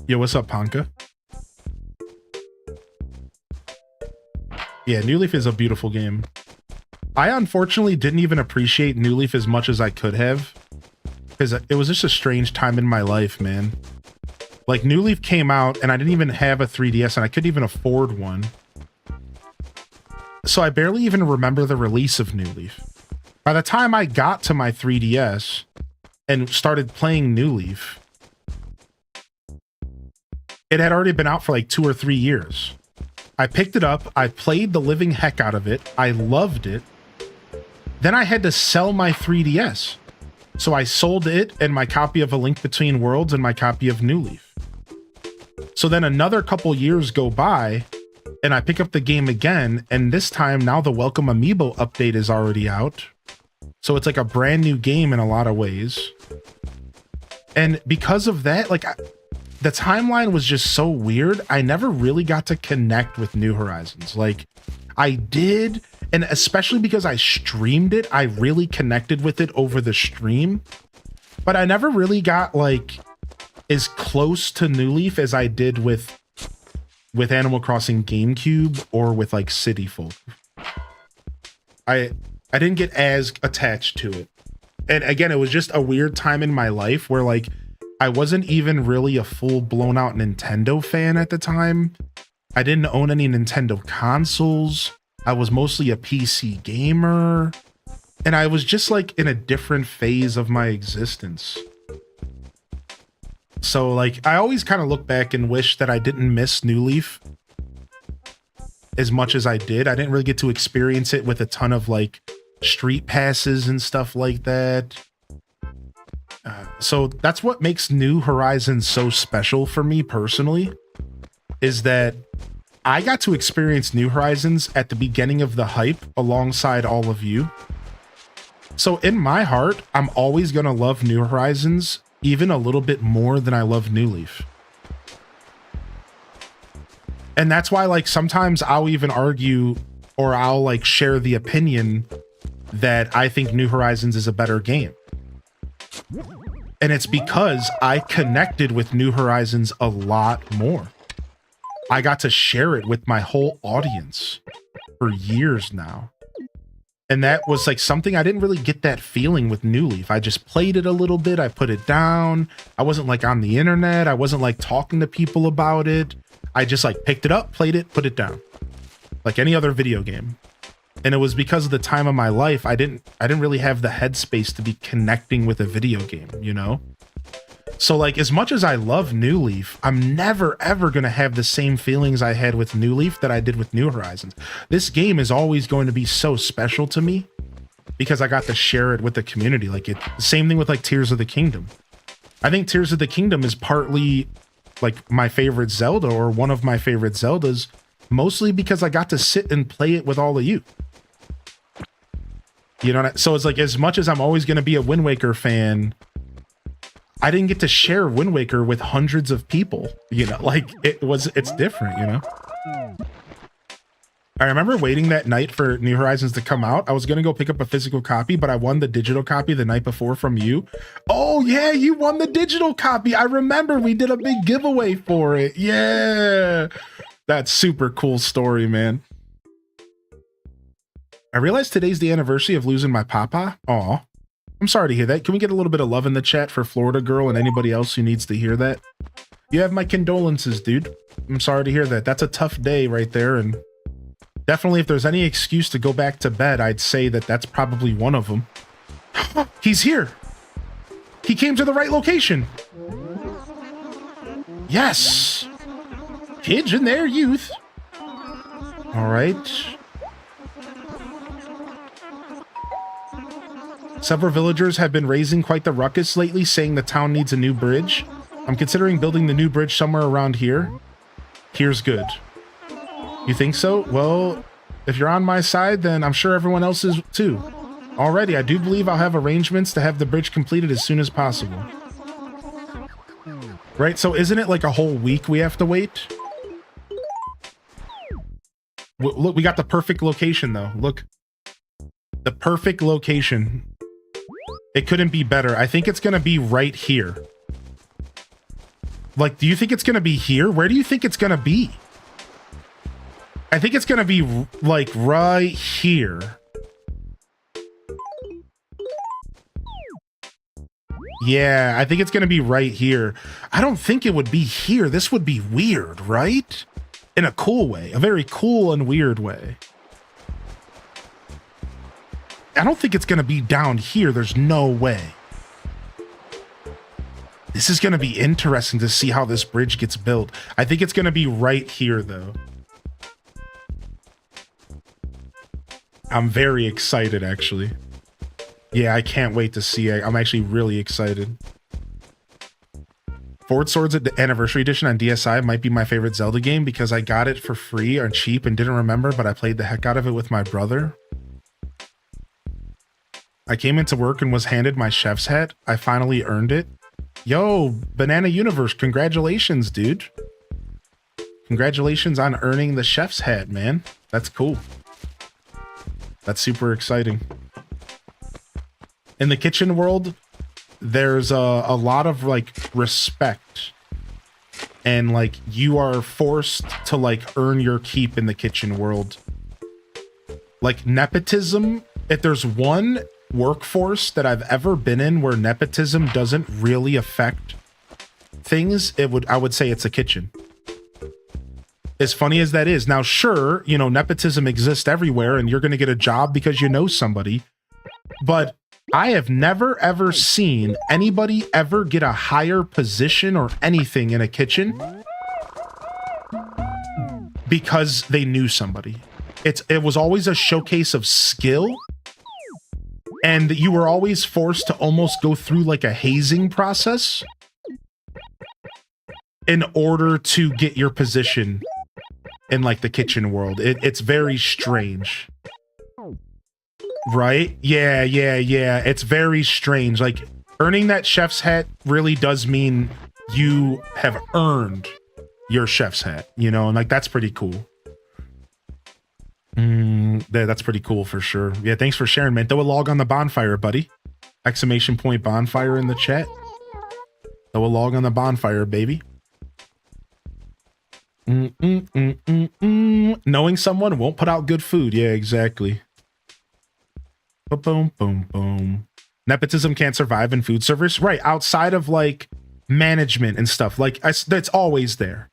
Yo, what's up, Ponka? Yeah, New Leaf is a beautiful game. I unfortunately didn't even appreciate New Leaf as much as I could have, because it was just a strange time in my life, man. Like, New Leaf came out and I didn't even have a 3DS and I couldn't even afford one. So I barely even remember the release of New Leaf. By the time I got to my 3DS and started playing New Leaf, It had already been out for like 2 or 3 years. I picked it up. I played the living heck out of it. I loved it. Then I had to sell my 3DS. So I sold it and my copy of A Link Between Worlds and my copy of New Leaf. So then another couple years go by and I pick up the game again. And this time now the Welcome Amiibo update is already out. So it's like a brand new game in a lot of ways. And because of that, like the timeline was just so weird. I never really got to connect with New Horizons. Like I did, and especially because I streamed it, I really connected with it over the stream. But I never really got like as close to New Leaf as I did with Animal Crossing GameCube or with like City Folk. I didn't get as attached to it. And again, it was just a weird time in my life where like I wasn't even really a full blown out Nintendo fan at the time. I didn't own any Nintendo consoles. I was mostly a PC gamer. And I was just like in a different phase of my existence. So like I always kind of look back and wish that I didn't miss New Leaf as much as I did. I didn't really get to experience it with a ton of like street passes and stuff like that. So that's what makes New Horizons so special for me personally, is that I got to experience New Horizons at the beginning of the hype alongside all of you. So in my heart, I'm always going to love New Horizons even a little bit more than I love New Leaf. And that's why like sometimes I'll even argue or I'll like share the opinion that I think New Horizons is a better game. And it's because I connected with New Horizons a lot more. I got to share it with my whole audience for years now. And that was like something I didn't really get that feeling with New Leaf. I just played it a little bit. I put it down. I wasn't like on the internet. I wasn't like talking to people about it. I just like picked it up, played it, put it down. Like any other video game. And it was because of the time of my life, I didn't really have the headspace to be connecting with a video game, you know? So like as much as I love New Leaf, I'm never ever going to have the same feelings I had with New Leaf that I did with New Horizons. This game is always going to be so special to me because I got to share it with the community. Like the same thing with like Tears of the Kingdom. I think Tears of the Kingdom is partly like my favorite Zelda or one of my favorite Zeldas, mostly because I got to sit and play it with all of you. You know, so it's like as much as I'm always going to be a Wind Waker fan, I didn't get to share Wind Waker with hundreds of people, you know, like it's different, you know? I remember waiting that night for New Horizons to come out. I was going to go pick up a physical copy, but I won the digital copy the night before from you. Oh yeah, you won the digital copy. I remember we did a big giveaway for it. Yeah. That's super cool story, man. I realized today's the anniversary of losing my papa. Aw. I'm sorry to hear that. Can we get a little bit of love in the chat for Florida Girl and anybody else who needs to hear that? You have my condolences, dude. I'm sorry to hear that. That's a tough day right there. And definitely if there's any excuse to go back to bed, I'd say that that's probably one of them. He's here. He came to the right location. Yes. Kids in their youth. All right. Several villagers have been raising quite the ruckus lately, saying the town needs a new bridge. I'm considering building the new bridge somewhere around here. Here's good. You think so? Well, if you're on my side, then I'm sure everyone else is too. Already, I do believe I'll have arrangements to have the bridge completed as soon as possible. Right, so isn't it like a whole week we have to wait? Look, we got the perfect location though. Look. The perfect location. It couldn't be better. I think it's going to be right here. Like, do you think it's going to be here? Where do you think it's going to be? I think it's going to be, like, right here. Yeah, I think it's going to be right here. I don't think it would be here. This would be weird, right? In a cool way. A very cool and weird way. I don't think it's going to be down here. There's no way. This is going to be interesting to see how this bridge gets built. I think it's going to be right here, though. I'm very excited, actually. Yeah, I can't wait to see it. I'm actually really excited. Forward Swords Anniversary Edition on DSi might be my favorite Zelda game because I got it for free or cheap and didn't remember, but I played the heck out of it with my brother. I came into work and was handed my chef's hat. I finally earned it. Yo, Banana Universe, congratulations, dude. Congratulations on earning the chef's hat, man. That's cool. That's super exciting. In the kitchen world, there's a lot of like respect, and like you are forced to like earn your keep in the kitchen world. Like nepotism, if there's one workforce that I've ever been in where nepotism doesn't really affect things, I would say it's a kitchen. As funny as that is. Now, sure, you know, nepotism exists everywhere and you're going to get a job because you know somebody, but I have never ever seen anybody ever get a higher position or anything in a kitchen because they knew somebody. It was always a showcase of skill, and you were always forced to almost go through like a hazing process in order to get your position in like the kitchen world. It's very strange. Right? Yeah. It's very strange. Like earning that chef's hat really does mean you have earned your chef's hat, you know, and like that's pretty cool. That's pretty cool for sure. Yeah, thanks for sharing, man. Throw a log on the bonfire, buddy. Exclamation point bonfire in the chat. Throw a log on the bonfire, baby. Knowing someone won't put out good food. Yeah, exactly. Boom, boom, boom. Nepotism can't survive in food service. Right, outside of like management and stuff. Like that's always there.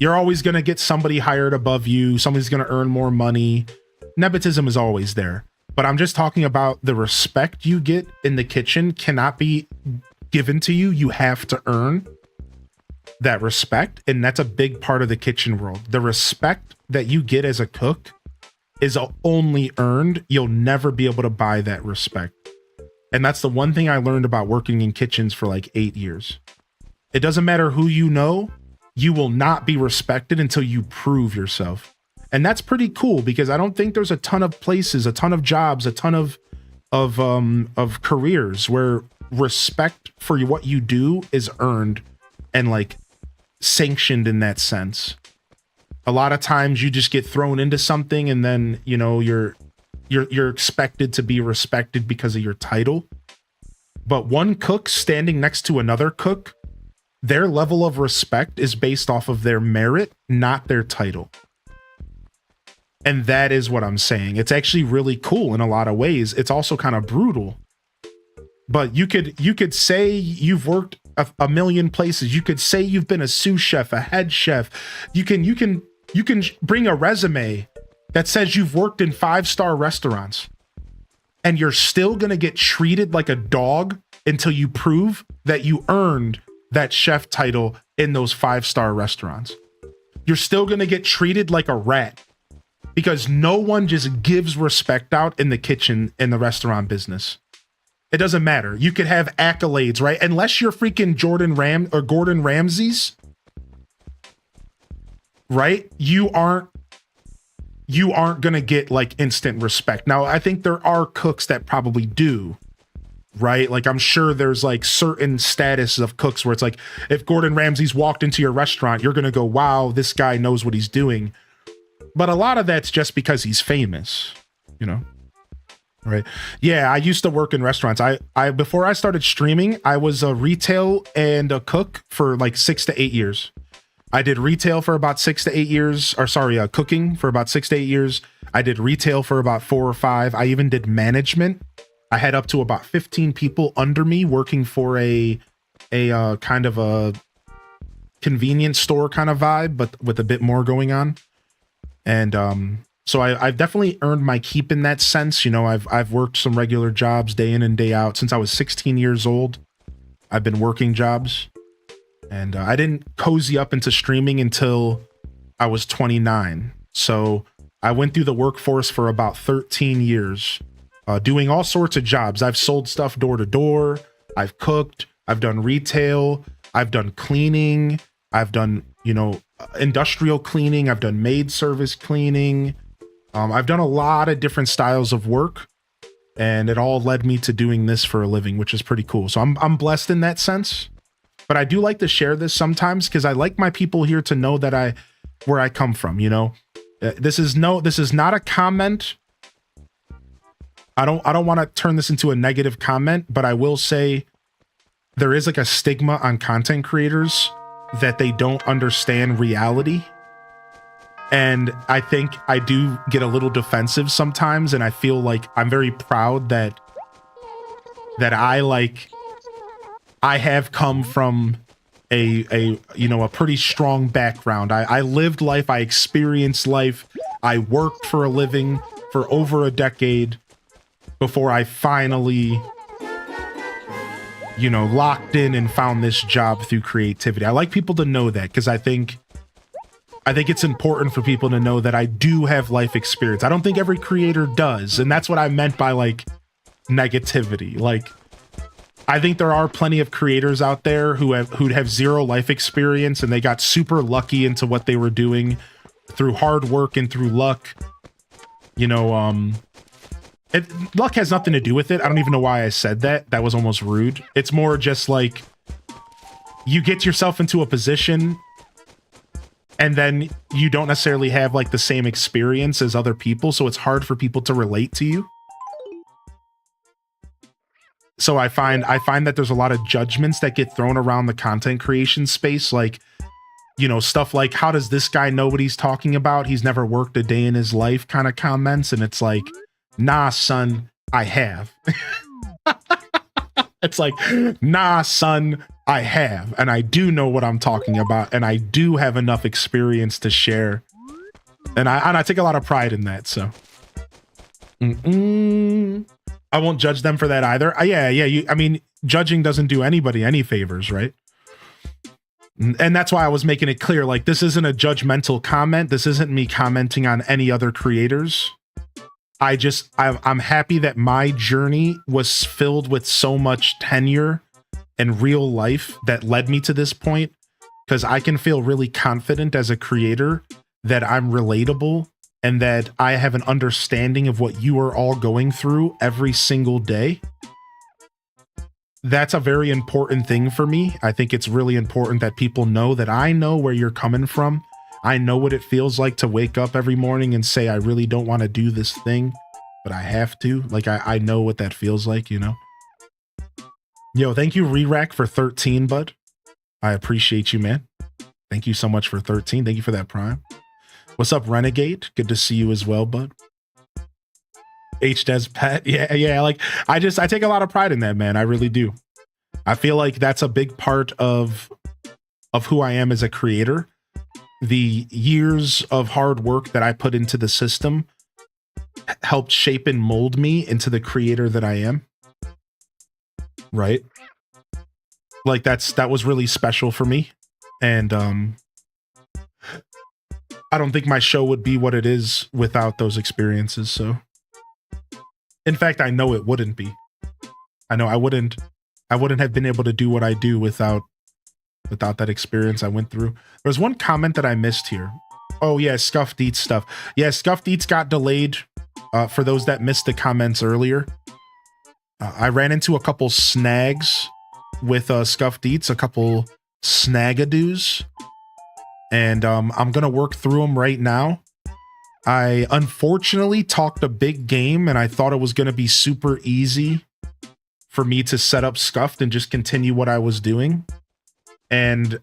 You're always going to get somebody hired above you. Somebody's going to earn more money. Nepotism is always there. But I'm just talking about the respect you get in the kitchen cannot be given to you. You have to earn that respect. And that's a big part of the kitchen world. The respect that you get as a cook is only earned. You'll never be able to buy that respect. And that's the one thing I learned about working in kitchens for like 8 years. It doesn't matter who you know, you will not be respected until you prove yourself. And that's pretty cool because I don't think there's a ton of places, a ton of jobs, a ton of careers where respect for what you do is earned and like sanctioned in that sense. A lot of times you just get thrown into something and then, you know, you're expected to be respected because of your title. But one cook standing next to another cook, their level of respect is based off of their merit, not their title. And that is what I'm saying. It's actually really cool in a lot of ways. It's also kind of brutal. But you could say you've worked a million places. You could say you've been a sous chef, a head chef. You can bring a resume that says you've worked in 5-star restaurants, and you're still going to get treated like a dog until you prove that you earned that chef title in those 5-star restaurants. You're still going to get treated like a rat because no one just gives respect out in the kitchen in the restaurant business. It doesn't matter. You could have accolades, right? Unless you're freaking Gordon Ramsay's, right? You aren't going to get like instant respect. Now, I think there are cooks that probably do, right? Like I'm sure there's like certain status of cooks where it's like, if Gordon Ramsay's walked into your restaurant, you're going to go, wow, this guy knows what he's doing. But a lot of that's just because he's famous, you know? Right. Yeah, I used to work in restaurants. I before I started streaming, I was a retail and a cook for like 6 to 8 years. I did retail for about 6 to 8 years, or sorry, cooking for about 6 to 8 years. I did retail for about 4 or 5. I even did management. I had up to about 15 people under me working for a kind of a convenience store kind of vibe, but with a bit more going on. And so I've definitely earned my keep in that sense. You know, I've worked some regular jobs day in and day out since I was 16 years old. I've been working jobs, and I didn't cozy up into streaming until I was 29. So I went through the workforce for about 13 years, doing all sorts of jobs. I've sold stuff door to door. I've cooked. I've done retail. I've done cleaning. I've done, you know, industrial cleaning. I've done maid service cleaning. I've done a lot of different styles of work, and it all led me to doing this for a living, which is pretty cool. So I'm blessed in that sense, but I do like to share this sometimes because I like my people here to know that where I come from, you know. This is not a comment. I don't want to turn this into a negative comment, but I will say there is like a stigma on content creators that they don't understand reality. And I think I do get a little defensive sometimes, and I feel like I'm very proud that I have come from a pretty strong background. I lived life, I experienced life, I worked for a living for over a decade before I finally, you know, locked in and found this job through creativity. I like people to know that because I think it's important for people to know that I do have life experience. I don't think every creator does, and that's what I meant by like negativity. Like, I think there are plenty of creators out there who'd have zero life experience, and they got super lucky into what they were doing through hard work and through luck. You know, luck has nothing to do with it. I don't even know why I said that. That was almost rude. It's more just like you get yourself into a position, and then you don't necessarily have like the same experience as other people, so it's hard for people to relate to you. So I find that there's a lot of judgments that get thrown around the content creation space, like, you know, stuff like, how does this guy know what he's talking about? He's never worked a day in his life kind of comments. And it's like, nah, son, I have. It's like, nah, son, I have. And I do know what I'm talking about. And I do have enough experience to share. And I take a lot of pride in that. So I won't judge them for that either. I mean, judging doesn't do anybody any favors, right? And that's why I was making it clear, like, this isn't a judgmental comment. This isn't me commenting on any other creators. I'm happy that my journey was filled with so much tenure and real life that led me to this point, because I can feel really confident as a creator that I'm relatable and that I have an understanding of what you are all going through every single day. That's a very important thing for me. I think it's really important that people know that I know where you're coming from. I know what it feels like to wake up every morning and say, I really don't want to do this thing, but I have to. Like, I know what that feels like, you know? Yo, thank you, Re-Rack, for 13, bud. I appreciate you, man. Thank you so much for 13. Thank you for that Prime. What's up, Renegade? Good to see you as well, bud. HDes pet. Yeah. Like, I take a lot of pride in that, man. I really do. I feel like that's a big part of who I am as a creator. The years of hard work that I put into the system helped shape and mold me into the creator that I am. Right? Like, that was really special for me. And I don't think my show would be what it is without those experiences. So, in fact, I know it wouldn't be. I know I wouldn't have been able to do what I do without that experience I went through. There's one comment that I missed here. Oh yeah, Scuffed Eats stuff. Yeah, Scuffed Eats got delayed. For those that missed the comments earlier, I ran into a couple snags with Scuffed Eats, a couple snagadoos. And I'm going to work through them right now. I unfortunately talked a big game, and I thought it was going to be super easy for me to set up Scuffed and just continue what I was doing. And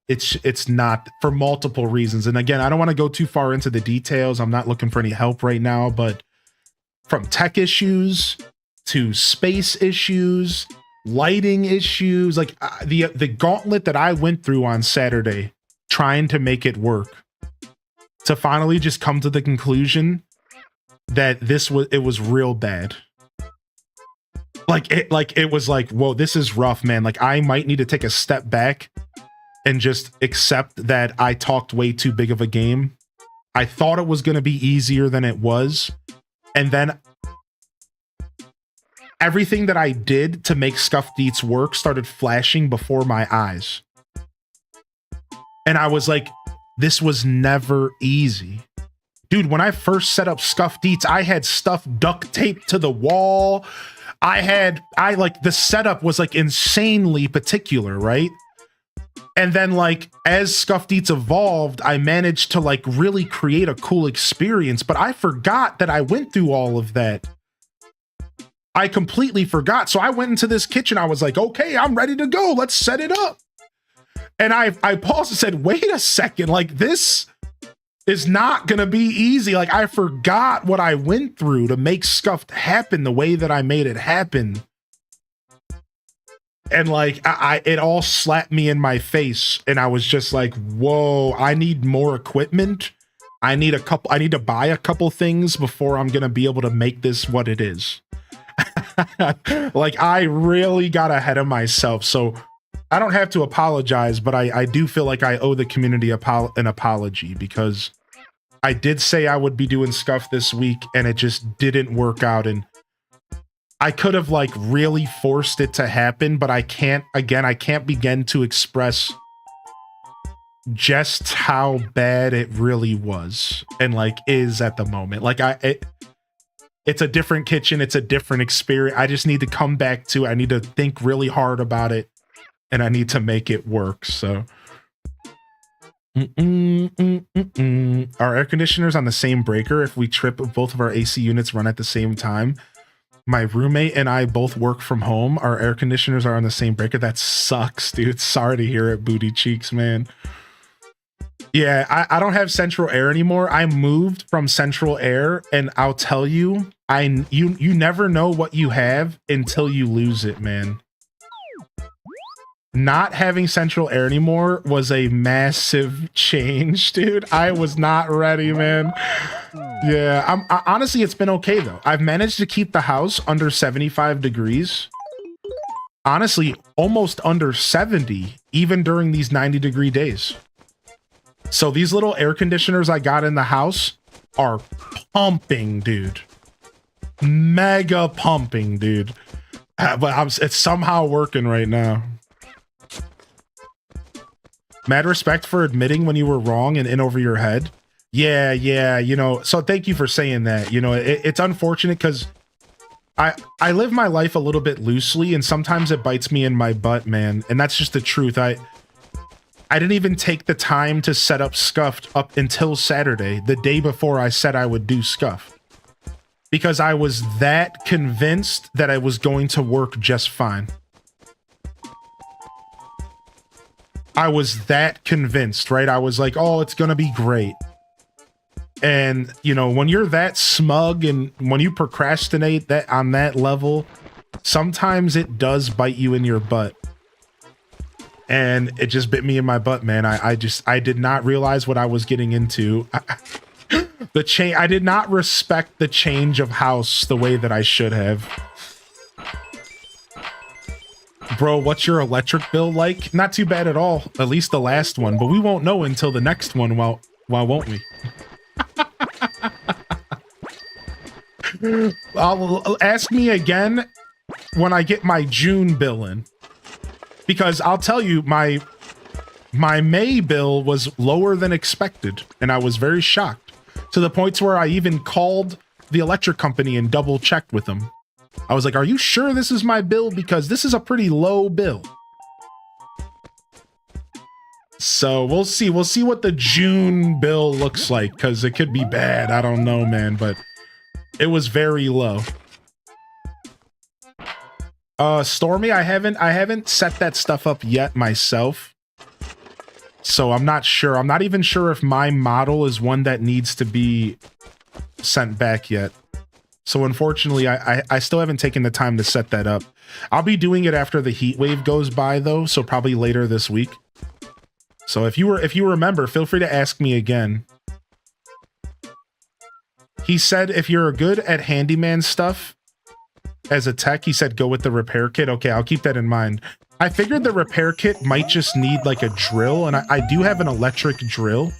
it's not, for multiple reasons. And again, I don't want to go too far into the details. I'm not looking for any help right now, but from tech issues to space issues, lighting issues, like the gauntlet that I went through on Saturday, trying to make it work, to finally just come to the conclusion that it was real bad. Like it was like, whoa, this is rough, man. Like I might need to take a step back and just accept that I talked way too big of a game. I thought it was going to be easier than it was. And then everything that I did to make Scuffed Eats work started flashing before my eyes. And I was like, this was never easy. Dude, when I first set up Scuffed Eats, I had stuff duct taped to the wall. The setup was like insanely particular, right? And then like as Scuffed Eats evolved, I managed to like really create a cool experience, but I forgot that I went through all of that. I completely forgot. So I went into this kitchen. I was like, okay, I'm ready to go. Let's set it up. And I paused and said, wait a second, like this is not gonna be easy. Like I forgot what I went through to make Scuffed happen the way that I made it happen. And like it all slapped me in my face, and I was just like, whoa, I need more equipment. I need to buy a couple things before I'm gonna be able to make this what it is. Like I really got ahead of myself. So I don't have to apologize, but I do feel like I owe the community an apology, because I did say I would be doing Scuff this week and it just didn't work out. And I could have like really forced it to happen, but I can't begin to express just how bad it really was and like is at the moment. Like it's a different kitchen. It's a different experience. I just need to come back to it. I need to think really hard about it, and I need to make it work. So our air conditioner's on the same breaker. If we trip, both of our AC units run at the same time. My roommate and I both work from home. Our air conditioners are on the same breaker. That sucks, dude. Sorry to hear it, booty cheeks, man. Yeah, I don't have central air anymore. I moved from central air, and I'll tell you, you never know what you have until you lose it, man. Not having central air anymore was a massive change, dude. I was not ready, man. Yeah, honestly, it's been okay though. I've managed to keep the house under 75 degrees. Honestly, almost under 70, even during these 90-degree days. So these little air conditioners I got in the house are pumping, dude. Mega pumping, dude. But it's somehow working right now. Mad respect for admitting when you were wrong and in over your head. Yeah, you know, so thank you for saying that. You know, it's unfortunate because I live my life a little bit loosely, and sometimes it bites me in my butt, man. And that's just the truth. I didn't even take the time to set up Scuffed up until Saturday, the day before I said I would do Scuff. Because I was that convinced that I was going to work just fine. I was that convinced, right? I was like, oh, it's gonna be great. And, you know, when you're that smug and when you procrastinate that on that level, sometimes it does bite you in your butt. And it just bit me in my butt, man. I did not realize what I was getting into. I did not respect the change of house the way that I should have. Bro, what's your electric bill like? Not too bad at all. At least the last one, but we won't know until the next one. Well, won't we? I'll ask me again when I get my June bill in, because I'll tell you, my May bill was lower than expected, and I was very shocked, to the point where I even called the electric company and double checked with them. I was like, are you sure this is my bill? Because this is a pretty low bill. So we'll see. We'll see what the June bill looks like, because it could be bad. I don't know, man, but it was very low. Stormy, I haven't set that stuff up yet myself. So I'm not sure. I'm not even sure if my model is one that needs to be sent back yet. So unfortunately, I still haven't taken the time to set that up. I'll be doing it after the heat wave goes by though, so probably later this week. So if you remember, feel free to ask me again. He said if you're good at handyman stuff, as a tech, he said go with the repair kit. Okay, I'll keep that in mind. I figured the repair kit might just need like a drill, and I do have an electric drill.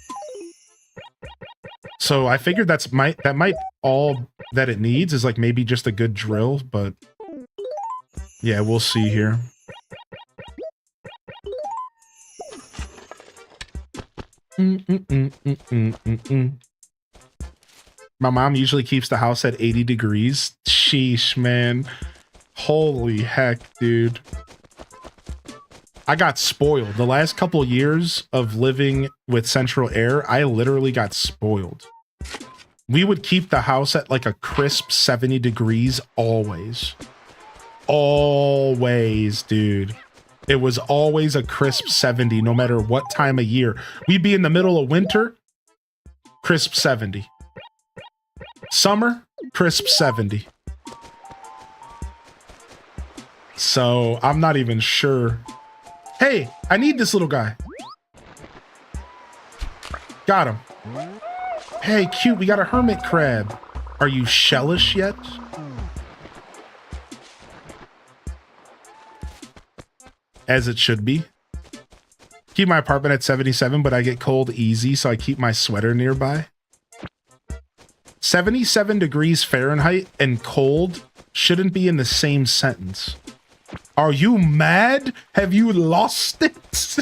So I figured that might all that it needs is like maybe just a good drill, but yeah, we'll see here. My mom usually keeps the house at 80 degrees. Sheesh, man. Holy heck, dude. I got spoiled. The last couple years of living with central air, I literally got spoiled. We would keep the house at like a crisp 70 degrees always. Always, dude. It was always a crisp 70 no matter what time of year. We'd be in the middle of winter, crisp 70. Summer, crisp 70. So I'm not even sure. Hey, I need this little guy. Got him. Hey, cute, we got a hermit crab. Are you shellish yet? As it should be. Keep my apartment at 77, but I get cold easy, so I keep my sweater nearby. 77 degrees Fahrenheit and cold shouldn't be in the same sentence. Are you mad? Have you lost it?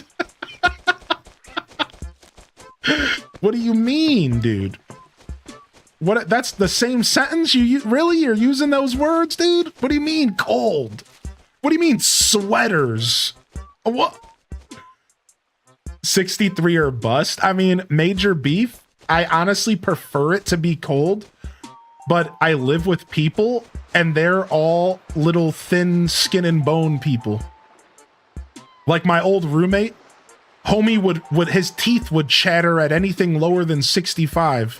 What do you mean, dude? What? That's the same sentence? You really? You're using those words, dude? What do you mean cold? What do you mean sweaters? What? 63 or bust? I mean, major beef. I honestly prefer it to be cold, but I live with people and they're all little thin skin and bone people. Like my old roommate, homie would his teeth would chatter at anything lower than 65.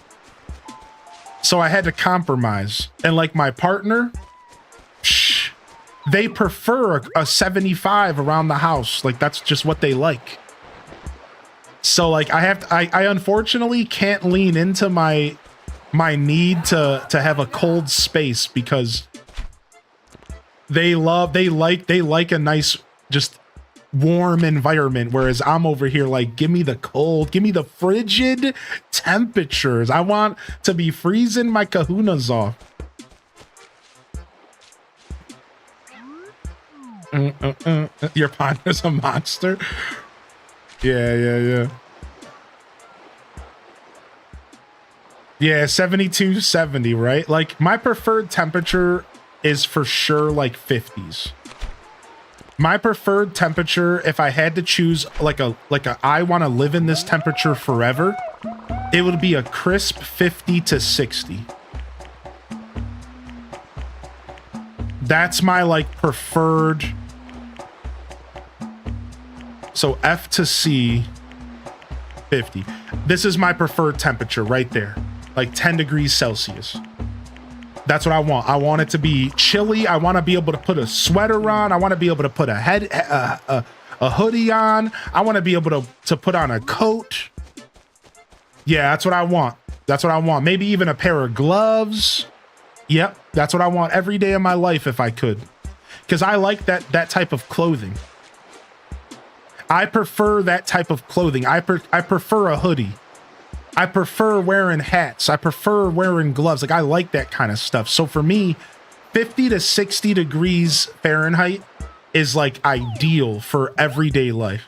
So I had to compromise. And like my partner, they prefer a 75 around the house. Like that's just what they like. So like I unfortunately can't lean into my need to have a cold space because they like a nice just warm environment, whereas I'm over here like give me the cold, give me the frigid temperatures. I want to be freezing my kahunas off. Your partner's a monster. Yeah. Yeah, 72, 70, right? Like my preferred temperature is for sure like 50s. My preferred temperature, if I had to choose like a I want to live in this temperature forever, it would be a crisp 50 to 60. That's my like preferred. So F to C, 50. This is my preferred temperature right there. Like 10 degrees Celsius. That's what I want. I want it to be chilly. I want to be able to put a sweater on. I want to be able to put a hoodie on. I want to be able to put on a coat. Yeah, that's what I want. That's what I want. Maybe even a pair of gloves. Yep, that's what I want every day of my life if I could. Because I like that type of clothing. I prefer that type of clothing. I prefer a hoodie. I prefer wearing hats. I prefer wearing gloves. Like I like that kind of stuff. So for me, 50 to 60 degrees Fahrenheit is like ideal for everyday life.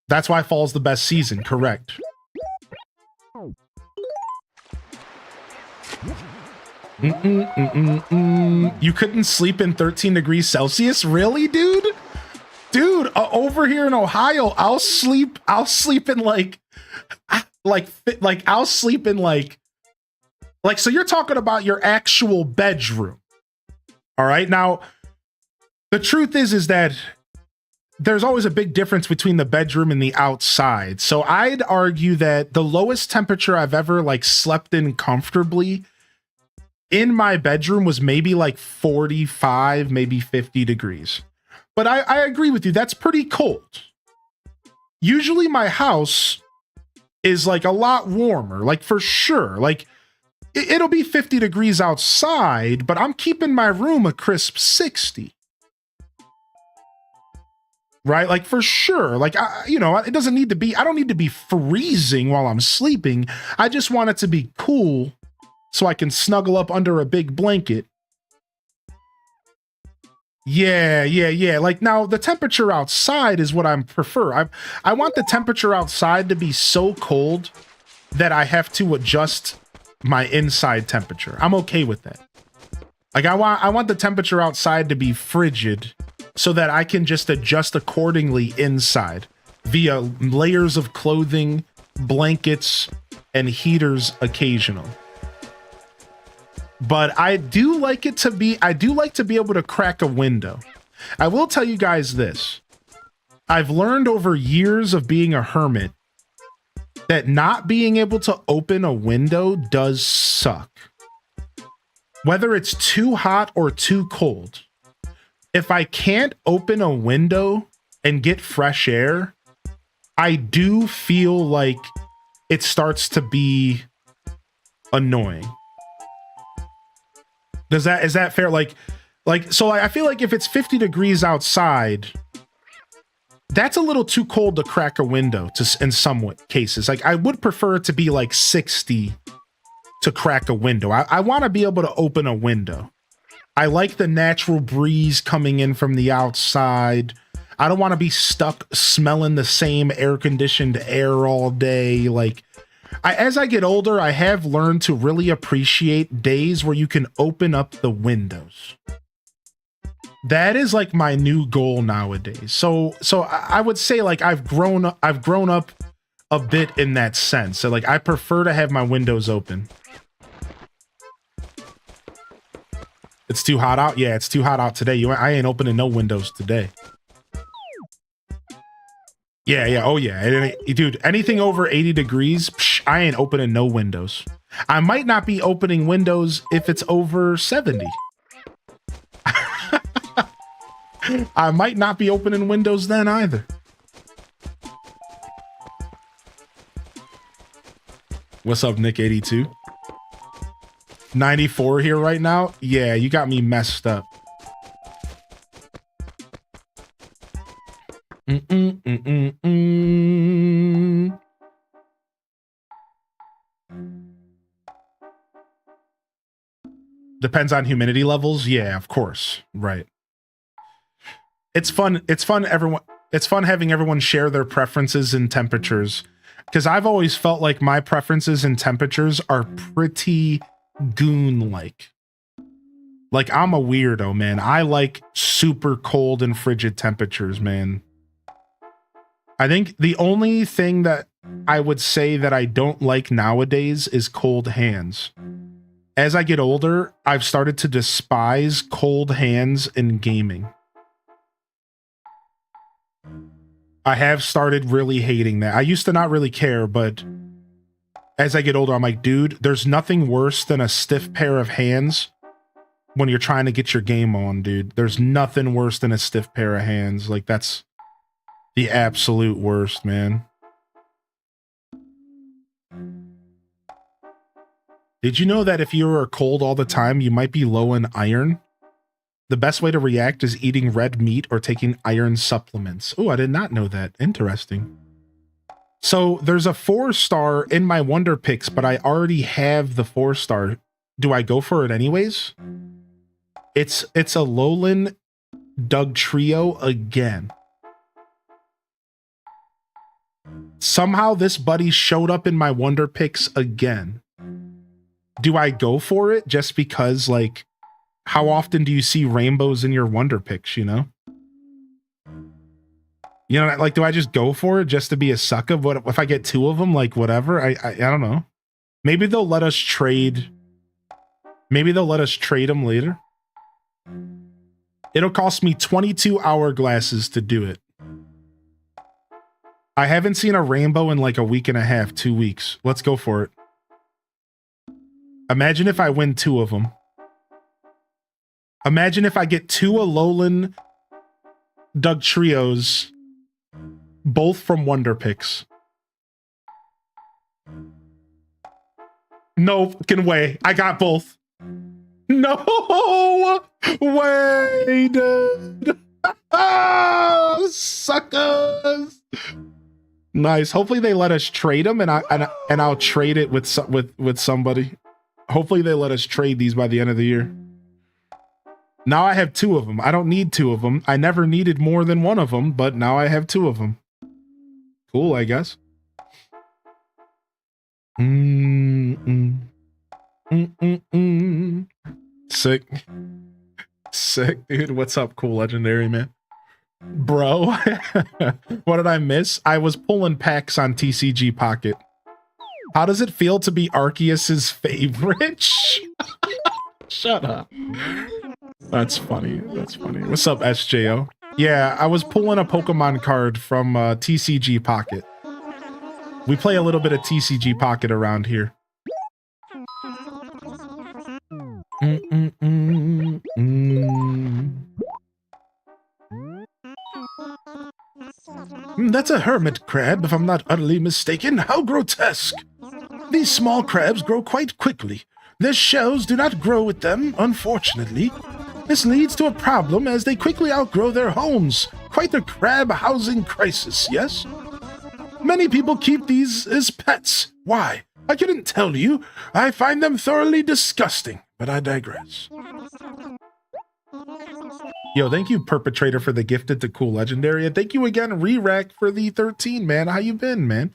That's why fall's the best season, correct? You couldn't sleep in 13 degrees Celsius? Really, dude? Dude, over here in Ohio, I'll sleep in like, so you're talking about your actual bedroom. All right. Now, the truth is that there's always a big difference between the bedroom and the outside. So I'd argue that the lowest temperature I've ever like slept in comfortably in my bedroom was maybe like 45, maybe 50 degrees. But I agree with you. That's pretty cold. Usually my house is like a lot warmer, like for sure. Like it'll be 50 degrees outside, but I'm keeping my room a crisp 60. Right? Like for sure. Like, you know, it doesn't need to be, I don't need to be freezing while I'm sleeping. I just want it to be cool so I can snuggle up under a big blanket. Yeah. Like now the temperature outside is what I prefer. I want the temperature outside to be so cold that I have to adjust my inside temperature. I'm okay with that. Like I want the temperature outside to be frigid so that I can just adjust accordingly inside via layers of clothing, blankets, and heaters occasionally. But I do like to be able to crack a window. I will tell you guys this. I've learned over years of being a hermit that not being able to open a window does suck. Whether it's too hot or too cold. If I can't open a window and get fresh air, I do feel like it starts to be annoying. Is that fair? So I feel like if it's 50 degrees outside, that's a little too cold to crack a window in some cases. Like I would prefer it to be like 60 to crack a window. I want to be able to open a window. I like the natural breeze coming in from the outside. I don't want to be stuck smelling the same air-conditioned air all day. Like, as I get older, I have learned to really appreciate days where you can open up the windows. That is like my new goal nowadays. So I would say like I've grown up a bit in that sense. So like I prefer to have my windows open. It's too hot out. Yeah, it's too hot out today. I ain't opening no windows today. Yeah. Oh yeah. Dude, anything over 80 degrees, I ain't opening no windows. I might not be opening windows if it's over 70. I might not be opening windows then either. What's up, Nick 82? 94 here right now? Yeah, you got me messed up. Depends on humidity levels. Yeah, of course. Right. It's fun. It's fun having everyone share their preferences in temperatures, because I've always felt like my preferences in temperatures are pretty goon-like. Like I'm a weirdo, man. I like super cold and frigid temperatures, man. I think the only thing that I would say that I don't like nowadays is cold hands. As I get older, I've started to despise cold hands in gaming. I have started really hating that. I used to not really care, but as I get older, I'm like, dude, there's nothing worse than a stiff pair of hands when you're trying to get your game on, dude. There's nothing worse than a stiff pair of hands. Like, that's the absolute worst, man. Did you know that if you are cold all the time, you might be low in iron? The best way to react is eating red meat or taking iron supplements. Oh, I did not know that. Interesting. So there's a 4-star in my Wonder Picks, but I already have the 4-star. Do I go for it anyways? It's a Lowland Doug Trio again. Somehow this buddy showed up in my Wonder Picks again. Do I go for it just because, like, how often do you see rainbows in your Wonder Picks, you know? You know, like, do I just go for it just to be a sucker? What if I get 2 of them? Like, whatever. I don't know. Maybe they'll let us trade. Maybe they'll let us trade them later. It'll cost me 22 hourglasses to do it. I haven't seen a rainbow in like a week and a half, 2 weeks. Let's go for it. Imagine if I win 2 of them. Imagine if I get 2 Alolan Doug Trios, both from Wonder Picks. No fucking way. I got both. No way, dude. Suckers. Nice. Hopefully they let us trade them, and I'll trade it with somebody. Hopefully they let us trade these by the end of the year. Now I have 2 of them. I don't need 2 of them. I never needed more than 1 of them, but now I have 2 of them. Cool, I guess. Sick. Sick, dude. What's up, cool legendary, man? Bro, what did I miss? I was pulling packs on TCG Pocket. How does it feel to be Arceus's favorite? Shut up. That's funny. That's funny. What's up, SJO? Yeah, I was pulling a Pokemon card from TCG Pocket. We play a little bit of TCG Pocket around here. That's a hermit crab, if I'm not utterly mistaken. How grotesque! These small crabs grow quite quickly. Their shells do not grow with them, unfortunately. This leads to a problem as they quickly outgrow their homes. Quite a crab housing crisis, yes? Many people keep these as pets. Why? I couldn't tell you. I find them thoroughly disgusting, but I digress. Yo, thank you, Perpetrator, for the gifted to Cool Legendary. And thank you again, Re-Rack, for the 13, man. How you been, man?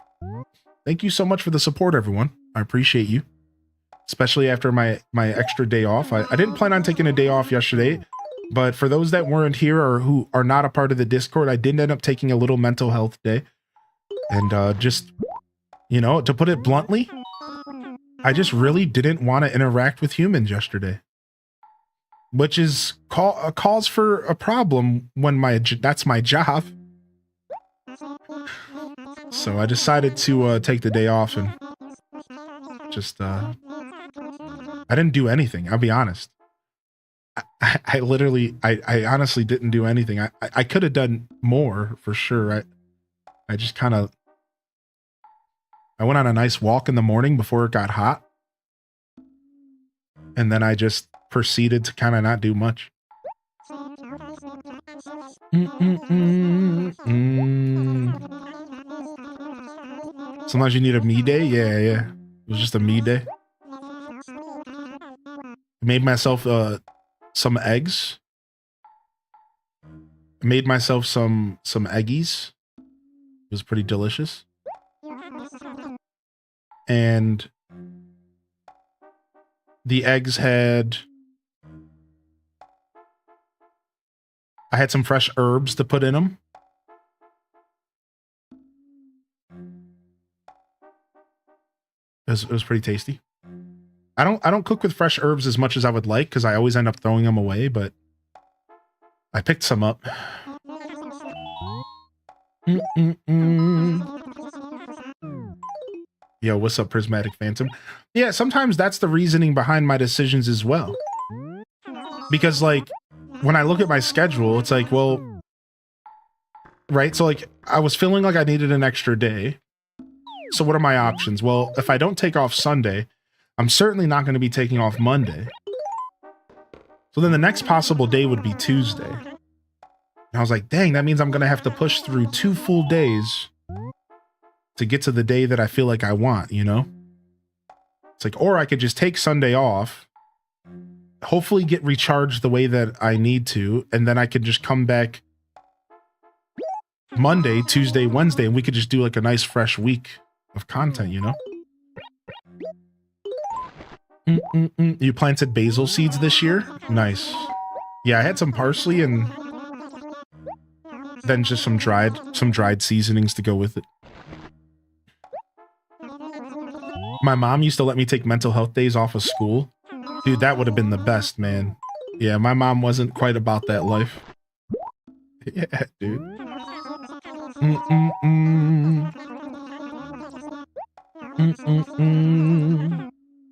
Thank you so much for the support, everyone. I appreciate you. Especially after my extra day off. I didn't plan on taking a day off yesterday, but for those that weren't here or who are not a part of the Discord, I did end up taking a little mental health day. And just, you know, to put it bluntly, I just really didn't want to interact with humans yesterday. Which is a cause for a problem when that's my job. So I decided to take the day off and just I didn't do anything. I'll be honest. I honestly didn't do anything. I could have done more for sure. I just kind of I went on a nice walk in the morning before it got hot. And then I just proceeded to kind of not do much. Sometimes you need a me day. Yeah. It was just a me day. Made myself some eggs. Made myself some eggies. It was pretty delicious. And the eggs had... I had some fresh herbs to put in them. It was pretty tasty. I don't cook with fresh herbs as much as I would like because I always end up throwing them away, but I picked some up. Yo, what's up, Prismatic Phantom? Yeah, sometimes that's the reasoning behind my decisions as well. Because, like, when I look at my schedule, it's like, well, right? So, like, I was feeling like I needed an extra day. So what are my options? Well, if I don't take off Sunday, I'm certainly not going to be taking off Monday. So then the next possible day would be Tuesday. And I was like, dang, that means I'm going to have to push through 2 full days to get to the day that I feel like I want, you know? It's like, or I could just take Sunday off, hopefully get recharged the way that I need to, and then I could just come back Monday, Tuesday, Wednesday, and we could just do like a nice fresh week of content, you know? You planted basil seeds this year? Nice. Yeah, I had some parsley and then just some dried seasonings to go with it. My mom used to let me take mental health days off of school. Dude, that would have been the best, man. Yeah, my mom wasn't quite about that life. Yeah, dude.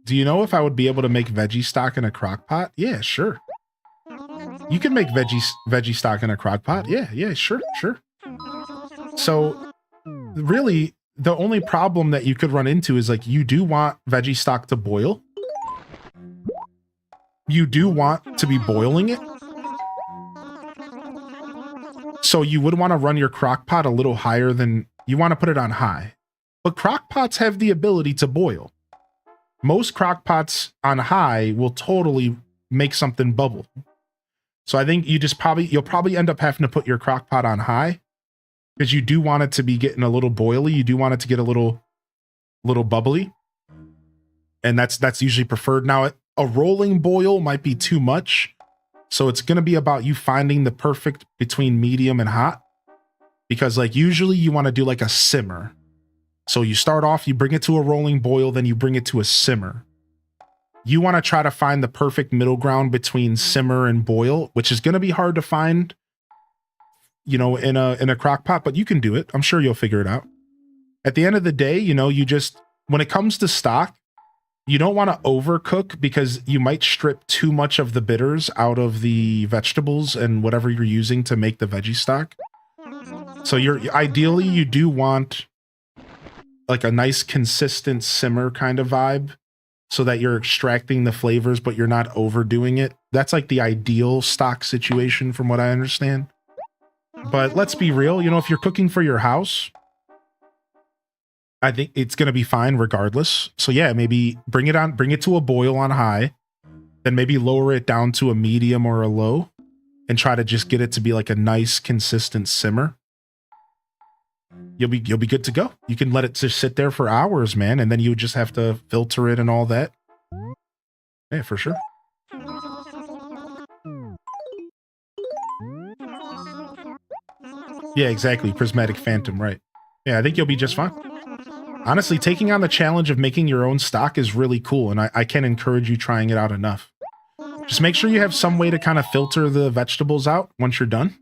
Do you know if I would be able to make veggie stock in a crock pot? Yeah, sure. You can make veggie stock in a crock pot. Yeah, sure. So, really, the only problem that you could run into is like you do want veggie stock to boil. You do want to be boiling it. So you would want to run your crock pot a little higher than you want to put it on high. But crock pots have the ability to boil. Most crock pots on high will totally make something bubble. So I think you'll probably end up having to put your crock pot on high because you do want it to be getting a little boily. You do want it to get a little bubbly. And that's usually preferred. Now, a rolling boil might be too much. So it's going to be about you finding the perfect between medium and hot. Because like usually you want to do like a simmer. So you start off, you bring it to a rolling boil, then you bring it to a simmer. You want to try to find the perfect middle ground between simmer and boil, which is going to be hard to find, you know, in a crock pot, but you can do it. I'm sure you'll figure it out. At the end of the day, you know, when it comes to stock, you don't want to overcook because you might strip too much of the bitters out of the vegetables and whatever you're using to make the veggie stock. So ideally you do want like a nice consistent simmer kind of vibe so that you're extracting the flavors, but you're not overdoing it. That's like the ideal stock situation from what I understand. But let's be real, you know, if you're cooking for your house, I think it's going to be fine regardless. So yeah, maybe bring it to a boil on high, then maybe lower it down to a medium or a low and try to just get it to be like a nice consistent simmer. You'll be good to go. You can let it just sit there for hours, man, and then you would just have to filter it and all that. Yeah, for sure. Yeah, exactly. Prismatic Phantom, right. Yeah, I think you'll be just fine. Honestly, taking on the challenge of making your own stock is really cool, and I can encourage you trying it out enough. Just make sure you have some way to kind of filter the vegetables out once you're done.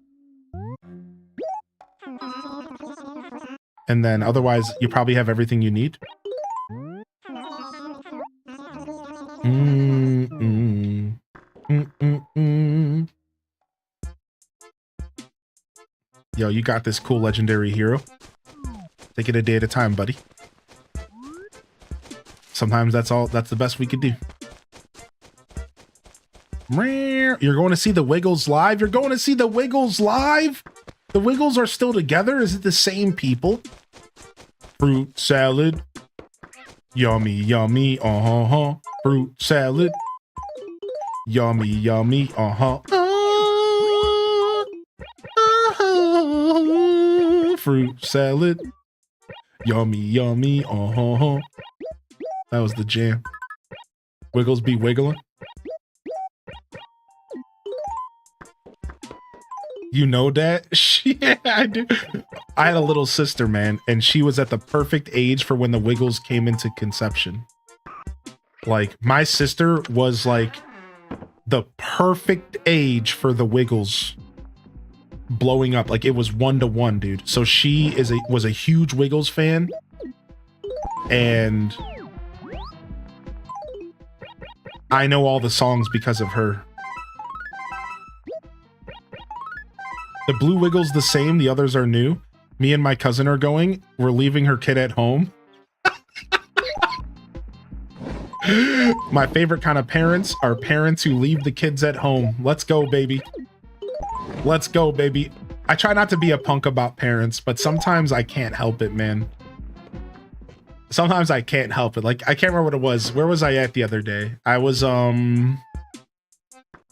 And then otherwise, you probably have everything you need. Yo, you got this, cool legendary hero. Take it a day at a time, buddy. Sometimes that's the best we could do. You're going to see the Wiggles live? You're going to see the Wiggles live? The Wiggles are still together? Is it the same people? Fruit salad. Yummy, yummy, uh-huh. Fruit salad. Yummy, yummy, uh-huh. Fruit salad. Yummy, yummy, uh-huh. That was the jam. Wiggles be wiggling. You know that? Yeah, I do. I had a little sister, man, and she was at the perfect age for when the Wiggles came into conception. Like, my sister was like the perfect age for the Wiggles blowing up. Like, it was 1-to-1, dude. So she was a huge Wiggles fan, and I know all the songs because of her. The blue Wiggles the same, the others are new. Me and my cousin are going. We're leaving her kid at home. My favorite kind of parents are parents who leave the kids at home. Let's go, baby. Let's go, baby. I try not to be a punk about parents, but sometimes I can't help it, man. Sometimes I can't help it. Like, I can't remember what it was. Where was I at the other day? I was,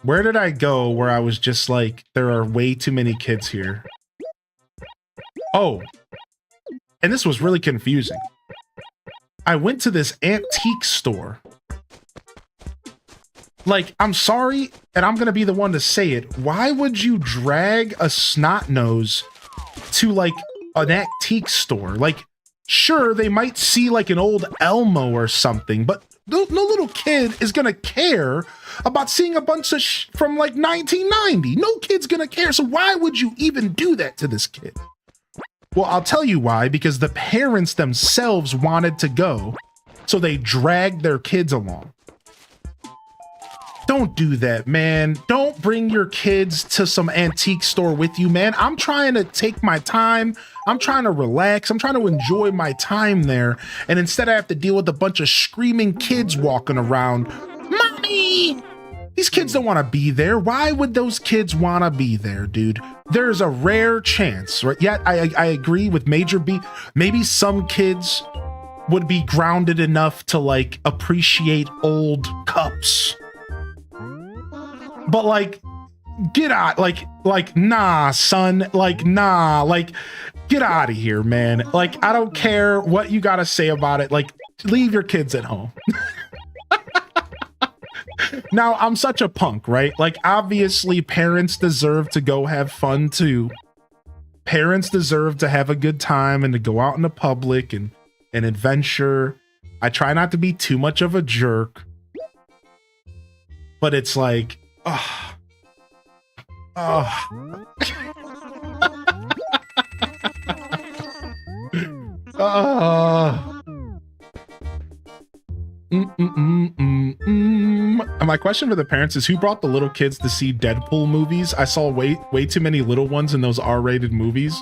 where did I go where I was just like, there are way too many kids here? Oh, and this was really confusing. I went to this antique store. Like, I'm sorry, and I'm gonna be the one to say it. Why would you drag a snot nose to like an antique store? Like, sure, they might see like an old Elmo or something, but no little kid is gonna care about seeing a bunch of from like 1990. No kid's gonna care. So why would you even do that to this kid? Well, I'll tell you why, because the parents themselves wanted to go, so they dragged their kids along. don't do that, man. Don't bring your kids to some antique store with you, man. I'm trying to take my time. I'm trying to relax. I'm trying to enjoy my time there. And instead I have to deal with a bunch of screaming kids walking around. Mommy! These kids don't want to be there. Why would those kids want to be there, dude? There's a rare chance, right? Yeah, I agree with Major B. Maybe some kids would be grounded enough to like appreciate old cups. But like, get out, like, nah, son, like, nah, like, get out of here, man. Like, I don't care what you gotta say about it. Like, leave your kids at home. Now, I'm such a punk, right? Like, obviously, parents deserve to go have fun too. Parents deserve to have a good time and to go out in the public and adventure. I try not to be too much of a jerk. But it's like, oh. My question for the parents is, who brought the little kids to see Deadpool movies? I saw way too many little ones in those R-rated movies.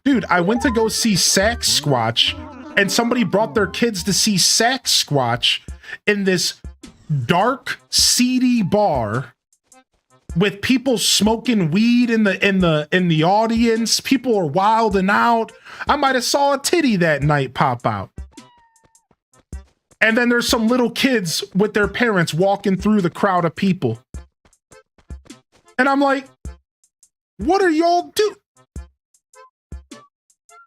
Dude, I went to go see Sasquatch, and somebody brought their kids to see Sasquatch in this dark, seedy bar with people smoking weed in the audience. People are wilding out. I might have saw a titty that night pop out. And then there's some little kids with their parents walking through the crowd of people. And I'm like, what are y'all doing?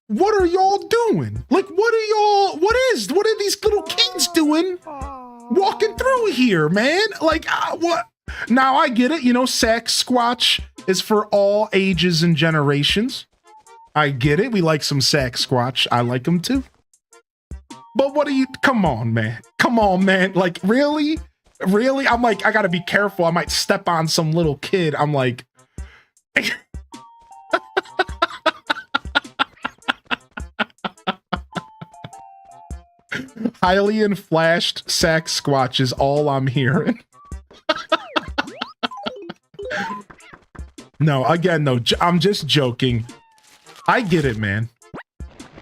What are y'all doing? Like, what are these little kids doing walking through here, man? Like, what? Now I get it. You know, Sasquatch is for all ages and generations. I get it. We like some Sasquatch. I like them too. But what are you, come on, man. Come on, man. Like, really? Really? I'm like, I gotta be careful. I might step on some little kid. I'm like, highly inflashed Sasquatch is all I'm hearing. No, again, no, I'm just joking. I get it, man.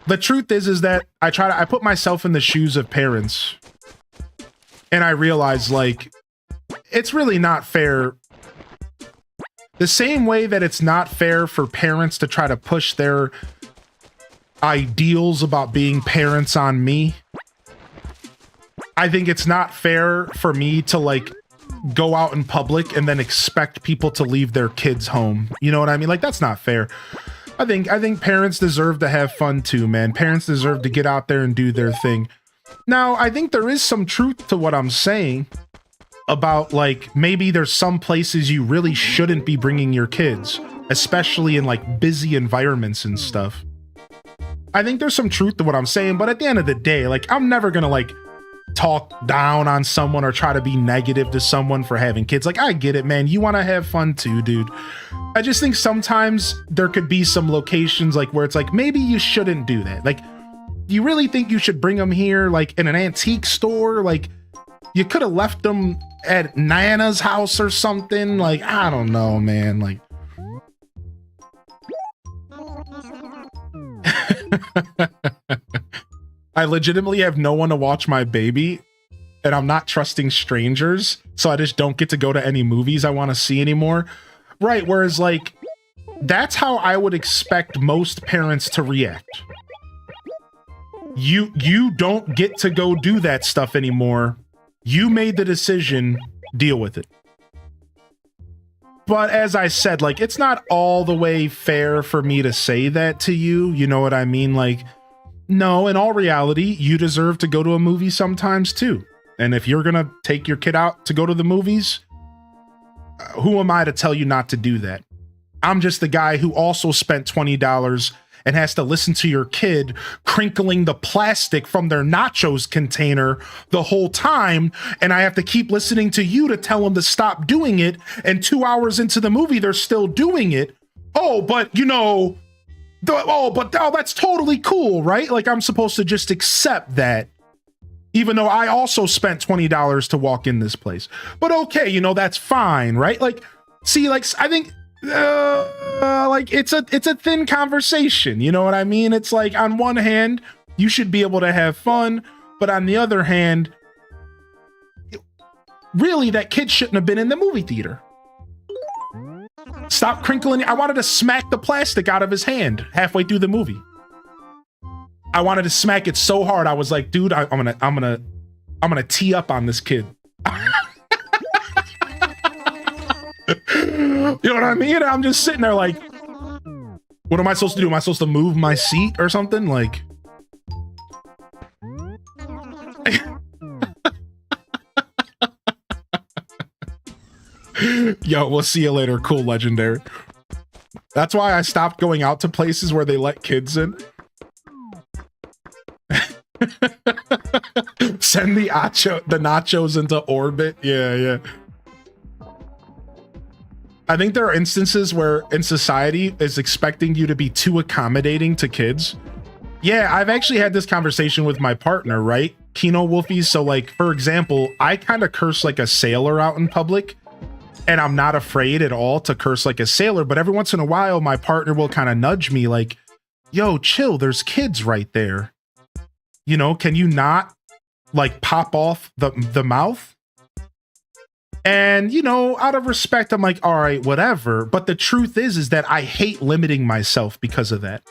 The truth is that I put myself in the shoes of parents, and I realize, like, it's really not fair. The same way that it's not fair for parents to try to push their ideals about being parents on me, I think it's not fair for me to, like, go out in public and then expect people to leave their kids home. You know what I mean? Like, that's not fair. I think parents deserve to have fun too, man. Parents deserve to get out there and do their thing. Now, I think there is some truth to what I'm saying about, like, maybe there's some places you really shouldn't be bringing your kids, especially in, like, busy environments and stuff. I think there's some truth to what I'm saying, but at the end of the day, like, I'm never gonna, like, talk down on someone or try to be negative to someone for having kids. Like, I get it, man. You want to have fun too, dude. I just think sometimes there could be some locations, like, where it's like, maybe you shouldn't do that. Like, you really think you should bring them here, like, in an antique store? Like, you could have left them at Nana's house or something. Like, I don't know, man. Like, I legitimately have no one to watch my baby, and I'm not trusting strangers, so I just don't get to go to any movies I want to see anymore. Right, whereas, like, that's how I would expect most parents to react. You don't get to go do that stuff anymore. You made the decision, deal with it. But as I said, like, it's not all the way fair for me to say that to you. You know what I mean? Like, no, in all reality, you deserve to go to a movie sometimes too. And if you're gonna take your kid out to go to the movies, who am I to tell you not to do that? I'm just the guy who also spent $20 and has to listen to your kid crinkling the plastic from their nachos container the whole time, and I have to keep listening to you to tell them to stop doing it, and 2 hours into the movie, they're still doing it. Oh, but, you know, that's totally cool, right? Like, I'm supposed to just accept that even though I also spent $20 to walk in this place. But okay, you know, that's fine, right? Like, see, like, I think like it's a thin conversation, you know what I mean? It's like, on one hand, you should be able to have fun, but on the other hand, really, that kid shouldn't have been in the movie theater. Stop crinkling. I wanted to smack the plastic out of his hand halfway through the movie. I wanted to smack it so hard. I was like, dude, I'm gonna tee up on this kid. You know what I mean? I'm just sitting there like, what am I supposed to do? Am I supposed to move my seat or something? Like, yo, we'll see you later. Cool, legendary. That's why I stopped going out to places where they let kids in. Send the nachos into orbit. Yeah. I think there are instances where in society is expecting you to be too accommodating to kids. Yeah, I've actually had this conversation with my partner, right? Kino Wolfies. So like, for example, I kind of curse like a sailor out in public, and I'm not afraid at all to curse like a sailor. But every once in a while, my partner will kind of nudge me like, yo, chill, there's kids right there. You know, can you not like pop off the mouth? And, you know, out of respect, I'm like, all right, whatever. But the truth is that I hate limiting myself because of that.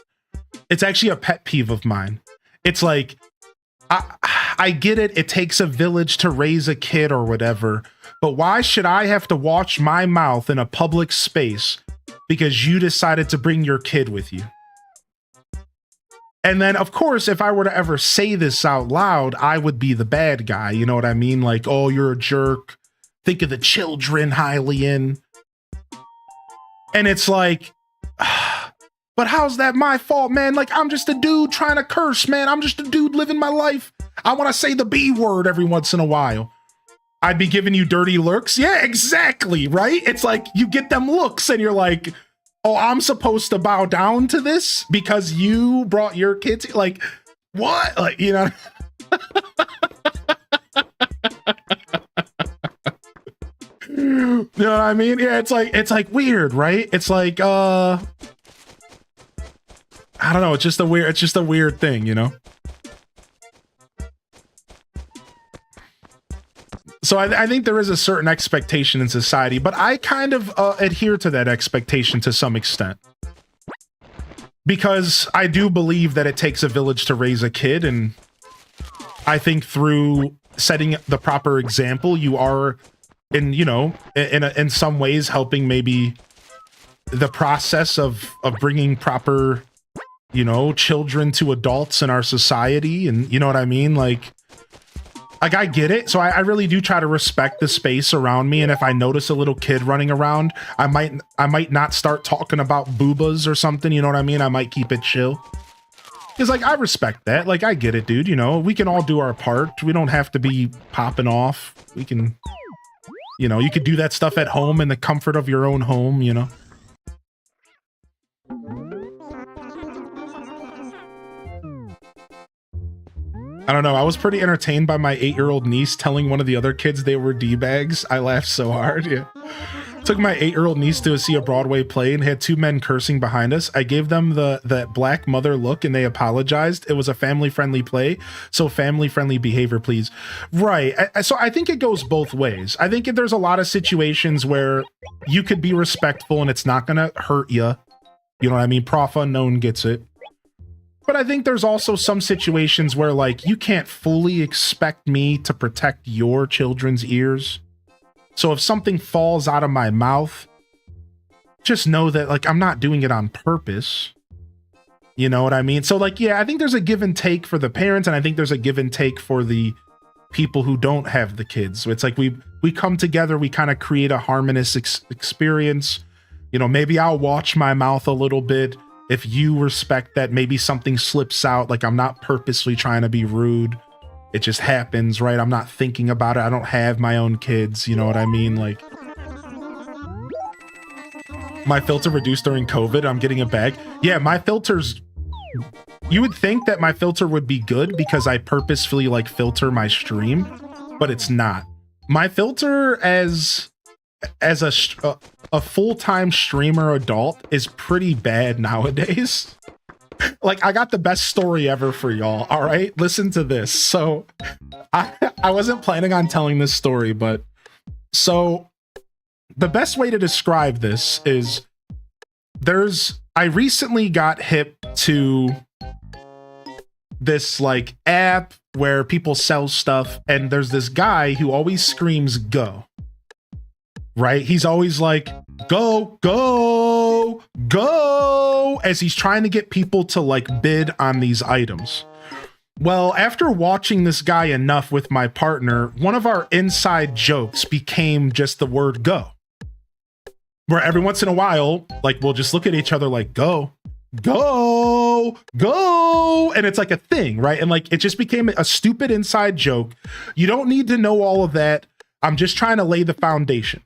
It's actually a pet peeve of mine. It's like, I get it. It takes a village to raise a kid or whatever. But why should I have to watch my mouth in a public space because you decided to bring your kid with you? And then, of course, if I were to ever say this out loud, I would be the bad guy. You know what I mean? Like, oh, you're a jerk. Think of the children, Hylian. And it's like, but how's that my fault, man? Like, I'm just a dude trying to curse, man. I'm just a dude living my life. I want to say the B word every once in a while. I'd be giving you dirty looks. Yeah, exactly, right? It's like you get them looks and you're like, oh, I'm supposed to bow down to this because you brought your kids. Like, what? Like, you know? You know what I mean? Yeah, it's like weird, right? It's like, I don't know. It's just a weird thing, you know? So I think there is a certain expectation in society, but I kind of adhere to that expectation to some extent. Because I do believe that it takes a village to raise a kid, and I think through setting the proper example, you are, in some ways helping maybe the process of bringing proper, children to adults in our society, and you know what I mean? Like I get it. So I really do try to respect the space around me. And if I notice a little kid running around, I might not start talking about boobas or something. You know what I mean? I might keep it chill. It's like, I respect that. Like, I get it, dude. We can all do our part. We don't have to be popping off. We can, you could do that stuff at home in the comfort of your own home, I don't know. I was pretty entertained by my 8-year-old niece telling one of the other kids they were D-bags. I laughed so hard. Yeah. Took my 8-year-old niece to see a Broadway play and had two men cursing behind us. I gave them the black mother look and they apologized. It was a family-friendly play, so family-friendly behavior, please. Right. So I think it goes both ways. I think there's a lot of situations where you could be respectful and it's not going to hurt you. You know what I mean? Prof Unknown gets it. But I think there's also some situations where, like, you can't fully expect me to protect your children's ears. So if something falls out of my mouth, just know that, like, I'm not doing it on purpose. You know what I mean? So, like, yeah, I think there's a give and take for the parents, and I think there's a give and take for the people who don't have the kids. So it's like we come together, we kind of create a harmonious experience. Maybe I'll watch my mouth a little bit. If you respect that, maybe something slips out, like I'm not purposely trying to be rude. It just happens, right? I'm not thinking about it. I don't have my own kids. You know what I mean? Like, my filter reduced during COVID. I'm getting it back. Yeah, my filter's you would think that my filter would be good because I purposefully like filter my stream, but it's not. My filter as a full-time streamer adult is pretty bad nowadays. Like, I got the best story ever for y'all. All right, listen to this. So I wasn't planning on telling this story, but so the best way to describe this is I recently got hip to this like app where people sell stuff, and there's this guy who always screams go. Right? He's always like, go, go, go, as he's trying to get people to like bid on these items. Well, after watching this guy enough with my partner, one of our inside jokes became just the word go. Where every once in a while, like, we'll just look at each other like, go, go, go. And it's like a thing, right? And like, it just became a stupid inside joke. You don't need to know all of that. I'm just trying to lay the foundation.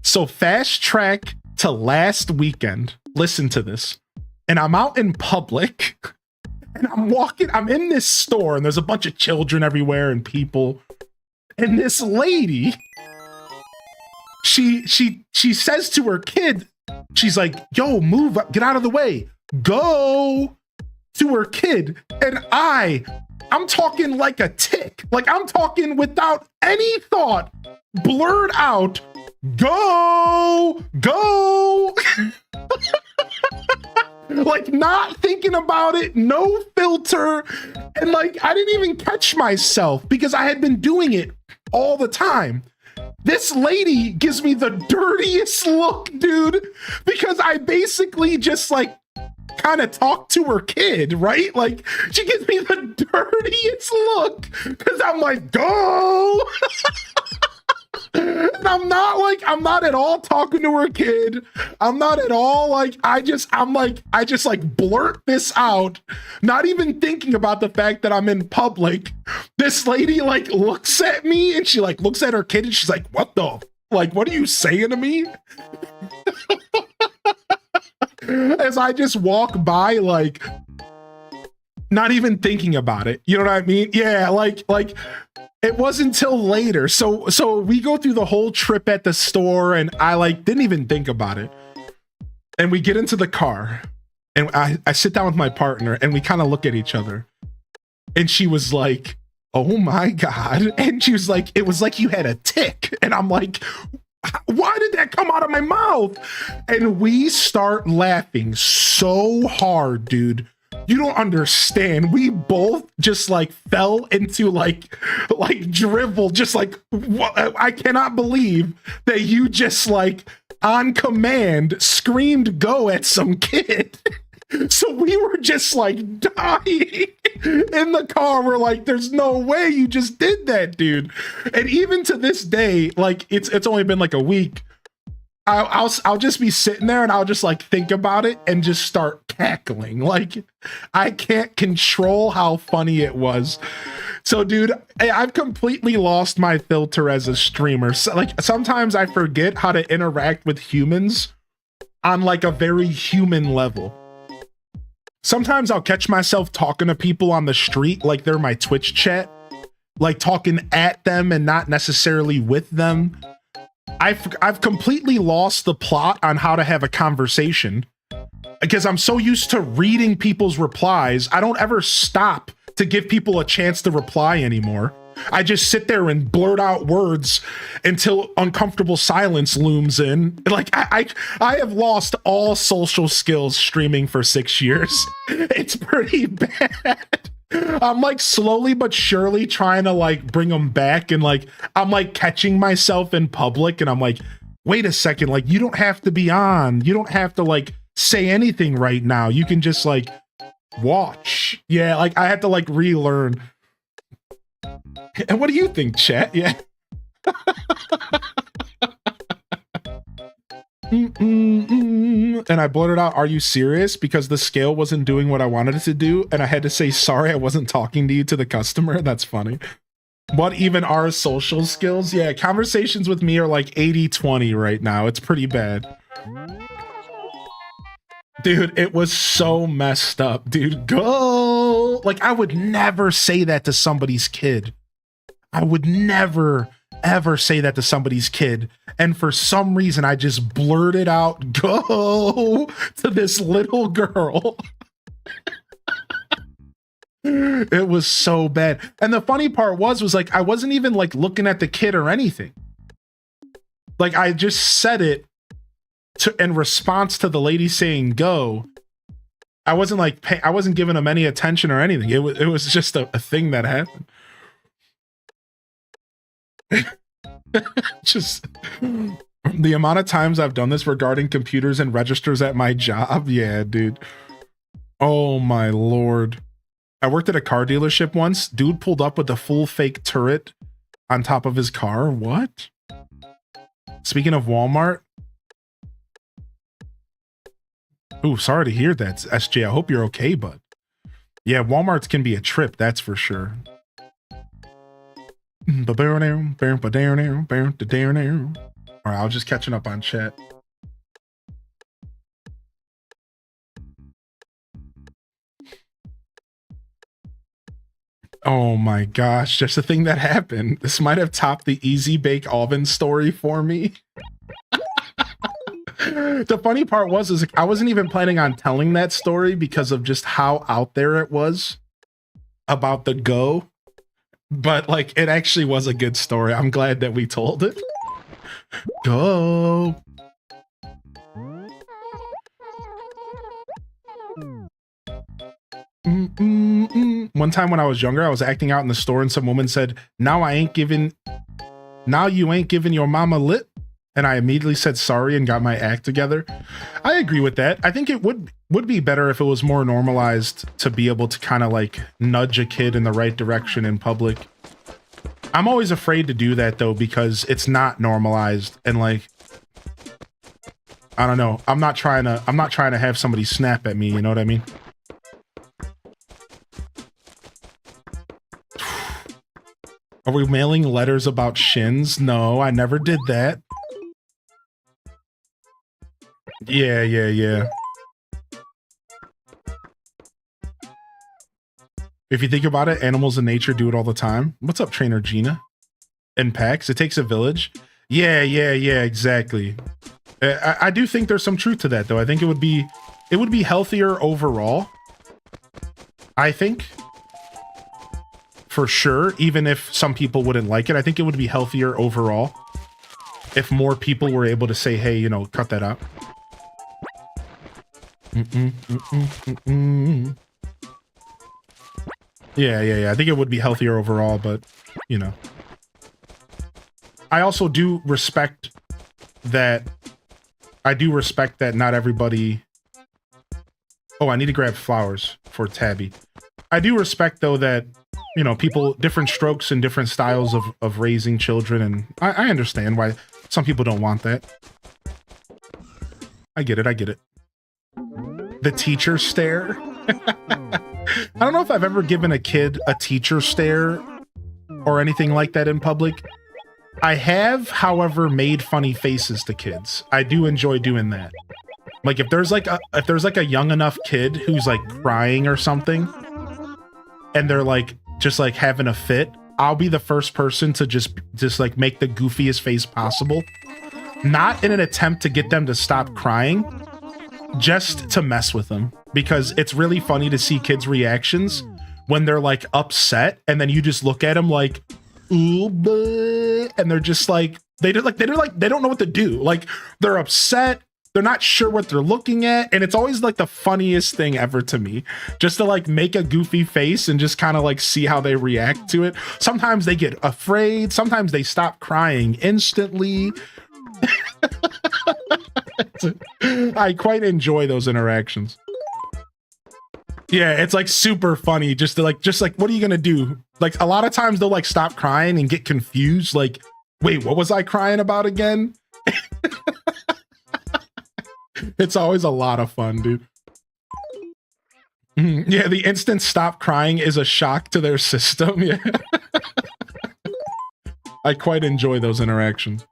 So fast track to last weekend, listen to this. And I'm out in public and I'm in this store and there's a bunch of children everywhere and people. And this lady, she says to her kid, she's like, yo, move up, get out of the way, go, to her kid. And I'm talking like a tick, like I'm talking without any thought, blurred out, go, go. Like, not thinking about it, no filter. And like, I didn't even catch myself because I had been doing it all the time. This lady gives me the dirtiest look, dude, because I basically just like kind of talk to her kid, right? Like, she gives me the dirtiest look because I'm like, go. And I'm not at all talking to her kid. I'm not at all like, I just blurt this out, not even thinking about the fact that I'm in public. This lady like looks at me and she like looks at her kid and she's like, what are you saying to me? As I just walk by, like, not even thinking about it. You know what I mean? Yeah, like it wasn't until later. So we go through the whole trip at the store and I like didn't even think about it. And we get into the car and I sit down with my partner and we kind of look at each other. And she was like, oh my God. And she was like, it was like you had a tick. And I'm like, why did that come out of my mouth? And we start laughing so hard, dude. You don't understand. We both just like fell into like drivel, just like, I cannot believe that you just like on command screamed go at some kid. So we were just like dying in the car. We're like, there's no way you just did that, dude. And even to this day, like it's only been like a week. I'll just be sitting there and I'll just like think about it and just start cackling. Like, I can't control how funny it was. So dude, I've completely lost my filter as a streamer. So, like, sometimes I forget how to interact with humans on like a very human level. Sometimes I'll catch myself talking to people on the street like they're my Twitch chat, like talking at them and not necessarily with them. I've completely lost the plot on how to have a conversation because I'm so used to reading people's replies. I don't ever stop to give people a chance to reply anymore. I just sit there and blurt out words until uncomfortable silence looms in. Like, I have lost all social skills streaming for 6 years. It's pretty bad. I'm like slowly but surely trying to like bring them back, and like I'm like catching myself in public and I'm like, wait a second, like you don't have to be on, you don't have to like say anything right now, you can just like watch. Yeah, like I had to like relearn. And what do you think, chat? Yeah. And I blurted out, are you serious? Because the scale wasn't doing what I wanted it to do, and I had to say sorry I wasn't talking to you to the customer. That's funny. What even are social skills? Yeah, conversations with me are like 80-20 right now. It's pretty bad. Dude, it was so messed up, dude. Go! Like, I would never say that to somebody's kid. I would never, ever say that to somebody's kid. And for some reason, I just blurted out, go, to this little girl. It was so bad. And the funny part was like, I wasn't even like looking at the kid or anything. Like, I just said it in response to the lady saying go. I wasn't like, I wasn't giving him any attention or anything. It was just a thing that happened. Just the amount of times I've done this regarding computers and registers at my job. Yeah, dude. Oh my Lord. I worked at a car dealership once. Dude pulled up with a full fake turret on top of his car. What? Speaking of Walmart. Ooh, sorry to hear that, SJ. I hope you're okay, bud. Yeah, Walmarts can be a trip, that's for sure. Alright, I was just catching up on chat. Oh my gosh, just the thing that happened. This might have topped the Easy Bake Oven story for me. The funny part was I wasn't even planning on telling that story because of just how out there it was about the go. But like, it actually was a good story. I'm glad that we told it. Go. One time when I was younger, I was acting out in the store and some woman said, now you ain't giving your mama lip. And I immediately said sorry and got my act together. I agree with that. I think it would be better if it was more normalized to be able to kind of like nudge a kid in the right direction in public. I'm always afraid to do that though, because it's not normalized and like, I don't know. I'm not trying to have somebody snap at me. You know what I mean? Are we mailing letters about shins? No, I never did that. Yeah. If you think about it, animals in nature do it all the time. What's up, Trainer Gina? In packs, it takes a village. Yeah, exactly. I do think there's some truth to that, though. I think it would be healthier overall. I think. For sure, even if some people wouldn't like it, I think it would be healthier overall if more people were able to say, hey, you know, cut that out. Yeah. I think it would be healthier overall, but, you know. I also do respect that. I do respect that not everybody... Oh, I need to grab flowers for Tabby. I do respect, though, that, you know, people, different strokes and different styles of raising children, and I understand why some people don't want that. I get it. The teacher stare. I don't know if I've ever given a kid a teacher stare or anything like that in public. I have, however, made funny faces to kids. I do enjoy doing that. Like if there's like a young enough kid who's like crying or something, and they're like just like having a fit, I'll be the first person to just like make the goofiest face possible. Not in an attempt to get them to stop crying, just to mess with them, because it's really funny to see kids' reactions when they're like upset, and then you just look at them like, ooh, bleh, and they're just like they don't know what to do. Like they're upset, they're not sure what they're looking at, and it's always like the funniest thing ever to me, just to like make a goofy face and just kind of like see how they react to it. Sometimes they get afraid, sometimes they stop crying instantly. I quite enjoy those interactions. Yeah, it's like super funny just like what are you gonna do? Like a lot of times they'll like stop crying and get confused, like, wait, what was I crying about again? It's always a lot of fun, dude. Yeah, the instant stop crying is a shock to their system. Yeah. I quite enjoy those interactions.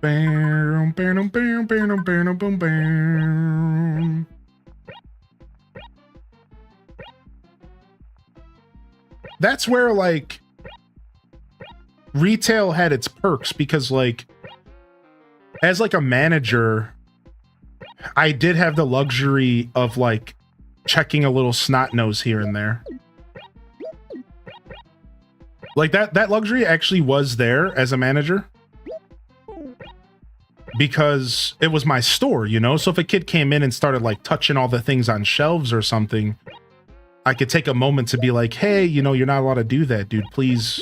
Bam, bam, bam, bam, bam, bam, bam. That's where like retail had its perks because like as like a manager, I did have the luxury of like checking a little snot nose here and there. Like that luxury actually was there as a manager because it was my store, you know? So if a kid came in and started like touching all the things on shelves or something, I could take a moment to be like, hey, you know, you're not allowed to do that, dude. Please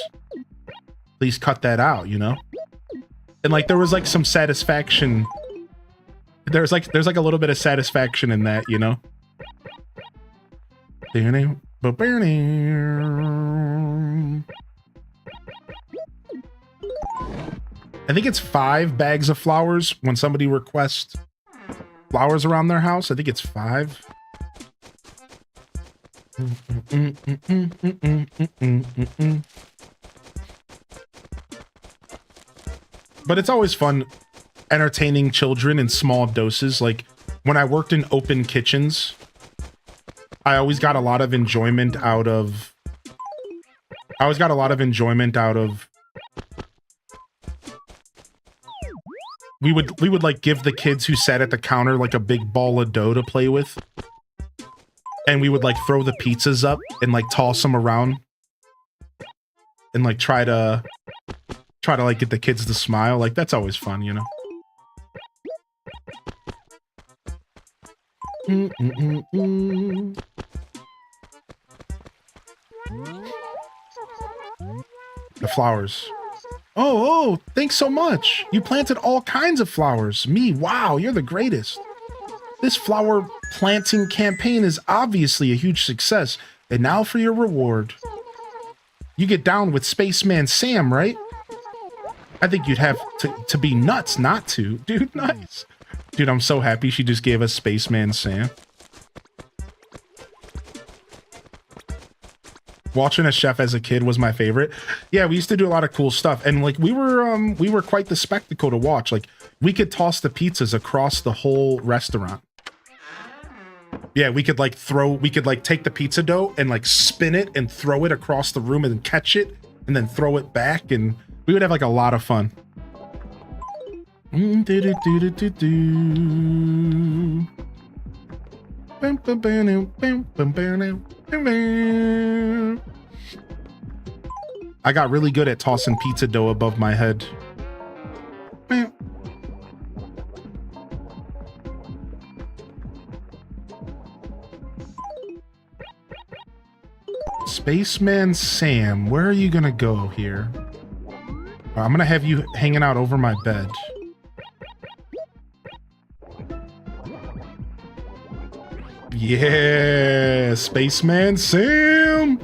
cut that out, you know? And like there was like some satisfaction. There's like a little bit of satisfaction in that, you know? I think it's 5 bags of flowers when somebody requests flowers around their house. I think it's 5. But it's always fun entertaining children in small doses. Like when I worked in open kitchens, I always got a lot of enjoyment out of we would like give the kids who sat at the counter like a big ball of dough to play with. And we would like throw the pizzas up and like toss them around and like try to like get the kids to smile. Like that's always fun, you know? The flowers. Oh, thanks so much. You planted all kinds of flowers. Me, wow, you're the greatest. This flower planting campaign is obviously a huge success. And now for your reward. You get down with Spaceman Sam, right? I think you'd have to be nuts not to. Dude, nice. Dude, I'm so happy she just gave us Spaceman Sam. Watching a chef as a kid was my favorite. Yeah, we used to do a lot of cool stuff. And like we were quite the spectacle to watch. Like we could toss the pizzas across the whole restaurant. Yeah, we could like take the pizza dough and like spin it and throw it across the room and catch it and then throw it back, and we would have like a lot of fun. I got really good at tossing pizza dough above my head. Spaceman Sam, where are you gonna go here? I'm gonna have you hanging out over my bed. Yeah, Spaceman Sam!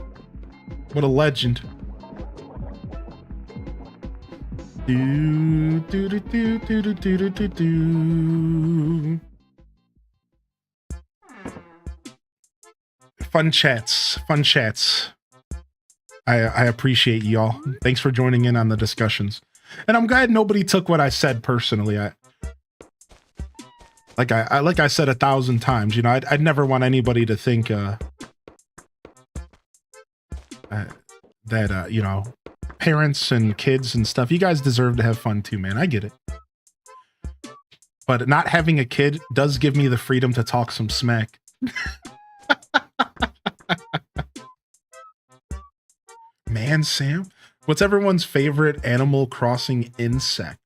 What a legend. Do, do, do, do, do, do, do, do, do. Fun chats. I appreciate y'all. Thanks for joining in on the discussions. And I'm glad nobody took what I said personally. Like I said 1,000 times, you know, I'd never want anybody to think that you know, parents and kids and stuff, you guys deserve to have fun too, man. I get it. But not having a kid does give me the freedom to talk some smack. Man, Sam, what's everyone's favorite Animal Crossing insect?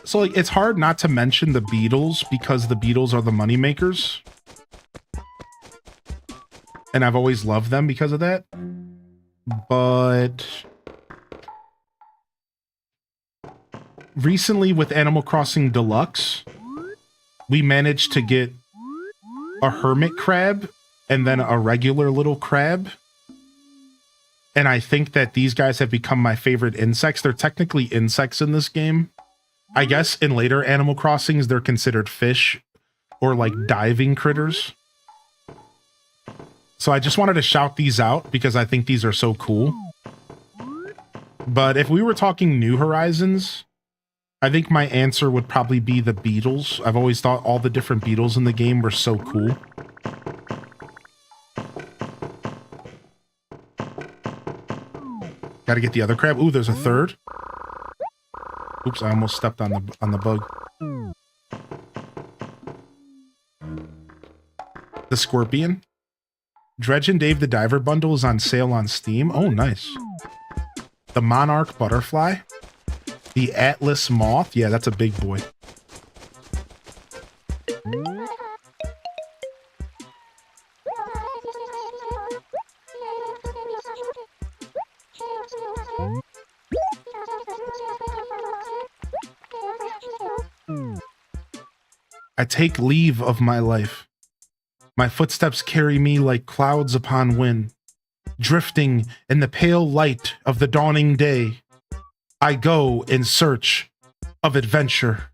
So like it's hard not to mention the beetles because the beetles are the money makers. And I've always loved them because of that. But recently with Animal Crossing Deluxe, we managed to get a hermit crab and then a regular little crab. And I think that these guys have become my favorite insects. They're technically insects in this game, I guess in later Animal Crossings, they're considered fish or like diving critters. So I just wanted to shout these out because I think these are so cool. But if we were talking New Horizons, I think my answer would probably be the beetles. I've always thought all the different beetles in the game were so cool. Gotta get the other crab. Ooh, there's a third. Oops, I almost stepped on the bug. The scorpion. Dredge and Dave the Diver bundle is on sale on Steam. Oh, nice. The monarch butterfly. The Atlas moth. Yeah, that's a big boy. I take leave of my life. My footsteps carry me like clouds upon wind, drifting in the pale light of the dawning day. I go in search of adventure.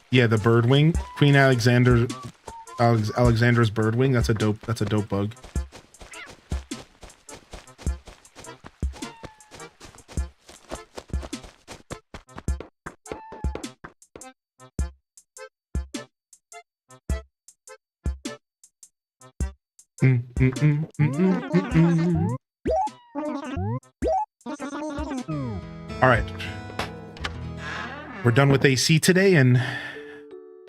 Yeah, the birdwing, Queen Alexander's birdwing. That's a dope bug. All right. We're done with AC today, and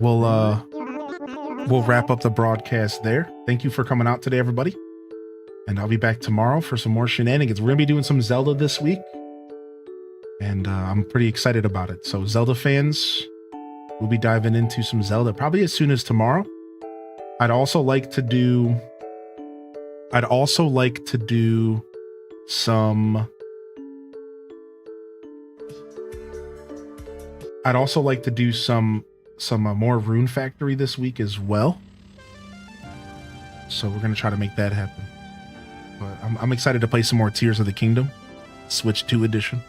we'll wrap up the broadcast there. Thank you for coming out today, everybody. And I'll be back tomorrow for some more shenanigans. We're going to be doing some Zelda this week, and I'm pretty excited about it. So Zelda fans, we'll be diving into some Zelda probably as soon as tomorrow. I'd also like to do some more Rune Factory this week as well. So we're going to try to make that happen. But I'm excited to play some more Tears of the Kingdom, Switch 2 edition.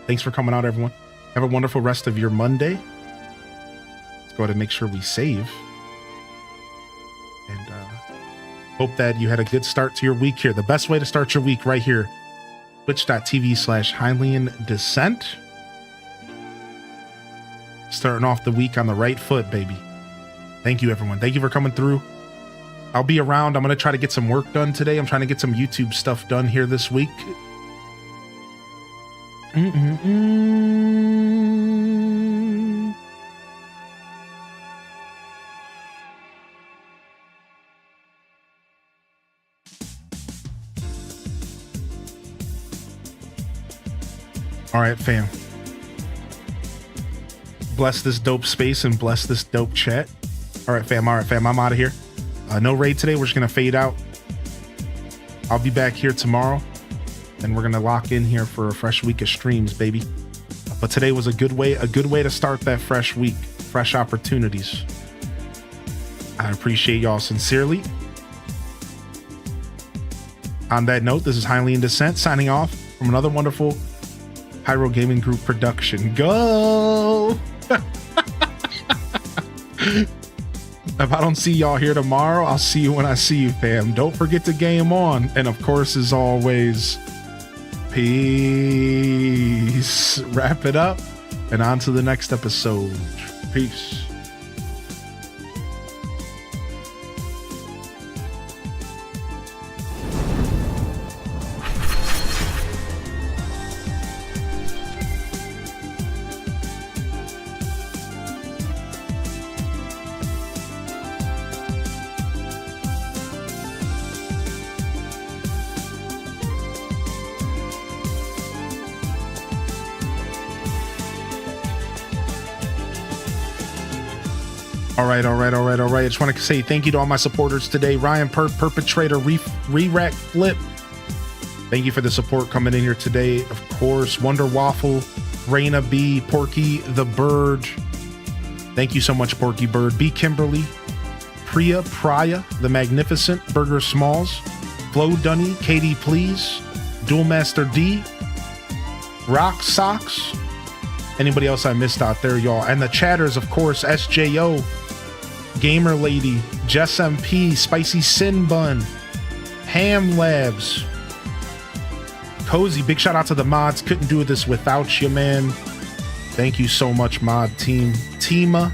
Thanks for coming out, everyone. Have a wonderful rest of your Monday. Let's go ahead and make sure we save. And hope that you had a good start to your week here. The best way to start your week right here. Twitch.tv/Hylian Descent. Starting off the week on the right foot, baby. Thank you, everyone. Thank you for coming through. I'll be around. I'm going to try to get some work done today. I'm trying to get some YouTube stuff done here this week. All right, fam. Bless this dope space and bless this dope chat. All right, fam. I'm out of here. No raid today. We're just going to fade out. I'll be back here tomorrow, and we're going to lock in here for a fresh week of streams, baby. But today was a good way to start that fresh week, fresh opportunities. I appreciate y'all sincerely. On that note, this is Hylian Descent signing off from another wonderful Pyro Gaming Group production. Go! If I don't see y'all here tomorrow, I'll see you when I see you, fam. Don't forget to game on. And of course, as always, peace. Wrap it up and on to the next episode. Peace. All right. I just want to say thank you to all my supporters today. Ryan Perpetrator, Re-Rack Flip, Thank you for the support coming in here today. Of course, Wonder Waffle, Raina B, Porky the Bird. Thank you so much, Porky Bird. B Kimberly, Priya Praya, The Magnificent, Burger Smalls, Flo Dunny, Katie Please, Dual Master D, Rock Socks. Anybody else I missed out there, y'all? And the chatters, of course, SJO, Gamer Lady, Jess MP, Spicy Sin Bun, Ham Labs, Cozy. Big shout out to the mods. Couldn't do this without you, man. Thank you so much, mod team. Tima,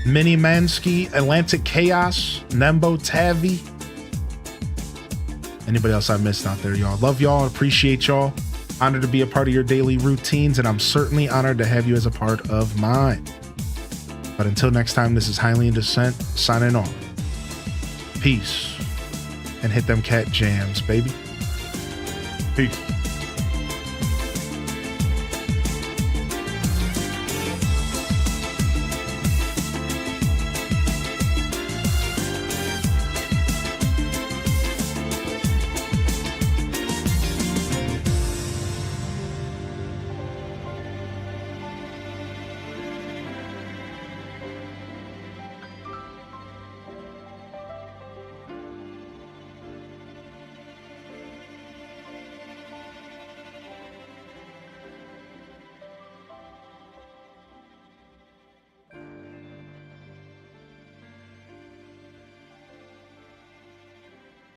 Mini Mansky, Atlantic Chaos, Nembo Tavi. Anybody else I missed out there, y'all? Love y'all. Appreciate y'all. Honored to be a part of your daily routines, and I'm certainly honored to have you as a part of mine. But until next time, this is Highly in Descent signing off. Peace. And hit them cat jams, baby. Peace.